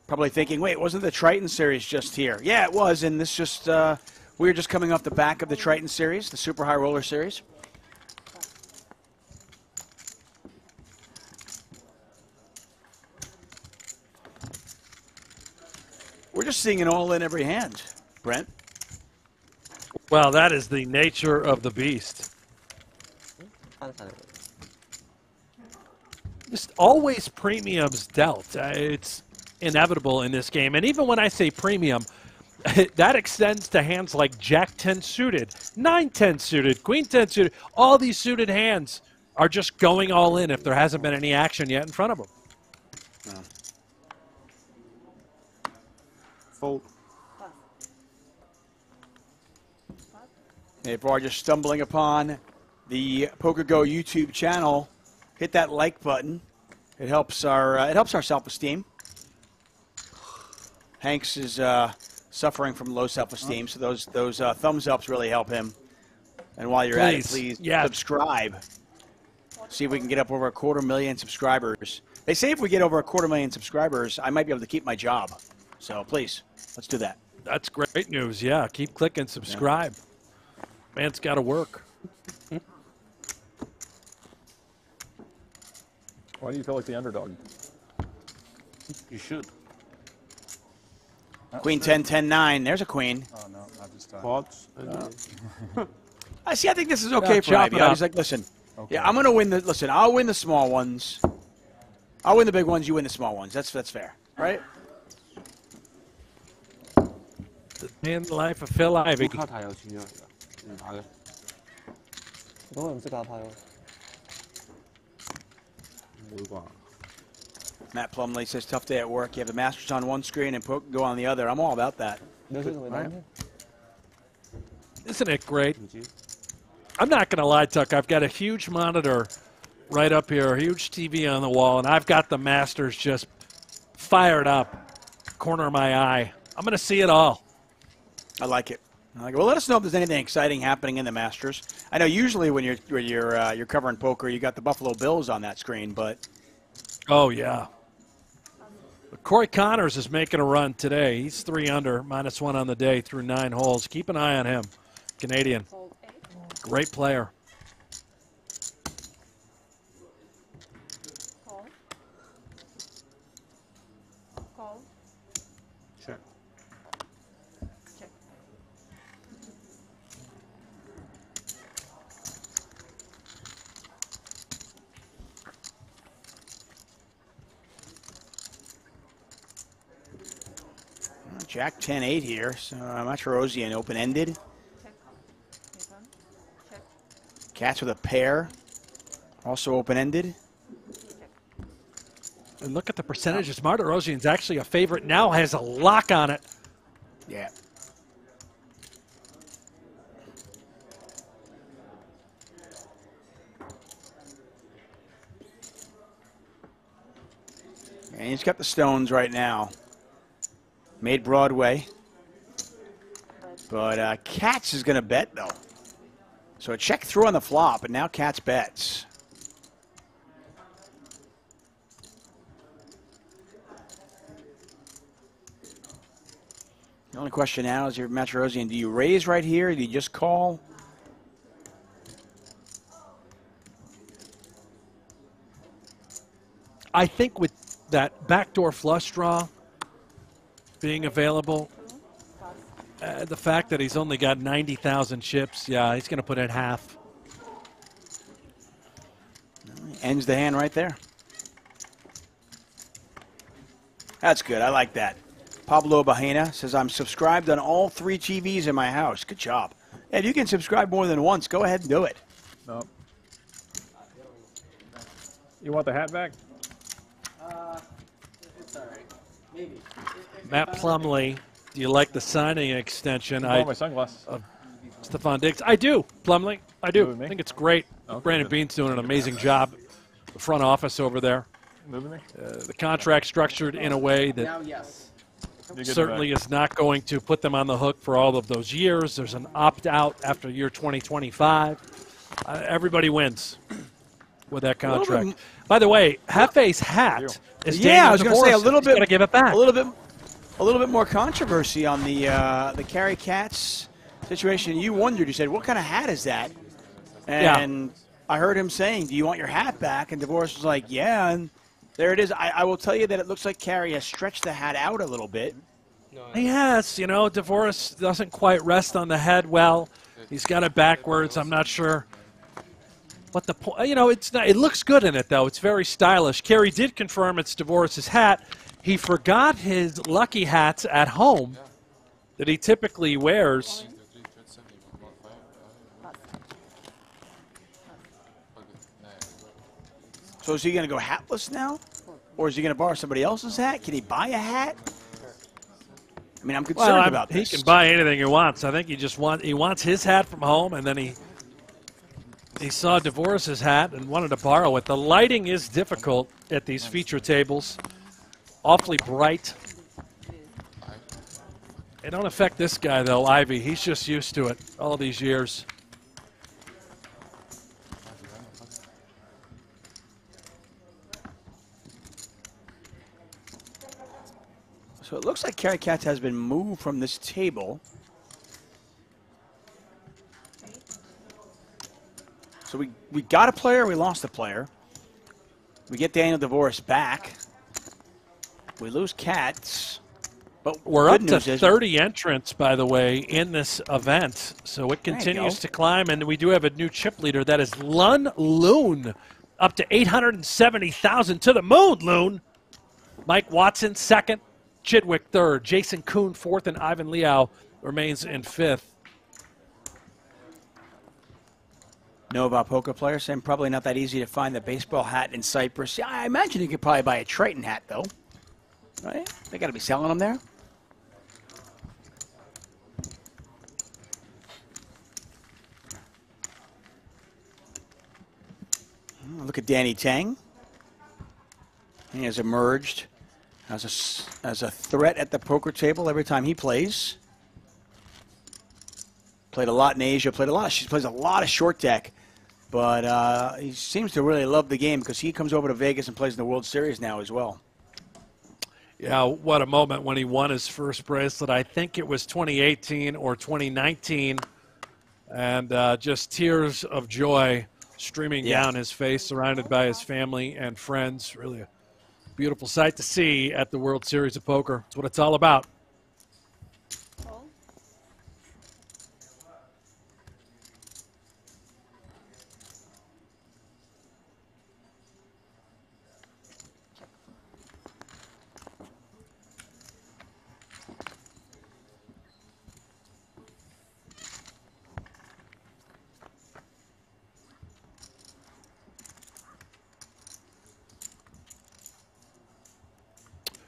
Probably thinking, wait, wasn't the Triton Series just here? Yeah, it was, and this just, we were just coming off the back of the Triton Series, the Super High Roller Series. We're just seeing an all in every hand, Brent. Well, that is the nature of the beast. Just always premiums dealt. It's inevitable in this game. And even when I say premium, that extends to hands like Jack 10 suited, 9-10 suited, Queen 10 suited. All these suited hands are just going all in if there hasn't been any action yet in front of them. Fold. If you are just stumbling upon the PokerGo YouTube channel, hit that like button. It helps our self-esteem. Hanks is suffering from low self-esteem, so those thumbs ups really help him. And while you're at it, please subscribe. See if we can get up over 250,000 subscribers. They say if we get over 250,000 subscribers, I might be able to keep my job. So please, let's do that. That's great news. Yeah, keep clicking subscribe. Man's got to work. Why do you feel like the underdog? You should. Queen 10, 10, 9. There's a queen. Oh, no, not this time. Pots. I see. I think this is okay for IB. He's like, listen, yeah, I'm going to win the. Listen, I'll win the small ones. I'll win the big ones. You win the small ones. That's fair, right? The man life of Phil Ivey. Matt Plumley says, tough day at work. You have the Masters on one screen and PokerGo on the other. I'm all about that. Right. Isn't it great? I'm not going to lie, Tuck. I've got a huge monitor right up here, a huge TV on the wall, and I've got the Masters just fired up, corner of my eye. I'm going to see it all. I like it. Well, let us know if there's anything exciting happening in the Masters. I know usually when you're covering poker, you got the Buffalo Bills on that screen, but oh yeah. But Corey Connors is making a run today. He's 3 under, -1 on the day through 9 holes. Keep an eye on him. Canadian, great player. Sure. Jack 10-8 here, so Matrosian open-ended. Cats with a pair, also open-ended. And look at the percentages. Martirosian's actually a favorite now, has a lock on it. Yeah. And he's got the stones right now. Made Broadway. But Katz is going to bet, though. So a check through on the flop, and now Katz bets. The only question now is your Matrosian, do you raise right here? Do you just call? I think with that backdoor flush draw being available, the fact that he's only got 90,000 chips, yeah, he's going to put in half. Ends the hand right there. That's good. I like that. Pablo Bahena says, I'm subscribed on all 3 TVs in my house. Good job. If you can subscribe more than once, go ahead and do it. No. You want the hat back? It's all right. Maybe. Matt Plumley, do you like the signing extension? I my sunglasses. Of Stephon Diggs. I do, Plumley. I do. Moving me? I think it's great. Okay, Brandon good. Bean's doing an amazing job. The front office over there. Moving me? The contract structured in a way that Now, yes. certainly is not going to put them on the hook for all of those years. There's an opt-out after year 2025. Everybody wins with that contract. By the way, Hefe's hat is I was going to say a little bit. Got to give it back. A little bit more controversy on the Kerry Katz situation. You wondered. You said, "What kind of hat is that?" And I heard him saying, "Do you want your hat back?" And DeVoris was like, "Yeah." And there it is. I will tell you that it looks like Kerry has stretched the hat out a little bit. Yes, you know, DeVoris doesn't quite rest on the head well. He's got it backwards. I'm not sure what the point. You know, it's not. It looks good in it though. It's very stylish. Kerry did confirm it's DeVoris's hat. He forgot his lucky hats at home that he typically wears. So is he going to go hatless now? Or is he going to borrow somebody else's hat? Can he buy a hat? I mean, I'm concerned about He this. can buy anything he wants. I think he wants his hat from home, and then he saw DeVoris's hat and wanted to borrow it. The lighting is difficult at these feature tables. Awfully bright. It don't affect this guy, though, Ivy. He's just used to it all these years. So it looks like Carrie Katz has been moved from this table. So we got a player, we lost a player. We get Daniel DeVoris back. We lose Katz. But we're up to 30 entrants, by the way, in this event. So it continues to climb, and we do have a new chip leader. That is Lun Loon, up to 870,000 to the moon, Loon. Mike Watson, second. Chidwick, third. Jason Kuhn, fourth, and Ivan Liao remains in fifth. Know about poker players saying probably not that easy to find the baseball hat in Cyprus. Yeah, I imagine you could probably buy a Triton hat, though. Right? They got to be selling them there. Look at Danny Tang. He has emerged as a threat at the poker table every time he plays. Played a lot in Asia. She plays a lot of short deck. But he seems to really love the game because he comes over to Vegas and plays in the World Series now as well. Yeah, what a moment when he won his first bracelet. I think it was 2018 or 2019. And just tears of joy streaming down his face, surrounded by his family and friends. Really a beautiful sight to see at the World Series of Poker. That's what it's all about.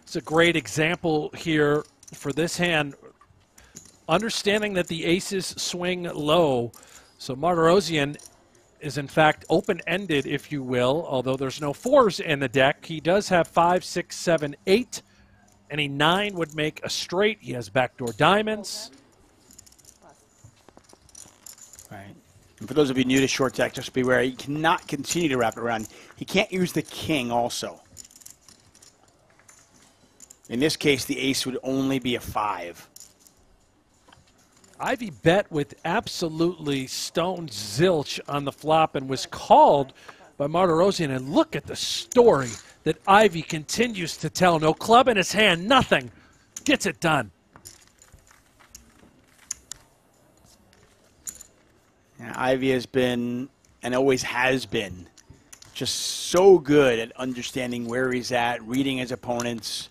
It's a great example here for this hand, understanding that the aces swing low. So Martirosyan is in fact open-ended, if you will, although there's no fours in the deck. He does have 5, 6, 7, 8. Any 9 would make a straight. He has backdoor diamonds. Right. And for those of you new to short deck, just beware, you cannot continue to wrap it around. He can't use the king also. In this case, the ace would only be a 5. Ivy bet with absolutely stone zilch on the flop and was called by Martirosyan. And look at the story that Ivy continues to tell. No club in his hand, nothing. Gets it done. Yeah, Ivy has been, and always has been, just so good at understanding where he's at, reading his opponents.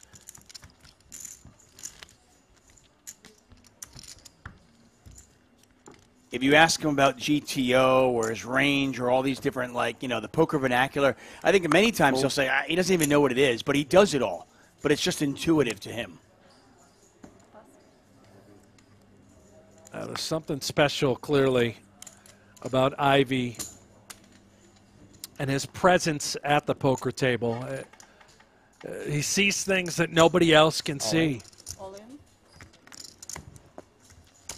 If you ask him about GTO or his range or all these different, like, you know, the poker vernacular, I think many times he'll say he doesn't even know what it is, but he does it all. But it's just intuitive to him. There's something special, clearly, about Ivy and his presence at the poker table. He sees things that nobody else can see.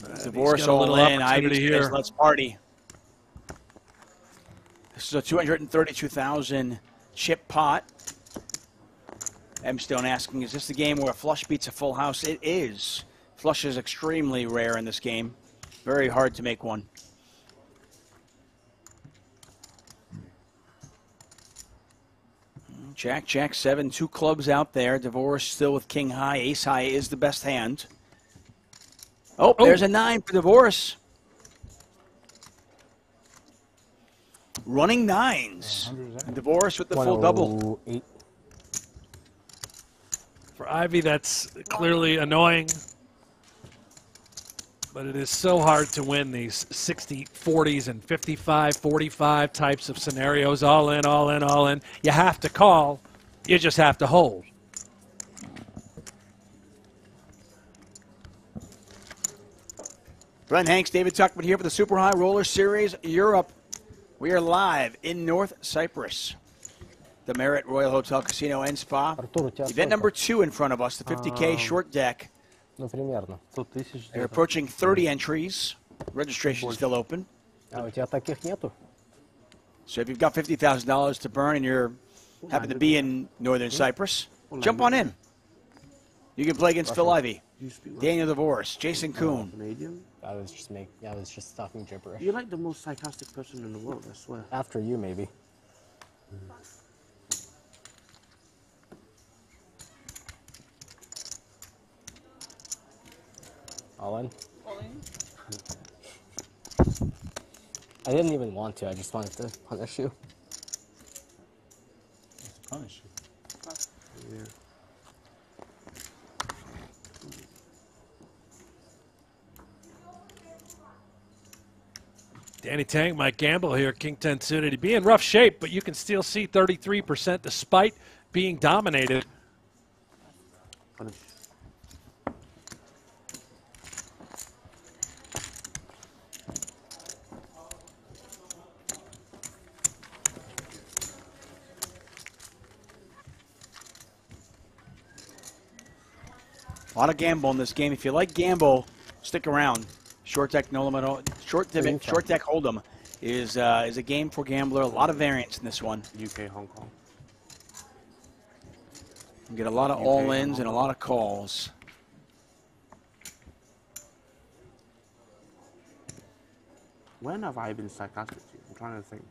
DeVoris all in. Ivy says, let's party. This is a 232,000 chip pot. M Stone asking, is this the game where a flush beats a full house? It is. Flush is extremely rare in this game. Very hard to make one. Jack, Jack, 7, 2 clubs out there. DeVoris still with king high. Ace high is the best hand. Oh, there's a 9 for DeVoris. Running 9s. And DeVoris with the full double. For Ivy, that's clearly annoying. But it is so hard to win these 60, 40s, and 55, 45 types of scenarios. All in, all in, all in. You have to call. You just have to hold. Glenn Hanks, David Tuckman here for the Super High Roller Series Europe. We are live in North Cyprus, the Marriott Royal Hotel Casino and Spa. Event number 2 in front of us, the 50K short deck. They're approaching 30 entries. Registration is still open. So if you've got $50,000 to burn and you're happen to be in Northern Cyprus, jump on in. You can play against Phil Ivey, Daniel DeVoris, Jason Kuhn. I was just talking gibberish. You're like the most sarcastic person in the world, I swear. After you, maybe. All in? All in. I didn't even want to. I just wanted to punish you. Punish you. Yeah. Danny Tang might gamble here, King 10 suited. He'd be in rough shape, but you can still see 33% despite being dominated. Punish. A lot of gamble in this game. If you like gamble, stick around. Short deck no limit, short deck hold'em is a game for gambler. A lot of variance in this one. UK, Hong Kong. You get a lot of all-ins and a lot of calls. When have I been sarcastic to you? I'm trying to think.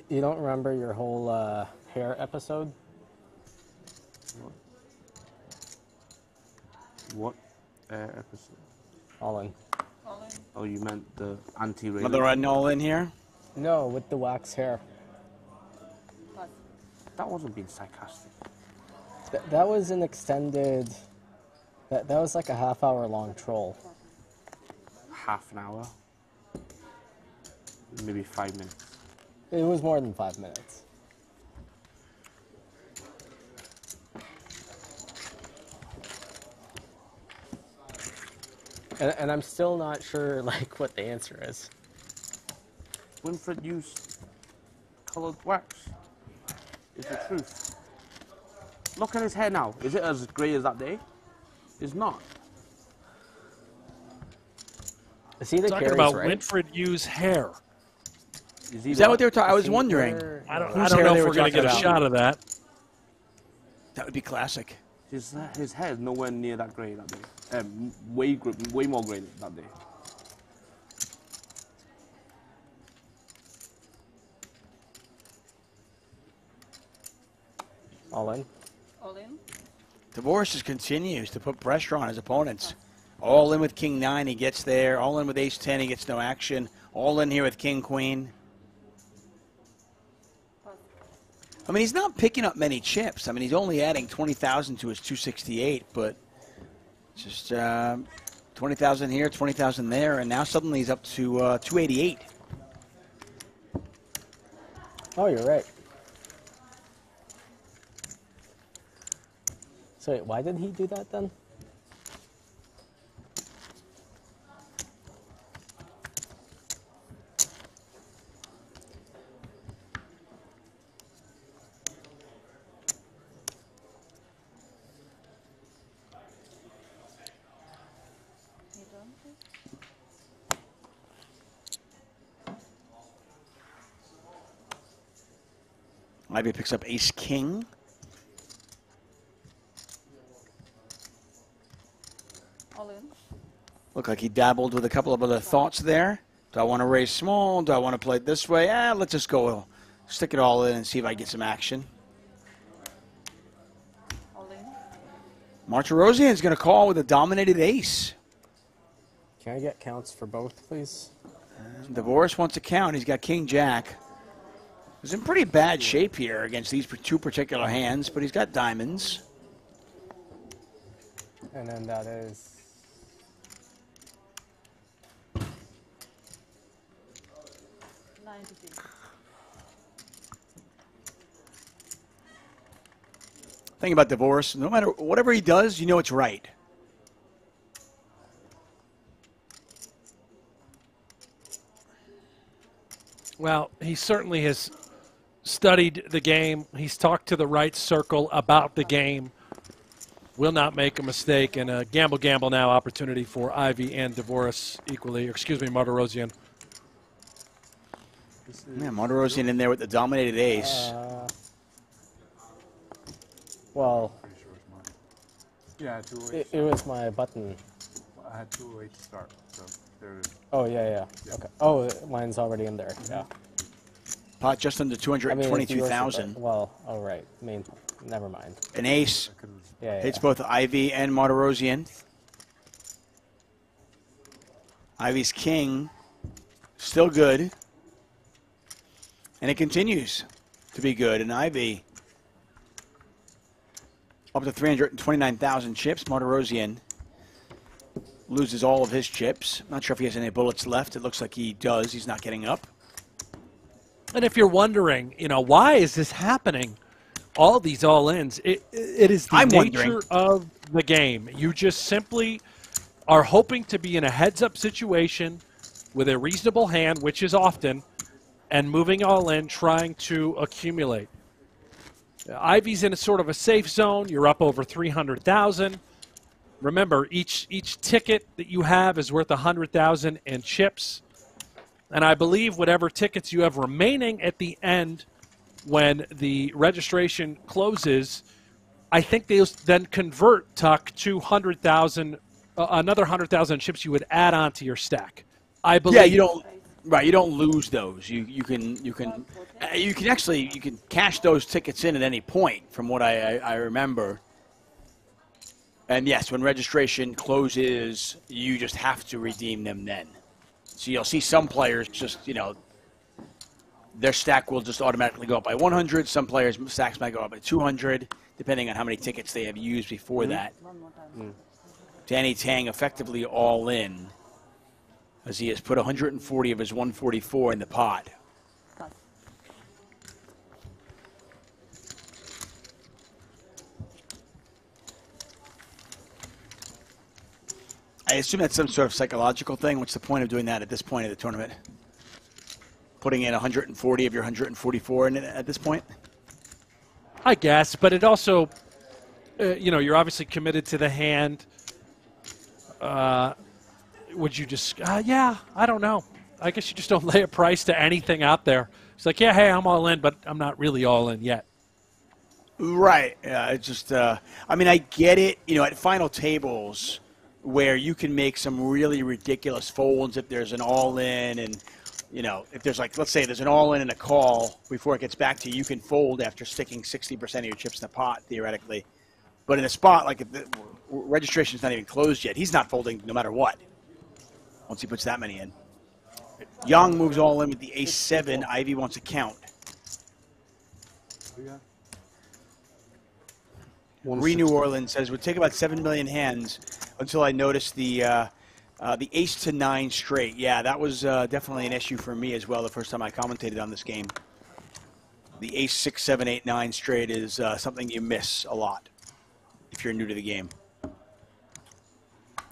You don't remember your whole hair episode? What episode? All in. All in. Oh, you meant the anti-rating? Another riding all in here? No, with the wax hair. That wasn't being sarcastic. That was an extended... That was like a half-hour long troll. Half an hour? Maybe 5 minutes. It was more than 5 minutes. And I'm still not sure, like, what the answer is. Winfred used colored wax. Is the truth. Look at his hair now. Is it as grey as that day? It's not. Is he the talking about Winfred Hughes' hair? Is that what they were talking? I was wondering. I don't know if we're going to get a shot of that. That would be classic. His hair is nowhere near that grey that day. Way more grey that day. All in? All in. DeVoris just continues to put pressure on his opponents. All in with King 9, he gets there. All in with Ace 10, he gets no action. All in here with King Queen. I mean, he's not picking up many chips. I mean, he's only adding 20,000 to his 268, but just 20,000 here, 20,000 there, and now suddenly he's up to 288. Oh, you're right. So wait, why did he do that then? Ivy picks up Ace King. All in. Looked like he dabbled with a couple of other thoughts there. Do I want to raise small? Do I want to play it this way? Let's just go stick it all in and see if I get some action. All in. Martirosian's going to call with a dominated ace. Can I get counts for both, please? DeVoris wants a count. He's got King Jack. He's in pretty bad shape here against these two particular hands, but he's got diamonds. And then that is... 90. Thing about divorce, no matter whatever he does, you know it's right. Well, he certainly has studied the game. He's talked to the right circle about the game. Will not make a mistake. And a gamble now opportunity for Ivy and Divorce equally. Excuse me, Martirosyan. Yeah, Martirosyan in there with the dominated ace. Well, Yeah, it was my button. I had 208 to start, so there it is. Oh, yeah. Okay. Oh, mine's already in there. Yeah. Pot just under 222,000. Well, all right. Never mind. An ace hits Yeah. both Ivy and Martirosyan. Ivy's king, still good. And it continues to be good. And Ivy up to 329,000 chips. Martirosyan loses all of his chips. Not sure if he has any bullets left. It looks like he does. He's not getting up. And if you're wondering, why is this happening? All these all-ins, it is the nature of the game. You just simply are hoping to be in a heads-up situation with a reasonable hand, which is often, and moving all in, trying to accumulate. Ivy's in a sort of a safe zone. You're up over 300,000. Remember, each ticket that you have is worth 100,000 in chips. And I believe whatever tickets you have remaining at the end when the registration closes, I think they'll then convert, Tuck, to 100,000, another 100,000 chips you would add on to your stack. I believe. Yeah, you don't lose those. You can cash those tickets in at any point, from what I remember. And yes, when registration closes, you just have to redeem them then. So you'll see some players just, their stack will just automatically go up by 100. Some players' stacks might go up by 200, depending on how many tickets they have used before that. Danny Tang effectively all in, as he has put 140 of his 144 in the pot. I assume that's some sort of psychological thing. What's the point of doing that at this point of the tournament? Putting in 140 of your 144 in it at this point? I guess, but it also, you're obviously committed to the hand. Would you just, I don't know. I guess you just don't lay a price to anything out there. It's like, yeah, hey, I'm all in, but I'm not really all in yet. Right. Yeah, it's just, I get it, at final tables where you can make some really ridiculous folds if there's an all-in and, if there's let's say there's an all-in and a call before it gets back to you, you can fold after sticking 60% of your chips in the pot, theoretically. But in a spot like if the registration's not even closed yet, he's not folding no matter what once he puts that many in. Young moves all in with the ace-7. Ivy wants a count. New Orleans says, would take about 7 million hands until I noticed the ace-9 straight. Yeah, that was definitely an issue for me as well the first time I commentated on this game. The ace-6, 7, 8, 9 straight is something you miss a lot if you're new to the game.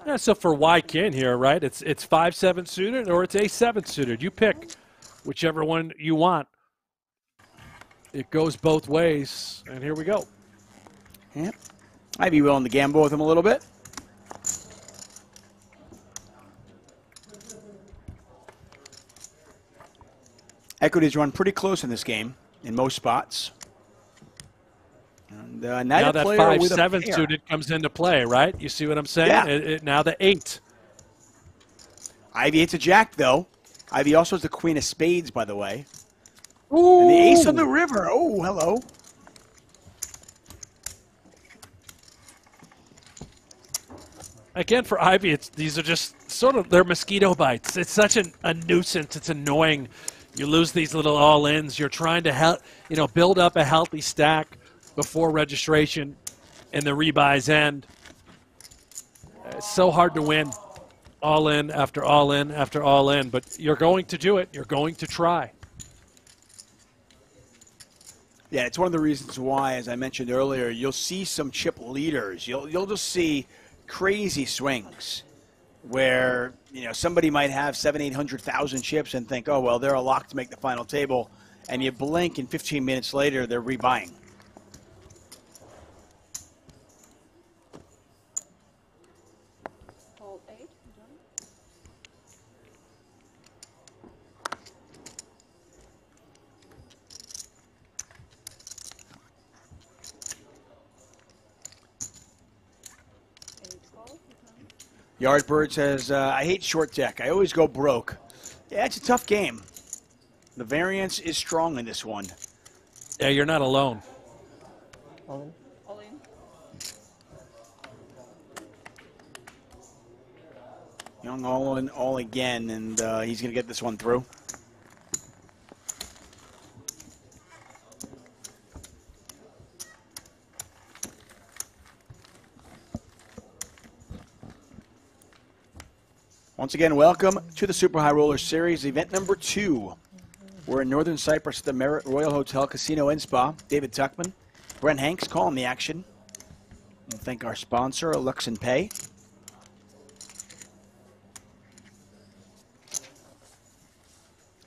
Yeah, so for Wykin here, right, it's 5-7 suited or it's ace-7 suited. You pick whichever one you want. It goes both ways, and here we go. Yep. I'd be willing to gamble with him a little bit. Equities run pretty close in this game in most spots. And now that 5-7 suited comes into play, right? You see what I'm saying? Yeah. Now the 8. Ivy hits a jack, though. Ivy also has the queen of spades, by the way. Ooh. And the ace on the river. Oh, hello. Again, for Ivy, these are just sort of they're mosquito bites. It's such a nuisance. It's annoying. You lose these little all-ins. You're trying to build up a healthy stack before registration and the rebuys end. It's so hard to win all in after all in after all in, but you're going to do it. You're going to try. Yeah, it's one of the reasons why, as I mentioned earlier, you'll see some chip leaders. You'll just see crazy swings where, you know, somebody might have 700,000-800,000 chips and think, oh, well, they're a lock to make the final table. And you blink, and 15 minutes later, they're rebuying. Hold 8. Yardbird says, I hate short deck. I always go broke. Yeah, it's a tough game. The variance is strong in this one. Yeah, you're not alone. All in. Young all in, all again, and he's going to get this one through. Once again, welcome to the Super High Roller Series, event number 2. We're in Northern Cyprus at the Marriott Royal Hotel Casino and Spa. David Tuckman, Brent Hanks calling the action. And thank our sponsor, Lux and Pay.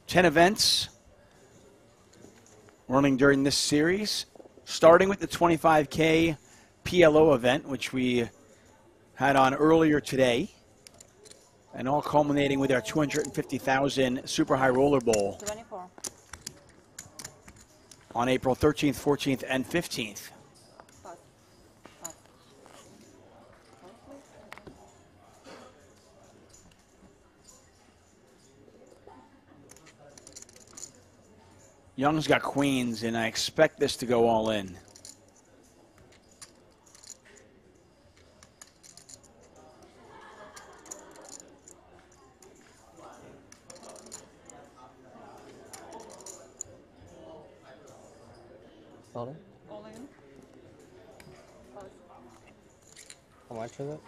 Ten events running during this series, starting with the 25K PLO event, which we had on earlier today, and all culminating with our 250,000 Super High Roller Bowl 24. on April 13th, 14th, and 15th. Young's got queens, and I expect this to go all in. All in? All in. How much is it?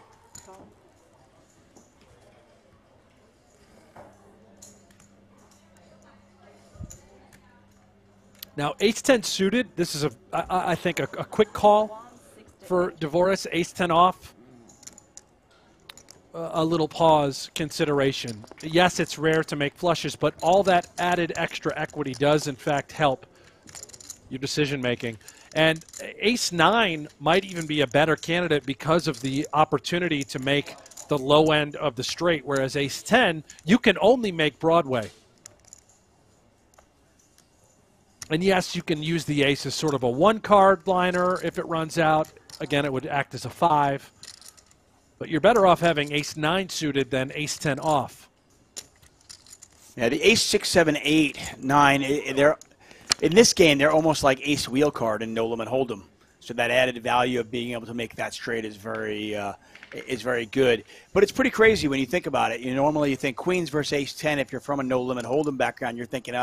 Now, ace-10 suited, this is, I think, a quick call for Dvorak. Ace-10 off, a little pause consideration. Yes, it's rare to make flushes, but all that added extra equity does, in fact, help your decision-making. And ace-9 might even be a better candidate because of the opportunity to make the low end of the straight, whereas ace-10, you can only make Broadway. And yes, you can use the ace as sort of a one-card liner if it runs out. Again, it would act as a 5. But you're better off having ace-9 suited than ace-10 off. Yeah, the ace 6, 7, 8, 9, they're in this game, they're almost like ace wheel card and no limit hold'em. So that added value of being able to make that straight is very good. But it's pretty crazy when you think about it. Normally you think queens versus ace 10. If you're from a no limit hold'em background, you're thinking,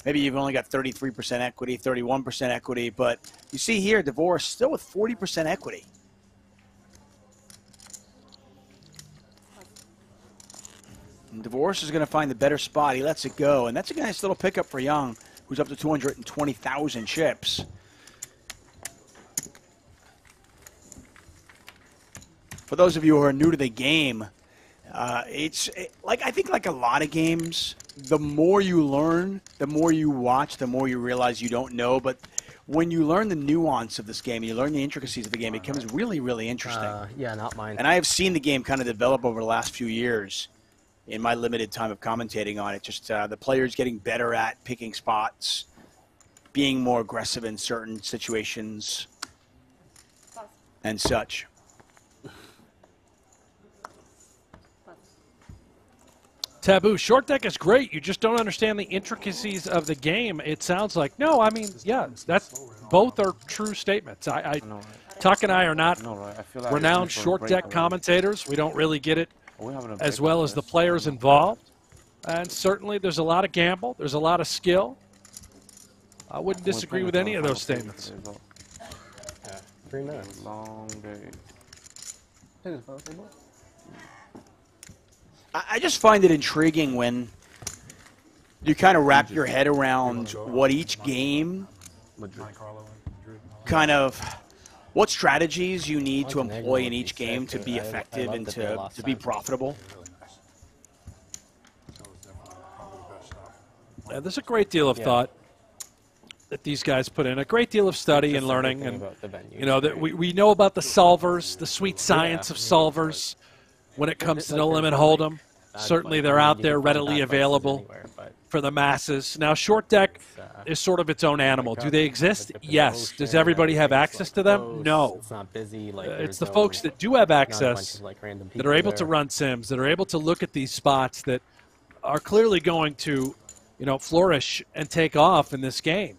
maybe you've only got 33% equity, 31% equity. But you see here, Dvorak still with 40% equity. And Dvorak is going to find the better spot. He lets it go, and that's a nice little pickup for Young, who's up to 220,000 chips. For those of you who are new to the game, I think like a lot of games, the more you learn, the more you watch, the more you realize you don't know. But when you learn the nuance of this game, you learn the intricacies of the game, it becomes really, really interesting. Yeah, not mine. And I have seen the game kind of develop over the last few years in my limited time of commentating on it. Just the players getting better at picking spots, being more aggressive in certain situations, and such. Taboo, short deck is great. You just don't understand the intricacies of the game, it sounds like. No, I mean, yeah, both are true statements. Tuck and I are not renowned short deck commentators. We don't really get it as well as the players involved. And certainly there's a lot of gamble. There's a lot of skill. I wouldn't disagree with any of those statements. 3 minutes. Long day. I just find it intriguing when you kind of wrap your head around what each game kind of what strategies you need to employ in each game to be effective and to be profitable. There's a great deal of thought that these guys put in, a great deal of study and learning, and you know that we know about the solvers, the sweet science of solvers when it comes to no limit hold'em. Certainly they're out there readily available for the masses. Now short deck is sort of its own animal. Do they exist? Yes. Does everybody have access to them? No. It's not busy. It's the folks that do have access that are able to run sims, that are able to look at these spots, that are clearly going to, you know, flourish and take off in this game.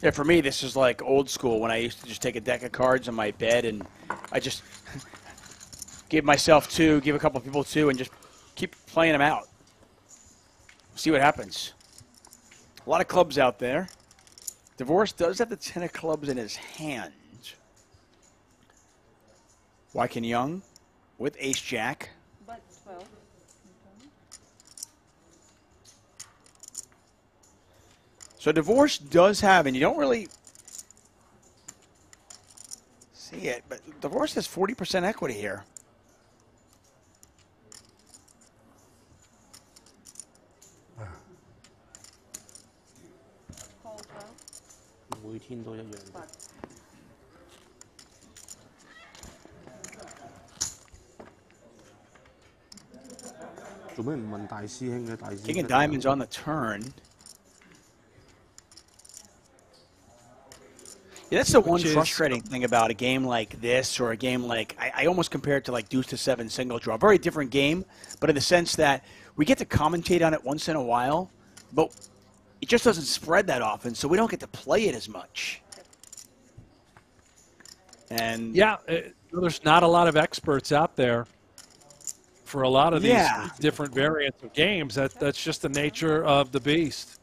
Yeah, for me, this is like old school when I used to just take a deck of cards on my bed and I just give myself two, give a couple people two, and just keep playing them out. See what happens. A lot of clubs out there. Divorce does have the 10 of clubs in his hand. Wyken Young with ace-jack. But 12. So Divorce does have, and you don't really see it, but Divorce has 40% equity here. King of Diamonds on the turn. Yeah, that's the one frustrating thing about a game like this, or a game like, I almost compare it to like Deuce to 7 single draw. Very different game, but in the sense that we get to commentate on it once in a while, but it just doesn't spread that often, so we don't get to play it as much. And yeah, there's not a lot of experts out there for a lot of these different variants of games. That's just the nature of the beast.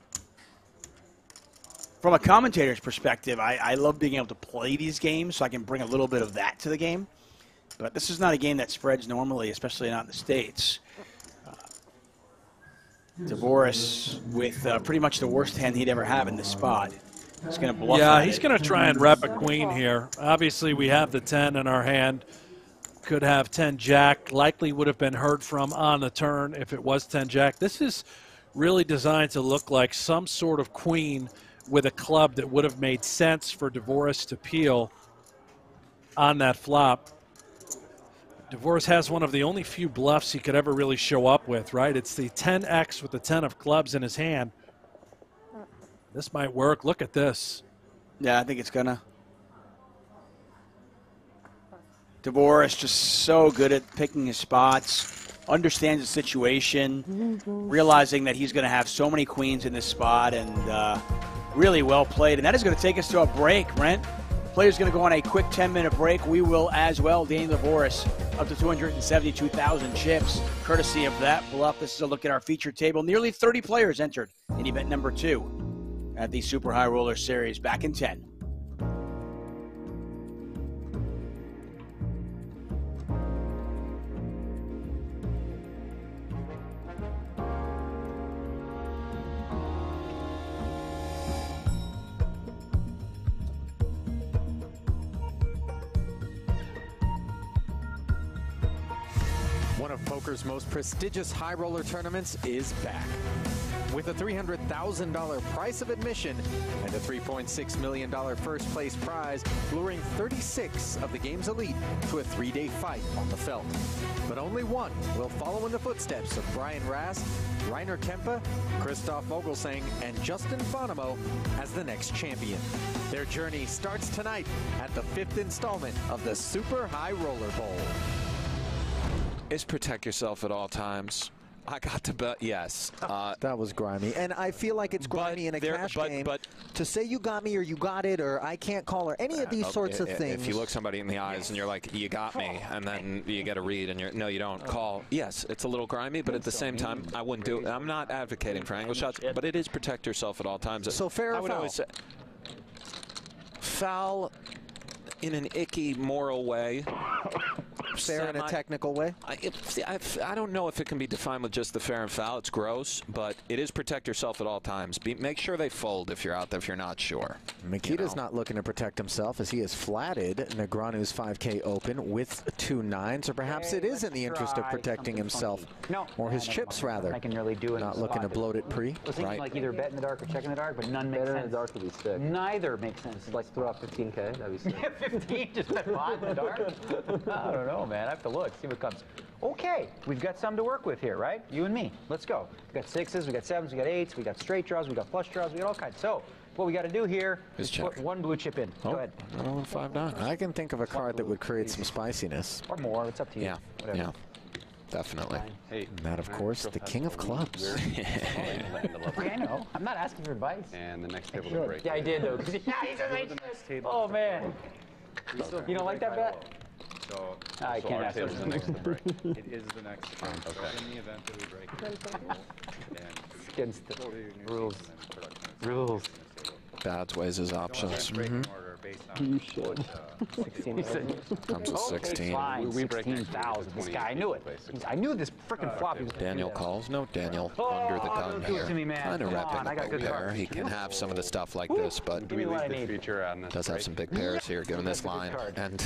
From a commentator's perspective, I love being able to play these games so I can bring a little bit of that to the game. But this is not a game that spreads normally, especially not in the States. Divorce with pretty much the worst hand he'd ever have in this spot. He's going to bluff. Yeah, he's going to try and rep a queen here. Obviously, we have the 10 in our hand. Could have 10-jack. Likely would have been heard from on the turn if it was 10-jack. This is really designed to look like some sort of queen with a club that would have made sense for Divorce to peel on that flop. Divorce has one of the only few bluffs he could ever really show up with, right? It's the 10x with the 10 of clubs in his hand. This might work. Look at this. Yeah, I think it's gonna. Divorce just so good at picking his spots, understands the situation, realizing that he's going to have so many queens in this spot, and really well played. And that is going to take us to a break, Brent. Player's going to go on a quick 10-minute break. We will as well. Daniel Divorce up to 272,000 chips, courtesy of that bluff. This is a look at our feature table. Nearly 30 players entered in event number 2 at the Super High Roller Series. Back in 10. One of poker's most prestigious high roller tournaments is back. With a $300,000 price of admission and a $3.6 million first place prize, luring 36 of the game's elite to a 3-day fight on the felt. But only one will follow in the footsteps of Brian Rast, Reiner Kempe, Christoph Vogelsang, and Justin Fonemo as the next champion. Their journey starts tonight at the 5th installment of the Super High Roller Bowl. Is protect yourself at all times. I got to bet yes. That was grimy. And I feel like it's grimy in a cash game to say you got me or you got it or I can't call or any of these sorts of things. If you look somebody in the eyes and you're like, you got me, and then you get a read and you're, no, you don't call. Yes, it's a little grimy, but at the same time, I wouldn't do it. I'm not advocating for angle shots, but it is protect yourself at all times. So fair or foul? Foul in an icky moral way. fair in a technical way? I don't know if it can be defined with just the fair and foul. It's gross, but it is protect yourself at all times. Make sure they fold if you're out there, if you're not sure. Mikita's not looking to protect himself as he has flatted Negranu's 5K open with 2 9s, or perhaps it is in the interest of protecting himself, or his chips rather. I can really do it. Not looking to bloat it pre. I was thinking like either bet in the dark or check in the dark, but none makes sense. Bet in the dark would be sick. Neither makes sense. Like throw out 15K, that'd be sick. Yeah, 15, just bet 5 in the dark? I don't know, man. I have to look, see what comes. Okay, we've got some to work with here, right? You and me. Let's go. We got 6s, we got 7s, we got 8s, we got straight draws, we got flush draws, we got all kinds. So what we got to do here is put 1 blue chip in. Go ahead. 5-9. I can think of a card that would create some spiciness. Or more. It's up to you. Yeah. Whatever. Yeah. Definitely. And that, of course, the King of Clubs. Okay, I know. I'm not asking for advice. And the next table to break. Yeah, I did, though. Yeah, he's a Oh, man. You don't like that bet? So, I can't ask table's him. the next to break. It is the next to break. So in the event that we break it, It's against the rules. Rules. Bads weighs his options. You should. 16. Comes with 16. Fine. 16,000. This guy, I knew it. I knew this freaking flop. Daniel calls. No, Daniel under the gun do it to me, here. man. Kind of Come on, I got repping good a pair. cards. He can have some of the stuff like this, but Give me what I need. does have some big pairs here, given this line. And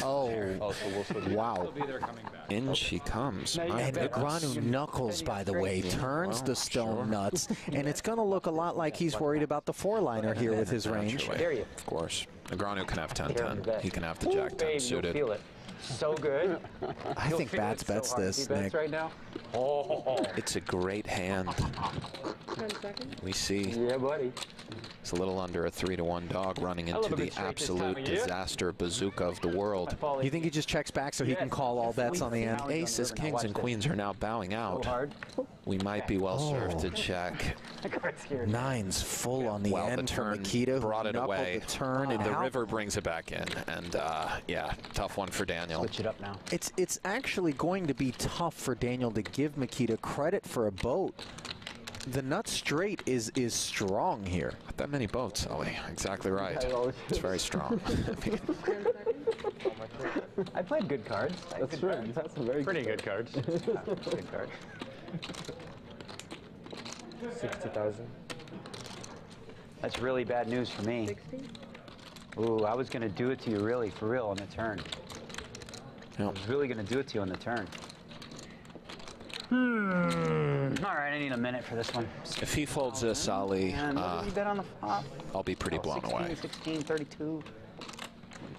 Wow. in she comes. And Negranu knuckles, by the way, turns the stone nuts, and it's going to look a lot like he's worried about the 4-liner here with his range. Of course. Negranu can have 10-10. He can have the Jack-10 suited. Feel it. So good. I think Bats bets this, Nick. Right now. Oh. It's a great hand. We see. Yeah, buddy. It's a little under a 3-1 dog running into the absolute disaster bazooka of the world. You think he just checks back so he can call all bets on the end? Aces, kings, and queens are now bowing out. We might be well served to check. 9s full on the end the for turn Mikita. brought it away. The turn and the river brings it back in, and yeah, tough one for Daniel. Switch it up now. It's actually going to be tough for Daniel to give Mikita credit for a boat. The nut straight is strong here. Not that many boats, Ollie. Exactly right. It's very strong. I played good cards. That's right. That's some very pretty good cards. Good cards. 60,000. That's really bad news for me. 60? Ooh, I was going to do it to you really, for real, on the turn. I was really going to do it to you on the turn. All right, I need a minute for this one. If he folds this, Ollie, And what did you bet on the flop? I'll be pretty blown 16, away. 16, 32.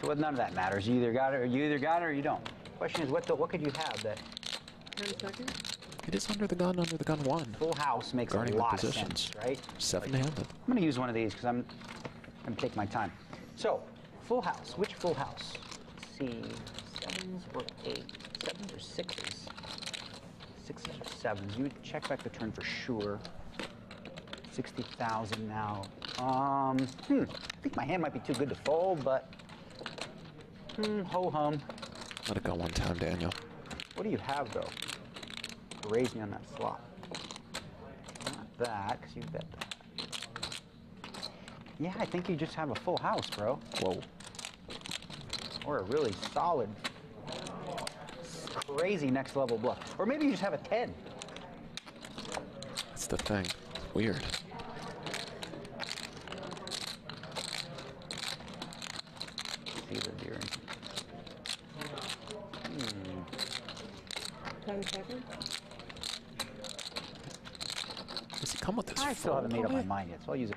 So none of that matters. You either got it or you don't. Question is, what could you have that? 10 seconds? It is under the gun 1. Full house makes Guarding a lot the of positions. sense, right? 7-handed. I'm going to use one of these because I'm going to take my time. So, full house. Which full house? Let's see. 7s or 8s? 7s or 6s? 6s or 7s? You would check back the turn for sure. 60,000 now. I think my hand might be too good to fold, but ho-hum. Let it go one time, Daniel. What do you have, though? To raise me on that flop. Not that, because you bet that. Yeah, I think you just have a full house, bro. Whoa. Or a really solid, crazy next level bluff. Or maybe you just have a 10. That's the thing. Weird. Caesar Deering. 10 seconds? Does he come with this? I still haven't made up my mind yet, so I'll use it.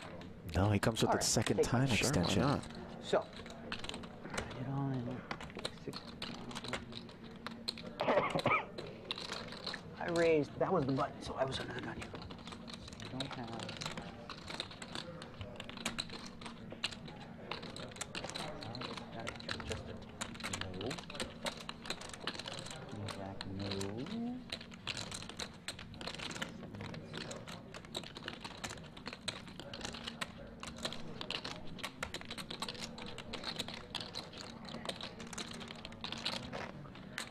No, he comes with All the right, second take my time shot. extension. Why not? So, get on in. 6. I raised, that was the button, so I was under the gun here. So you don't have.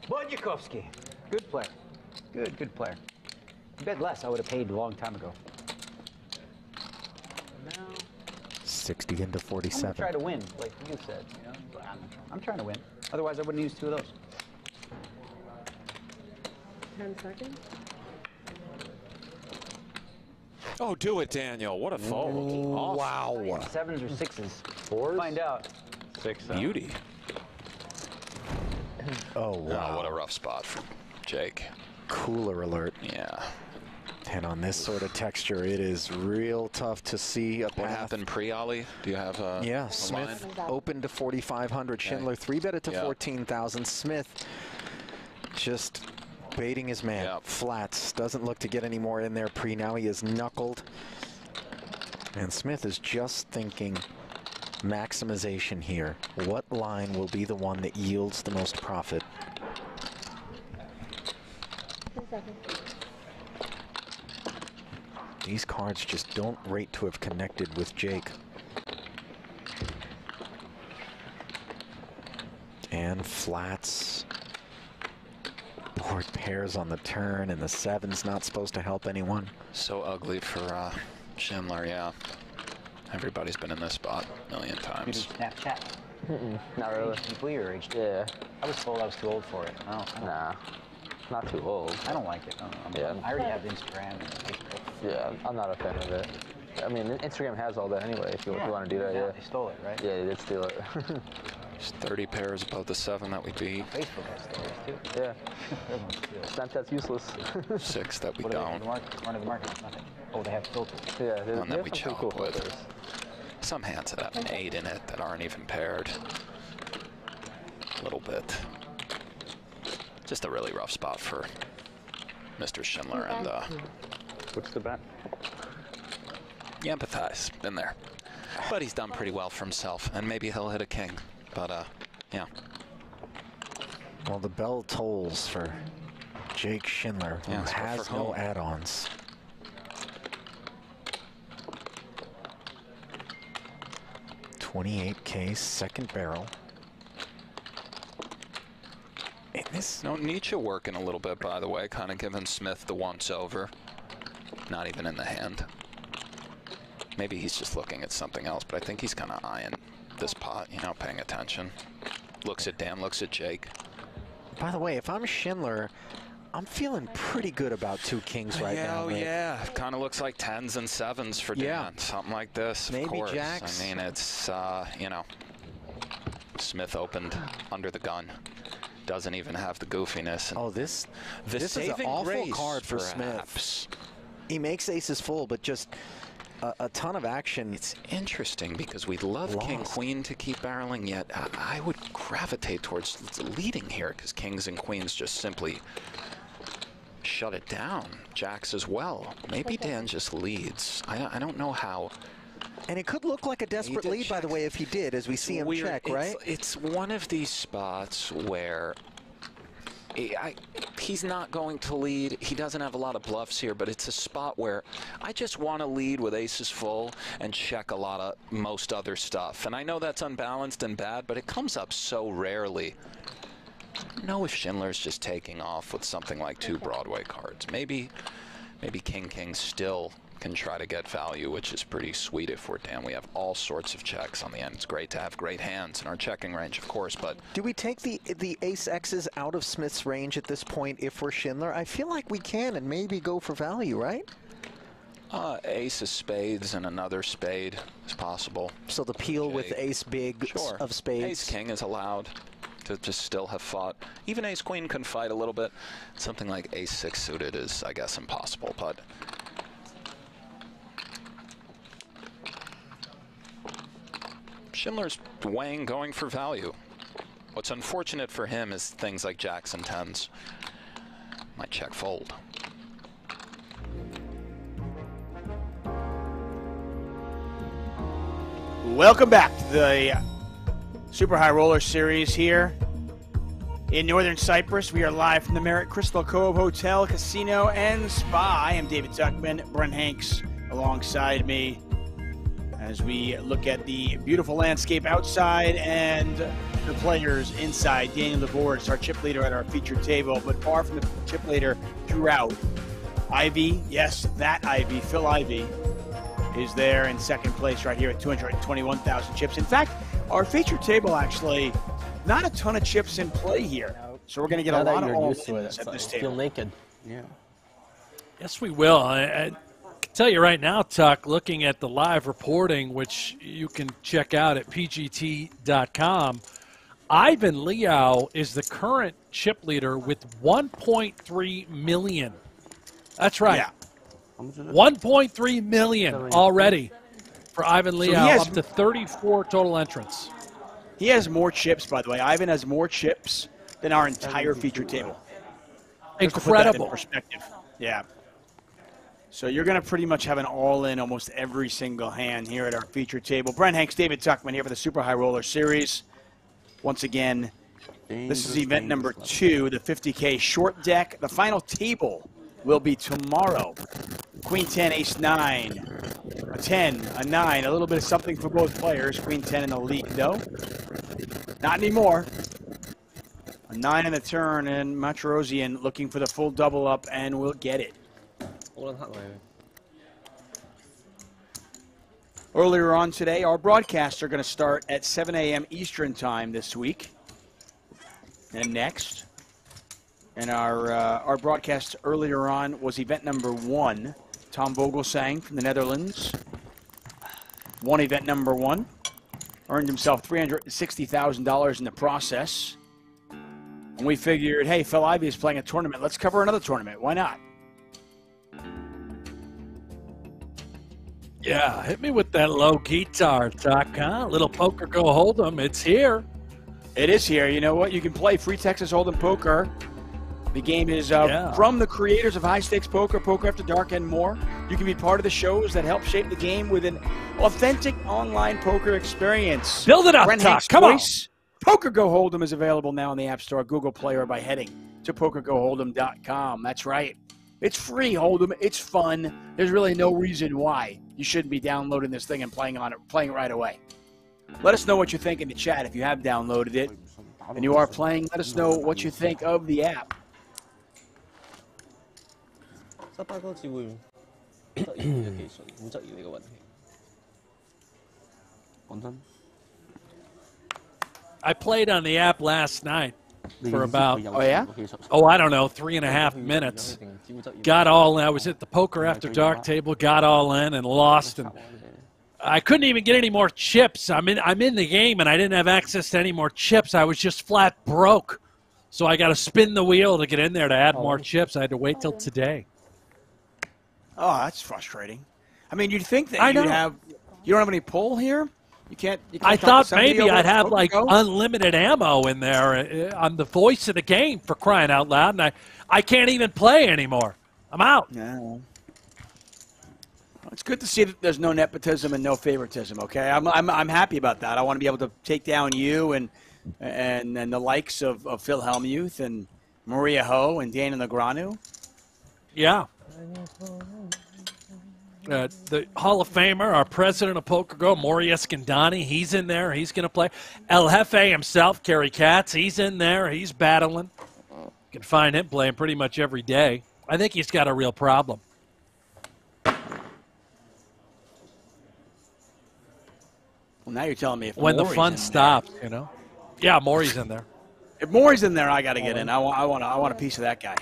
Budyakovsky, good player. Good player. You bet less, I would have paid a long time ago. Now, 60 into I'm 47. gonna try to win, like you said. I'm trying to win. Otherwise, I wouldn't use 2 of those. 10 seconds. Oh, do it, Daniel. What a fold. Awesome. Wow. Sevens or sixes? Fours? Find out. Six. Beauty. Oh, wow. Oh, what a rough spot from Jake. Cooler alert. Yeah. And on this sort of texture, it is real tough to see a path. What happened pre-Ollie? Do you have a Yeah, a Smith line? opened to 4,500. Schindler 3-bet it to 14,000. Smith just baiting his man. Flats. Doesn't look to get any more in there pre. Now he is knuckled. And Smith is just thinking maximization here. What line will be the one that yields the most profit? 10 seconds. These cards just don't rate to have connected with Jake. And flats. Board pairs on the turn, and the seven's not supposed to help anyone. So ugly for Schindler, yeah. Everybody's been in this spot a million times. Snapchat? Not really. Deeply or HD? Yeah. I was told I was too old for it. Oh, nah. Not too old. I don't like it. I already have Instagram and Facebook. Yeah, I'm not a fan of it. I mean, Instagram has all that anyway, if you want to do that, yeah. They stole it, right? Yeah, they did steal it. There's 30 pairs above the 7 that we beat. Facebook has stolen it, too. Yeah. Snapchat's useless. 6 that we What don't. One of the markets, nothing. Oh, they have filters. Yeah, One that we chop with. Some hands that have an 8 in it that aren't even paired. A little bit. Just a really rough spot for Mr. Schindler, and what's the bet? you empathize. Been there. But he's done pretty well for himself, and maybe he'll hit a king. But yeah. Well, the bell tolls for Jake Schindler, who has no add-ons. $28K, second barrel. And this... No, Nietzsche working a little bit, by the way, kind of giving Smith the once-over. Not even in the hand. Maybe he's just looking at something else, but I think he's kind of eyeing this pot, you know, paying attention. Looks at Dan, looks at Jake. By the way, if I'm Schindler, I'm feeling pretty good about 2 kings right now. Oh, yeah. Kind of looks like 10s and 7s for Dan. Something like this, of Maybe course. jacks. I mean, it's, you know, Smith opened under the gun. Doesn't even have the goofiness. And this is an saving awful grace, card for perhaps. Smith. He makes aces full, but just a ton of action. It's interesting because we'd love King Queen to keep barreling, yet I would gravitate towards leading here because Kings and Queens just simply shut it down. Jacks as well. Maybe Dan just leads. I don't know how. And it could look like a desperate lead, by the way, if he did, as we see him check, right? It's one of these spots where he's not going to lead. He doesn't have a lot of bluffs here, but it's a spot where I just want to lead with aces full and check a lot of most other stuff. And I know that's unbalanced and bad, but it comes up so rarely. I don't know if Schindler's just taking off with something like 2 Broadway cards. Maybe King still can try to get value, which is pretty sweet if we're Dan. We have all sorts of checks on the end. It's great to have great hands in our checking range, of course, but... Do we take the ace X's out of Smith's range at this point if we're Schindler? I feel like we can and maybe go for value, right? Ace of spades and another spade is possible. So the peel with ace big of spades? Ace king is allowed to just still have fought. Even ace queen can fight a little bit. Something like ace 6 suited is, I guess, impossible, but... Schindler's weighing going for value. What's unfortunate for him is things like jacks and 10s. Might check fold. Welcome back to the Super High Roller Series here in Northern Cyprus. We are live from the Marriott Crystal Cove Hotel, Casino, and Spa. I am David Tuckman, Brent Hanks alongside me as we look at the beautiful landscape outside and the players inside. Daniel DeVore, our chip leader at our featured table, but far from the chip leader throughout. Ivy, yes, that Ivy, Phil Ivy, is there in second place right here at 221,000 chips. In fact, our featured table actually, not a ton of chips in play here. So we're going to get Now a that lot of you're all used to it, ins at it's this like, feel table. naked. Yeah. Yes, we will. I can tell you right now, Tuck, looking at the live reporting, which you can check out at pgt.com, Ivan Liao is the current chip leader with 1.3 million. That's right. Yeah. 1.3 million already for Ivan So he Liao, has- up to 34 total entrants. He has more chips, by the way. Ivan has more chips than our entire feature table. Just to put that in Incredible. perspective. Yeah. So you're going to pretty much have an all-in almost every single hand here at our feature table. Brent Hanks, David Tuckman here for the Super High Roller Series. Once again, this is event number 2, the 50K short deck. The final table will be tomorrow. Queen 10, Ace 9, a 10, a 9, a little bit of something for both players. Queen 10 in the lead, though. Not anymore. A 9 in the turn, and Matrosian looking for the full double up, and will get it. Earlier on today, our broadcasts are going to start at 7 a.m. Eastern Time this week. And next. And our broadcast earlier on was event number 1. Tom Vogelsang from the Netherlands won event number 1. Earned himself $360,000 in the process. And we figured, hey, Phil Ivey is playing a tournament. Let's cover another tournament. Why not? Yeah, hit me with that low guitar, Tuck, huh? Little PokerGO Hold'em. It's here. It is here. You know what? You can play free Texas Hold'em poker. The game is Yeah. from the creators of High Stakes Poker, Poker After Dark, and more. You can be part of the shows that help shape the game with an authentic online poker experience. Build it up, Brent Tuck. Hanks' Come on. voice. PokerGO Hold'em is available now in the App Store, Google Play, or by heading to PokerGoHold'em.com. That's right. It's free, Hold'em. It's fun. There's really no reason why you shouldn't be downloading this thing and playing it right away. Let us know what you think in the chat if you have downloaded it and you are playing. Let us know what you think of the app. I played on the app last night for about, Oh, yeah? I don't know, 3.5 minutes. Got all in. I was at the Poker After Dark table, got all in and lost. And I couldn't even get any more chips. I'm in the game, and I didn't have access to any more chips. I was just flat broke. So I got to spin the wheel to get in there to add more chips. I had to wait till today. Oh, that's frustrating. I mean, you'd think that I know. you don't have any pull here? You can't I talk to thought somebody maybe over I'd at have like PokerGo? unlimited ammo in there on the voice of the game, for crying out loud, and I can't even play anymore. I'm out. Yeah. Well, it's good to see that there's no nepotism and no favoritism. Okay, I'm happy about that. I want to be able to take down you and the likes of Phil Hellmuth and Maria Ho and Dana Negreanu. Yeah. The Hall of Famer, our president of PokerGo, Maury Escandani, he's in there. He's going to play. El Jefe himself, Kerry Katz, he's in there. He's battling. You can find him playing pretty much every day. I think he's got a real problem. Well, now you're telling me if When the Maury's fun in stops, you know. Yeah, Maury's in there. there. If Maury's in there, I got to get in. I want a piece of that guy.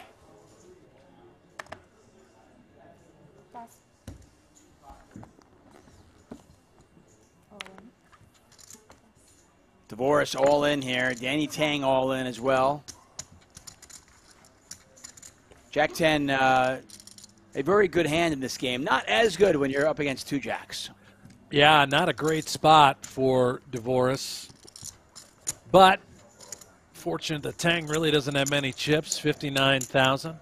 Dvoris all in here. Danny Tang all in as well. Jack 10, a very good hand in this game. Not as good when you're up against 2 jacks. Yeah, not a great spot for Dvoris. But fortunate that Tang really doesn't have many chips, 59,000.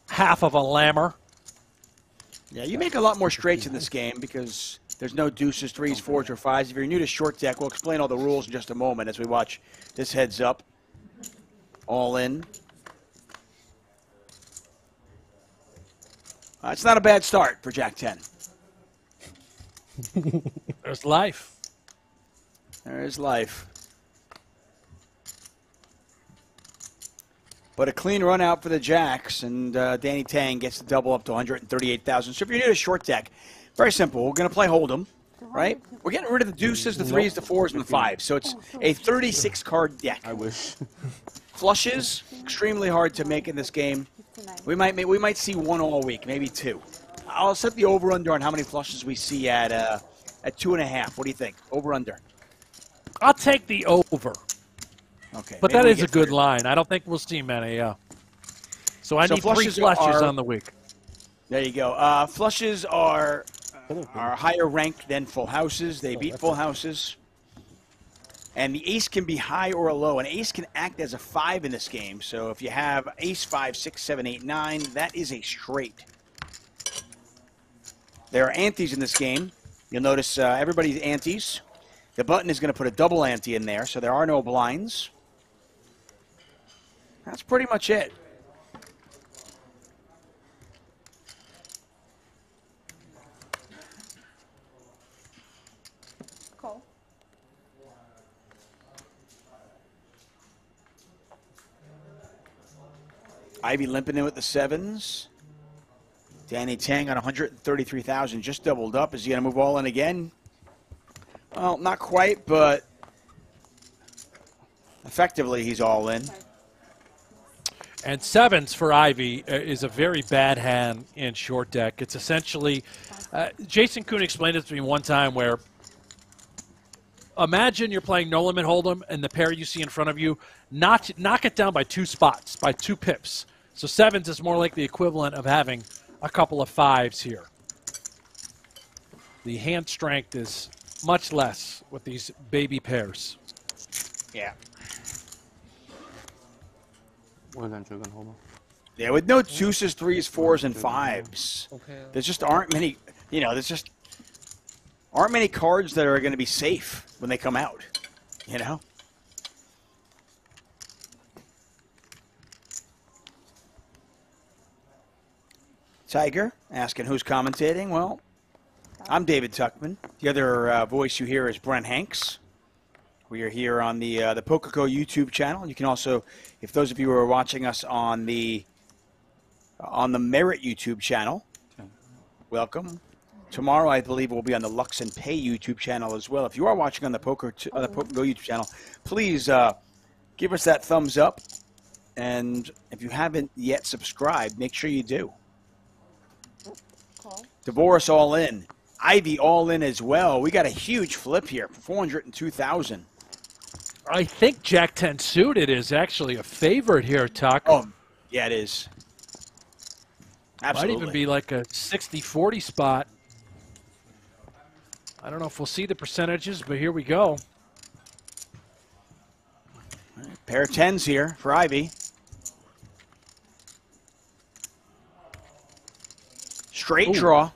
Half of a lammer. Yeah, you make a lot more straights in this game because there's no deuces, 3s, 4s, or 5s. If you're new to short deck, we'll explain all the rules in just a moment as we watch this heads up. All in. It's not a bad start for Jack 10. There's life. There is life. But a clean run out for the Jacks, and Danny Tang gets the double up to 138,000. So if you're new to short deck, very simple. We're going to play Hold'em, right? We're getting rid of the deuces, the 3s, the 4s, and the 5s. So it's a 36-card deck. I wish. Flushes, extremely hard to make in this game. We might see one all week, maybe two. I'll set the over-under on how many flushes we see at 2.5. What do you think? Over-under. I'll take the over. Okay. But that is a good line. I don't think we'll see many, So I need 3 flushes on the week. There you go. Flushes are higher ranked than full houses. They beat full houses. And the ace can be high or low. An ace can act as a 5 in this game. So if you have ace 5, 6, 7, 8, 9, that is a straight. There are antes in this game. You'll notice everybody's antes. The button is going to put a double ante in there, so there are no blinds. That's pretty much it. Cole. Ivy limping in with the 7s. Danny Tang on 133,000, just doubled up. Is he going to move all in again? Well, not quite, but effectively he's all in. And 7s for Ivy is a very bad hand in short deck. It's essentially, Jason Kuhn explained it to me one time where imagine you're playing no limit hold'em and the pair you see in front of you, knock it down by 2 spots, by 2 pips. So 7s is more like the equivalent of having a couple of 5s here. The hand strength is much less with these baby pairs. Yeah. Yeah, Yeah, with no 2s, 3s, 4s, and 5s, there just aren't many, there's just aren't many cards that are going to be safe when they come out, Tiger asking who's commentating. Well, I'm David Tuckman. The other voice you hear is Brent Hanks. We are here on the PokerGO YouTube channel. You can also, if those of you who are watching us on the Merit YouTube channel, welcome. Tomorrow, I believe, we'll be on the Lux and Pay YouTube channel as well. If you are watching on the PokerGO YouTube channel, please give us that thumbs up. And if you haven't yet subscribed, make sure you do. Divorce all in. Ivy all in as well. We got a huge flip here, 402,000. I think Jack 10 suited is actually a favorite here, Tuck. Oh, yeah, it is. Absolutely. Might even be like a 60-40 spot. I don't know if we'll see the percentages, but here we go. Pair of 10s here for Ivy. Straight draw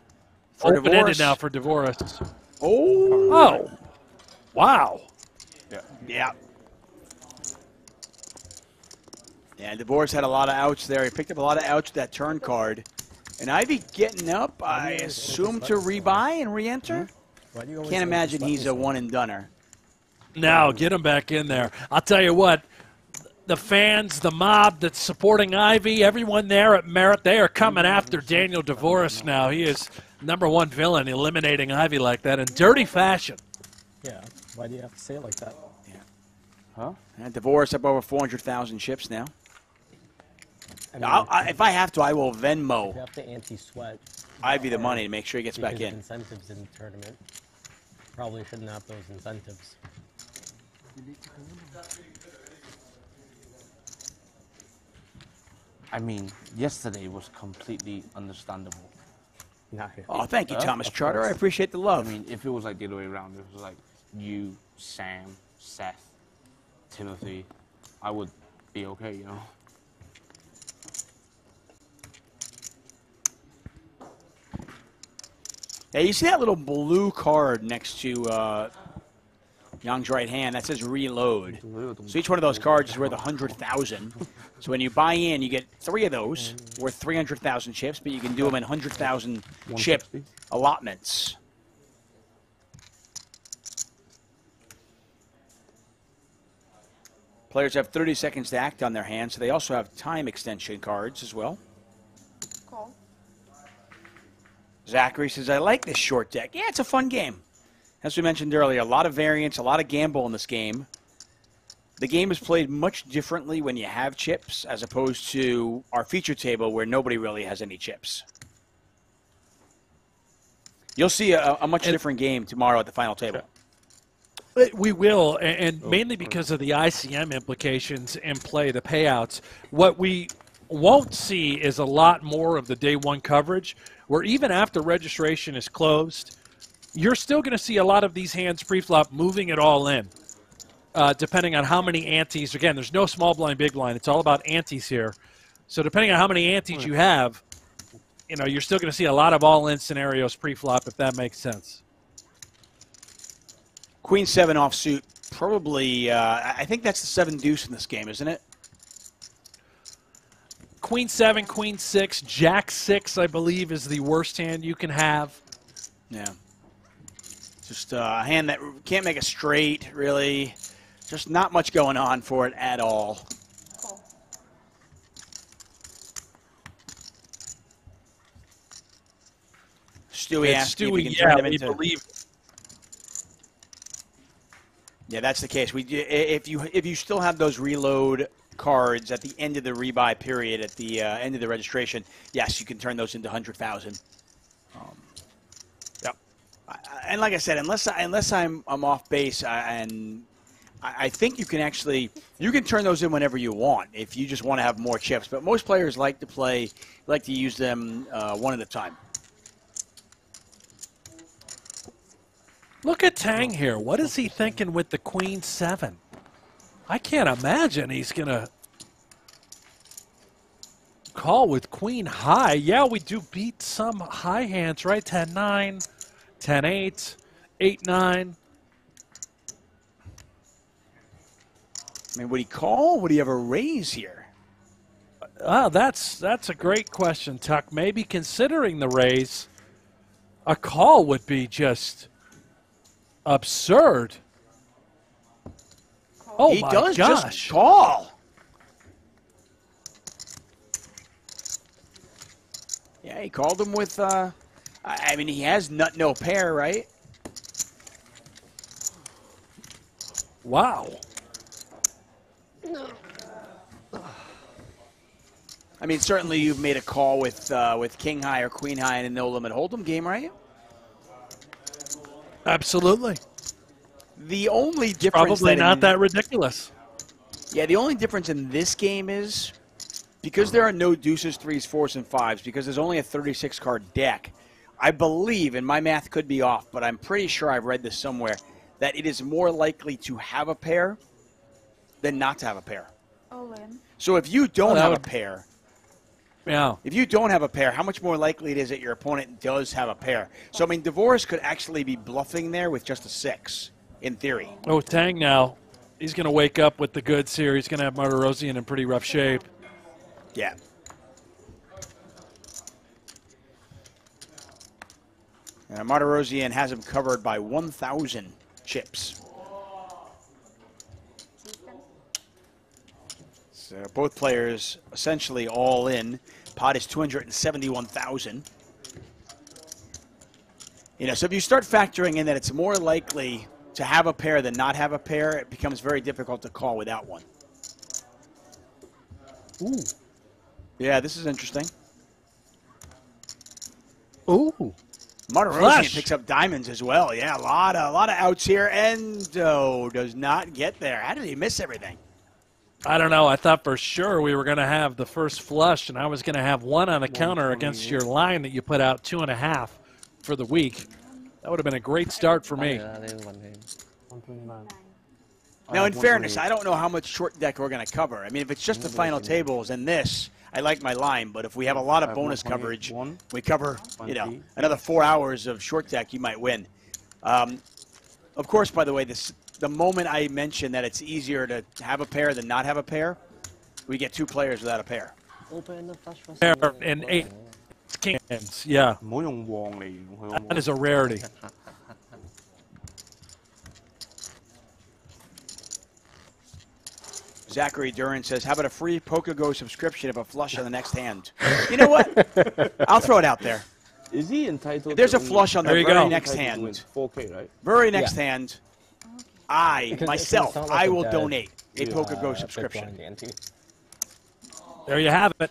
for Divorce. Open-ended now for Divorce. Oh. Wow. Yeah. Yeah, Divorce had a lot of outs there. He picked up a lot of outs with that turn card. And Ivy getting up, I assume, to rebuy and re-enter? Can't imagine he's a one-and-doneer. Now, get him back in there. I'll tell you what, the fans, the mob that's supporting Ivy, everyone there at Merit, they are coming after Daniel Divorce now. He is #1 villain, eliminating Ivy like that in dirty fashion. Yeah, why do you have to say it like that? Yeah. Huh? And Divorce up over 400,000 chips now. If I have to, I will Venmo. You have to anti-sweat. Ivy the money to make sure he gets back in. Incentives in the tournament. Probably shouldn't have those incentives. I mean, yesterday was completely understandable. Oh, thank you, Thomas Charter. I appreciate the love. I mean, if it was like the other way around, if it was like you, Sam, Seth, Timothy, I would be okay, Yeah, you see that little blue card next to Young's right hand that says reload. So each one of those cards is worth 100,000. So when you buy in, you get 3 of those worth 300,000 chips, but you can do them in 100,000 chip allotments. Players have 30 seconds to act on their hand, so they also have time extension cards as well. Cool. Zachary says, I like this short deck. Yeah, it's a fun game. As we mentioned earlier, a lot of variance, a lot of gamble in this game. the game is played much differently when you have chips as opposed to our feature table where nobody really has any chips. You'll see a much different game tomorrow at the final table. We will, and mainly because of the ICM implications in play, the payouts. What we won't see is a lot more of the day one coverage, where even after registration is closed, you're still going to see a lot of these hands pre-flop moving it all in, depending on how many antes. Again, there's no small blind, big blind. It's all about antes here. So depending on how many antes you have, you know, you're still going to see a lot of all-in scenarios pre-flop, if that makes sense. Queen 7 offsuit, probably, I think that's the 7 deuce in this game, isn't it? Queen 7, Queen 6, Jack 6, I believe, is the worst hand you can have. Yeah. Just a hand that can't make a straight, really. Just not much going on for it at all. Stewie asked if we can turn them into... believe. Yeah, that's the case. If you still have those reload cards at the end of the rebuy period, at the end of the registration, yes, you can turn those into 100,000. Yep. And like I said, unless I'm off base, and I think you can turn those in whenever you want if you just want to have more chips. But most players like to use them one at a time. Look at Tang here. What is he thinking with the Queen 7? I can't imagine he's going to call with Queen high. Yeah, we do beat some high hands, right? 10-9, 10-8, 8-9. I mean, would he call? Would he have a raise here? That's a great question, Tuck. Maybe considering the raise, a call would be just... absurd. Oh, he my does gosh. Just call. Yeah, he called him with, I mean, he has nut no pair, right? Wow. I mean, certainly you've made a call with king high or queen high in a no limit hold'em game, right? Absolutely. The only difference... Probably not that ridiculous. Yeah, the only difference in this game is because there are no deuces, threes, fours, and fives, because there's only a 36-card deck, I believe, and my math could be off, but I'm pretty sure I've read this somewhere, that it is more likely to have a pair than not to have a pair. So if you don't have a pair... Yeah. If you don't have a pair, how much more likely it is that your opponent does have a pair? So, I mean, DeVoris could actually be bluffing there with just a 6, in theory. Oh, Tang now. He's going to wake up with the goods here. He's going to have Martirosyan in pretty rough shape. Yeah. Martirosyan has him covered by 1,000 chips. So both players essentially all in. Pot is 271,000. You know, so if you start factoring in that it's more likely to have a pair than not have a pair, it becomes very difficult to call without one. Ooh. Yeah, this is interesting. Ooh. Martirosyan picks up diamonds as well. Yeah, a lot of outs here. Endo does not get there. How did he miss everything? I don't know. I thought for sure we were going to have the first flush, and I was going to have one on the counter against your line that you put out 2.5 for the week. That would have been a great start for me. Now, in fairness, I don't know how much short deck we're going to cover. I mean, if it's just the final tables and this, I like my line. But if we have a lot of bonus coverage, we cover, you know, another 4 hours of short deck, you might win. Of course, by the way, the moment I mention that it's easier to have a pair than not have a pair, we get 2 players without a pair. Pair and 8 kings, yeah. That is a rarity. Zachary Duran says, how about a free PokerGo subscription of a flush on the next hand? You know what? I'll throw it out there. Is he entitled? If there's a flush on the very go. next hand, 4K, right? very next hand, I, myself, I will donate. a PokerGo subscription. There you have it.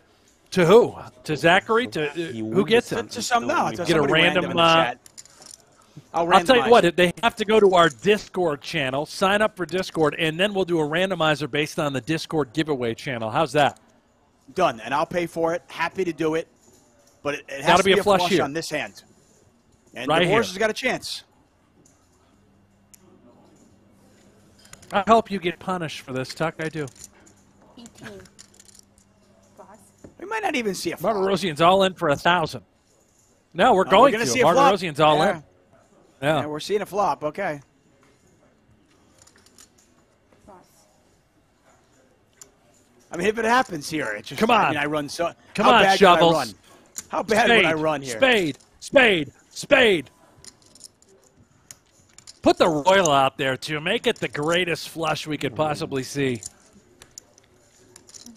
To who? To Zachary? To who gets it? To some, no. To Get a random. in the chat. I'll tell you what. They have to go to our Discord channel, sign up for Discord, and then we'll do a randomizer based on the Discord giveaway channel. How's that? Done. And I'll pay for it. Happy to do it. But it has to be a flush here. on this hand. And right the horse has got a chance. I hope you get punished for this, Tuck. I do. 18. We might not even see a flop. Martirosian's all in for 1,000. No, we're going to. See a flop. Martirosian's all in. Yeah, we're seeing a flop. Okay. I mean, if it happens here, it's just. Come on. I mean, I run so. Come how on, bad Shovels. Would I run? How bad Spade, would I run here? Spade, spade, spade. Put the royal out there, too. Make it the greatest flush we could possibly see.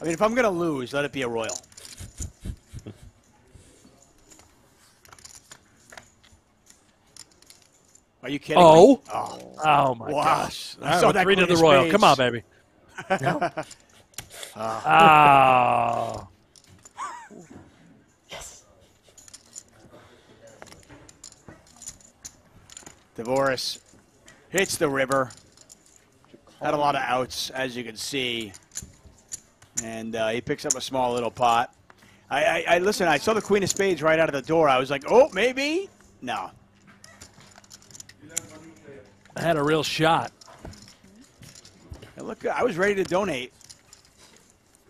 I mean, if I'm going to lose, let it be a royal. Are you kidding me? Oh my gosh. I saw that 3 to the queen of royal. spades. Come on, baby. Oh. Yes. Dvoris hits the river. Had a lot of outs, as you can see. And he picks up a small little pot. I listen, I saw the queen of spades right out of the door. I was like, oh, maybe? No. I had a real shot. And look, I was ready to donate.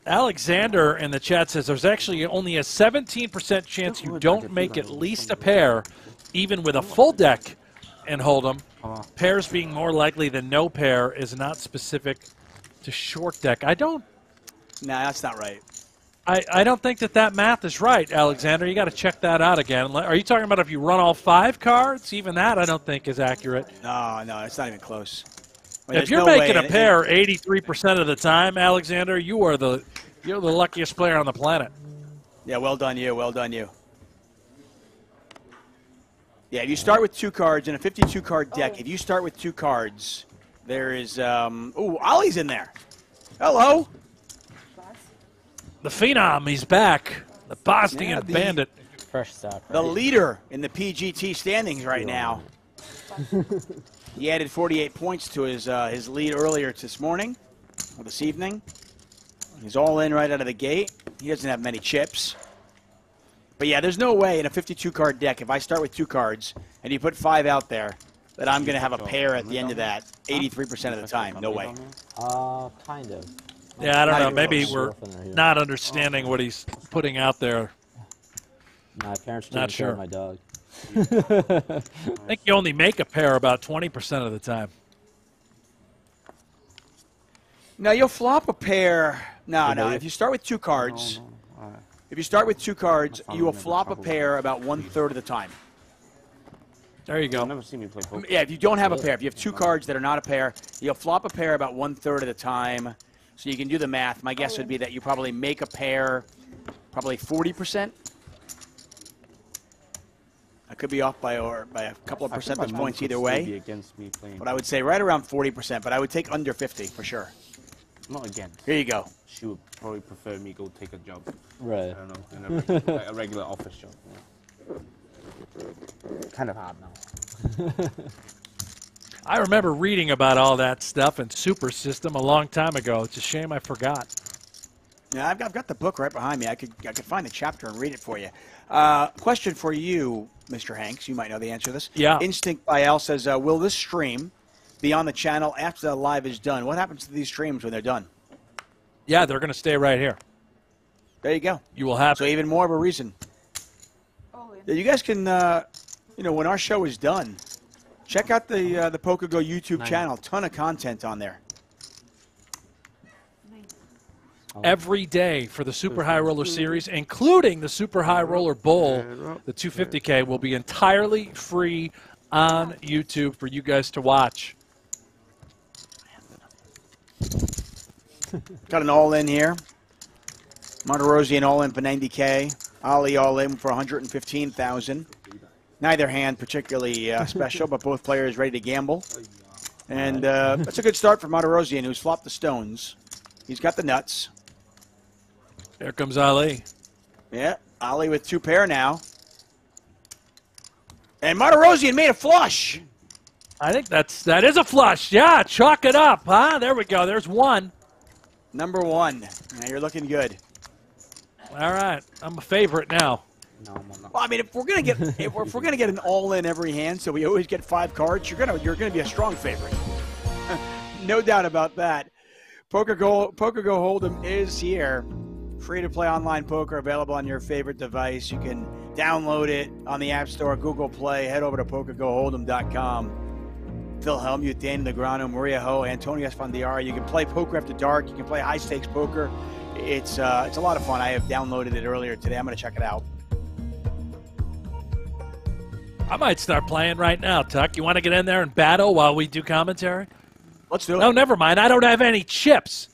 Alexander in the chat says there's actually only a 17% chance you don't make at least a pair, even with a full deck in Hold'em. Pairs being more likely than no pair is not specific to short deck. I don't. Nah, that's not right. I don't think that math is right, Alexander. You got to check that out again. Are you talking about if you run all 5 cards? Even that I don't think is accurate. No, it's not even close. I mean, if you're making a pair 83% of the time, Alexander, you're the luckiest player on the planet. Yeah, well done you. Well done you. Yeah, if you start with 2 cards in a 52-card deck, if you start with 2 cards, there is Ollie's in there. Hello. The Phenom, he's back. The Bosnian Bandit. Fresh stock. The leader in the PGT standings right now. He added 48 points to his lead earlier this morning, or this evening. He's all in right out of the gate. He doesn't have many chips. But yeah, there's no way in a 52-card deck, if I start with 2 cards and you put 5 out there, that I'm going to have a pair at the end of that 83% of the time. No way. Kind of. Yeah, I don't know. Maybe we're not understanding what he's putting out there. My parents not taking care sure. of my dog. I think you only make a pair about 20% of the time. No, you'll flop a pair. No. If you start with 2 cards, if you start with 2 cards, you will flop a pair about 1/3 of the time. There you go. You've never seen me play poker. Yeah, if you don't have a pair, if you have 2 cards that are not a pair, you'll flop a pair about 1/3 of the time. So you can do the math. My guess would be that you probably make a pair probably 40%. I could be off by a couple of percentage points either way. Against me playing. But I would say right around 40%, but I would take under 50 for sure. Not against. Here you go. She would probably prefer me go take a job. Right. I don't know, like a regular office job. Yeah. Kind of hard now. I remember reading about all that stuff in Super System a long time ago. It's a shame I forgot. Yeah, I've got the book right behind me. I could find the chapter and read it for you. Question for you, Mr. Hanks. You might know the answer to this. Yeah. Instinct by Al says, will this stream be on the channel after the live is done? What happens to these streams when they're done? Yeah, they're going to stay right here. There you go. You will have. So even more of a reason. Yeah, you guys can, when our show is done, check out the PokerGo YouTube channel. Ton of content on there. Every day for the Super High Roller Series, including the Super High Roller Bowl, the 250K, will be entirely free on YouTube for you guys to watch. Got an all-in here. Martirosian all-in for 90K. Ali all-in for 115,000. Neither hand particularly special, but both players ready to gamble. And that's a good start for Martirosyan, who's flopped the stones. He's got the nuts. Here comes Ali. Yeah, Ali with 2 pair now. And Martirosyan made a flush. I think that is a flush. Yeah, chalk it up, huh? There we go. There's one. Number 1. Now you're looking good. All right, I'm a favorite now. Well, I mean, if we're gonna get an all-in every hand, so we always get 5 cards, you're gonna be a strong favorite. No doubt about that. PokerGo Hold'em is here. Free to play online poker, available on your favorite device. You can download it on the App Store, Google Play. Head over to PokerGoHold'em.com. Phil Hellmuth, Dan Negreanu, Maria Ho, Antonio Esfandiari. You can play poker after dark. You can play high-stakes poker. It's a lot of fun. I have downloaded it earlier today. I'm going to check it out. I might start playing right now, Tuck. You want to get in there and battle while we do commentary? Let's do it. No, never mind. I don't have any chips.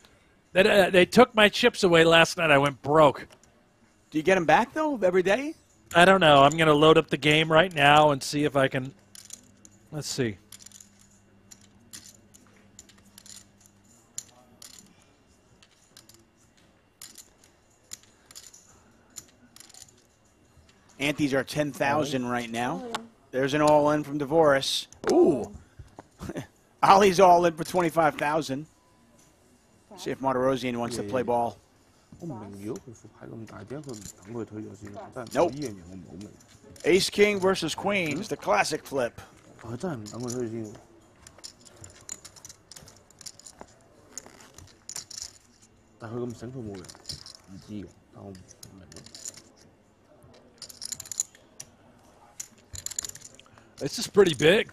They took my chips away last night. I went broke. Do you get them back, though, every day? I don't know. I'm going to load up the game right now and see if I can. Let's see. Antes are 10,000 right now. There's an all-in from Devoris. Ooh. Ali's all-in for 25,000. See if Martirosyan wants to play ball. Nope. Ace King versus Queens, the classic flip. This is pretty big.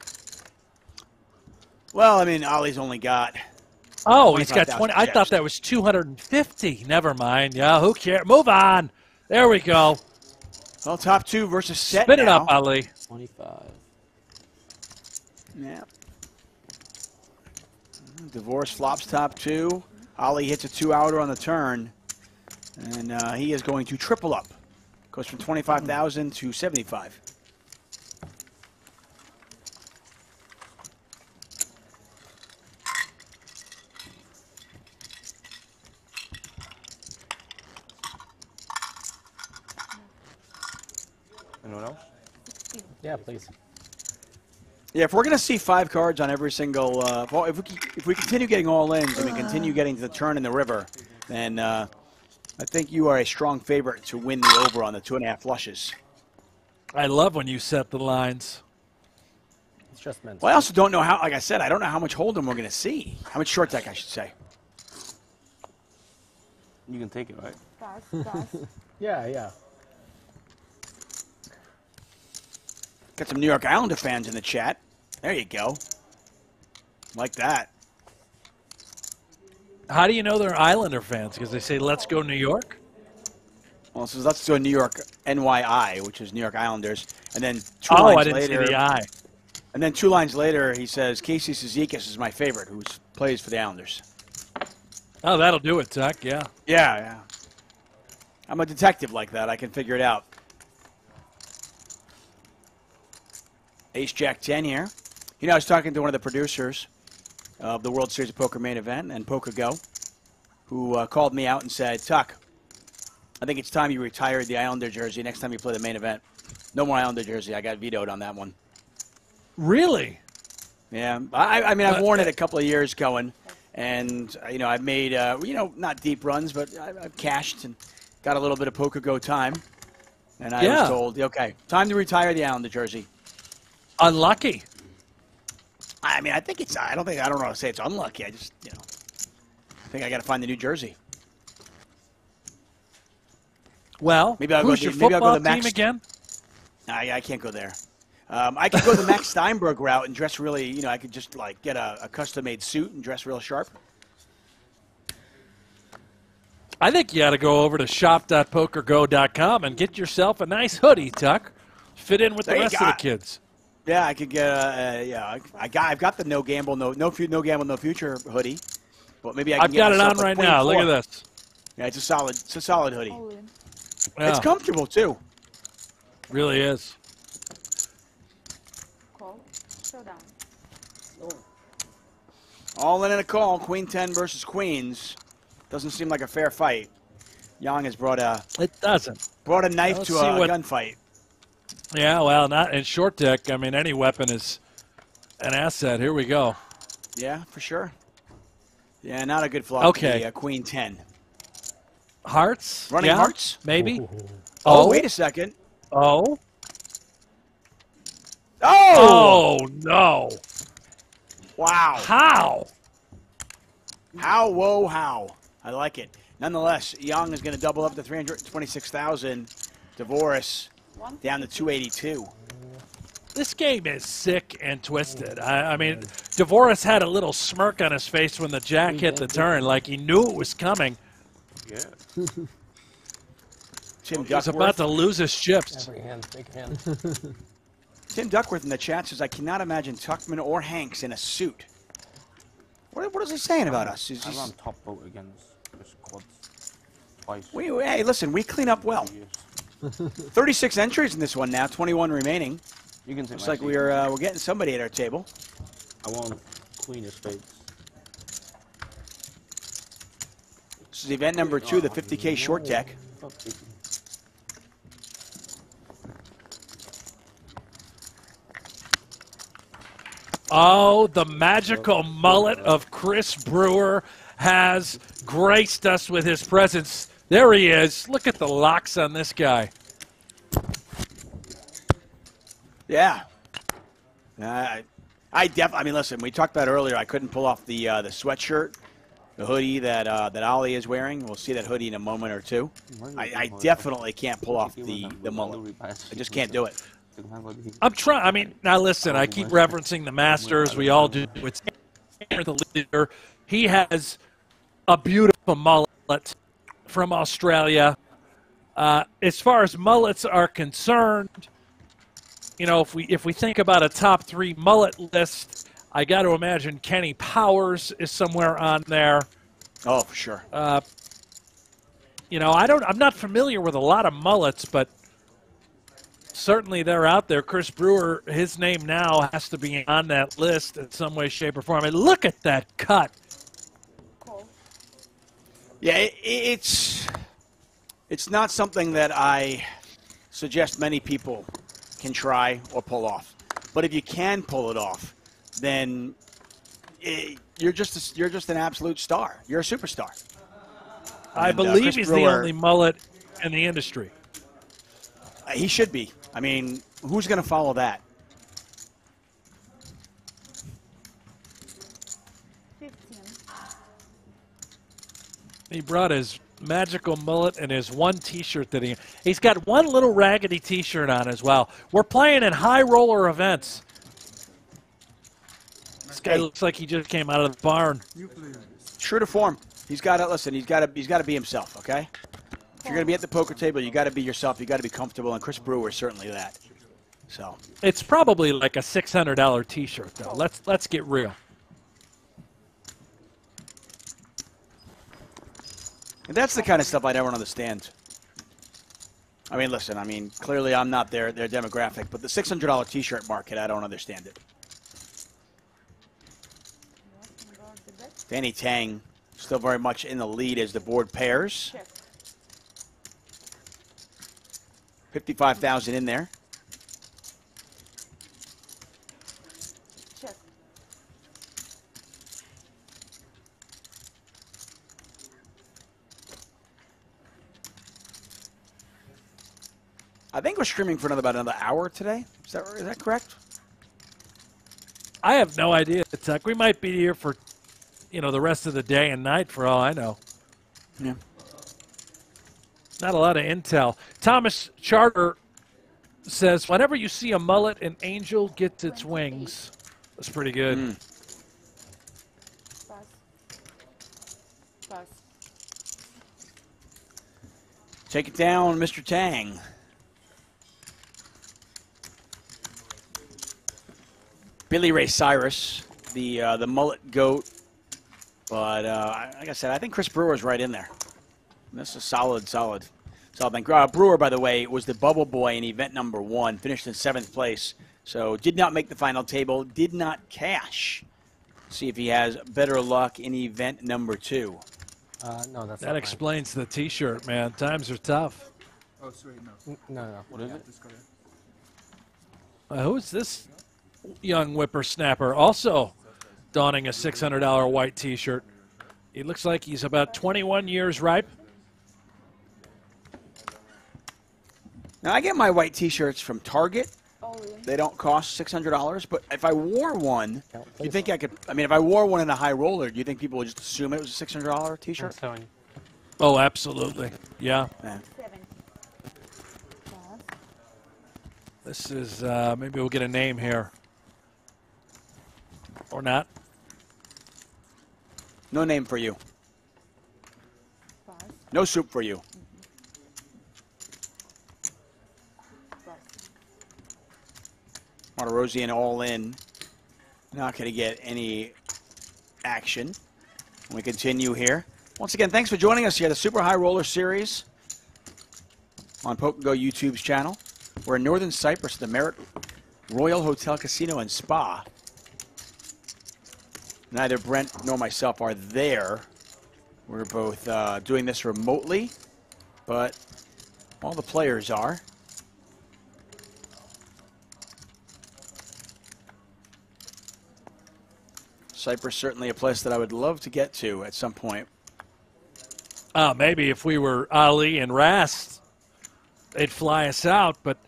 Well, I mean, Ali's only got. Oh, he's got 20. I thought that was 250. Never mind. Yeah, who cares? Move on. There we go. Well, top 2 versus set. Spin it now. up, Ali. 25. Yeah. Divorce flops top 2. Ali hits a 2-outer on the turn. And he is going to triple up. Goes from 25,000 to 75. Anyone else? Yeah, please. Yeah, if we're going to see 5 cards on every single, if we continue getting all-ins and we continue getting to the turn in the river, then I think you are a strong favorite to win the over on the 2.5 flushes. I love when you set the lines. It's just mental. Well, I also don't know how, like I said, I don't know how much hold'em we're going to see. How much short deck, I should say. You can take it, right? Yeah. Got some New York Islander fans in the chat. There you go. Like that. How do you know they're Islander fans? Because they say, let's go New York? Well, it says, let's go New York NYI, which is New York Islanders. And then 2 I lines didn't later. see the I. And then 2 lines later, he says, Casey Cizikas is my favorite, who plays for the Islanders. Oh, that'll do it, Tuck. Yeah. Yeah. I'm a detective like that. I can figure it out. Ace Jack 10 here. You know, I was talking to one of the producers of the World Series of Poker main event and PokerGo, who called me out and said, Tuck, I think it's time you retired the Islander jersey next time you play the main event. No more Islander jersey. I got vetoed on that one. Really? Yeah. I mean, I've worn it a couple of years going, and, you know, I've made, not deep runs, but I've cashed and got a little bit of PokerGo time. And I was told, okay, time to retire the Islander jersey. Unlucky. I mean, I think it's. I don't know how to say it's unlucky. I just, I think I got to find the new jersey. Well, maybe I'll who's go. your Maybe I'll go football the Max. team again? I can't go there. I could go the Max Steinberg route and dress really. I could just like get a custom-made suit and dress real sharp. I think you got to go over to shop.pokergo.com and get yourself a nice hoodie, Tuck. Fit in with the rest of the kids. Yeah, I could get I've got the no gamble, no future hoodie, but maybe I can I've got it on right now. Look at this. Yeah, it's a solid hoodie. Yeah. It's comfortable too. Really is. Call. Showdown. All in a call. Queen 10 versus queens. Doesn't seem like a fair fight. Yang has brought a. It doesn't. Brought a knife Let's to see a what- gunfight. Yeah, well, not in short deck. I mean, any weapon is an asset. Here we go. Yeah, for sure. Yeah, not a good flop. Okay. The, Queen 10. Hearts? Running Yeah, hearts? Maybe. Oh, wait a second. Oh. Oh! Oh, no. Wow. How? How, whoa, how. I like it. Nonetheless, Young is going to double up to 326,000. Divorce down to 282. This game is sick and twisted. I mean, Dvorak had a little smirk on his face when the jack hit the turn, like he knew it was coming. Yeah. Tim He was Duckworth. about to lose his chips. Big hand, big hand. Tim Duckworth in the chat says, I cannot imagine Tuckman or Hanks in a suit. What is he saying about us? I run top vote against this quads twice. Hey, listen, we clean up well. 36 entries in this one now, 21 remaining. You can take Looks my like seat. we're getting somebody at our table. I want queen of spades. This is event number 2, the 50K short deck. Oh, the magical mullet of Chris Brewer has graced us with his presence. There he is. Look at the locks on this guy. Yeah. I mean, listen, we talked about earlier, I couldn't pull off the sweatshirt, the hoodie that Ali is wearing. We'll see that hoodie in a moment or two. I definitely can't pull off the mullet. I just can't do it. I'm trying. I mean, now listen, I keep referencing the Masters. We all do. It's the leader. He has a beautiful mullet from Australia. As far as mullets are concerned, you know, if we think about a top 3 mullet list, I got to imagine Kenny Powers is somewhere on there. Oh, for sure. You know, I'm not familiar with a lot of mullets, but certainly they're out there. Chris Brewer, his name now has to be on that list in some way, shape, or form. And look at that cut. Yeah, it's not something that I suggest many people can try or pull off. But if you can pull it off, then you're just an absolute star. You're a superstar. I And, believe Chris he's Brewer, the only mullet in the industry. He should be. I mean, who's going to follow that? He brought his magical mullet and his one T-shirt that he's got one little raggedy T-shirt on as well. We're playing in high roller events. This guy looks like he just came out of the barn. True to form. He's got to listen. He's got to be himself. Okay. If you're going to be at the poker table, you got to be yourself. You got to be comfortable, and Chris Brewer is certainly that. So It's probably like a $600 T-shirt, though. Let's get real. and that's the kind of stuff I don't understand. I mean, listen. I mean, clearly I'm not their demographic, but the $600 T-shirt market, I don't understand it. Danny Tang still very much in the lead as the board pairs. 55,000 in there. I think we're streaming for about another hour today. Is that correct? I have no idea, Tuck. We might be here for, the rest of the day and night for all I know. Yeah. Not a lot of intel. Thomas Charter says, whenever you see a mullet, an angel gets its wings. That's pretty good. Take it down, Mr. Tang. Billy Ray Cyrus, the mullet goat. But like I said, I think Chris Brewer's right in there. And this is solid thing. Brewer, by the way, was the bubble boy in event number 1, finished in 7th place. So did not make the final table, did not cash See if he has better luck in event number 2. No, that's That explains the T-shirt, man. Times are tough. Oh, sweet, no. No. What is it? Who's this young whippersnapper? Also donning a $600 white T-shirt. He looks like he's about 21 years ripe. Now, I get my white T-shirts from Target. They don't cost $600, but if I wore one, you think I could? I mean, if I wore one in a high roller, do you think people would just assume it was a $600 T-shirt? Oh, absolutely. Yeah. This is maybe we'll get a name here, or not. No name for you. No soup for you. Martirosian all in. Not going to get any action. We continue here. Once again, thanks for joining us here, the Super High Roller Series on PokerGO YouTube's channel. We're in northern Cyprus, the Merit Royal Hotel Casino and Spa. Neither Brent nor myself are there. We're both doing this remotely, but all the players are. Cyprus certainly a place that I would love to get to at some point. Maybe if we were Ali and Rast, they'd fly us out, but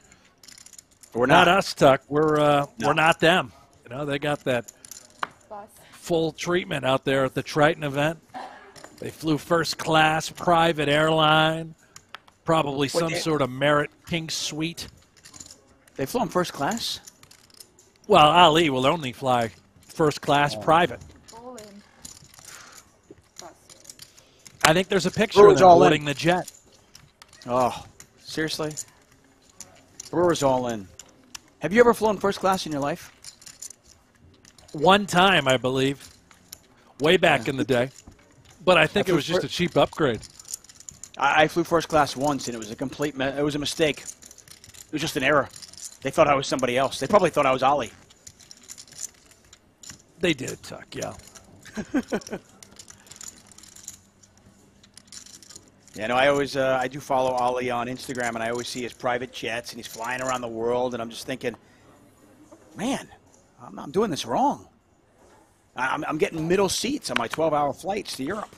we're not us, Tuck. We're not them. You know, they got that full treatment out there at the Triton event. They flew first class, private airline, probably some sort of Merit Pink Suite. They flew in first class? Well, Ali will only fly first class private. I think there's a picture of them boarding the jet. Oh, seriously? Brewer's all in. Have you ever flown first class in your life? One time, I believe. Way back in the day. But I think it was just a cheap upgrade. I flew first class once, and it was a it was a mistake. It was just an error. They thought I was somebody else. They probably thought I was Ali. They did, Tuck, yeah. Yeah, no, I always I do follow Ali on Instagram, and I always see his private jets, and he's flying around the world, and I'm just thinking, man, I'm doing this wrong. I'm getting middle seats on my 12-hour flights to Europe.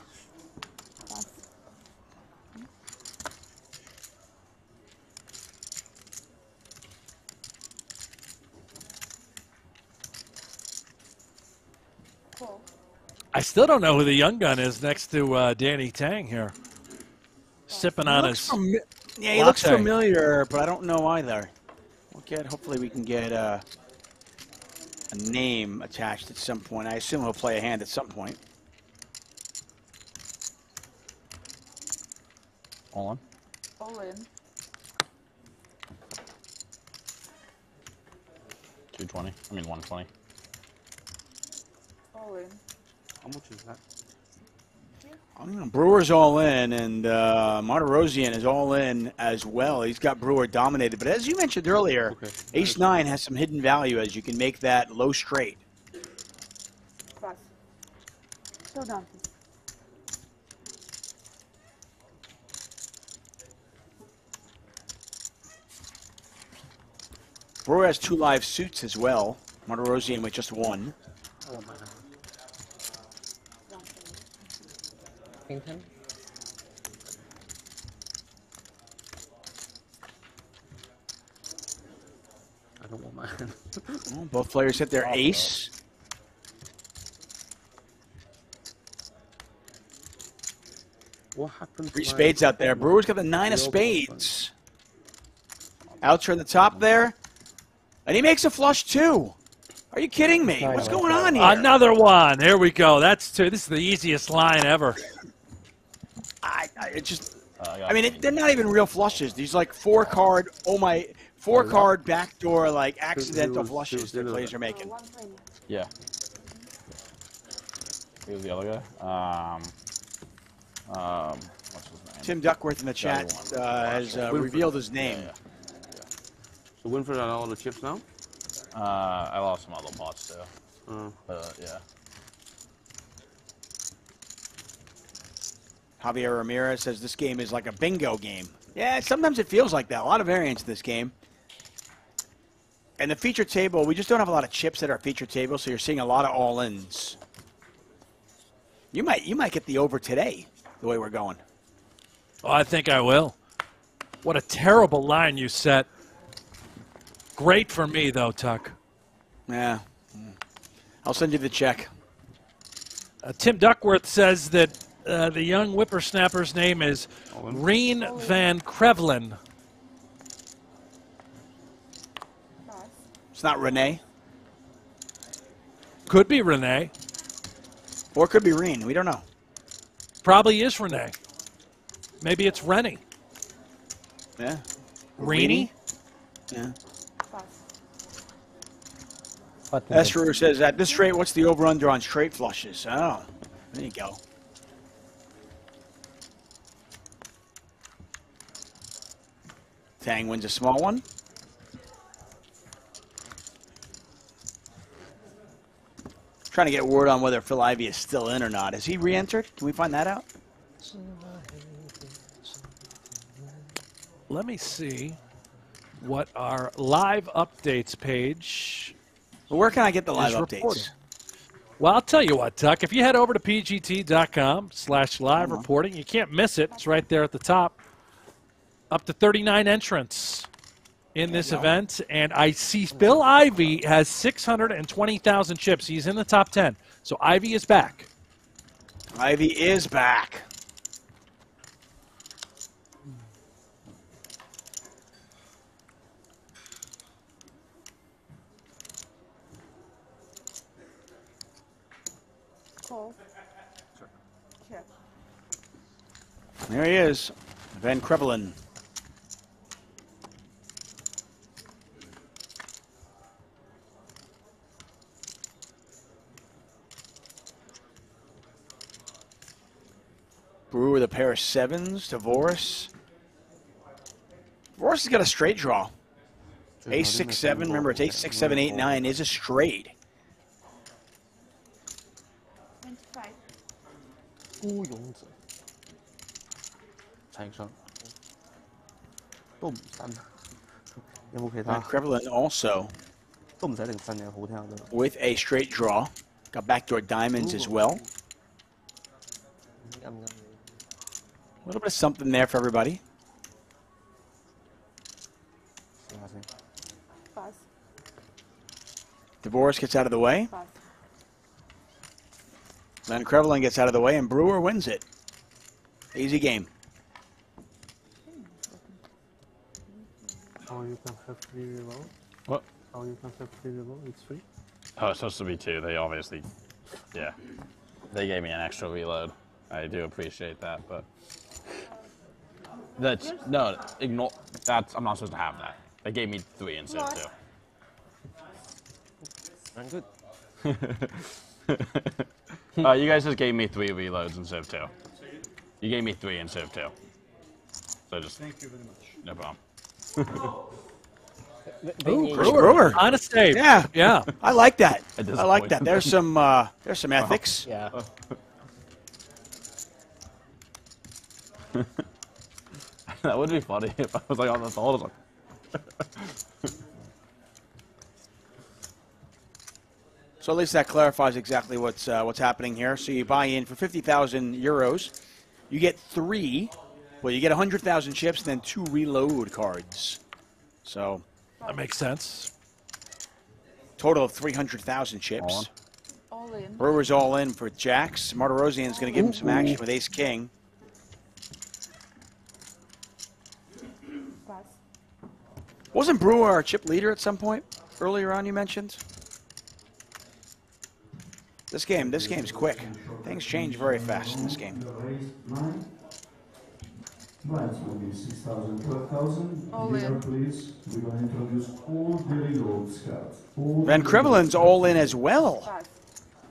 I still don't know who the young gun is next to Danny Tang here. Sipping on his yeah, he looks familiar, but I don't know either. Hopefully we can get a name attached at some point. I assume he'll play a hand at some point. All on? All in. 220. I mean 120. All in. How much is that? Brewer's all in, and Martirosian is all in as well. He's got Brewer dominated. But as you mentioned earlier, Ace-9 has some hidden value as you can make that low straight. Pass. Slow down. Brewer has 2 live suits as well. Martirosian with just 1. Oh, my God. Kingpin? I don't want my hand. Well, both players hit their ace. What happened? 3 spades out there. Brewer's got the 9 of spades. Outer in the top there. And he makes a flush too. Are you kidding me? What's going on here? Another one. There we go. That's 2. This is the easiest line ever. I mean, they're not even real flushes. These like 4-card, four-card backdoor, like accidental flushes that players are making. Yeah. He was the other guy. What's his name? Tim Duckworth in the chat has revealed his name. Yeah. So Winford got all the chips now? I lost some other pots too. But yeah. Javier Ramirez says this game is like a bingo game. Yeah, sometimes it feels like that. A lot of variance in this game. And the feature table, we just don't have a lot of chips at our feature table, so you're seeing a lot of all-ins. You might get the over today, the way we're going. Oh, I think I will. What a terrible line you set. Great for me, though, Tuck. Yeah. I'll send you the check. Tim Duckworth says that the young whippersnapper's name is Reen Van Krevlin. It's not Renee. Could be Renee. Or it could be Reen. We don't know. Probably is Renee. Maybe it's Rennie. Yeah. Reenie? Yeah. SHRS says, at this straight, what's the over-under on straight flushes? Oh, there you go. Tang wins a small one. Trying to get word on whether Phil Ivey is still in or not. Has he re-entered? Can we find that out? Let me see what our live updates page. Well, where can I get the live updates? Reporting. Well, I'll tell you what, Tuck. If you head over to pgt.com/live reporting, you can't miss it. It's right there at the top. Up to 39 entrants in this event, and I see Phil Ivey has 620,000 chips. He's in the top 10. So Ivey is back. Ivey is back. Cove. Check. There he is, Van Krevlin. Brewer with a pair of sevens. Tavoris. Tavoris has got a straight draw. Ace 6-7. Remember, it's ace 6-7, 8-9 is a straight. 25. 孤勇者情商都唔新，有冇其他 Krevlin also 都唔使定新嘅，好聽都。 with a straight draw. Got backdoor diamonds as well. A little bit of something there for everybody. Pass. Tavoris gets out of the way. Pass. Then Krevlin gets out of the way, and Brewer wins it. Easy game. Oh, you can have free reload? What? Oh, you can have free reload? It's free? Oh, it's supposed to be 2. They obviously, yeah. They gave me an extra reload. I do appreciate that, but that's no, ignore. That's I'm not supposed to have that. They gave me 3 instead of 2. I'm good. You guys just gave me 3 reloads instead of 2. You gave me 3 instead of 2. So just thank you very much. No problem. Ooh, Chris Brewer. Honest Dave. Yeah. Yeah. I like that. I like that. There's some ethics. Yeah. That would be funny if I was like on the phone. So at least that clarifies exactly what's happening here. So you buy in for 50,000 euros. You get 3. Well, you get 100,000 chips and then 2 reload cards. So that makes sense. Total of 300,000 chips. All in. Brewer's all in for jacks. Martirosian's going to give him some action with ace king. Pass. Wasn't Brewer our chip leader at some point earlier on? You mentioned. This game's quick. Things change very fast in this game. Right, will be 6,000, 12,000. All Here, in. please. We're going to introduce all the reload cards. Van Krevlin's all in as well. Pass.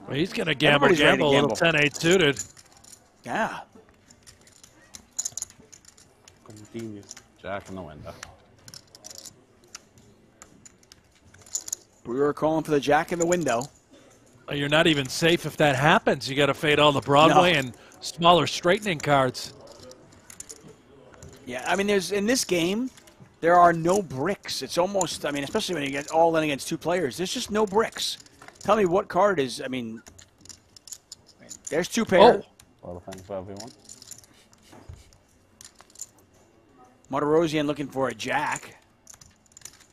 Well, he's going to gamble a Everybody's ready to little gamble. 10-8 suited. Yeah. Continue. Jack in the window. Brewer calling for the jack in the window. You're not even safe if that happens. You got to fade all the Broadway No. and Smaller straightening cards. Yeah, I mean, in this game, there are no bricks. It's almost, I mean, especially when you get all in against two players, there's just no bricks. Tell me what card is, I mean, there's two pair. A lot of things for everyone. Martirosian looking for a jack.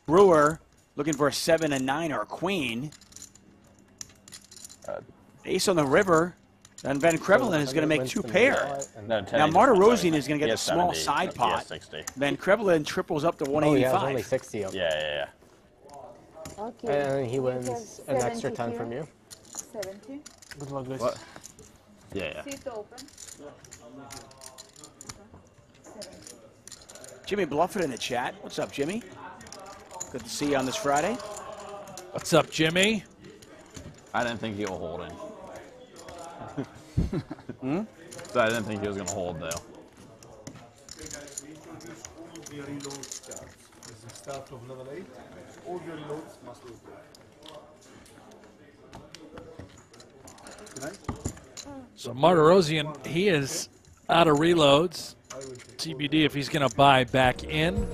Brewer looking for a 7 and 9 or a queen. Ace on the river. And Van Krevelen is going to make two pair. Now Martirosian is going to get the small side pot. Van Krevelen triples up to 185. Oh, he has only 60 of them. Yeah. Okay. And he wins an extra 10 from you. 70. Good luck, guys. What? Yeah. Seat open. Jimmy Bluffett in the chat. What's up, Jimmy? Good to see you on this Friday. What's up, Jimmy? I didn't think he'll hold in. So I didn't think he was going to hold, though. So Martirosian, he is out of reloads. TBD if he's going to buy back in.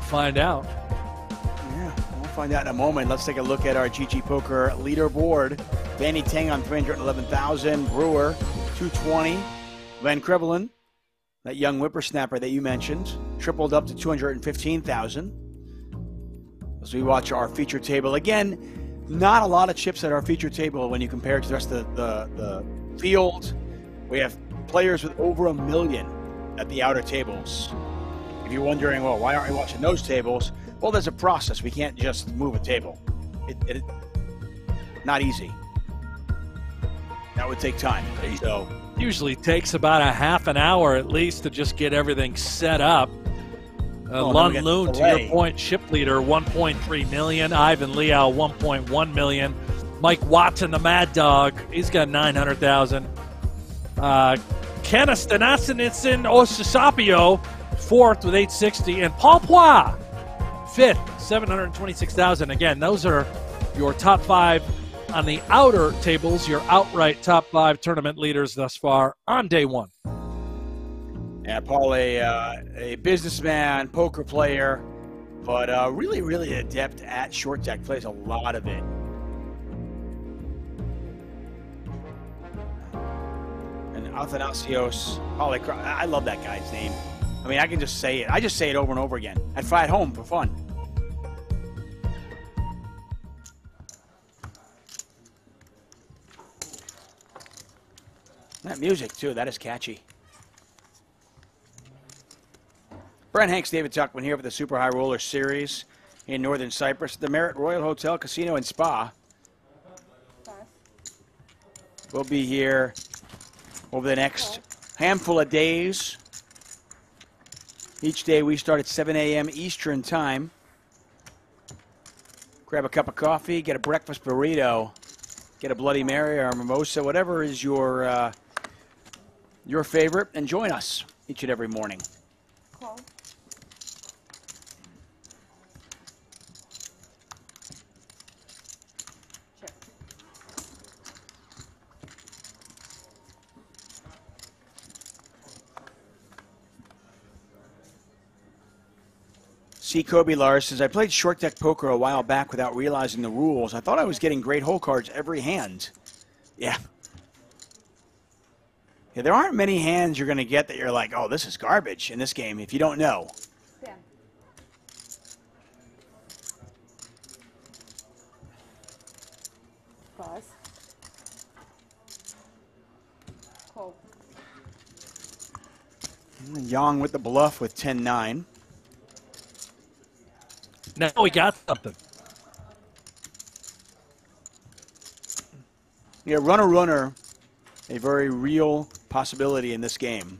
Find out. Yeah, we'll find out in a moment. Let's take a look at our GG Poker leaderboard. Danny Tang on 311,000. Brewer, 220. Van Krevelen, that young whippersnapper that you mentioned, tripled up to 215,000. As we watch our feature table. Again, not a lot of chips at our feature table when you compare it to the rest of the field. We have players with over 1 million at the outer tables. If you're wondering, well, why aren't we watching those tables? Well, there's a process. We can't just move a table. It not easy. That would take time. So usually takes about a half an hour at least to just get everything set up. Lun Loon, to your point, ship leader, 1.3 million. Ivan Liao, 1.1 million. Mike Watson, the Mad Dog, he's got 900,000. Kenneth Stanasinitzin Osasapio, fourth with 860. And Paul Poix, fifth, 726,000. Again, those are your top five on the outer tables, your outright top five tournament leaders thus far on day one. Yeah, Paul, a businessman, poker player, but really, really adept at short deck. Plays a lot of it. And Athanasios Polycro, I love that guy's name. I mean, I can just say it. I just say it over and over again. I'd fly at home for fun. That music, too, that is catchy. Brent Hanks, David Tuckman here for the Super High Roller Series in Northern Cyprus at the Marriott Royal Hotel, Casino, and Spa. We'll be here over the next handful of days. Each day we start at 7 a.m. Eastern Time. Grab a cup of coffee, get a breakfast burrito, get a Bloody Mary or a mimosa, whatever is your favorite, and join us each and every morning. Call. Check. C. Kobe Lars says, I played short deck poker a while back without realizing the rules. I thought I was getting great hole cards every hand. Yeah. Yeah, there aren't many hands you're going to get that you're like, oh, this is garbage in this game if you don't know. Yeah. Pause. Call. Yang with the bluff with 10-9. Now we got something. Yeah, runner, a very real possibility in this game.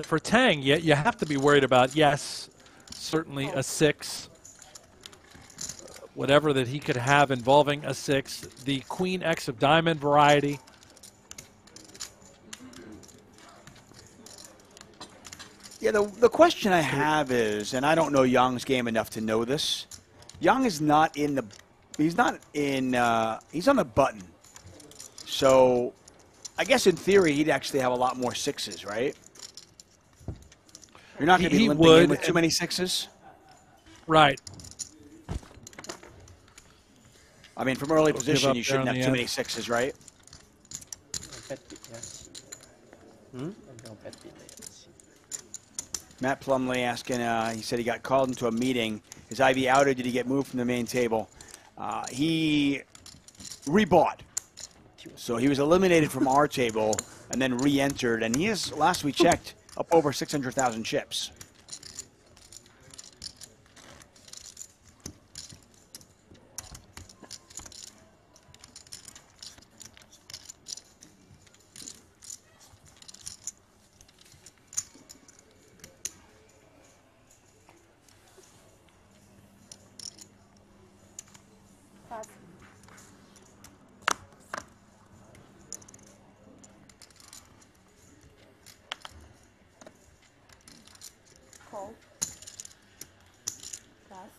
For Tang, you have to be worried about, yes, certainly a 6. Whatever that he could have involving a 6. The Queen X of Diamond variety. Yeah, the question I have is, and I don't know Young's game enough to know this. Young is not in the, he's not in, he's on the button. So I guess in theory he'd actually have a lot more sixes, right? You're not going to be limping in with too many sixes? Right. I mean, from early position, you shouldn't have too many sixes, right? Matt Plumley asking, he said he got called into a meeting. Is Ivy out or did he get moved from the main table? He rebought. So he was eliminated from our table and then re-entered. And he is, last we checked, up over 600,000 chips. Cove. Pass.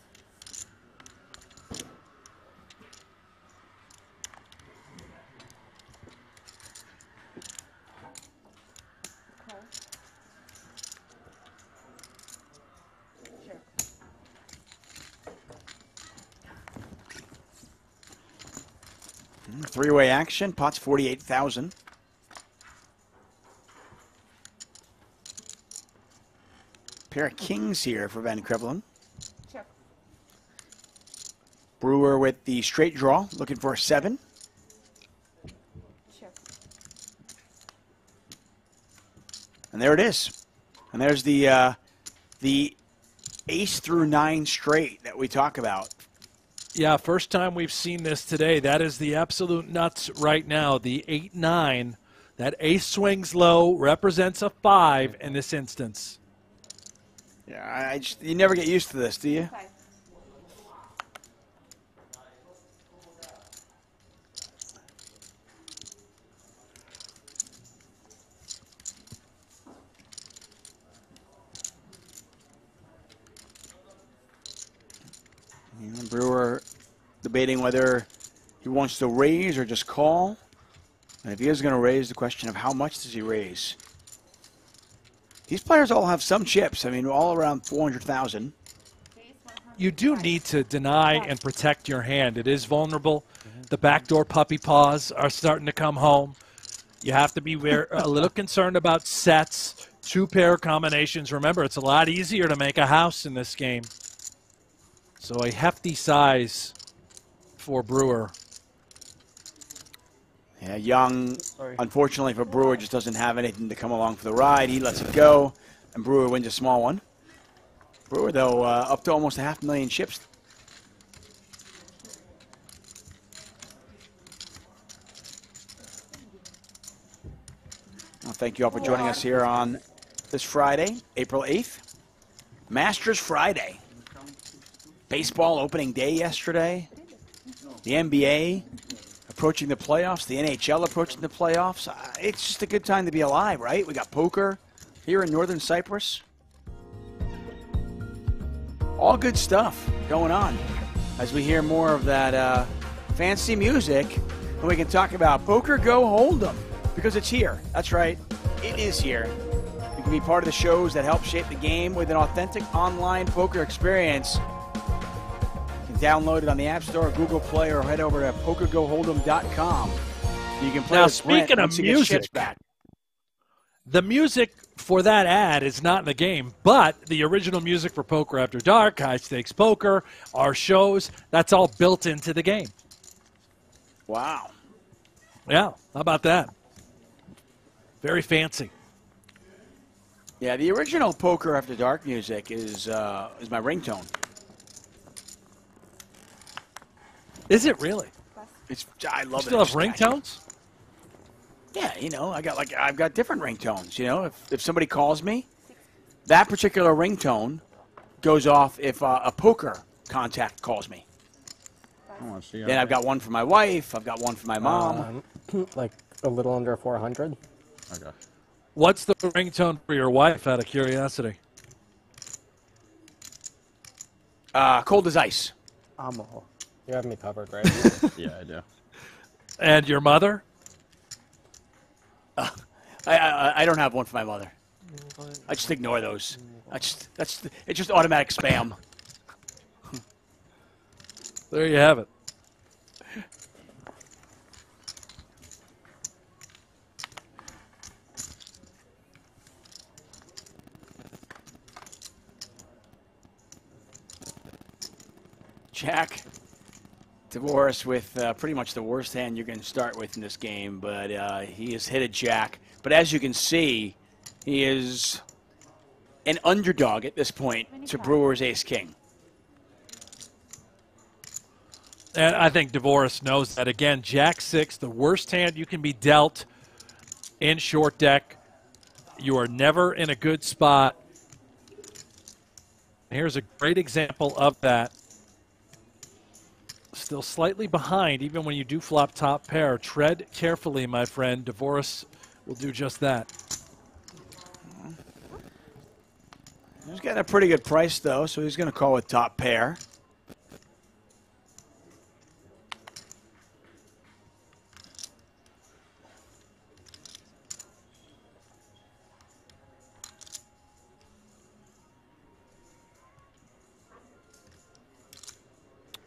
Cove. Sure. Three-way action, pot's 48,000. Pair of kings here for Van Krevelen. Check. Brewer with the straight draw, looking for a 7. Check. And there it is. And there's the ace through 9 straight that we talk about. Yeah, first time we've seen this today. That is the absolute nuts right now. The 8-9, that ace swings low, represents a 5 in this instance. Yeah, you never get used to this, do you? Brewer debating whether he wants to raise or just call. And if he is going to raise, the question of how much does he raise? These players all have some chips. I mean, all around 400,000. You do need to deny and protect your hand. It is vulnerable. The backdoor puppy paws are starting to come home. You have to be a little concerned about sets, 2-pair combinations. Remember, it's a lot easier to make a house in this game. So a hefty size for Brewer. Yeah, Young, unfortunately for Brewer, just doesn't have anything to come along for the ride. He lets it go, and Brewer wins a small one. Brewer, though, up to almost 500,000 chips. Well, thank you all for joining us here on this Friday, April 8th. Masters Friday. Baseball opening day yesterday. The NBA approaching the playoffs, the NHL approaching the playoffs. It's just a good time to be alive, right? We got poker here in northern Cyprus. All good stuff going on as we hear more of that fancy music, and we can talk about PokerGO Hold'em because it's here. That's right, it is here. You can be part of the shows that help shape the game with an authentic online poker experience. Download it on the App Store, Google Play, or head over to PokerGoHold'em.com. You can play now, with speaking Brent of music, the music for that ad is not in the game, but the original music for Poker After Dark, High Stakes Poker, our shows, that's all built into the game. Wow. Yeah, how about that? Very fancy. Yeah, the original Poker After Dark music is my ringtone. Is it really? I love it. You still have ringtones? Yeah, you know, I've got different ringtones. You know, if somebody calls me, that particular ringtone goes off if a poker contact calls me. Then I've got one for my wife. I've got one for my mom. Like a little under 400. Okay. What's the ringtone for your wife, out of curiosity? Cold as ice. Amo. You have me covered, right? Yeah, I do. And your mother? I don't have one for my mother. I just ignore those. It's just automatic spam. There you have it. Jack, Divorce with pretty much the worst hand you can start with in this game, but he has hit a jack. But as you can see, he is an underdog at this point to Brewer's ace-king. And I think Divorce knows that. Again, Jack-6, the worst hand you can be dealt in short deck. You are never in a good spot. Here's a great example of that. Still slightly behind, even when you do flop top pair. Tread carefully, my friend. Divorce will do just that. He's getting a pretty good price, though, so he's going to call with top pair.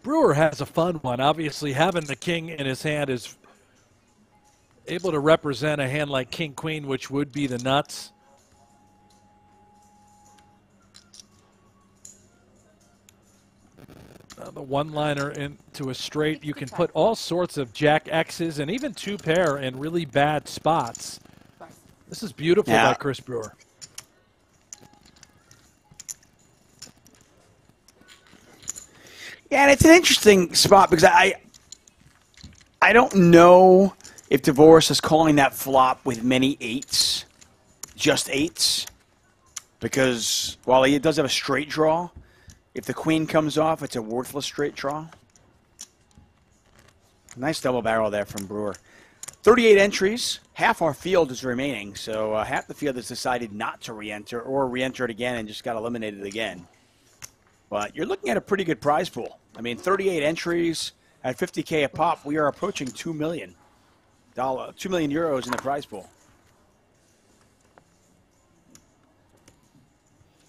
Brewer has a fun one. Obviously, having the king in his hand is able to represent a hand like king-queen, which would be the nuts. The one-liner into a straight. You can put all sorts of jack X's and even two pair in really bad spots. This is beautiful by Chris Brewer. Yeah, and it's an interesting spot because I don't know if Divorce is calling that flop with many eights, just eights, because while he does have a straight draw, if the queen comes off, it's a worthless straight draw. Nice double barrel there from Brewer. 38 entries, half our field is remaining, so half the field has decided not to re-enter or re-enter it again and just got eliminated again. But you're looking at a pretty good prize pool. I mean, 38 entries at 50K a pop. We are approaching $2 million euros in the prize pool.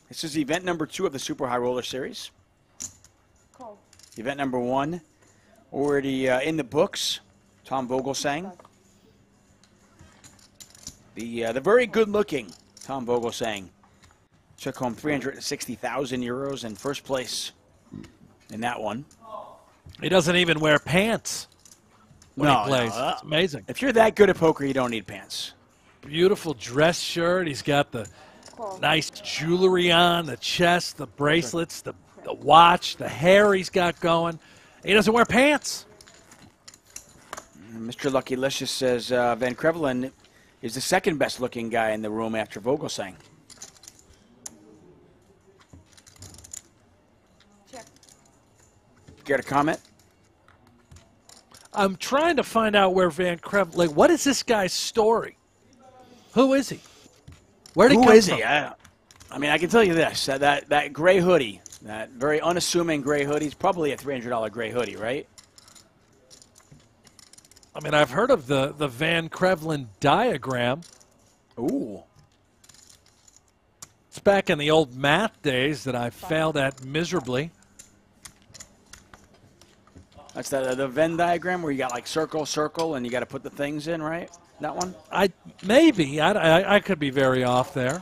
This is event number 2 of the Super High Roller Series. Cove. Event number 1 already in the books. Tom Vogelsang. The very good-looking Tom Vogelsang. Took home 360,000 euros in first place in that one. He doesn't even wear pants when he plays. It's amazing. If you're that good at poker, you don't need pants. Beautiful dress shirt. He's got the nice jewelry on, the chest, the bracelets, the watch, the hair he's got going. He doesn't wear pants. Mr. Lucky Licious says Van Krevelen is the second best looking guy in the room after Vogelsang. Care to comment? I'm trying to find out where Van Krevelen, like, what is this guy's story? Who is he? Where did he come from? Who is he? I mean, I can tell you this. That gray hoodie, that very unassuming gray hoodie, is probably a $300 gray hoodie, right? I mean, I've heard of the Van Krevelen diagram. Ooh. It's back in the old math days that I failed at miserably. That's the Venn diagram where you got like circle, circle, and you got to put the things in, right? That one? Maybe. I could be very off there.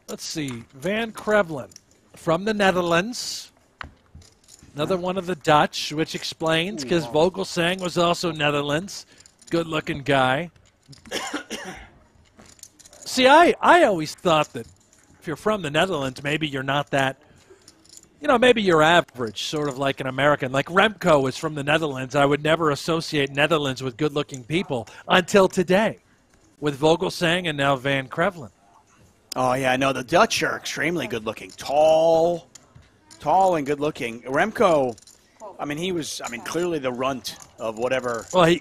Let's see. Van Krevelen from the Netherlands. Another one of the Dutch, which explains because Vogelsang was also Netherlands. Good-looking guy. See, I always thought that if you're from the Netherlands, maybe you're not that, maybe you're average, sort of like an American. Like Remco is from the Netherlands. I would never associate Netherlands with good-looking people until today with Vogelsang and now Van Krevelen. Oh, yeah, no, the Dutch are extremely good-looking. Tall and good-looking. Remco I mean, he was, clearly the runt of whatever. Well,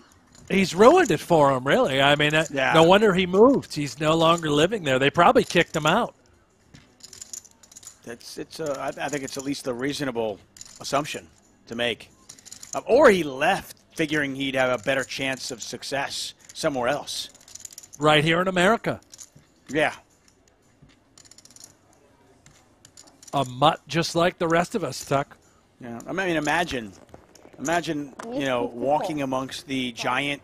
he's ruined it for him, really. I mean, no wonder he moved. He's no longer living there. They probably kicked him out. I think it's at least a reasonable assumption to make. Or he left figuring he'd have a better chance of success somewhere else. Right here in America. Yeah. A mutt just like the rest of us, Tuck. Yeah. I mean, imagine, walking amongst the giant,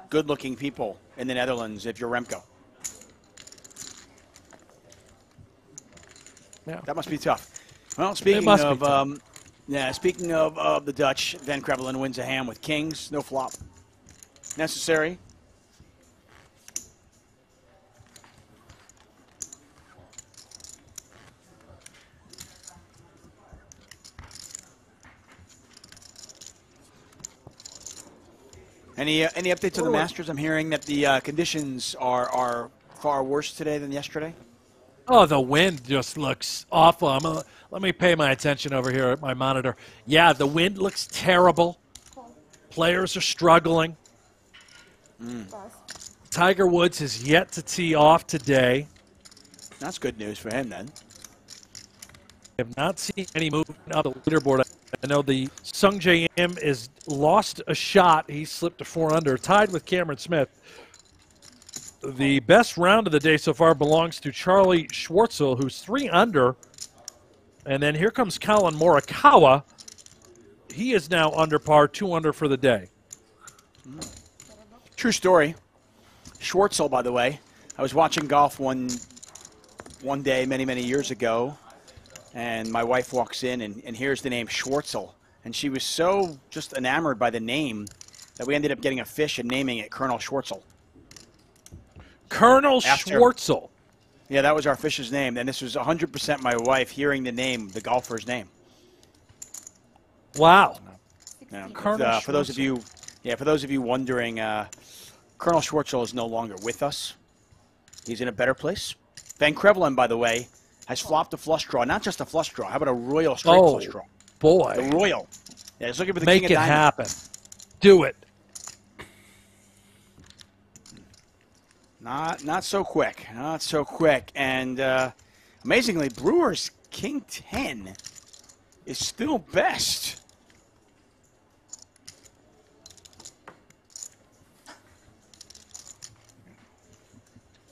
good-looking people in the Netherlands if you're Remco. Yeah. That must be tough. Well, speaking of the Dutch, Van Krevelen wins a hand with kings, no flop necessary. Any updates to the Masters? I'm hearing that the conditions are far worse today than yesterday. Oh, the wind just looks awful. Let me pay my attention over here at my monitor. Yeah, the wind looks terrible. Players are struggling. Tiger Woods has yet to tee off today. That's good news for him then. I have not seen any movement on the leaderboard. I know the Sung Jae Im is lost a shot. He slipped to 4 under, tied with Cameron Smith. The best round of the day so far belongs to Charlie Schwartzel, who's 3 under. And then here comes Colin Morikawa. He is now under par, 2 under for the day. True story. Schwartzel, by the way. I was watching golf one day many years ago, and my wife walks in and hears the name Schwartzel. And she was so just enamored by the name that we ended up getting a fish and naming it Colonel Schwartzel. Colonel Schwartzel. Yeah, that was our fish's name. And this was 100% my wife hearing the name, the golfer's name. Wow. Yeah. Colonel for those of you wondering, Colonel Schwartzel is no longer with us. He's in a better place. Van Krevelen, by the way, has flopped a flush draw. Not just a flush draw. How about a royal straight flush draw? Boy. The royal. Yeah, he's looking for the Make king it of diamonds. happen. Do it. Not so quick. Not so quick. And amazingly, Brewer's King 10 is still best.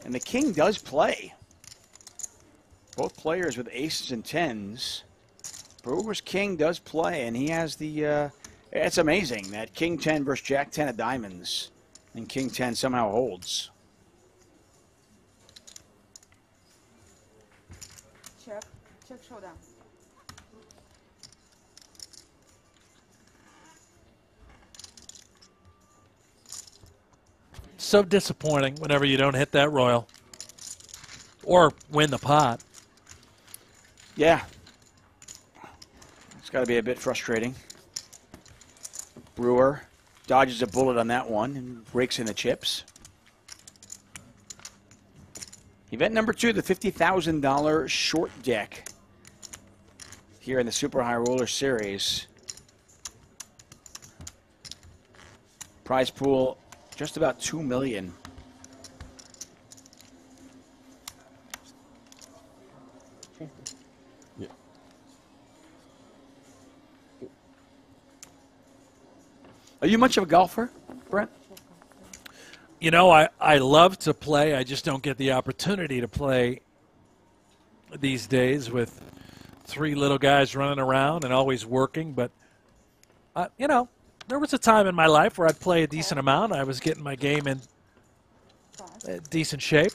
And the king does play. Both players with aces and tens. Brewer's king does play, and he has the... it's amazing that king 10 versus jack 10 of diamonds, and king 10 somehow holds. Check showdown. So disappointing whenever you don't hit that royal or win the pot. Yeah. It's got to be a bit frustrating. Brewer dodges a bullet on that one and rakes in the chips. Event number 2, the $50,000 short deck here in the Super High Roller Series. Prize pool just about $2 million. Yeah. Are you much of a golfer, Brent? You know, I love to play. I just don't get the opportunity to play these days with 3 little guys running around and always working. But, you know, there was a time in my life where I'd play a decent amount. I was getting my game in decent shape.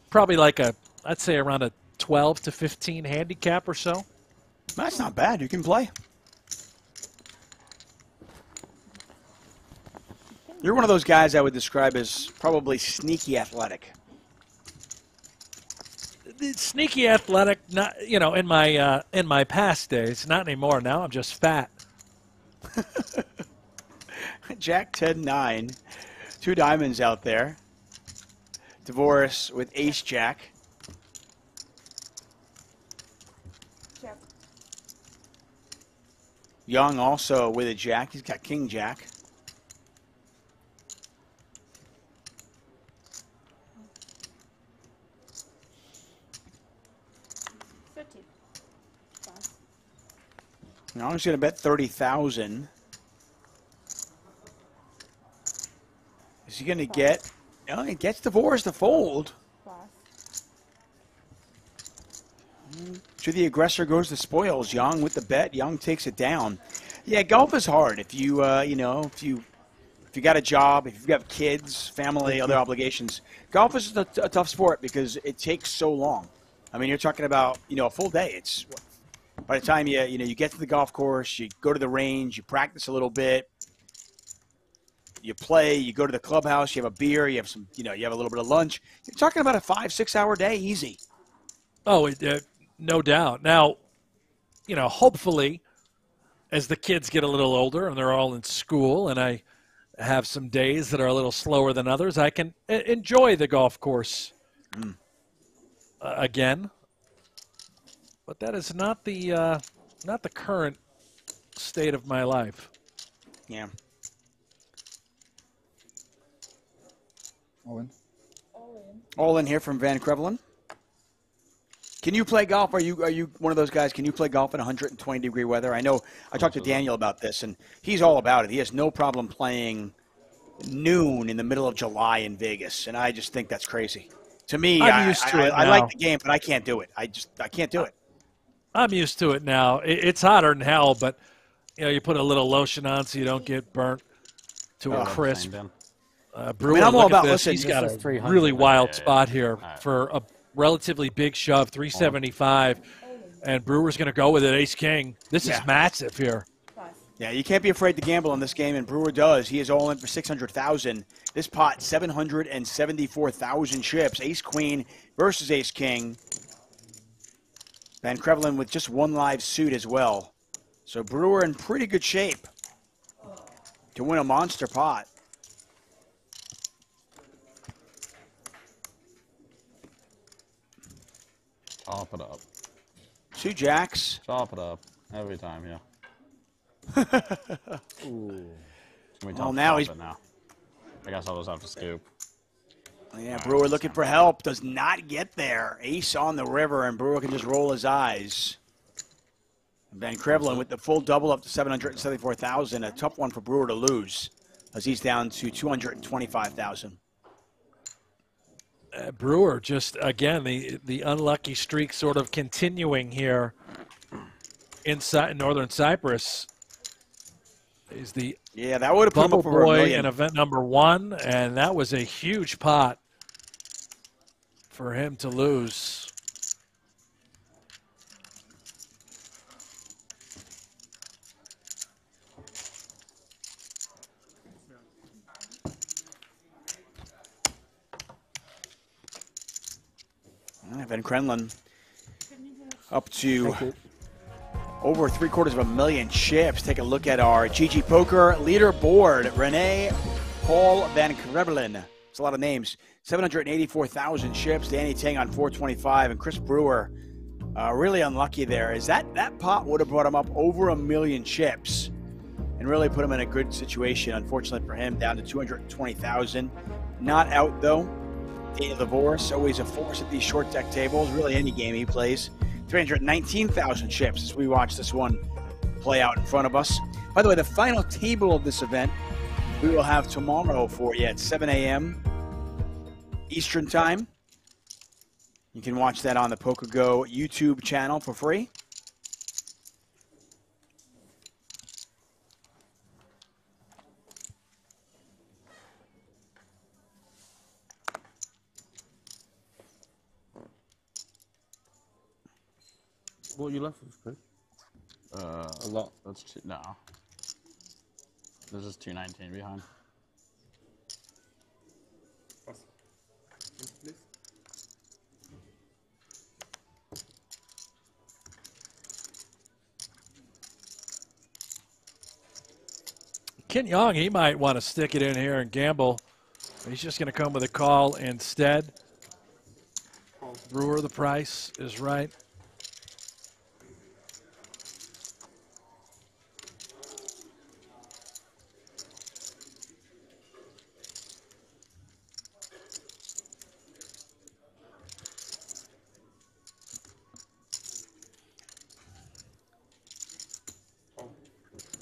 Probably like I'd say around a 12 to 15 handicap or so. That's not bad. You can play. You're one of those guys I would describe as probably sneaky athletic. Sneaky athletic, not in my past days, not anymore. Now I'm just fat. Jack 10-9, 2 diamonds out there. Divorce with ace jack. Check. Young also with a jack. He's got king jack. Young's going to bet 30,000. Is he going to get? Oh, he gets divorced to fold. To the aggressor goes the spoils. Young with the bet. Young takes it down. Yeah, golf is hard. If you if you got a job, if you've got kids, family, other obligations, golf is a tough sport because it takes so long. I mean, you're talking about a full day. It's by the time you get to the golf course, you go to the range, you practice a little bit, you play, you go to the clubhouse, you have a beer, you have some, you have a little bit of lunch. You're talking about a 5-6 hour day, easy. Oh, no doubt. Now, hopefully, as the kids get a little older and they're all in school and I have some days that are a little slower than others, I can enjoy the golf course again. But that is not the current state of my life. Yeah. All in. All in here from Van Krevelen. Can you play golf? Are you one of those guys? Can you play golf in 120-degree weather? I know I talked to Daniel about this, and he's all about it. He has no problem playing noon in the middle of July in Vegas, and I just think that's crazy. To me, I'm used to it I now. like the game, but I can't do it. I can't do it. I'm used to it now. It's hotter than hell, but you put a little lotion on so you don't get burnt to a crisp. Brewer, I'm all look about. at this. Listen, He's got a really wild spot here for a relatively big shove, 375, and Brewer's going to go with it, ace-king. This is massive here. Yeah, you can't be afraid to gamble in this game, and Brewer does. He is all in for 600,000. This pot, 774,000 chips. Ace-queen versus ace-king. Van Krevelen with just one live suit as well. So Brewer in pretty good shape to win a monster pot. Chop it up. Two jacks. Chop it up. Every time, yeah. Well, now he's... now. I guess I'll just have to scoop. Yeah, Brewer looking for help. Does not get there. Ace on the river, and Brewer can just roll his eyes. Van Krevelen with the full double up to 774,000. A tough one for Brewer to lose, as he's down to 225,000. Brewer just, again, the unlucky streak sort of continuing here inside Northern Cyprus. He's the that would have put him bubble up over $1 boy million. in event number 1, and that was a huge pot for him to lose. Van Krevelen up to over 750,000 chips. Take a look at our GG Poker leaderboard. Renee, Paul, Van Krevelen. It's a lot of names. 784,000 chips. Danny Tang on 425, and Chris Brewer really unlucky there. Is that pot would have brought him up over 1 million chips and really put him in a good situation. Unfortunately for him, down to 220,000. Not out though. Daniel Divorce, always a force at these short deck tables. Really any game he plays. 319,000 chips as we watch this one play out in front of us. By the way, the final table of this event we will have tomorrow for you at 7 a.m. Eastern Time. You can watch that on the PokerGO YouTube channel for free. What you left with, Chris? A lot. That's no. This is 219 behind. Ken Young, he might want to stick it in here and gamble. He's just going to come with a call instead. Brewer, the price is right.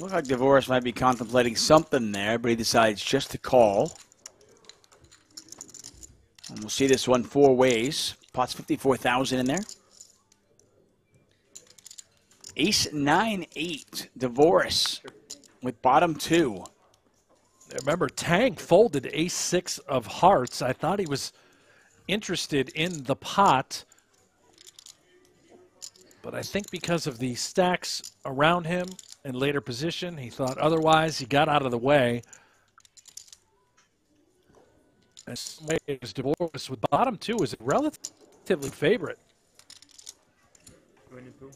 Looks like DeVoris might be contemplating something there, but he decides just to call. And we'll see this one four ways. Pot's 54,000 in there. Ace 9-8, DeVoris with bottom two. Remember, Tank folded ace-6 of hearts. I thought he was interested in the pot, but I think because of the stacks around him in later position, he thought otherwise. He got out of the way. As DeVoris with bottom two is a relatively favorite. 22.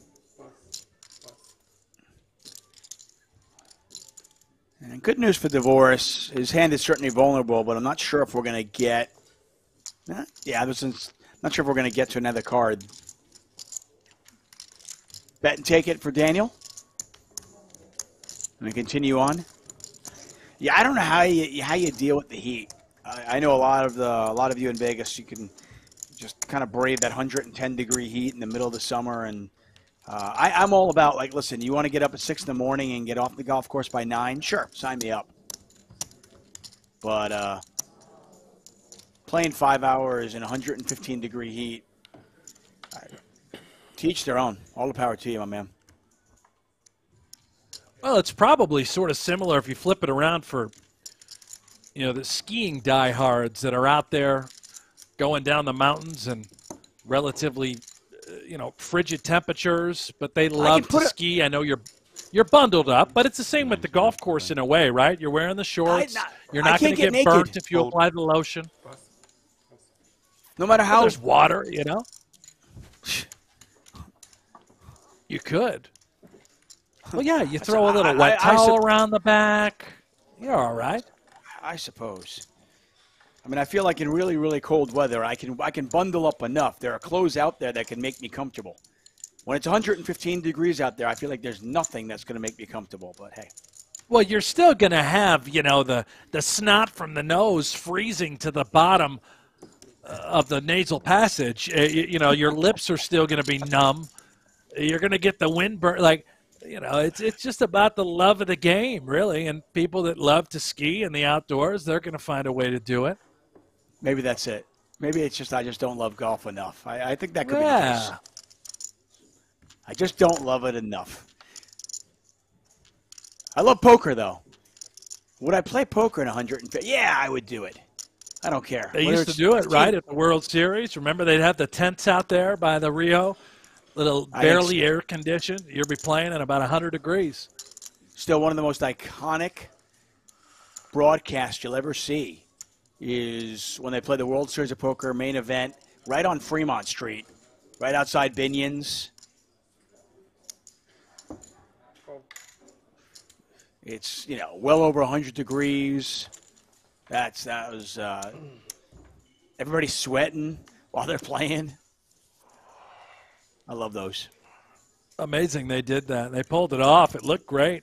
And good news for DeVoris. His hand is certainly vulnerable, but I'm not sure if we're going to get. Yeah, not sure if we're going to get to another card. Bet and take it for Daniel. And we continue on. Yeah, I don't know how you deal with the heat. I know a lot of you in Vegas. You can just kind of brave that 110-degree heat in the middle of the summer, and I'm all about, like, listen, you want to get up at 6 in the morning and get off the golf course by 9? Sure, sign me up. But playing 5 hours in 115-degree heat, teach their own. All the power to you, my man. Well, it's probably sort of similar if you flip it around for, the skiing diehards that are out there going down the mountains and relatively frigid temperatures, but they love to ski. I know you're bundled up, but it's the same with the golf course in a way, right? You're wearing the shorts. You're not going to get burnt if you apply the lotion. No matter how there's water, You could. Well, yeah, you throw a little wet towel around the back. You're all right. I suppose. I mean, I feel like in really, really cold weather, I can bundle up enough. There are clothes out there that can make me comfortable. When it's 115 degrees out there, I feel like there's nothing that's going to make me comfortable, but hey. Well, you're still going to have, the snot from the nose freezing to the bottom of the nasal passage. Your lips are still going to be numb. You're going to get the wind burn. It's just about the love of the game, really. And people that love to ski in the outdoors, they're going to find a way to do it. Maybe that's it. Maybe it's just I just don't love golf enough. I think that could be the case. I just don't love it enough. I love poker, though. Would I play poker in 150? Yeah, I would do it. I don't care. They used to do it, right, at the World Series. Remember, they'd have the tents out there by the Rio, little barely air-conditioned. You'll be playing at about 100 degrees. Still one of the most iconic broadcasts you'll ever see is when they play the World Series of Poker main event right on Fremont Street, right outside Binion's. It's, well over 100 degrees. That was everybody sweating while they're playing. I love those. Amazing they did that. They pulled it off. It looked great.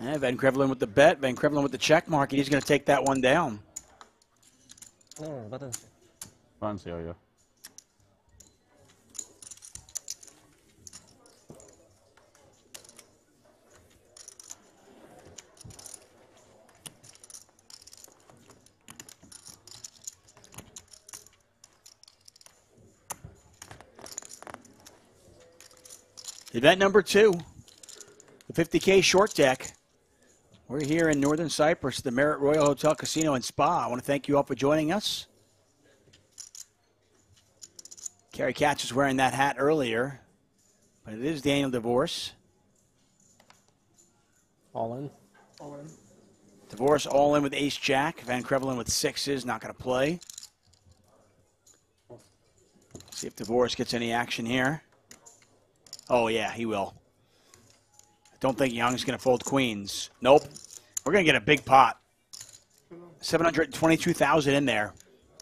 Yeah, Van Krevelen with the bet. Van Krevelen with the check mark. He's going to take that one down. Francia. Event number 2, the 50K short deck. We're here in Northern Cyprus at the Marriott Royal Hotel Casino and Spa. I want to thank you all for joining us. Kerry Katz was wearing that hat earlier, but it is Daniel DeVoris. All in. DeVoris all in with ace-jack. Van Krevelen with sixes, not going to play. See if DeVoris gets any action here. Oh, yeah, he will. Don't think Young's going to fold queens. Nope. We're going to get a big pot. 722,000 in there.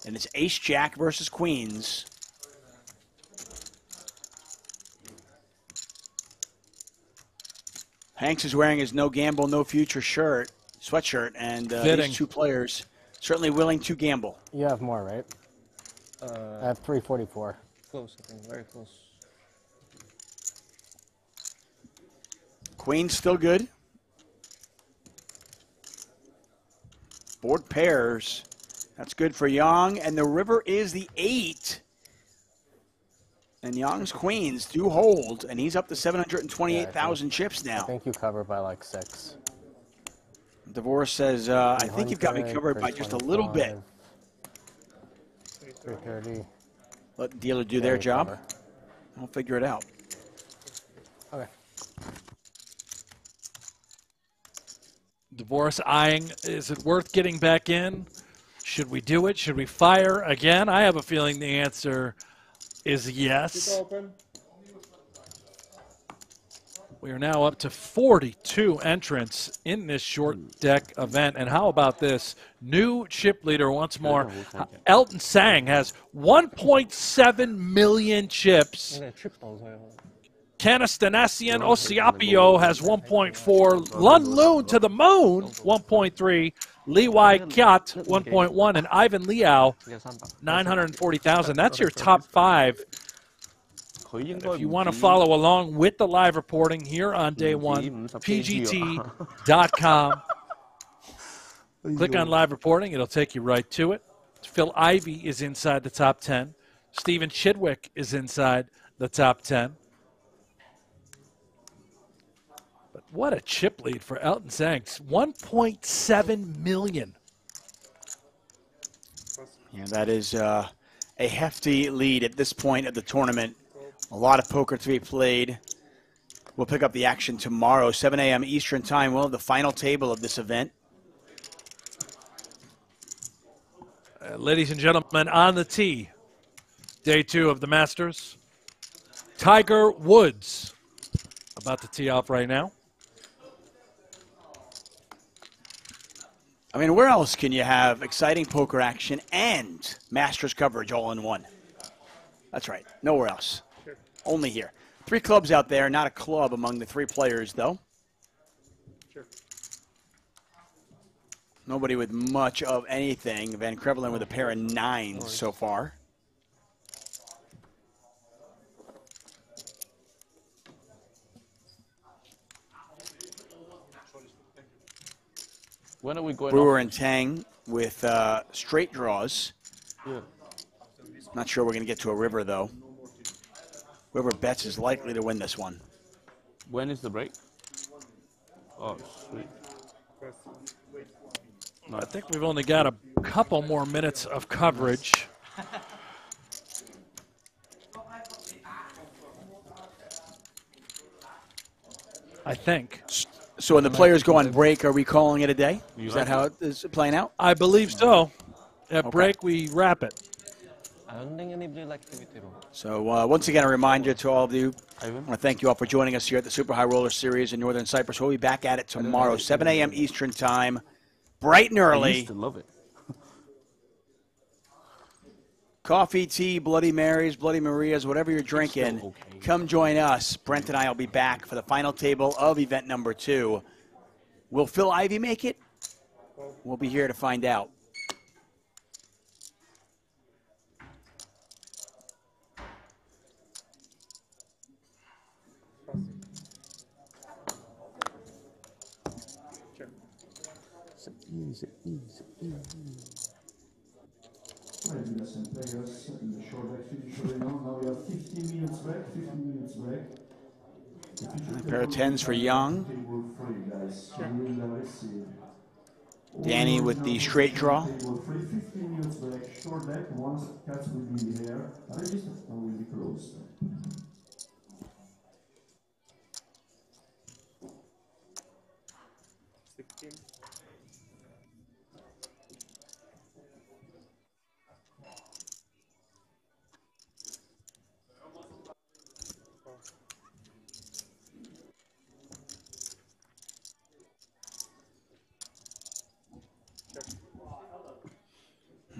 And it's ace-jack versus queens. Hanks is wearing his no gamble, no future sweatshirt, and these two players certainly willing to gamble. You have more, right? I have 344. Close, I think, very close. Queen's still good. Board pairs. That's good for Young, and the river is the 8. And Young's queens do hold, and he's up to 728,000 chips now. I think you cover by like 6. Divorce says, I think you've got me covered by just a little bit. 330. Let the dealer do their job. I'll figure it out. Okay. Divorce eyeing, is it worth getting back in? Should we do it? Should we fire again? I have a feeling the answer is yes. We are now up to 42 entrants in this short deck event. And how about this? New chip leader once more. Elton Sang has 1.7 million chips. Canastanacian Osiapio has 1.4. Lun Loon to the moon, 1.3. Li Wai Kiat, 1.1. And Ivan Liao, 940,000. That's your top 5. If you want to follow along with the live reporting here on day one, pgt.com. Click on live reporting. It'll take you right to it. Phil Ivey is inside the top 10. Stephen Chidwick is inside the top 10. But what a chip lead for Elton Sang. 1.7 million. Yeah, that is a hefty lead at this point of the tournament. A lot of poker to be played. We'll pick up the action tomorrow, 7 a.m. Eastern Time. We'll have the final table of this event. Ladies and gentlemen, on the tee, day 2 of the Masters. Tiger Woods about to tee off right now. I mean, where else can you have exciting poker action and Masters coverage all in one? That's right. Nowhere else. Only here. 3 clubs out there, not a club among the 3 players, though. Sure. Nobody with much of anything. Van Crevelen with a pair of 9s so far. When are we going Brewer off? and Tang with straight draws. Yeah. Not sure we're going to get to a river, though. Whoever bets is likely to win this one. When is the break? Oh, sweet. I think we've only got a couple more minutes of coverage. I think. So when the players go on break, are we calling it a day? Is that how it is playing out? I believe so. At break, we wrap it. I don't think anybody likes TV. So once again, a reminder to all of you. I want to thank you all for joining us here at the Super High Roller Series in Northern Cyprus. We'll be back at it tomorrow, 7 a.m. Eastern Time, bright and early. I used to love it. Coffee, tea, Bloody Marys, Bloody Marias, whatever you're drinking, come join us. Brent and I will be back for the final table of event number 2. Will Phil Ivey make it? We'll be here to find out. Ladies and players, in the short deck finish right now we have 15 minutes break, 15 minutes break. A pair of 10s for Young. Danny with the straight draw. 15 minutes break, short deck, once cats will be here, register and will be closed.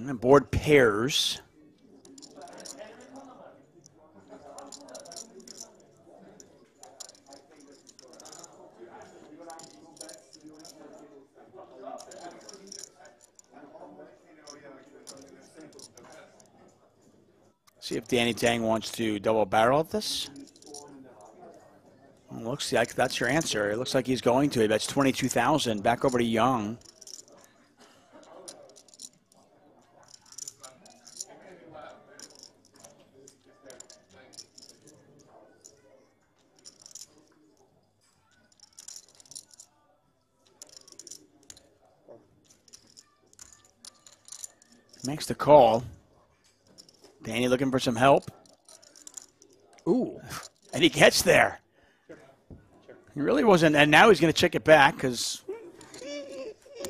And board pairs. See if Danny Tang wants to double barrel at this. Well, looks like that's your answer. It looks like he's going to. That's 22,000. Back over to Young. Makes the call. Danny looking for some help. Ooh. And he gets there. He really wasn't. And now he's going to check it back because.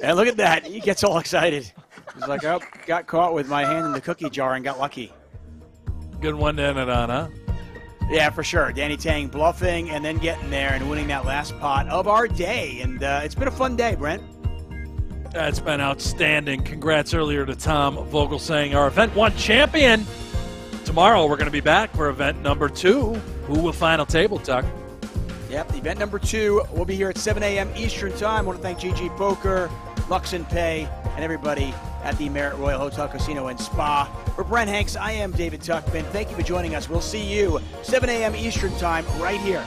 And look at that. He gets all excited. He's like, oh, got caught with my hand in the cookie jar and got lucky. Good one to end it on, huh? Yeah, for sure. Danny Tang bluffing and then getting there and winning that last pot of our day. And it's been a fun day, Brent. That's been outstanding. Congrats earlier to Tom Vogelsang, our Event 1 champion. Tomorrow we're going to be back for event number 2. Who will final table, Tuck? Yep, event number 2 will be here at 7 a.m. Eastern Time. I want to thank GG Poker, Lux and Pay, and everybody at the Marriott Royal Hotel Casino and Spa. For Brent Hanks, I am David Tuckman. Thank you for joining us. We'll see you 7 a.m. Eastern Time right here